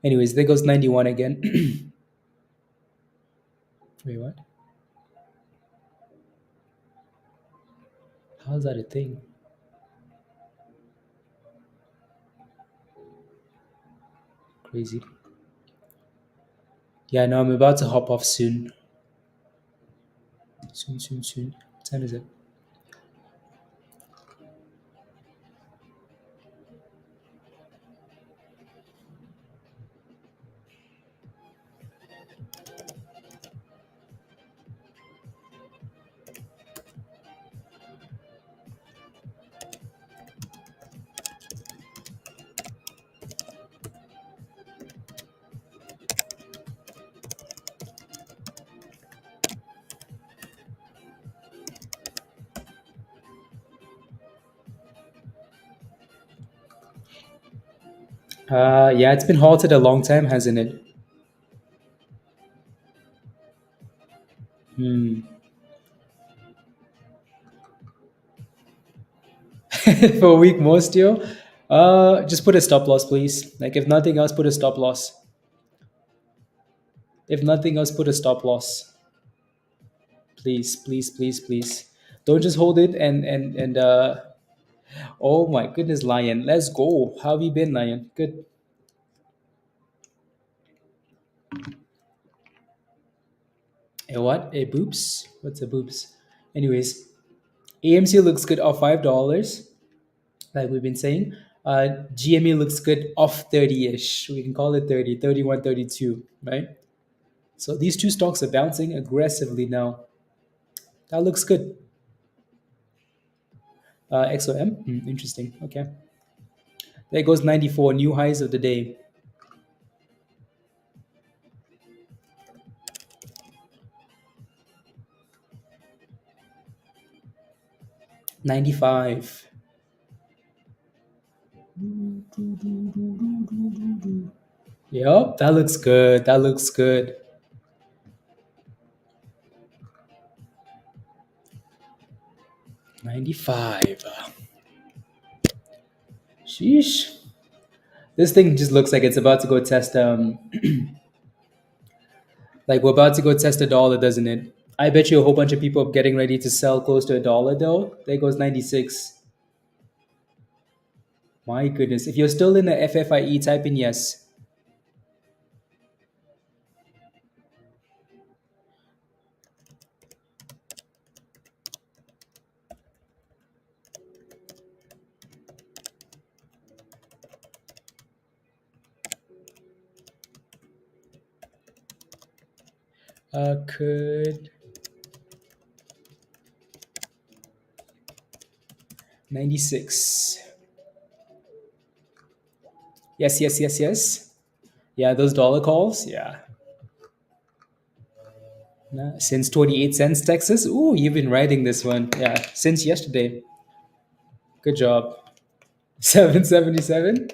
Anyways, there goes 91 again. Wait, what? How's that a thing? Crazy. Yeah, no, I'm about to hop off soon. Soon. What time is it? Yeah, it's been halted a long time, hasn't it? For a week more still. Just put a stop loss, please. Like if nothing else, put a stop loss. If nothing else, put a stop loss. Please, please, please, please. Don't just hold it and oh my goodness, Lion. Let's go. How have you been, Lion? Good. A what? A boops? What's a boops? Anyways, AMC looks good off $5, like we've been saying. GME looks good off 30-ish. We can call it 30, 31, 32, right? So these two stocks are bouncing aggressively now. That looks good. XOM? Interesting. Okay. There goes 94, new highs of the day. 95. Yep, that looks good. That looks good. 95. Sheesh. This thing just looks like it's about to go test like we're about to go test a dollar, doesn't it? I bet you a whole bunch of people are getting ready to sell close to a dollar though. There goes 96. My goodness. If you're still in the FFIE, type in yes. Could 96. Yes, yes, yes, yes. Yeah, those dollar calls. Yeah. Since 28 cents, Texas. Ooh, you've been writing this one. Yeah, since yesterday. Good job. 777.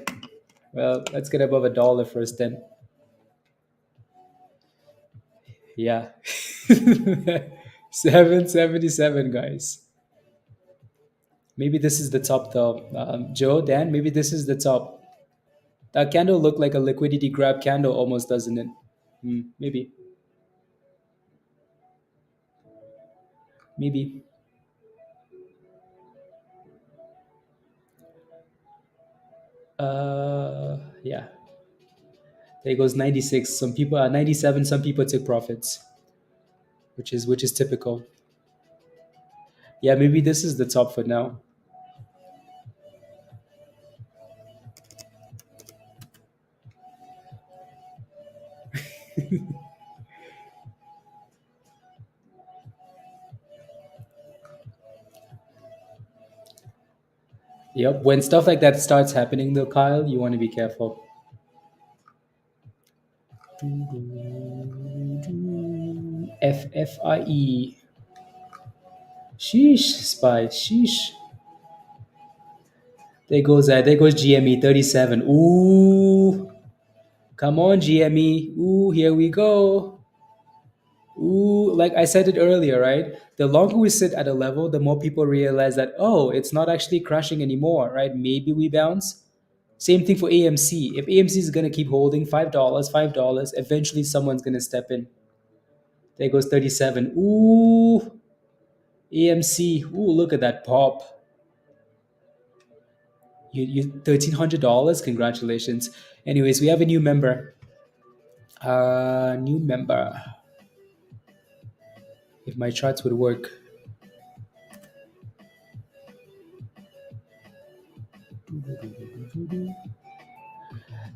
Well, let's get above a dollar first then. Yeah. 777, guys. Maybe this is the top though. Joe, Dan, maybe this is the top. That candle looked like a liquidity grab candle almost, doesn't it? Maybe. Maybe. Yeah. There goes 96. Some people are 97. Some people took profits, which is typical. Yeah, maybe this is the top for now. Yep. When stuff like that starts happening, though, Kyle, you want to be careful. FFIE. Sheesh, spy. Sheesh. There goes GME 37. Ooh. Come on, GME. Ooh, here we go. Ooh, like I said it earlier, right? The longer we sit at a level, the more people realize that, oh, it's not actually crashing anymore, right? Maybe we bounce. Same thing for AMC. If AMC is going to keep holding $5, $5, eventually someone's going to step in. There goes 37. Ooh, AMC. Ooh, look at that pop. You $1,300. Congratulations. Anyways, we have a new member. New member. If my charts would work.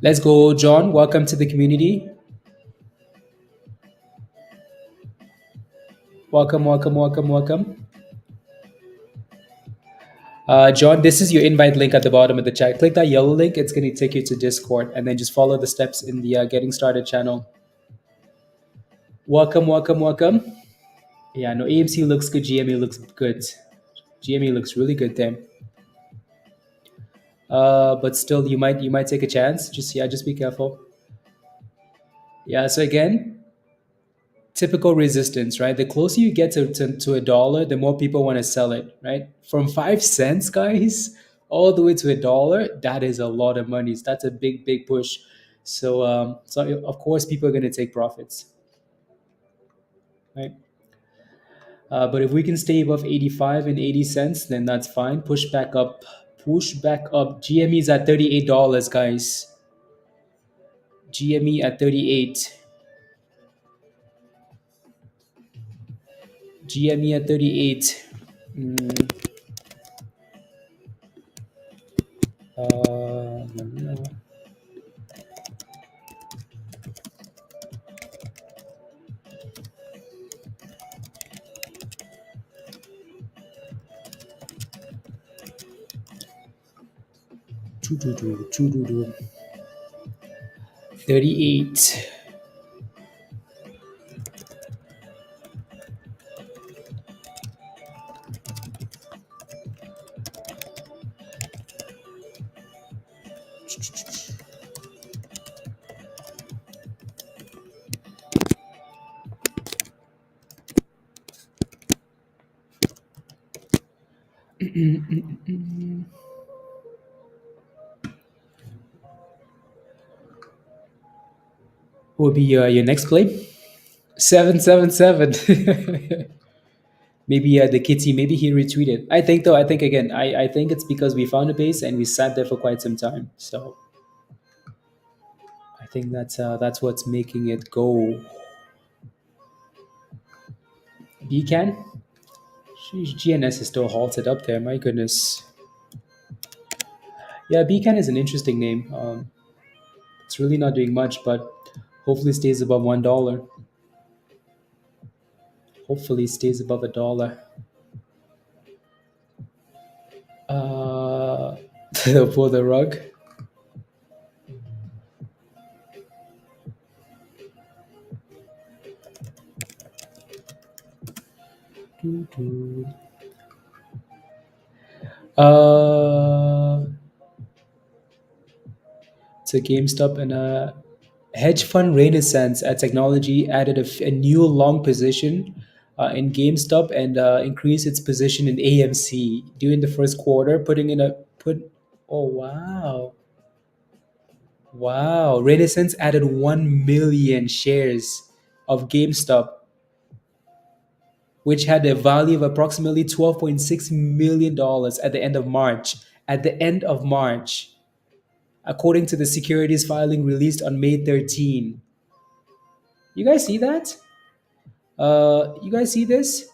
Let's go, John. Welcome to the community. Welcome, welcome, welcome, welcome. John, this is your invite link at the bottom of the chat. Click that yellow link. It's going to take you to Discord, and then just follow the steps in the Getting Started channel. Welcome, welcome, welcome. Yeah, no, AMC looks good. GME looks good. GME looks really good there. But still, you might take a chance. Just be careful. Yeah. So again, typical resistance, right? The closer you get to a dollar, the more people want to sell it, right? From 5 cents, guys. all the way to $1. That is a lot of money. That's a big, big push. So of course, people are going to take profits, right? But if we can stay above 85 and 80 cents, then that's fine. Push back up. Push back up. GME is at $38, guys. GME at 38. GME at 38. Mm, uh, choo-doo-doo. 38. Will be your next play? 777. Maybe the kitty, maybe he retweeted. I think though, I think again, I think it's because we found a base and we sat there for quite some time. So I think that's what's making it go. Beacon? Sheesh, GNS is still halted up there. My goodness. Yeah, Beacon is an interesting name. It's really not doing much, but hopefully stays above $1. Hopefully stays above $1. Uh, for the rug. Doo-doo. Uh, it's a GameStop and a hedge fund Renaissance at technology added a new long position in GameStop and increased its position in AMC during the first quarter, putting in a put. Oh wow, wow! Renaissance added 1 million shares of GameStop, which had a value of approximately $12.6 million at the end of March. At the end of March, according to the securities filing released on May 13. You guys see that? You guys see this?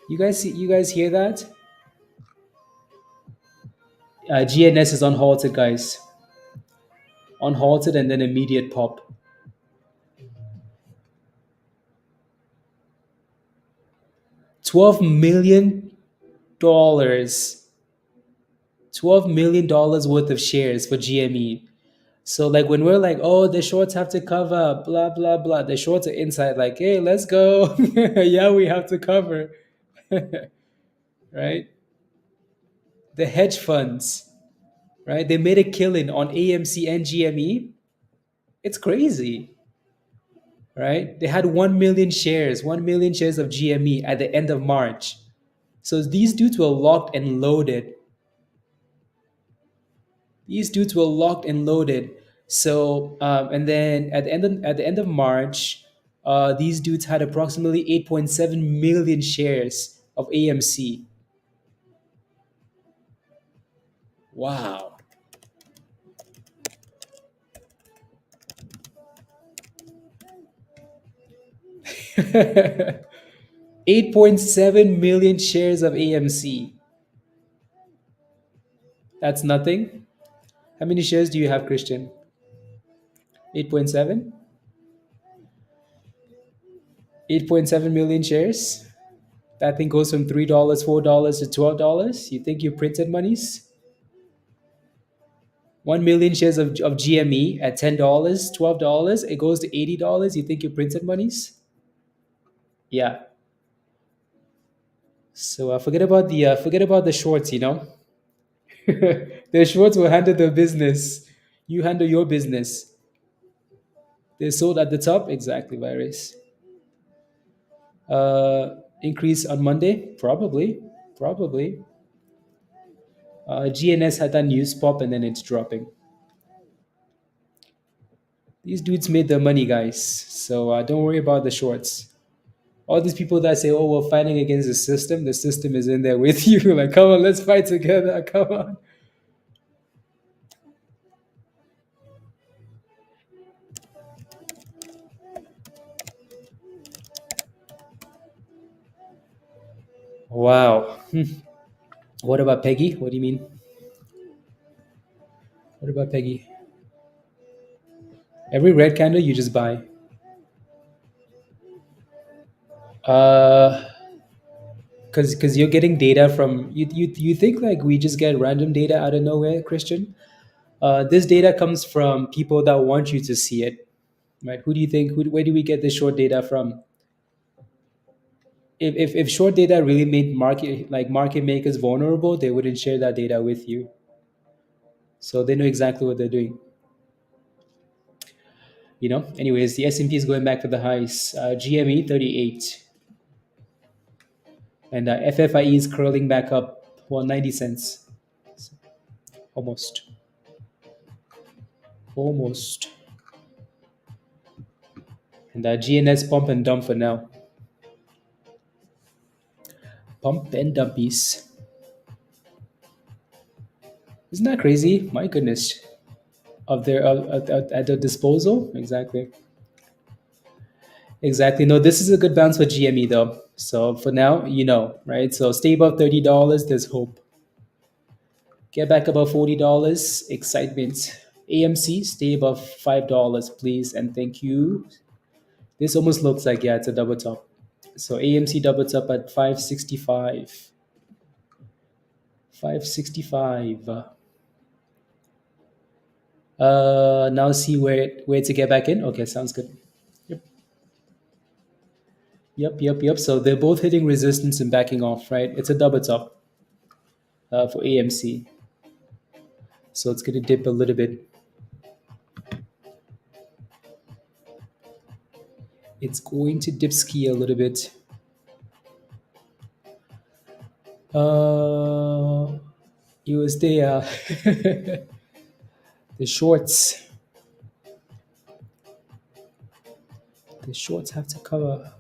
You guys see? You guys hear that? GNS is on halted, guys. On halted and then immediate pop. $12 million. $12 million worth of shares for GME. So like when we're like, oh, the shorts have to cover, blah blah blah. The shorts are inside, like, hey, let's go. Yeah, we have to cover, right? The hedge funds, right? They made a killing on AMC and GME. It's crazy, right? They had 1 million shares, 1 million shares of GME at the end of March. So these dudes were locked and loaded. These dudes were locked and loaded. So and then at the end of March, these dudes had approximately 8.7 million shares of AMC. Wow. 8.7 million shares of AMC. That's nothing. How many shares do you have, Christian? 8.7? 8.7 million shares? That thing goes from $3, $4 to $12. You think you printed monies? 1 million shares of GME at $10, $12. It goes to $80. You think you printed monies? Yeah. So forget about the shorts. The shorts will handle the business. You handle your business. They sold at the top, exactly, virus. Increase on Monday? Probably. Probably. GNS had that news pop and then it's dropping. These dudes made their money, guys. So don't worry about the shorts. All these people that say, "Oh, we're fighting against the system is in there with you." Like, come on, let's fight together. Come on. Wow. What about Peggy? What do you mean? What about Peggy? Every red candle you just buy. Uh, because you're getting data from you think like we just get random data out of nowhere, Christian? This data comes from people that want you to see it, right? Who do you think? Where do we get the short data from? If short data really made market makers vulnerable, they wouldn't share that data with you. So they know exactly what they're doing. Anyways, the S&P is going back to the highs. GME 38, and FFIE is curling back up. Well, 90 cents, almost, almost. And GNS pump and dump for now. Pump and dumpies. Isn't that crazy? My goodness. Of their at their disposal. Exactly. Exactly. No, this is a good bounce for GME though. So for now, right? So stay above $30. There's hope. Get back above $40. Excitement. AMC, stay above $5, please, and thank you. This almost looks like, yeah, it's a double top. So AMC double top at 565. 565. Now see where to get back in. Okay, sounds good. Yep. Yep. So they're both hitting resistance and backing off, right? It's a double top for AMC. So it's going to dip a little bit. It's going to dip ski a little bit. It was the the shorts. The shorts have to cover.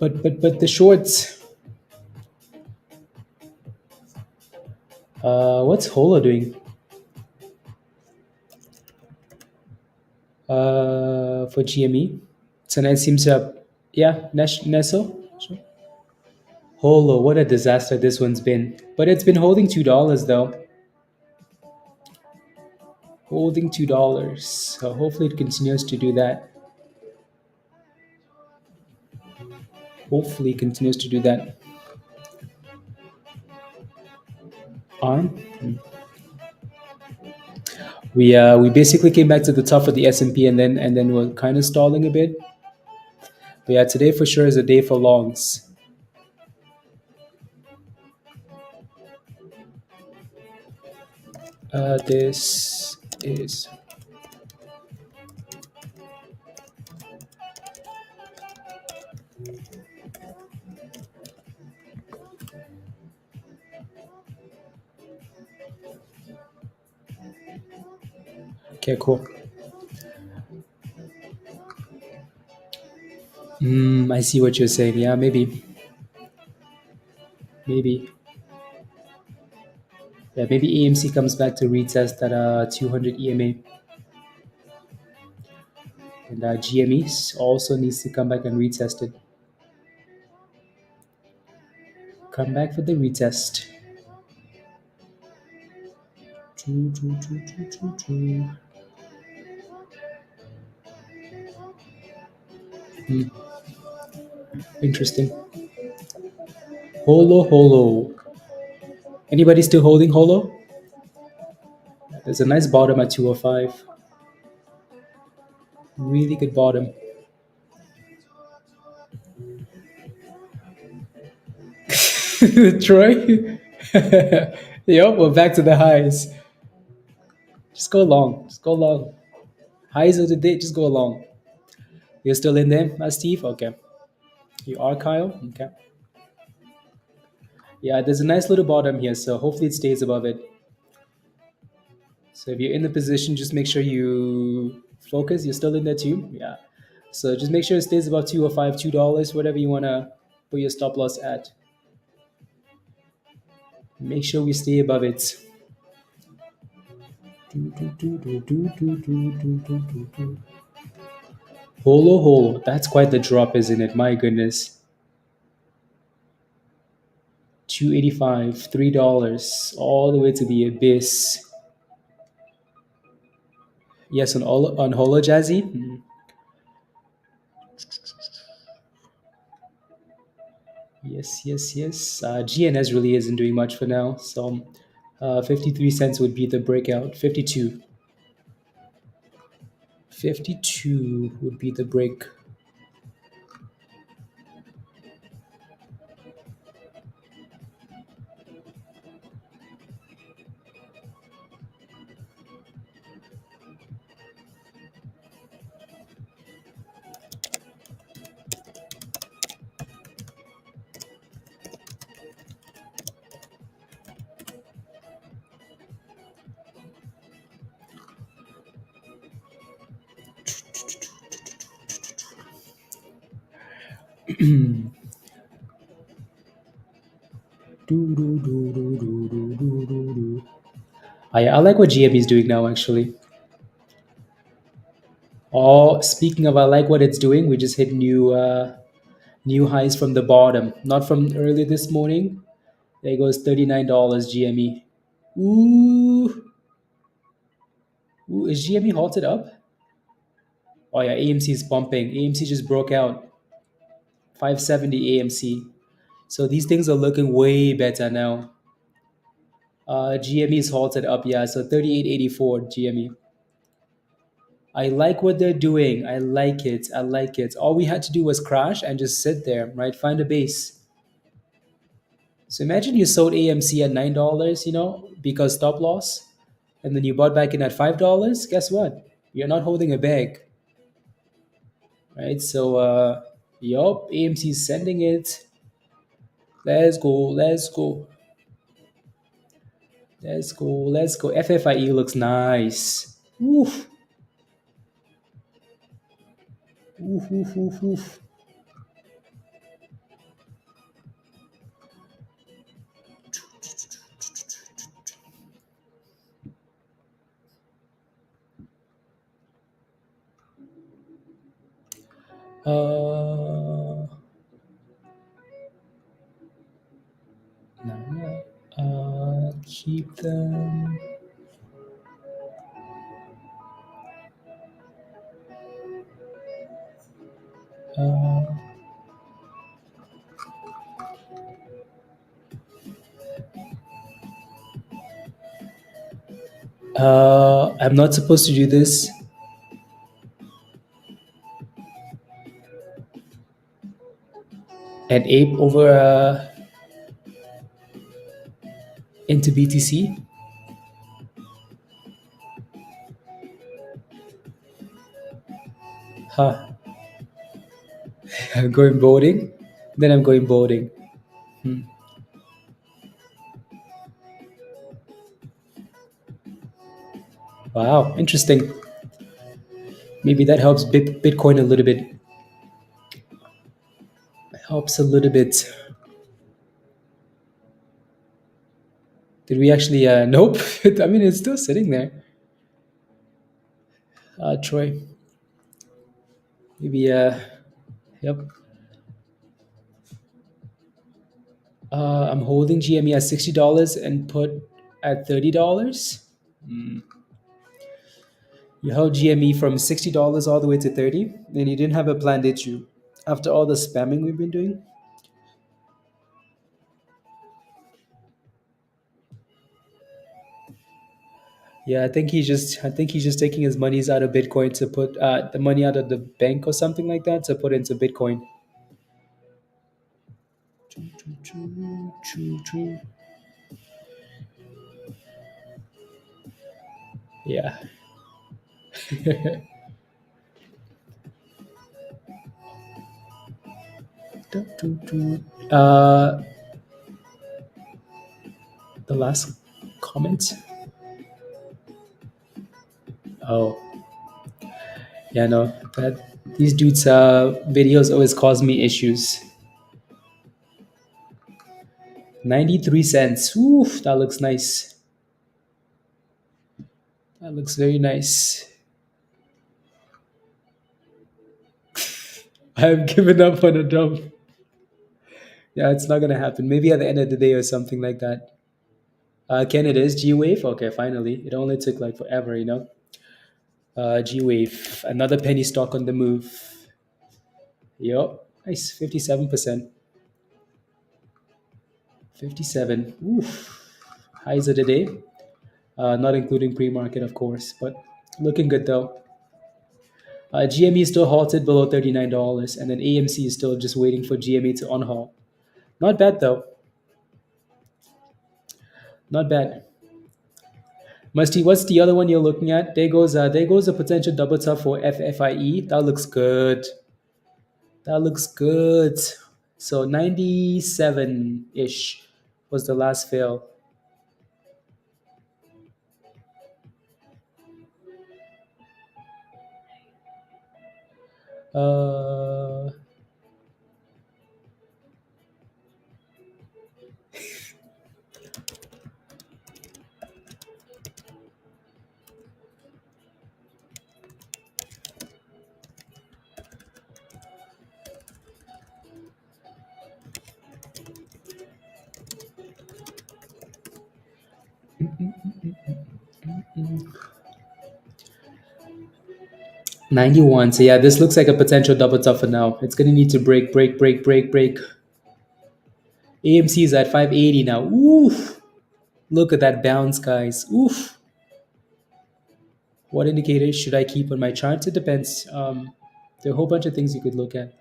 But the shorts. What's Hola doing? For GME. So now it seems yeah, Neso. Sure. Holo, what a disaster this one's been. But it's been holding $2 though. Holding $2. So hopefully it continues to do that. Hopefully it continues to do that. On. We basically came back to the top of the S&P and then we're kind of stalling a bit. But yeah, today for sure is a day for longs. This is okay. Cool. I see what you're saying. Yeah, maybe. Yeah, maybe AMC comes back to retest that 200 EMA, and GME also needs to come back and retest it. Come back for the retest. Interesting. Holo. Anybody still holding Holo? There's a nice bottom at 205. Really good bottom. Troy. Yep, we're back to the highs. Just go long. Just go long. Highs of the day. Just go long. You're still in there, Steve? Okay. You are Kyle? Okay. Yeah, there's a nice little bottom here, so hopefully it stays above it. So if you're in the position, just make sure you focus. You're still in there too? Yeah. So just make sure it stays above 205, $2, whatever you want to put your stop loss at. Make sure we stay above it. Holo holo. That's quite the drop, isn't it? My goodness. 285, $3, all the way to the abyss. Yes, on Holo Jazzy. Yes, yes, yes. GNS really isn't doing much for now. So 53 cents would be the breakout. 52. 52 would be the break. I like what GME is doing now, actually. Oh, speaking of, I like what it's doing. We just hit new highs from the bottom, not from earlier this morning. There goes $39 GME. Ooh, ooh, is GME halted up? Oh yeah, AMC is pumping. AMC just broke out 570 AMC. So these things are looking way better now. GME is halted up, yeah. So 38.84 GME. I like what they're doing. I like it. I like it. All we had to do was crash and just sit there, right? Find a base. So imagine you sold AMC at $9, because stop loss, and then you bought back in at $5. Guess what? You're not holding a bag, right? So, yup, AMC is sending it. Let's go. Let's go. Let's go. Let's go. FFIE looks nice. Oof. Oof, oof, oof, oof. Uh, keep them. Uh, I'm not supposed to do this. An ape over into BTC. Huh. I'm going boarding. Then I'm going boarding. Wow, interesting. Maybe that helps Bitcoin a little bit. Helps a little bit. Did we actually? Nope. I mean, it's still sitting there. Troy. Maybe. Yep. I'm holding GME at $60 and put at $30. You held GME from $60 all the way to 30, and you didn't have a plan, did you? After all the spamming we've been doing. Yeah, I think he's just taking his monies out of Bitcoin to put the money out of the bank or something like that to put into Bitcoin. Yeah. Uh, the last comment. Oh, yeah, no, that these dudes' videos always cause me issues. 93 cents. Oof, that looks nice. That looks very nice. I've given up on a dump. Yeah, it's not gonna happen. Maybe at the end of the day or something like that. Ken, it is GWAV. Okay, finally. It only took like forever, you know. GWAV, another penny stock on the move. Yup, nice, 57%. 57. Oof. Highs of the day. Not including pre-market, of course, but looking good though. GME is still halted below $39, and then AMC is still just waiting for GME to unhaul. Not bad though. Not bad. Musty, what's the other one you're looking at? There goes a potential double top for FFIE. That looks good. That looks good. So 97 ish was the last fail. Uh, 91. So yeah, this looks like a potential double top for now. It's gonna need to break, break, break, break, break. AMC is at 580 now. Oof. Look at that bounce, guys. Oof. What indicators should I keep on my charts? It depends. There are a whole bunch of things you could look at.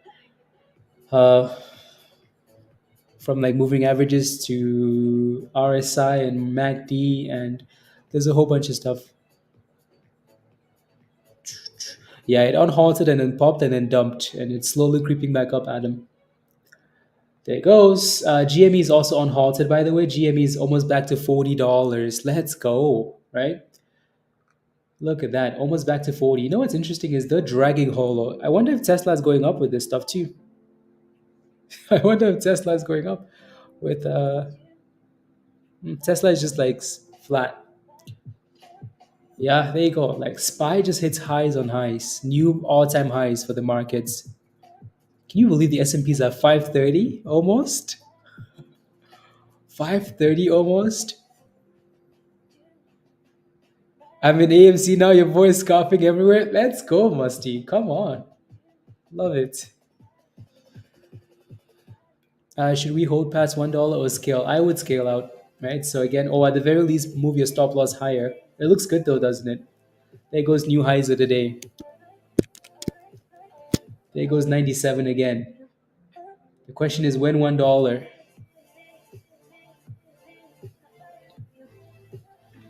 Uh, from like moving averages to RSI and MACD, and there's a whole bunch of stuff. Yeah, it unhalted and then popped and then dumped, and it's slowly creeping back up, Adam. There it goes. GME is also unhalted, by the way. GME is almost back to $40. Let's go, right? Look at that, almost back to 40. You know what's interesting is they're dragging Holo. I wonder if Tesla's going up with this stuff too. I wonder if Tesla's going up with Tesla is just like flat. Yeah, there you go. Like SPY just hits highs on highs, new all-time highs for the markets. Can you believe the S&P is at 530 almost? 530 almost? I'm in AMC now, your voice coughing everywhere. Let's go, Musty. Come on. Love it. Should we hold past $1 or scale? I would scale out, right? So again, or at the very least, move your stop loss higher. It looks good though, doesn't it? There goes new highs of the day. There goes 97 again. The question is when $1.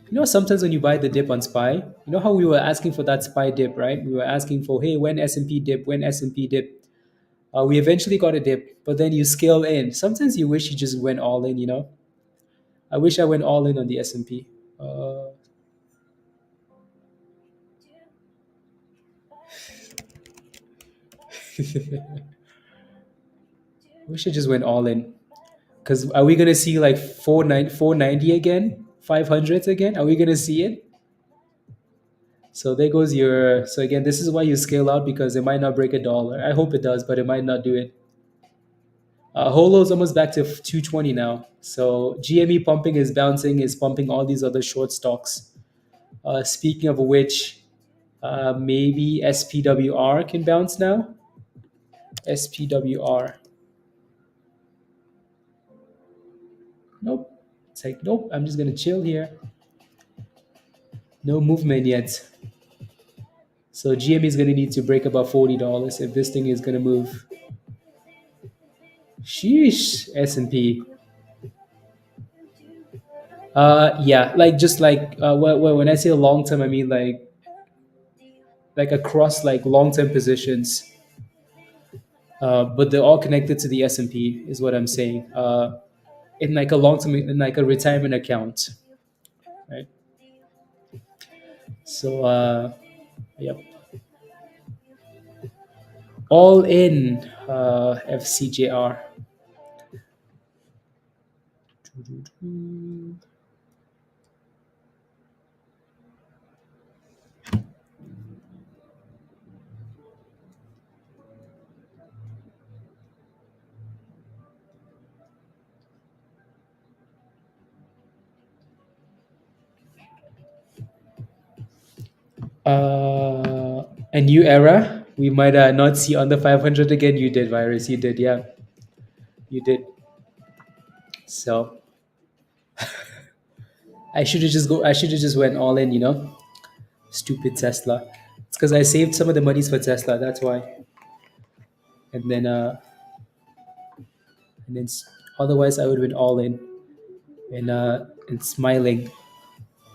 You know, sometimes when you buy the dip on SPY, you know how we were asking for that SPY dip, right? We were asking for, hey, when S&P dip, when S&P dip. We eventually got a dip, but then you scale in. Sometimes you wish you just went all in, you know? I wish I went all in on the S&P. I wish I just went all in. Because are we going to see like 490 again? 500s again? Are we going to see it? So there goes your. So again, this is why you scale out because it might not break $1. I hope it does, but it might not do it. Holo's almost back to 220 now. So GME pumping is pumping all these other short stocks. Speaking of which, maybe SPWR can bounce now. SPWR. Nope. It's like, nope, I'm just going to chill here. No movement yet. So GME is going to need to break about $40 if this thing is going to move. Sheesh, S&P. Yeah, like just like when I say long term, I mean like across like long term positions. But they're all connected to the S&P, is what I'm saying. In like a long term, in like a retirement account, right? So, yep, all in FCJR. A new era. We might not see under 500 again. You did, virus. You did, yeah, you did. So I should have just go. I should have just went all in. Stupid Tesla. It's because I saved some of the monies for Tesla. That's why. And then otherwise I would have been all in and smiling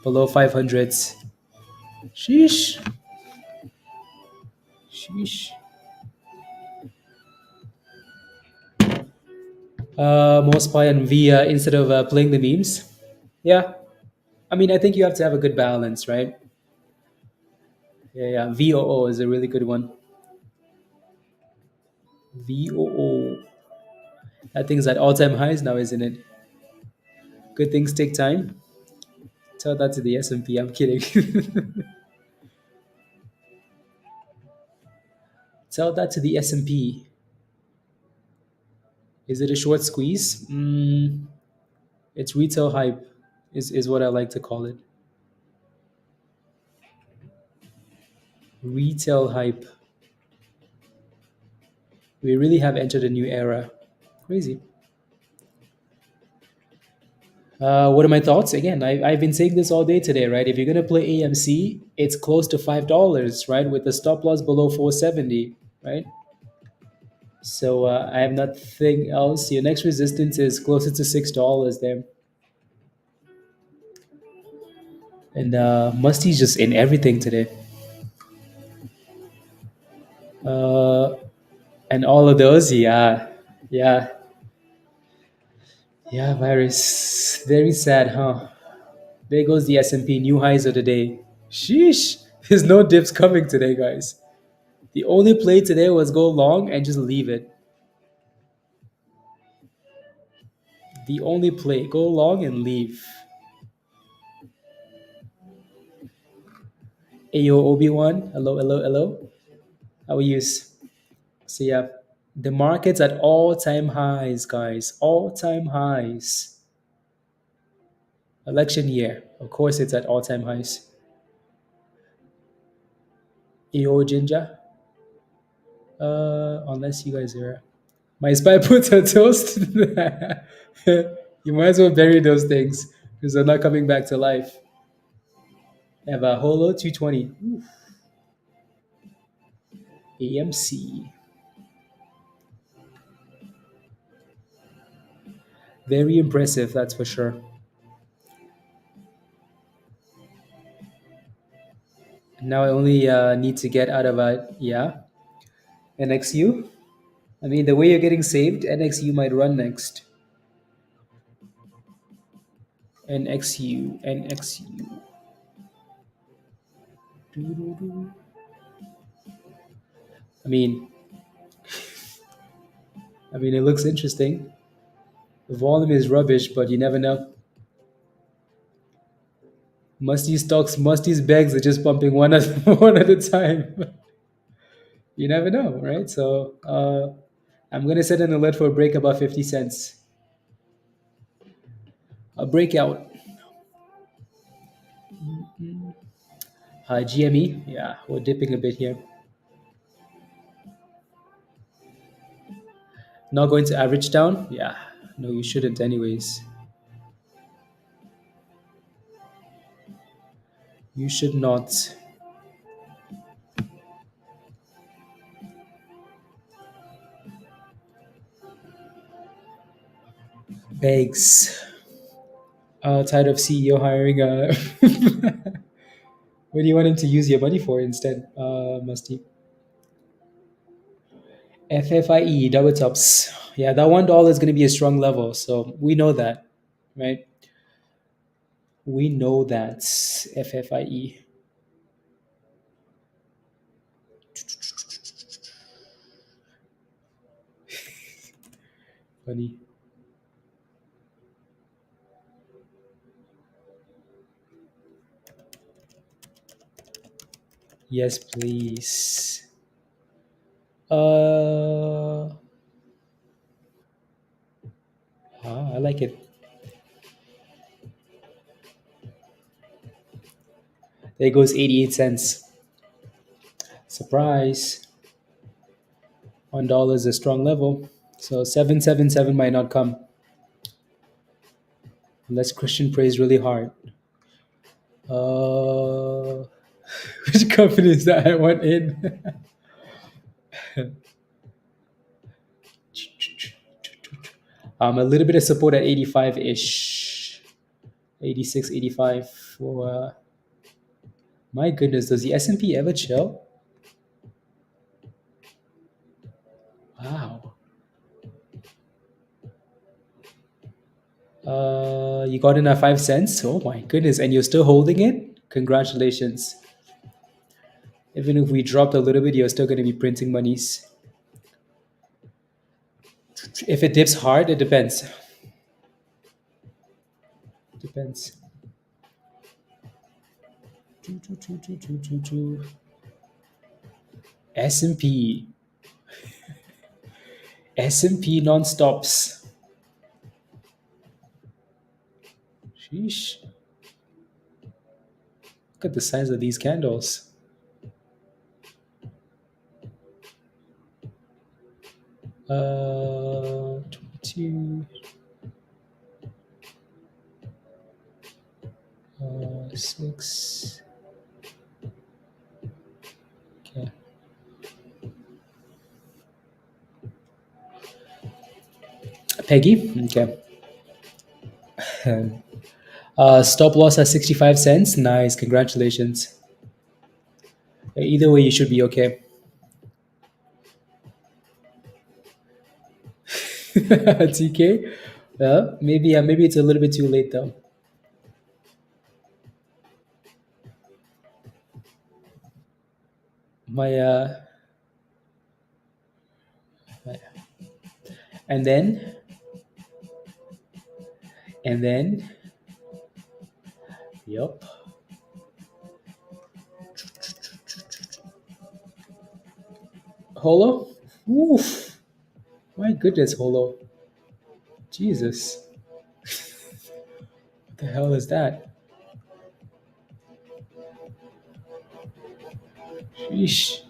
below 500s. Sheesh. Sheesh. More spy on via instead of playing the memes. Yeah. I mean, I think you have to have a good balance, right? Yeah, yeah. VOO is a really good one. VOO. That thing's at all-time highs now, isn't it? Good things take time. Tell that to the S&P. I'm kidding. Tell that to the S&P. Is it a short squeeze? It's retail hype, is what I like to call it. Retail hype. We really have entered a new era. Crazy. What are my thoughts? Again, I've been saying this all day today, right? If you're going to play AMC, it's close to $5, right? With the stop loss below 470, right? So I have nothing else. Your next resistance is closer to $6 there. And Musty's just in everything today. Uh, and all of those, yeah. Yeah. Yeah, virus. Very sad, huh? There goes the S&P new highs of the day. Sheesh. There's no dips coming today, guys. The only play today was go long and just leave it. The only play, go long and leave. Ayo Obi-Wan, hello, hello, hello. How are you? So yeah, the market's at all-time highs, guys. All-time highs. Election year, of course, it's at all-time highs. Ayo Ginger. Unless you guys are my spy puts a toast. You might as well bury those things because they're not coming back to life. I have a Holo 220. Oof. AMC. Very impressive, that's for sure. Now I only need to get out of yeah, NXU. I mean, the way you're getting saved, NXU might run next. NXU, NXU. Doo-doo-doo. I mean, it looks interesting. The volume is rubbish, but you never know. Musty's stocks, Musty's bags are just pumping one at one at a time. You never know, right? So I'm gonna set an alert for a break about 50 cents. A breakout. GME, yeah, we're dipping a bit here. Not going to average down? Yeah, no, you shouldn't, anyways. You should not. Begs. Tired of CEO hiring. What do you want him to use your money for instead, Musty? FFIE, double tops. Yeah, that $1 is going to be a strong level. So we know that, right? We know that FFIE. Funny. Yes, please. I like it. There goes 88 cents. Surprise. $1 is a strong level. So 777 might not come unless Christian prays really hard. Uh, which companies that I want in? A little bit of support at 85-ish. 86, 85. For, my goodness, does the S&P ever chill? Wow. You got in at 5 cents? Oh my goodness. And you're still holding it? Congratulations. Even if we dropped a little bit, you're still going to be printing monies. If it dips hard, it depends. Depends. S&P. S&P non-stops. Sheesh. Look at the size of these candles. Uh, 22. 6. Okay. Peggy. Okay. Stop loss at 65 cents. Nice. Congratulations. Either way, you should be okay. TK. Well, maybe it's a little bit too late though. My and then yup. Holo? Oof. My goodness, Holo. Jesus. What the hell is that? Sheesh.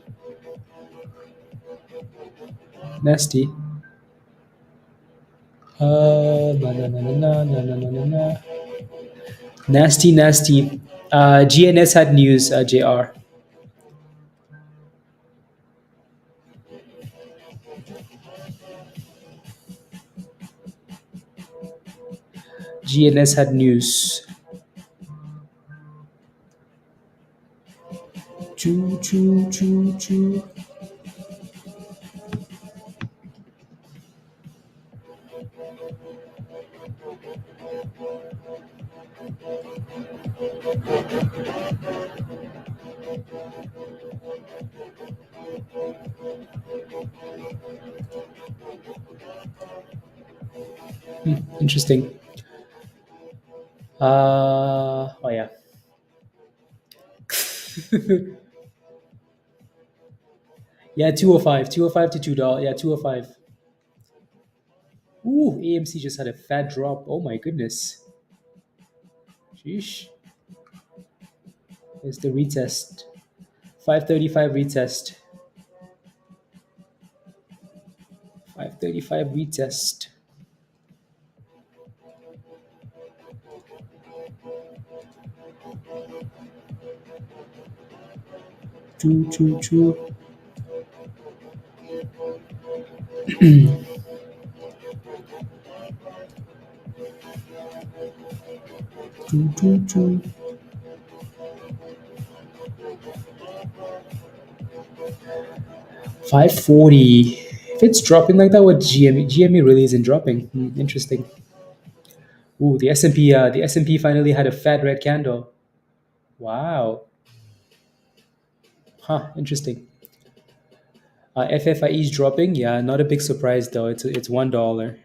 Nasty. Na, na, na, na, na, na, na, na, na. Nasty, nasty. GNS had news, JR. GNS had news. Choo, choo, choo, choo. Interesting. Oh yeah. Yeah, 205. 205 to $2. Yeah, 205. Ooh, AMC just had a fat drop. Oh my goodness. Sheesh. Here's the retest. 535 retest. 535 retest. Choo, choo, choo. Choo, choo, choo. 540. If it's dropping like that, what GME? GME really isn't dropping. Interesting. Ooh, the S&P. The S&P finally had a fat red candle. Wow. Huh. Interesting. FFIE is dropping. Yeah, not a big surprise though. It's $1.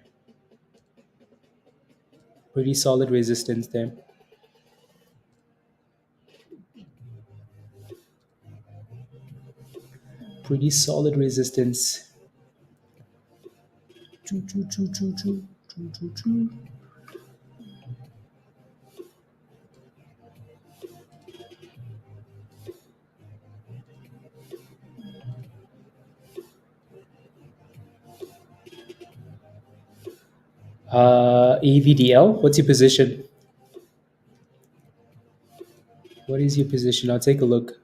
Pretty solid resistance there. Pretty solid resistance. Choo, choo, choo, choo, choo, choo, choo, choo. AVDL. What's your position? What is your position? I'll take a look.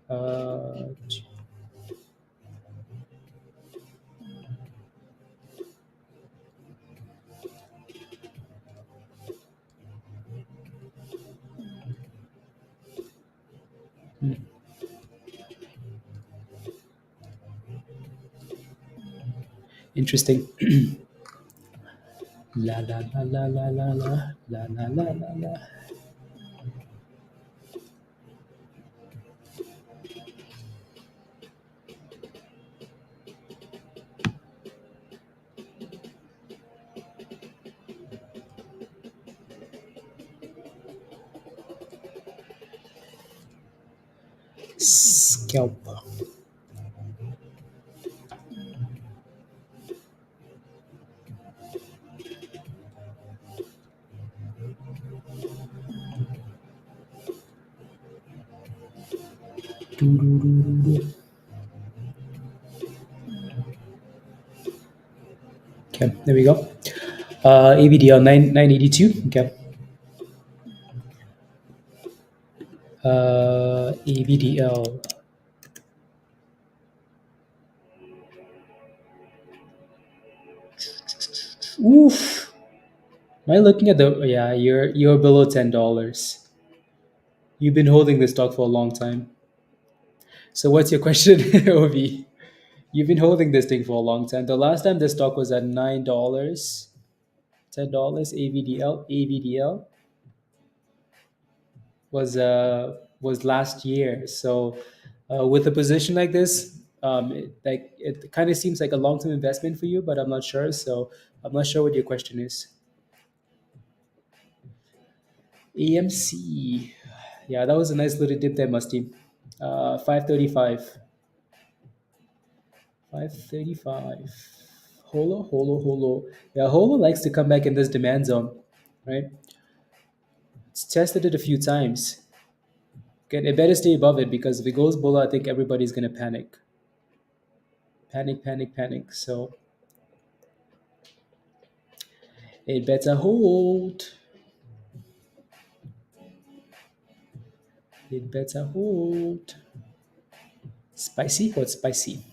Uh, Interesting. La la la la la la la la la la la la. Scalp. Okay, there we go. AVDL 982. Okay. AVDL. Oof. Am I looking at the? Yeah, you're below $10. You've been holding this stock for a long time. So what's your question, Ovi? You've been holding this thing for a long time. The last time this stock was at $9, $10. AVDL was last year. So with a position like this, it kind of seems like a long term investment for you, but I'm not sure. So I'm not sure what your question is. AMC, yeah, that was a nice little dip there, Musty. 535, 535. Holo. Yeah, Holo likes to come back in this demand zone, right? It's tested it a few times. Okay, it better stay above it because if it goes below, I think everybody's gonna panic. Panic. So it better hold. It better hold. Spicy? What's spicy?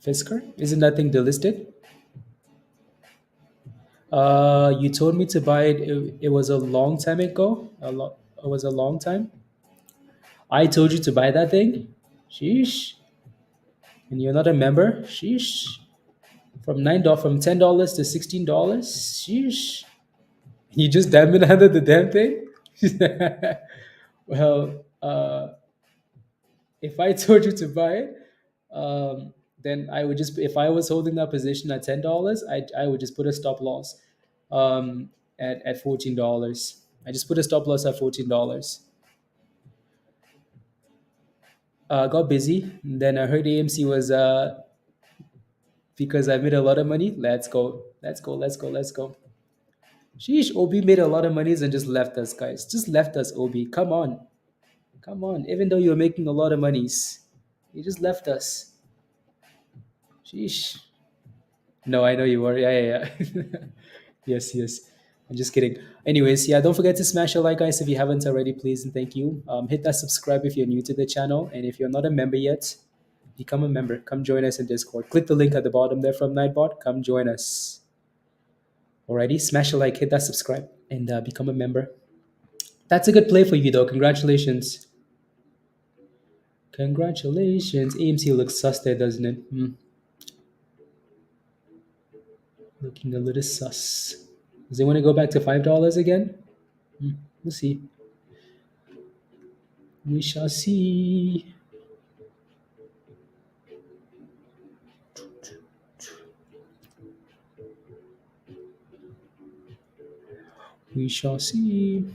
Fisker? Isn't that thing delisted? You told me to buy it. It was a long time ago. It was a long time. I told you to buy that thing. Sheesh. And you're not a member. Sheesh. From $10 to $16. Sheesh. You just damn it under the damn thing. Well, if I told you to buy it, then I would just, if I was holding that position at $10, I would just put a stop loss at $14. I just put a stop loss at $14. Got busy. Then I heard AMC was because I made a lot of money. Let's go. Sheesh, OB made a lot of money and just left us, guys. Just left us, OB. Come on. Even though you were making a lot of monies, you just left us. Sheesh. No, I know you were. Yeah. Yes. I'm just kidding. Anyways, yeah, don't forget to smash a like, guys, if you haven't already, please, and thank you. Hit that subscribe if you're new to the channel, and if you're not a member yet, become a member. Come join us in Discord. Click the link at the bottom there from Nightbot. Come join us. Alrighty, smash a like, hit that subscribe, and become a member. That's a good play for you, though. Congratulations. Congratulations. AMC looks sus there, doesn't it? Looking a little sus. Does it want to go back to $5 again? We'll see. We shall see. We shall see.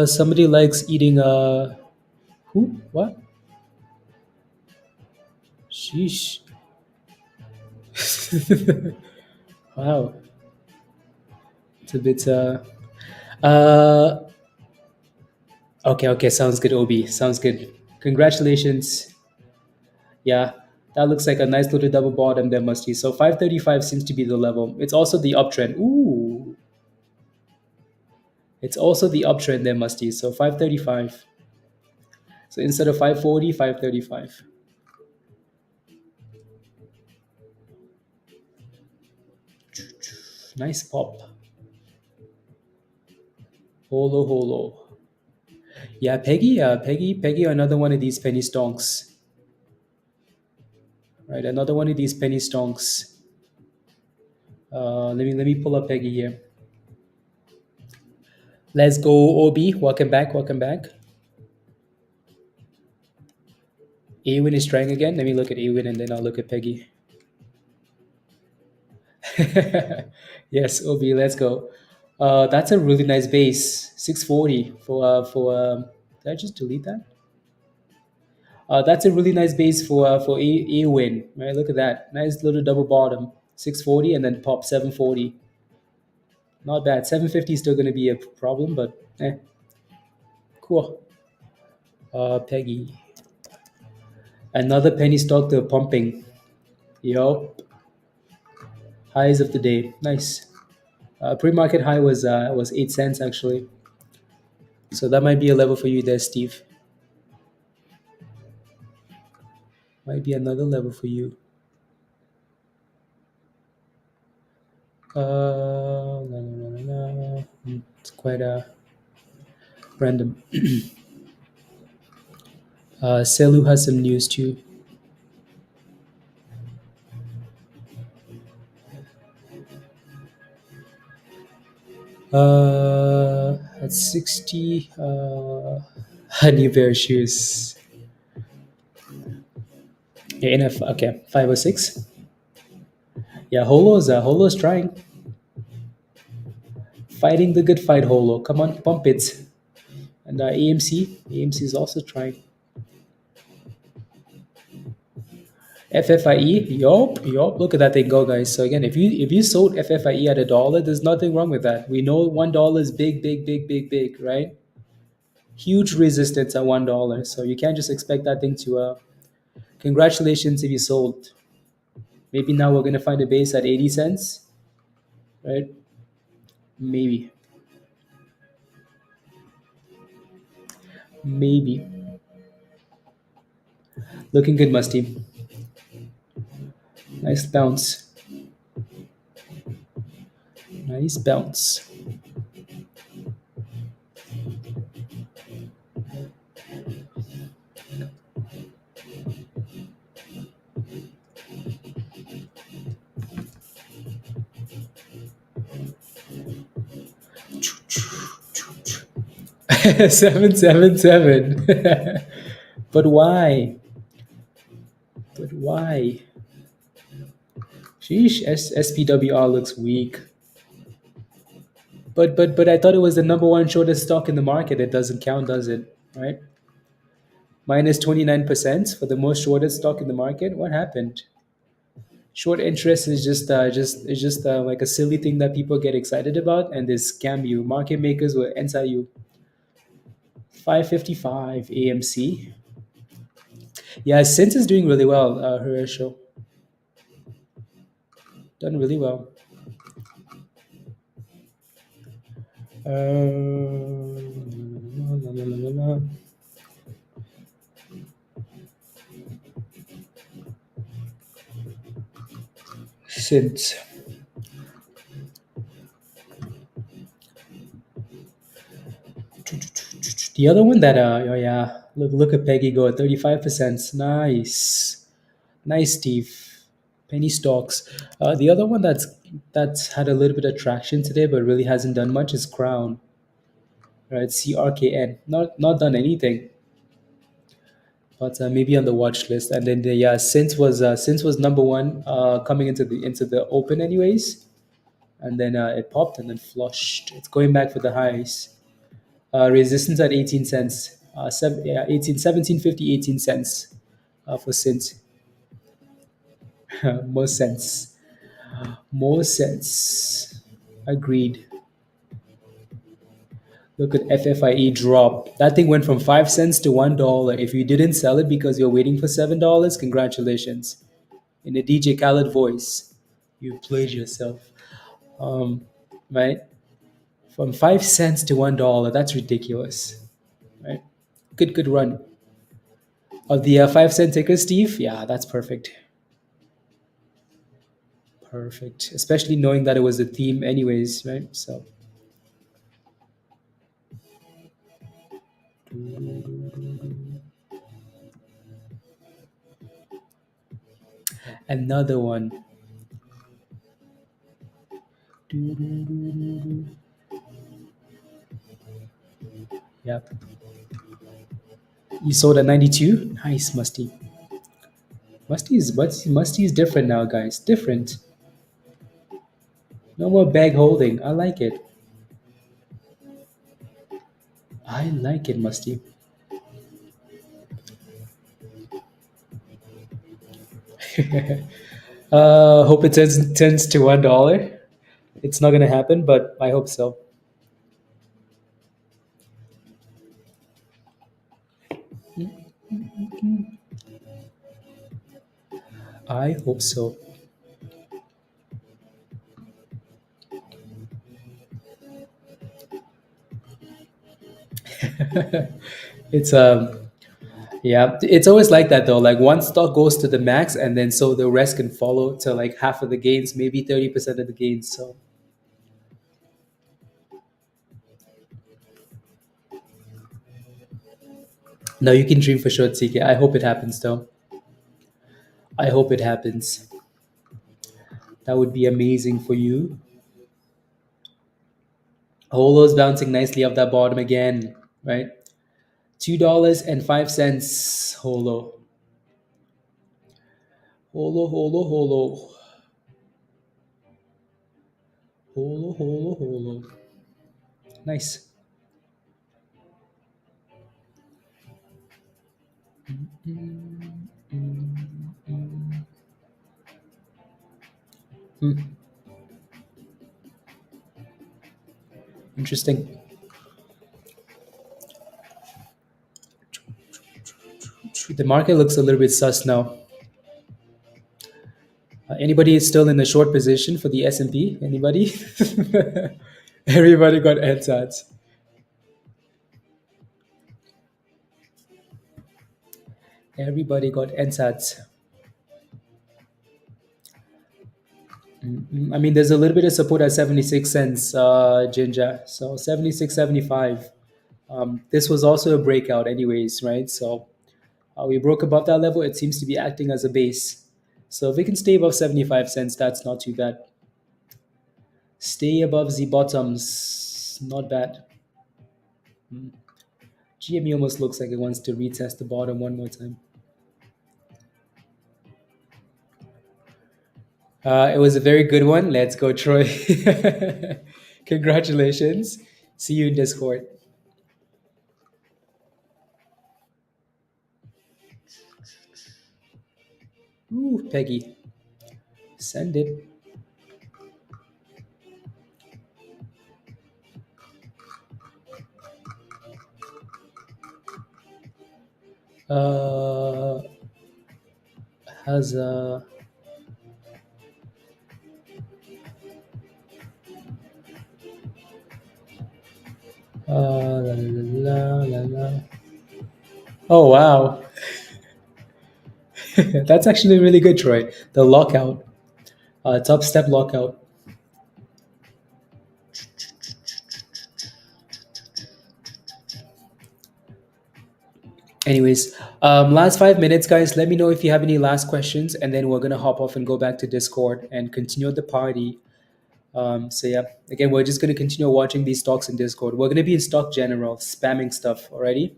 Somebody likes eating who? What? Sheesh. Wow. It's a bit uh okay, sounds good, Obi. Sounds good. Congratulations. Yeah. That looks like a nice little double bottom there, Musty. So 535 seems to be the level. It's also the uptrend. Ooh. It's also the uptrend there, Musty. So 535. So instead of 540, 535. Nice pop. Holo. Yeah, Peggy, another one of these penny stonks. Right, another one of these penny stonks. Let me pull up Peggy here. Let's go, Obi. Welcome back. Awin is trying again. Let me look at Awin and then I'll look at Peggy. Yes, Obi, let's go. That's a really nice base. 640 for. Did I just delete that? That's a really nice base for a win, right? Look at that, nice little double bottom, 640, and then pop 740. Not bad. 750 is still going to be a problem, but cool. Peggy, another penny stock they're pumping. Yo, highs of the day, nice. Pre-market high was 8 cents actually, so that might be a level for you there, Steve. Might be another level for you. It's quite random. Selu has some news too. At 60, a new pair of shoes. Yeah, enough. Okay, 506. Yeah, Holo's trying. Fighting the good fight, Holo. Come on, pump it. And AMC is also trying. FFIE, yup. Look at that thing go, guys. So again, if you sold FFIE at $1, there's nothing wrong with that. We know $1 is big, right? Huge resistance at $1. So you can't just expect that thing to. Congratulations if you sold. Maybe now we're gonna find a base at 80 cents, right? Maybe. Looking good, Musty. Nice bounce. Nice bounce. Seven, seven, seven. But why? Sheesh, SPWR looks weak. But I thought it was the number one shortest stock in the market. It doesn't count, does it? Right? Minus 29% for the most shortest stock in the market. What happened? Short interest is just like a silly thing that people get excited about, and they scam you. Market makers will enter you. 555 AMC. Yeah, SINT is doing really well, Horatio. Done really well. La, la, la, la, la. SINT. The other one that oh yeah, look at Peggy go at 35%. Nice. Nice, Steve. Penny stocks. The other one that's had a little bit of traction today, but really hasn't done much is Crown. Right, CRKN. Not done anything, but maybe on the watch list. And then yeah, since was number one coming into the open anyways, and then it popped and then flushed. It's going back for the highs. Resistance at 18 cents. 18, 17.50, 18 cents for since. More sense. More sense. Agreed. Look at FFIE drop. That thing went from 5 cents to $1. If you didn't sell it because you're waiting for $7, congratulations. In a DJ Khaled voice, you played yourself. Um, right? From 5 cents to $1, that's ridiculous. Right? Good run. Of the 5 cent ticker, Steve? Yeah, that's perfect. Perfect. Especially knowing that it was a theme, anyways, right? So, another one. Yep. You sold at 92? Nice, Musty. Musty is different now, guys. Different. No more bag holding. I like it. I like it, Musty. Hope it turns to $1. It's not gonna happen, but I hope so. I hope so. It's yeah, it's always like that though. Like one stock goes to the max, and then so the rest can follow to like half of the gains, maybe 30% of the gains. So now you can dream for sure, TK. I hope it happens though. I hope it happens. That would be amazing for you. Holo's bouncing nicely off that bottom again, right? $2.05. Holo. Holo. Nice. Hmm. Interesting. The market looks a little bit sus now. Anybody is still in the short position for the S&P? Anybody? Everybody got headsets. Everybody got NSATs. I mean, there's a little bit of support at 76 cents, Ginger. So 76, 75. This was also a breakout, anyways, right? So we broke above that level. It seems to be acting as a base. So if we can stay above 75 cents, that's not too bad. Stay above the bottoms, not bad. GME almost looks like it wants to retest the bottom one more time. It was a very good one. Let's go, Troy. Congratulations. See you in Discord. Ooh, Peggy. Send it. Uh, has a la, la, la, la. Oh wow, that's actually really good, Troy. The lockout, top step lockout. Anyways, last 5 minutes, guys. Let me know if you have any last questions, and then we're gonna hop off and go back to Discord and continue the party. So yeah, again, we're just gonna continue watching these stocks in Discord. We're gonna be in stock general, spamming stuff already.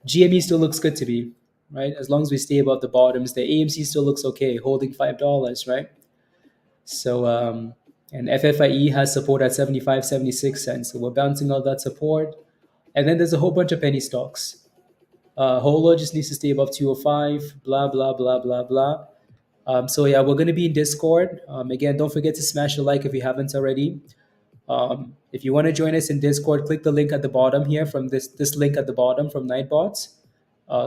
GME still looks good to me, right? As long as we stay above the bottoms, the AMC still looks okay, holding $5, right? So and FFIE has support at 75, 76 cents. So we're bouncing out that support. And then there's a whole bunch of penny stocks. Holo just needs to stay above 205, blah, blah, blah, blah, blah. So yeah, we're going to be in Discord. Again, don't forget to smash a like if you haven't already. If you want to join us in Discord, click the link at the bottom here from this link at the bottom from Nightbots.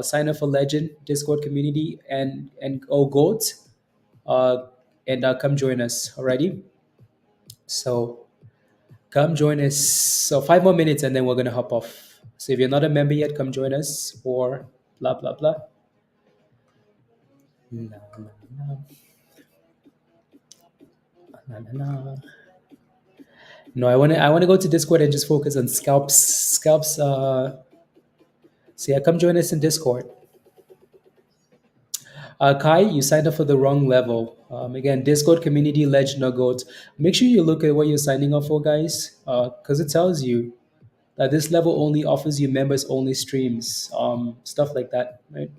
Sign up for Legend Discord community and Goat, uh, and come join us already. So come join us. So 5 more minutes and then we're gonna hop off. So if you're not a member yet, come join us or blah blah blah. Na, na, na, na, na. No, I wanna go to Discord and just focus on scalps. So yeah, come join us in Discord. Kai, you signed up for the wrong level. Again, Discord community legend or goat. Make sure you look at what you're signing up for, guys, because it tells you that this level only offers you members only streams, stuff like that, right?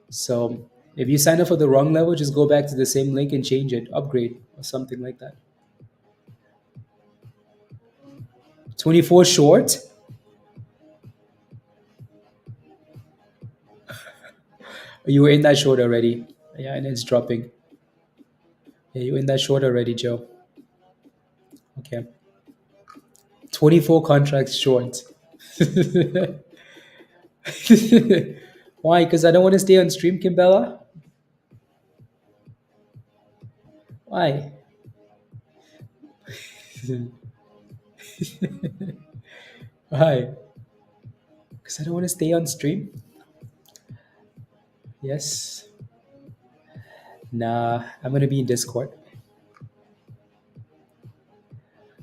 So if you sign up for the wrong level, just go back to the same link and change it, upgrade or something like that. 24 short. You were in that short already. Yeah, and it's dropping. Yeah, you were in that short already, Joe. Okay. 24 contracts short. Why? Because I don't want to stay on stream, Kimbella? Why? Why? Because I don't want to stay on stream? Yes. Nah, I'm going to be in Discord.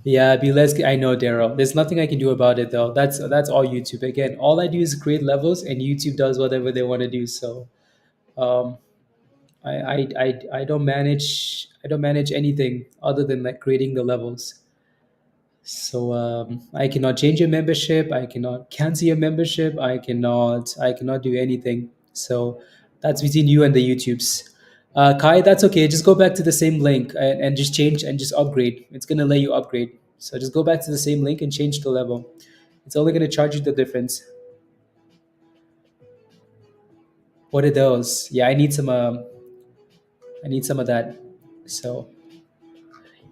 Yeah, be less. I know, Daryl. There's nothing I can do about it though. That's all YouTube. Again, all I do is create levels, and YouTube does whatever they want to do. So, um, I don't manage. I don't manage anything other than like creating the levels. So I cannot change your membership. I cannot cancel your membership. I cannot do anything. So that's between you and the YouTubes. Kai, that's okay. Just go back to the same link and just change and just upgrade. It's gonna let you upgrade. So just go back to the same link and change the level. It's only gonna charge you the difference. What are those? Yeah, I need some. I need some of that. So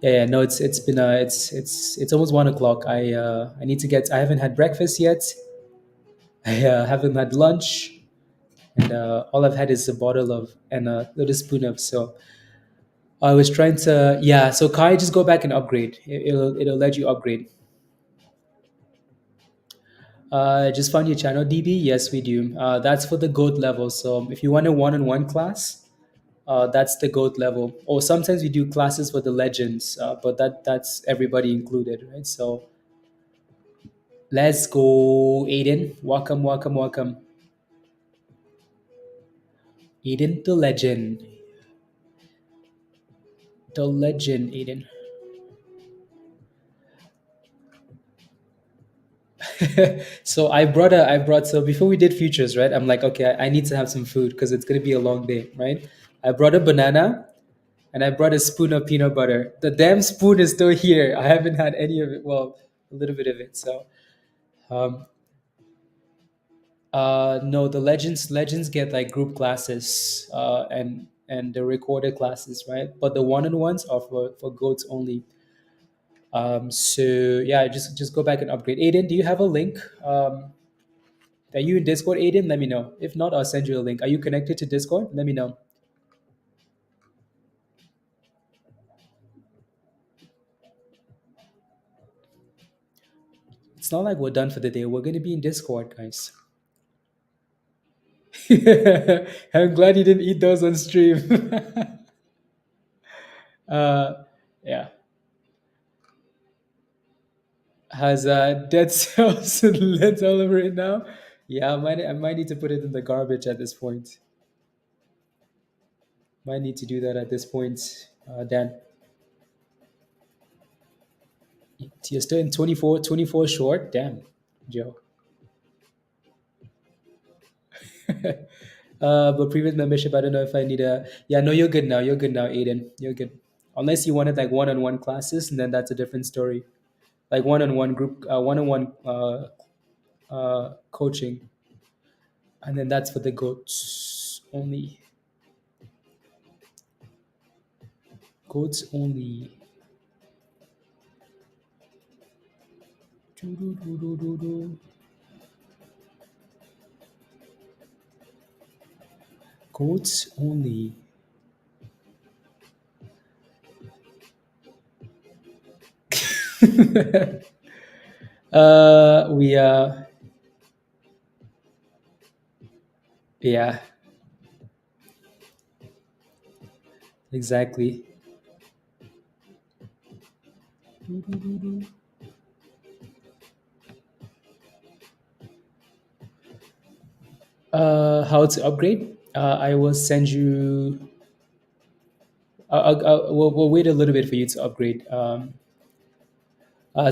yeah, no, it's been it's almost 1 o'clock. I need to get. I haven't had breakfast yet. I haven't had lunch, and all I've had is a bottle of and a little spoon of. So I was trying to, yeah. So Kai, just go back and upgrade. It'll let you upgrade. Just found your channel, DB. Yes, we do. That's for the goat level. So if you want a one-on-one class, that's the goat level. Or sometimes we do classes for the legends, but that's everybody included, right? So let's go, Aiden. Welcome, welcome, welcome. Aiden, the legend. The legend, Aiden. So so before we did futures, right? I'm like, okay, I need to have some food because it's gonna be a long day, right? I brought a banana and I brought a spoon of peanut butter. The damn spoon is still here. I haven't had any of it. Well, a little bit of it. So, um, no, the legends get like group classes, and the recorded classes, right? But the one-on-ones are for goats only. So yeah, just go back and upgrade. Aiden, do you have a link? Are you in Discord, Aiden? Let me know. If not, I'll send you a link. Are you connected to Discord? Let me know. It's not like we're done for the day. We're going to be in Discord, guys. I'm glad you didn't eat those on stream. uh, yeah. Has dead cells and lids all over it now? Yeah, I might need to put it in the garbage at this point. Might need to do that at this point, Dan. You're still in 24 short? Damn, Joe. But previous membership, I don't know if I need a. Yeah, no, you're good now. You're good now, Aiden. You're good. Unless you wanted like one-on-one classes, and then that's a different story. Like one-on-one group, one-on-one coaching, and then that's for the goats only. Goats only. Doo-doo-doo-doo-doo-doo. Goats only. We yeah, exactly. How to upgrade? I will send you. We'll wait a little bit for you to upgrade.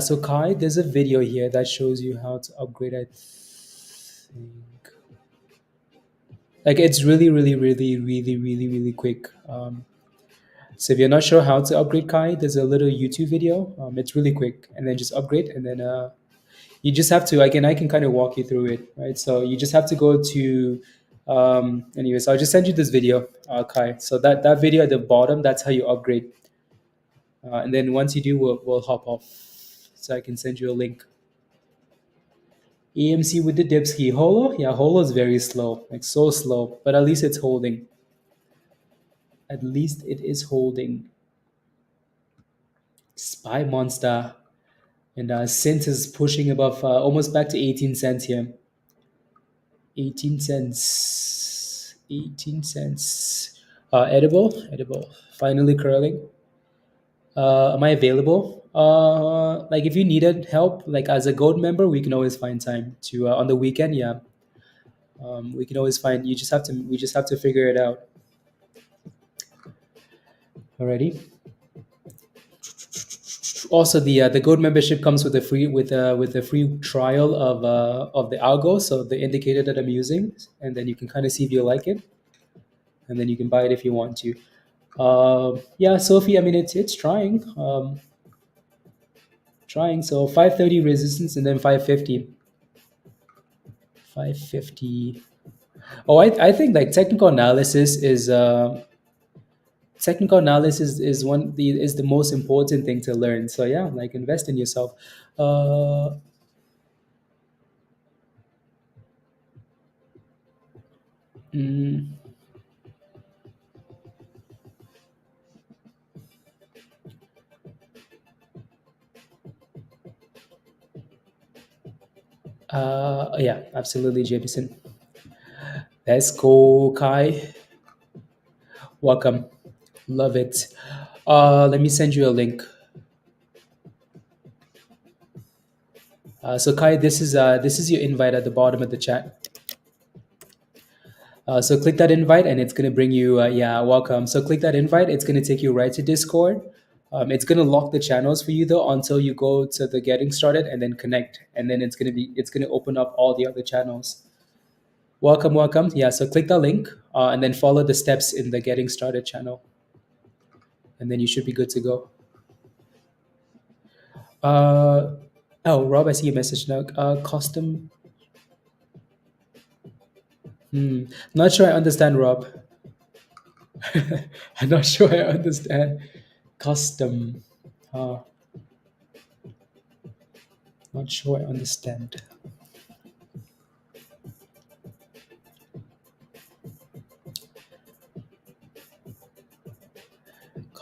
So Kai, there's a video here that shows you how to upgrade. I think like it's really quick. So if you're not sure how to upgrade Kai, there's a little YouTube video. It's really quick, and then just upgrade, and then you just have to. I can kind of walk you through it, right? So you just have to go to. Anyways, I'll just send you this video, Kai. So that video at the bottom, that's how you upgrade. And then once you do, we'll hop off. So I can send you a link. AMC with the Dipski. Holo? Yeah, Holo is very slow. Like so slow. But at least it's holding. At least it is holding. Spy Monster. And SINT is pushing above almost back to 18 cents here. 18 cents. 18 cents. Edible. Finally curling. Am I available? Like if you needed help, like as a gold member, we can always find time to on the weekend. Yeah, we can always find. You just have to. We just have to figure it out. Alrighty. Also, the gold membership comes with a free trial of the algo, so the indicator that I'm using, and then you can kind of see if you like it, and then you can buy it if you want to. Yeah, Sophie. I mean, it's trying. Trying. So 530 resistance and then 550. 550. Oh, I think like technical analysis is the most important thing to learn. So yeah, like invest in yourself. Uh, mm, yeah, absolutely, Jameson. Let's go, Kai. Welcome. Love it. Let me send you a link. So Kai, this is your invite at the bottom of the chat. So click that invite and it's going to bring you, yeah, welcome. So click that invite. It's going to take you right to Discord. It's going to lock the channels for you though until you go to the getting started and then connect. And then it's going to open up all the other channels. Welcome. Yeah, so click the link and then follow the steps in the getting started channel. And then you should be good to go. Oh, Rob, I see your message now. Custom. Not sure I understand, Rob. I'm not sure I understand. Custom. Not sure I understand.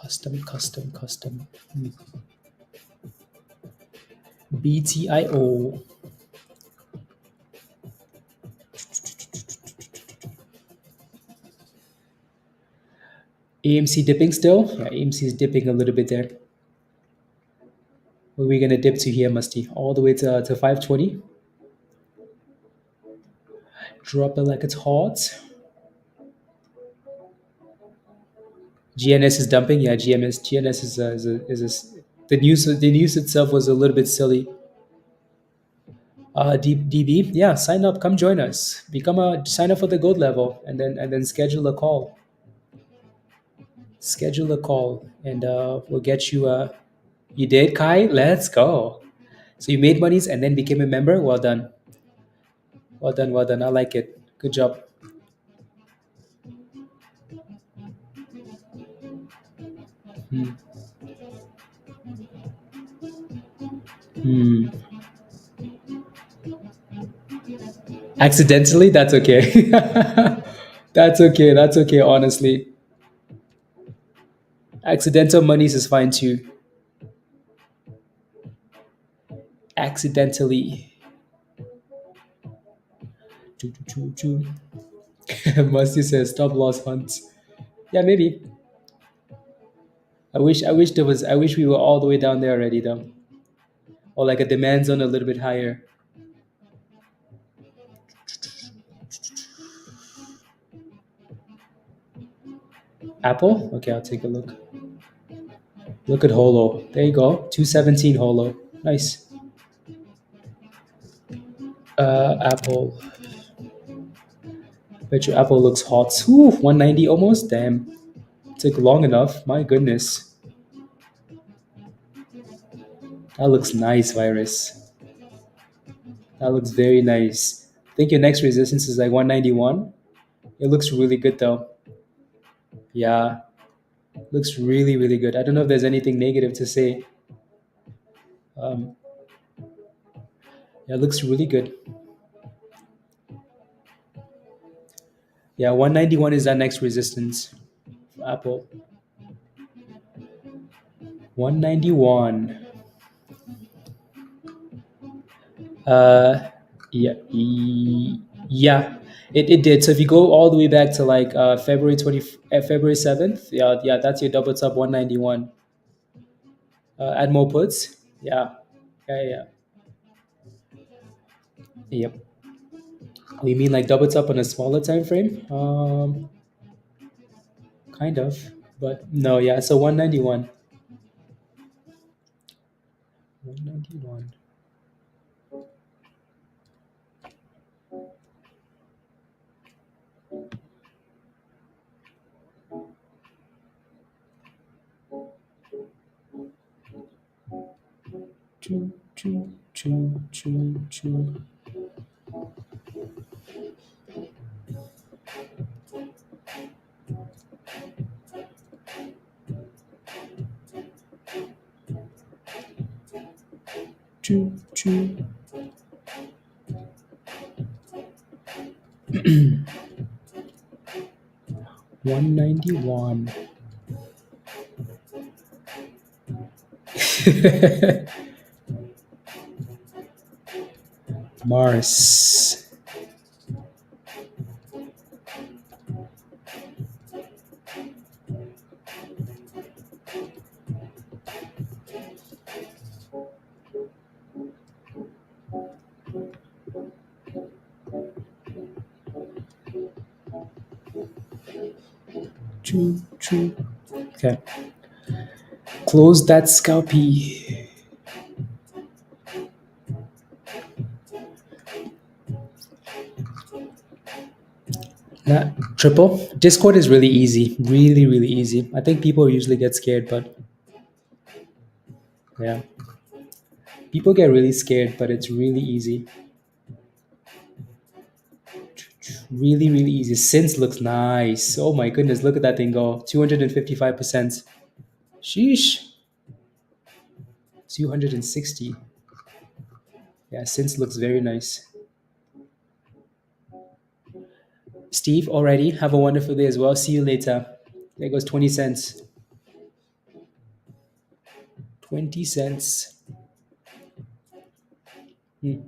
Custom. BTIO. AMC dipping still? Yeah, AMC is dipping a little bit there. Where are we going to dip to here, Musty? All the way to 520? Drop it like it's hot. GNS is dumping. Yeah, GNS the news itself was a little bit silly. DB, yeah, sign up, come join us, sign up for the gold level, and then schedule a call. Schedule a call, and we'll get you. You did, Kai? Let's go. So you made monies and then became a member. Well done. Well done. Well done. I like it. Good job. Hmm. Hmm. Accidentally, that's okay. That's okay. That's okay. Honestly, accidental monies is fine too. Accidentally. Choo, choo, choo, choo. Mercy says stop loss hunts. Yeah, maybe. I wish we were all the way down there already though. Or like a demand zone a little bit higher. Apple? Okay, I'll take a look. Look at Holo. There you go. 217 Holo. Nice. Apple. Bet your Apple looks hot. Ooh, 190 almost. Damn. Took long enough. My goodness. That looks nice, Virus. That looks very nice. I think your next resistance is like 191. It looks really good though. Yeah. Looks really, really good. I don't know if there's anything negative to say. Um, yeah, it looks really good. Yeah, 191 is our next resistance for Apple. 191. Yeah, yeah, it did. So if you go all the way back to like February 7th, yeah, that's your double top 191. Add more puts. Yeah. Yep. You mean like double top on a smaller time frame? Kind of, but no, yeah. So 191. 191. Choo, choo, choo, choo, choo. Choo, choo. 191. Mars. Choo, choo. Okay. Close that scalpy. That triple. Discord is really easy. Really, really easy. I think people usually get scared, but yeah. People get really scared, but it's really easy. Really, really easy. SINT looks nice. Oh my goodness, look at that thing go. 255%. Sheesh. 260. Yeah, SINT looks very nice. Steve, already have a wonderful day as well. See you later. There goes 20 cents. 20 cents. Hmm.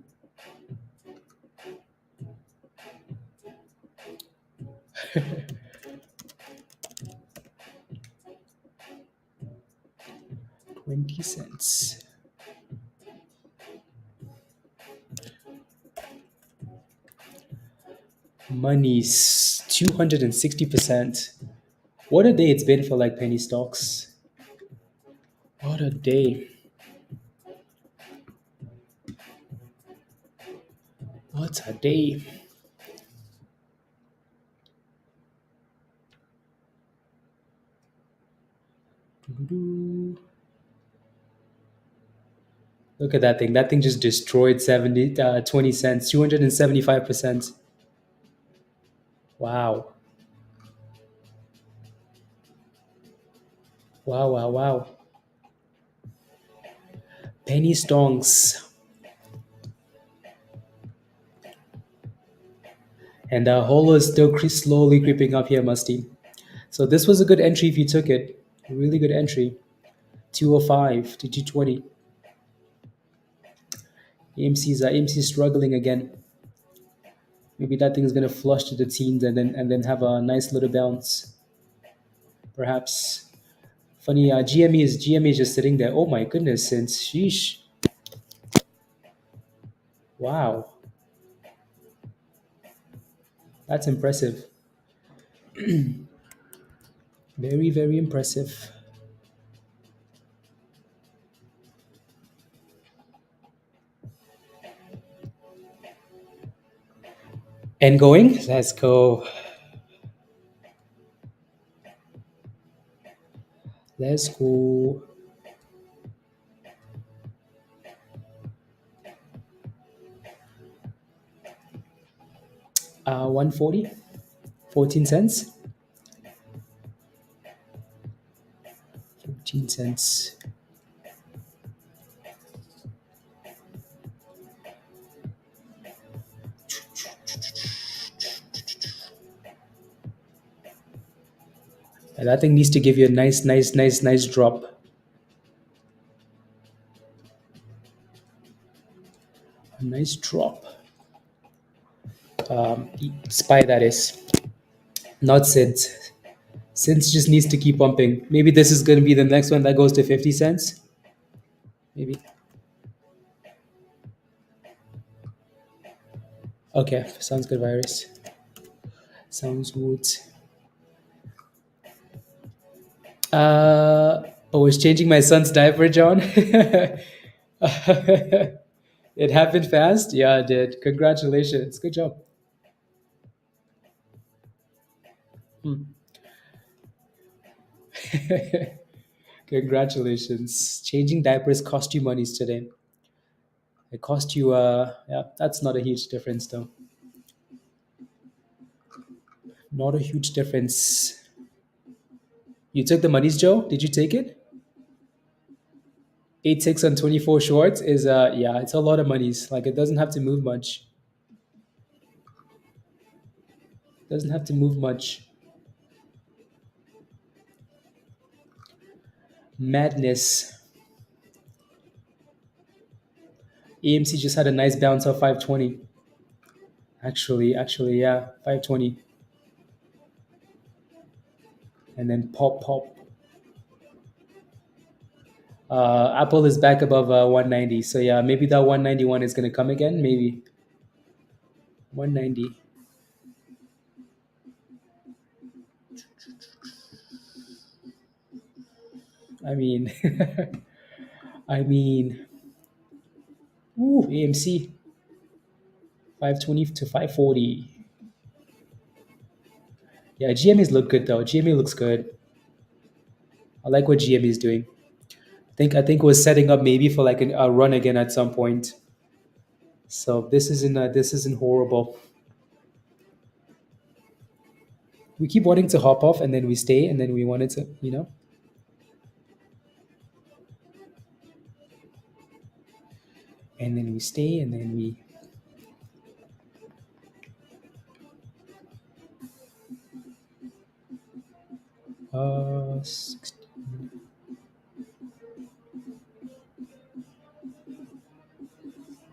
20 cents. Money's 260%. What a day it's been for like penny stocks. What a day. What a day. Doo-doo-doo. Look at that thing. That thing just destroyed 20 cents, 275%. Wow. Wow, wow, wow. Penny stonks. And Holo is still slowly creeping up here, Musty. So this was a good entry if you took it. A really good entry. 205 to 220. AMC's struggling again. Maybe that thing is gonna flush to the teens and then have a nice little bounce. Perhaps. Funny, GME is just sitting there. Oh my goodness, since sheesh. Wow. That's impressive. Very, very impressive. And going? Let's go. Let's go. 140. 14 cents. 14 cents. And that thing needs to give you a nice drop. A nice drop. SPY that is. Not SINT. SINT just needs to keep pumping. Maybe this is going to be the next one that goes to 50 cents. Maybe. Okay, sounds good, Virus. Sounds good. I was changing my son's diaper, John. It happened fast? Yeah, it did. Congratulations. Good job. Hmm. Congratulations. Changing diapers cost you monies today. It cost you, yeah, that's not a huge difference though. Not a huge difference. You took the monies, Joe? Did you take it? 8 6 on 24 shorts is, yeah, it's a lot of monies. Like, it doesn't have to move much. Doesn't have to move much. Madness. AMC just had a nice bounce of 520. Actually, yeah, 520. And then pop. Apple is back above 190. So yeah, maybe that 191 is going to come again. Maybe 190. I mean, I mean, ooh, AMC 520 to 540. Yeah, GME's look good though. GME looks good. I like what GME is doing. I think we're setting up maybe for like a run again at some point. So this isn't horrible. We keep wanting to hop off and then we stay and then we wanted to. And then we stay and then we. Uh, 16.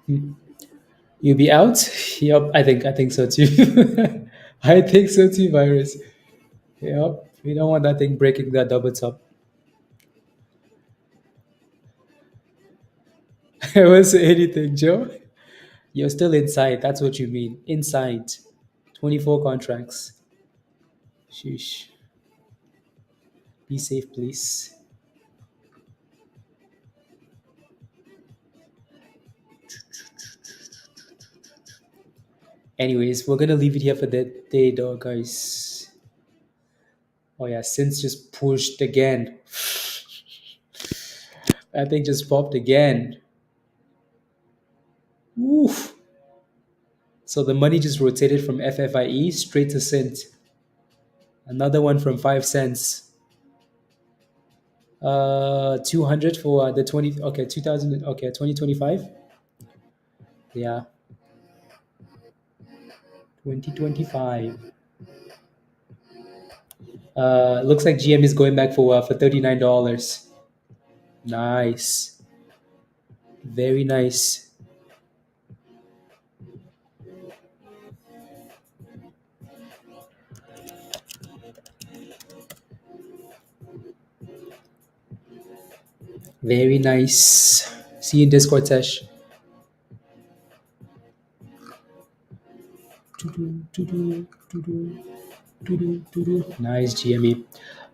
You'll be out? Yep, I think so too. I think so too, virus. Yep. We don't want that thing breaking that double top. I won't say anything, Joe. You're still inside. That's what you mean. Inside. 24 contracts. Sheesh. Be safe, please. Anyways, we're gonna leave it here for that day, though, guys. Oh yeah, since just pushed again. That thing just popped again. Oof. So the money just rotated from FFIE straight to SINT. Another one from 5 cents. 200 for the 20. Okay, 2000. Okay, 2025. Yeah, 2025. Looks like GM is going back for $39. Nice, very nice, very nice. See you in Discord, Tesh. Nice GME.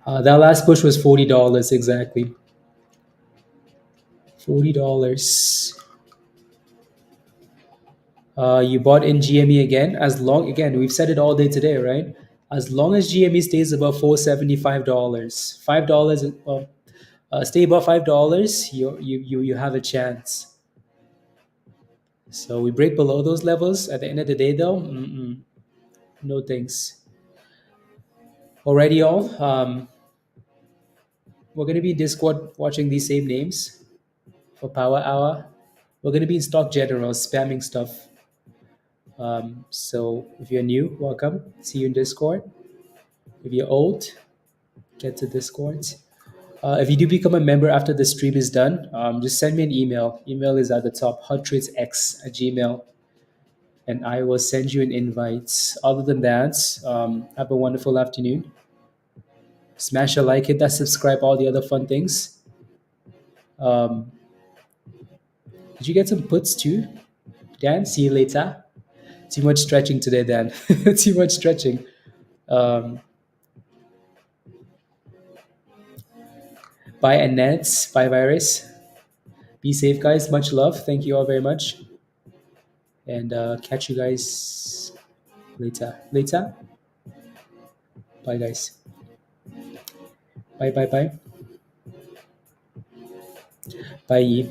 That last push was $40 exactly. $40. You bought in GME again. As long again, we've said it all day today, right? As long as GME stays above $475, $5, stay above $5, you have a chance. So we break below those levels. At the end of the day, though, no thanks. Alrighty, all. We're gonna be in Discord watching these same names for Power Hour. We're gonna be in Stock General spamming stuff. So if you're new, welcome. See you in Discord. If you're old, get to Discord. If you do become a member after the stream is done, just send me an email. Email is at the top, hottradesx@gmail, and I will send you an invite. Other than that, have a wonderful afternoon. Smash a like, hit that subscribe, all the other fun things. Um, did you get some puts too, Dan? See you later. Too much stretching today, Dan. Too much stretching. Um, bye, Annette. Bye, Virus. Be safe, guys. Much love. Thank you all very much. And catch you guys later. Later. Bye, guys. Bye, bye, bye. Bye.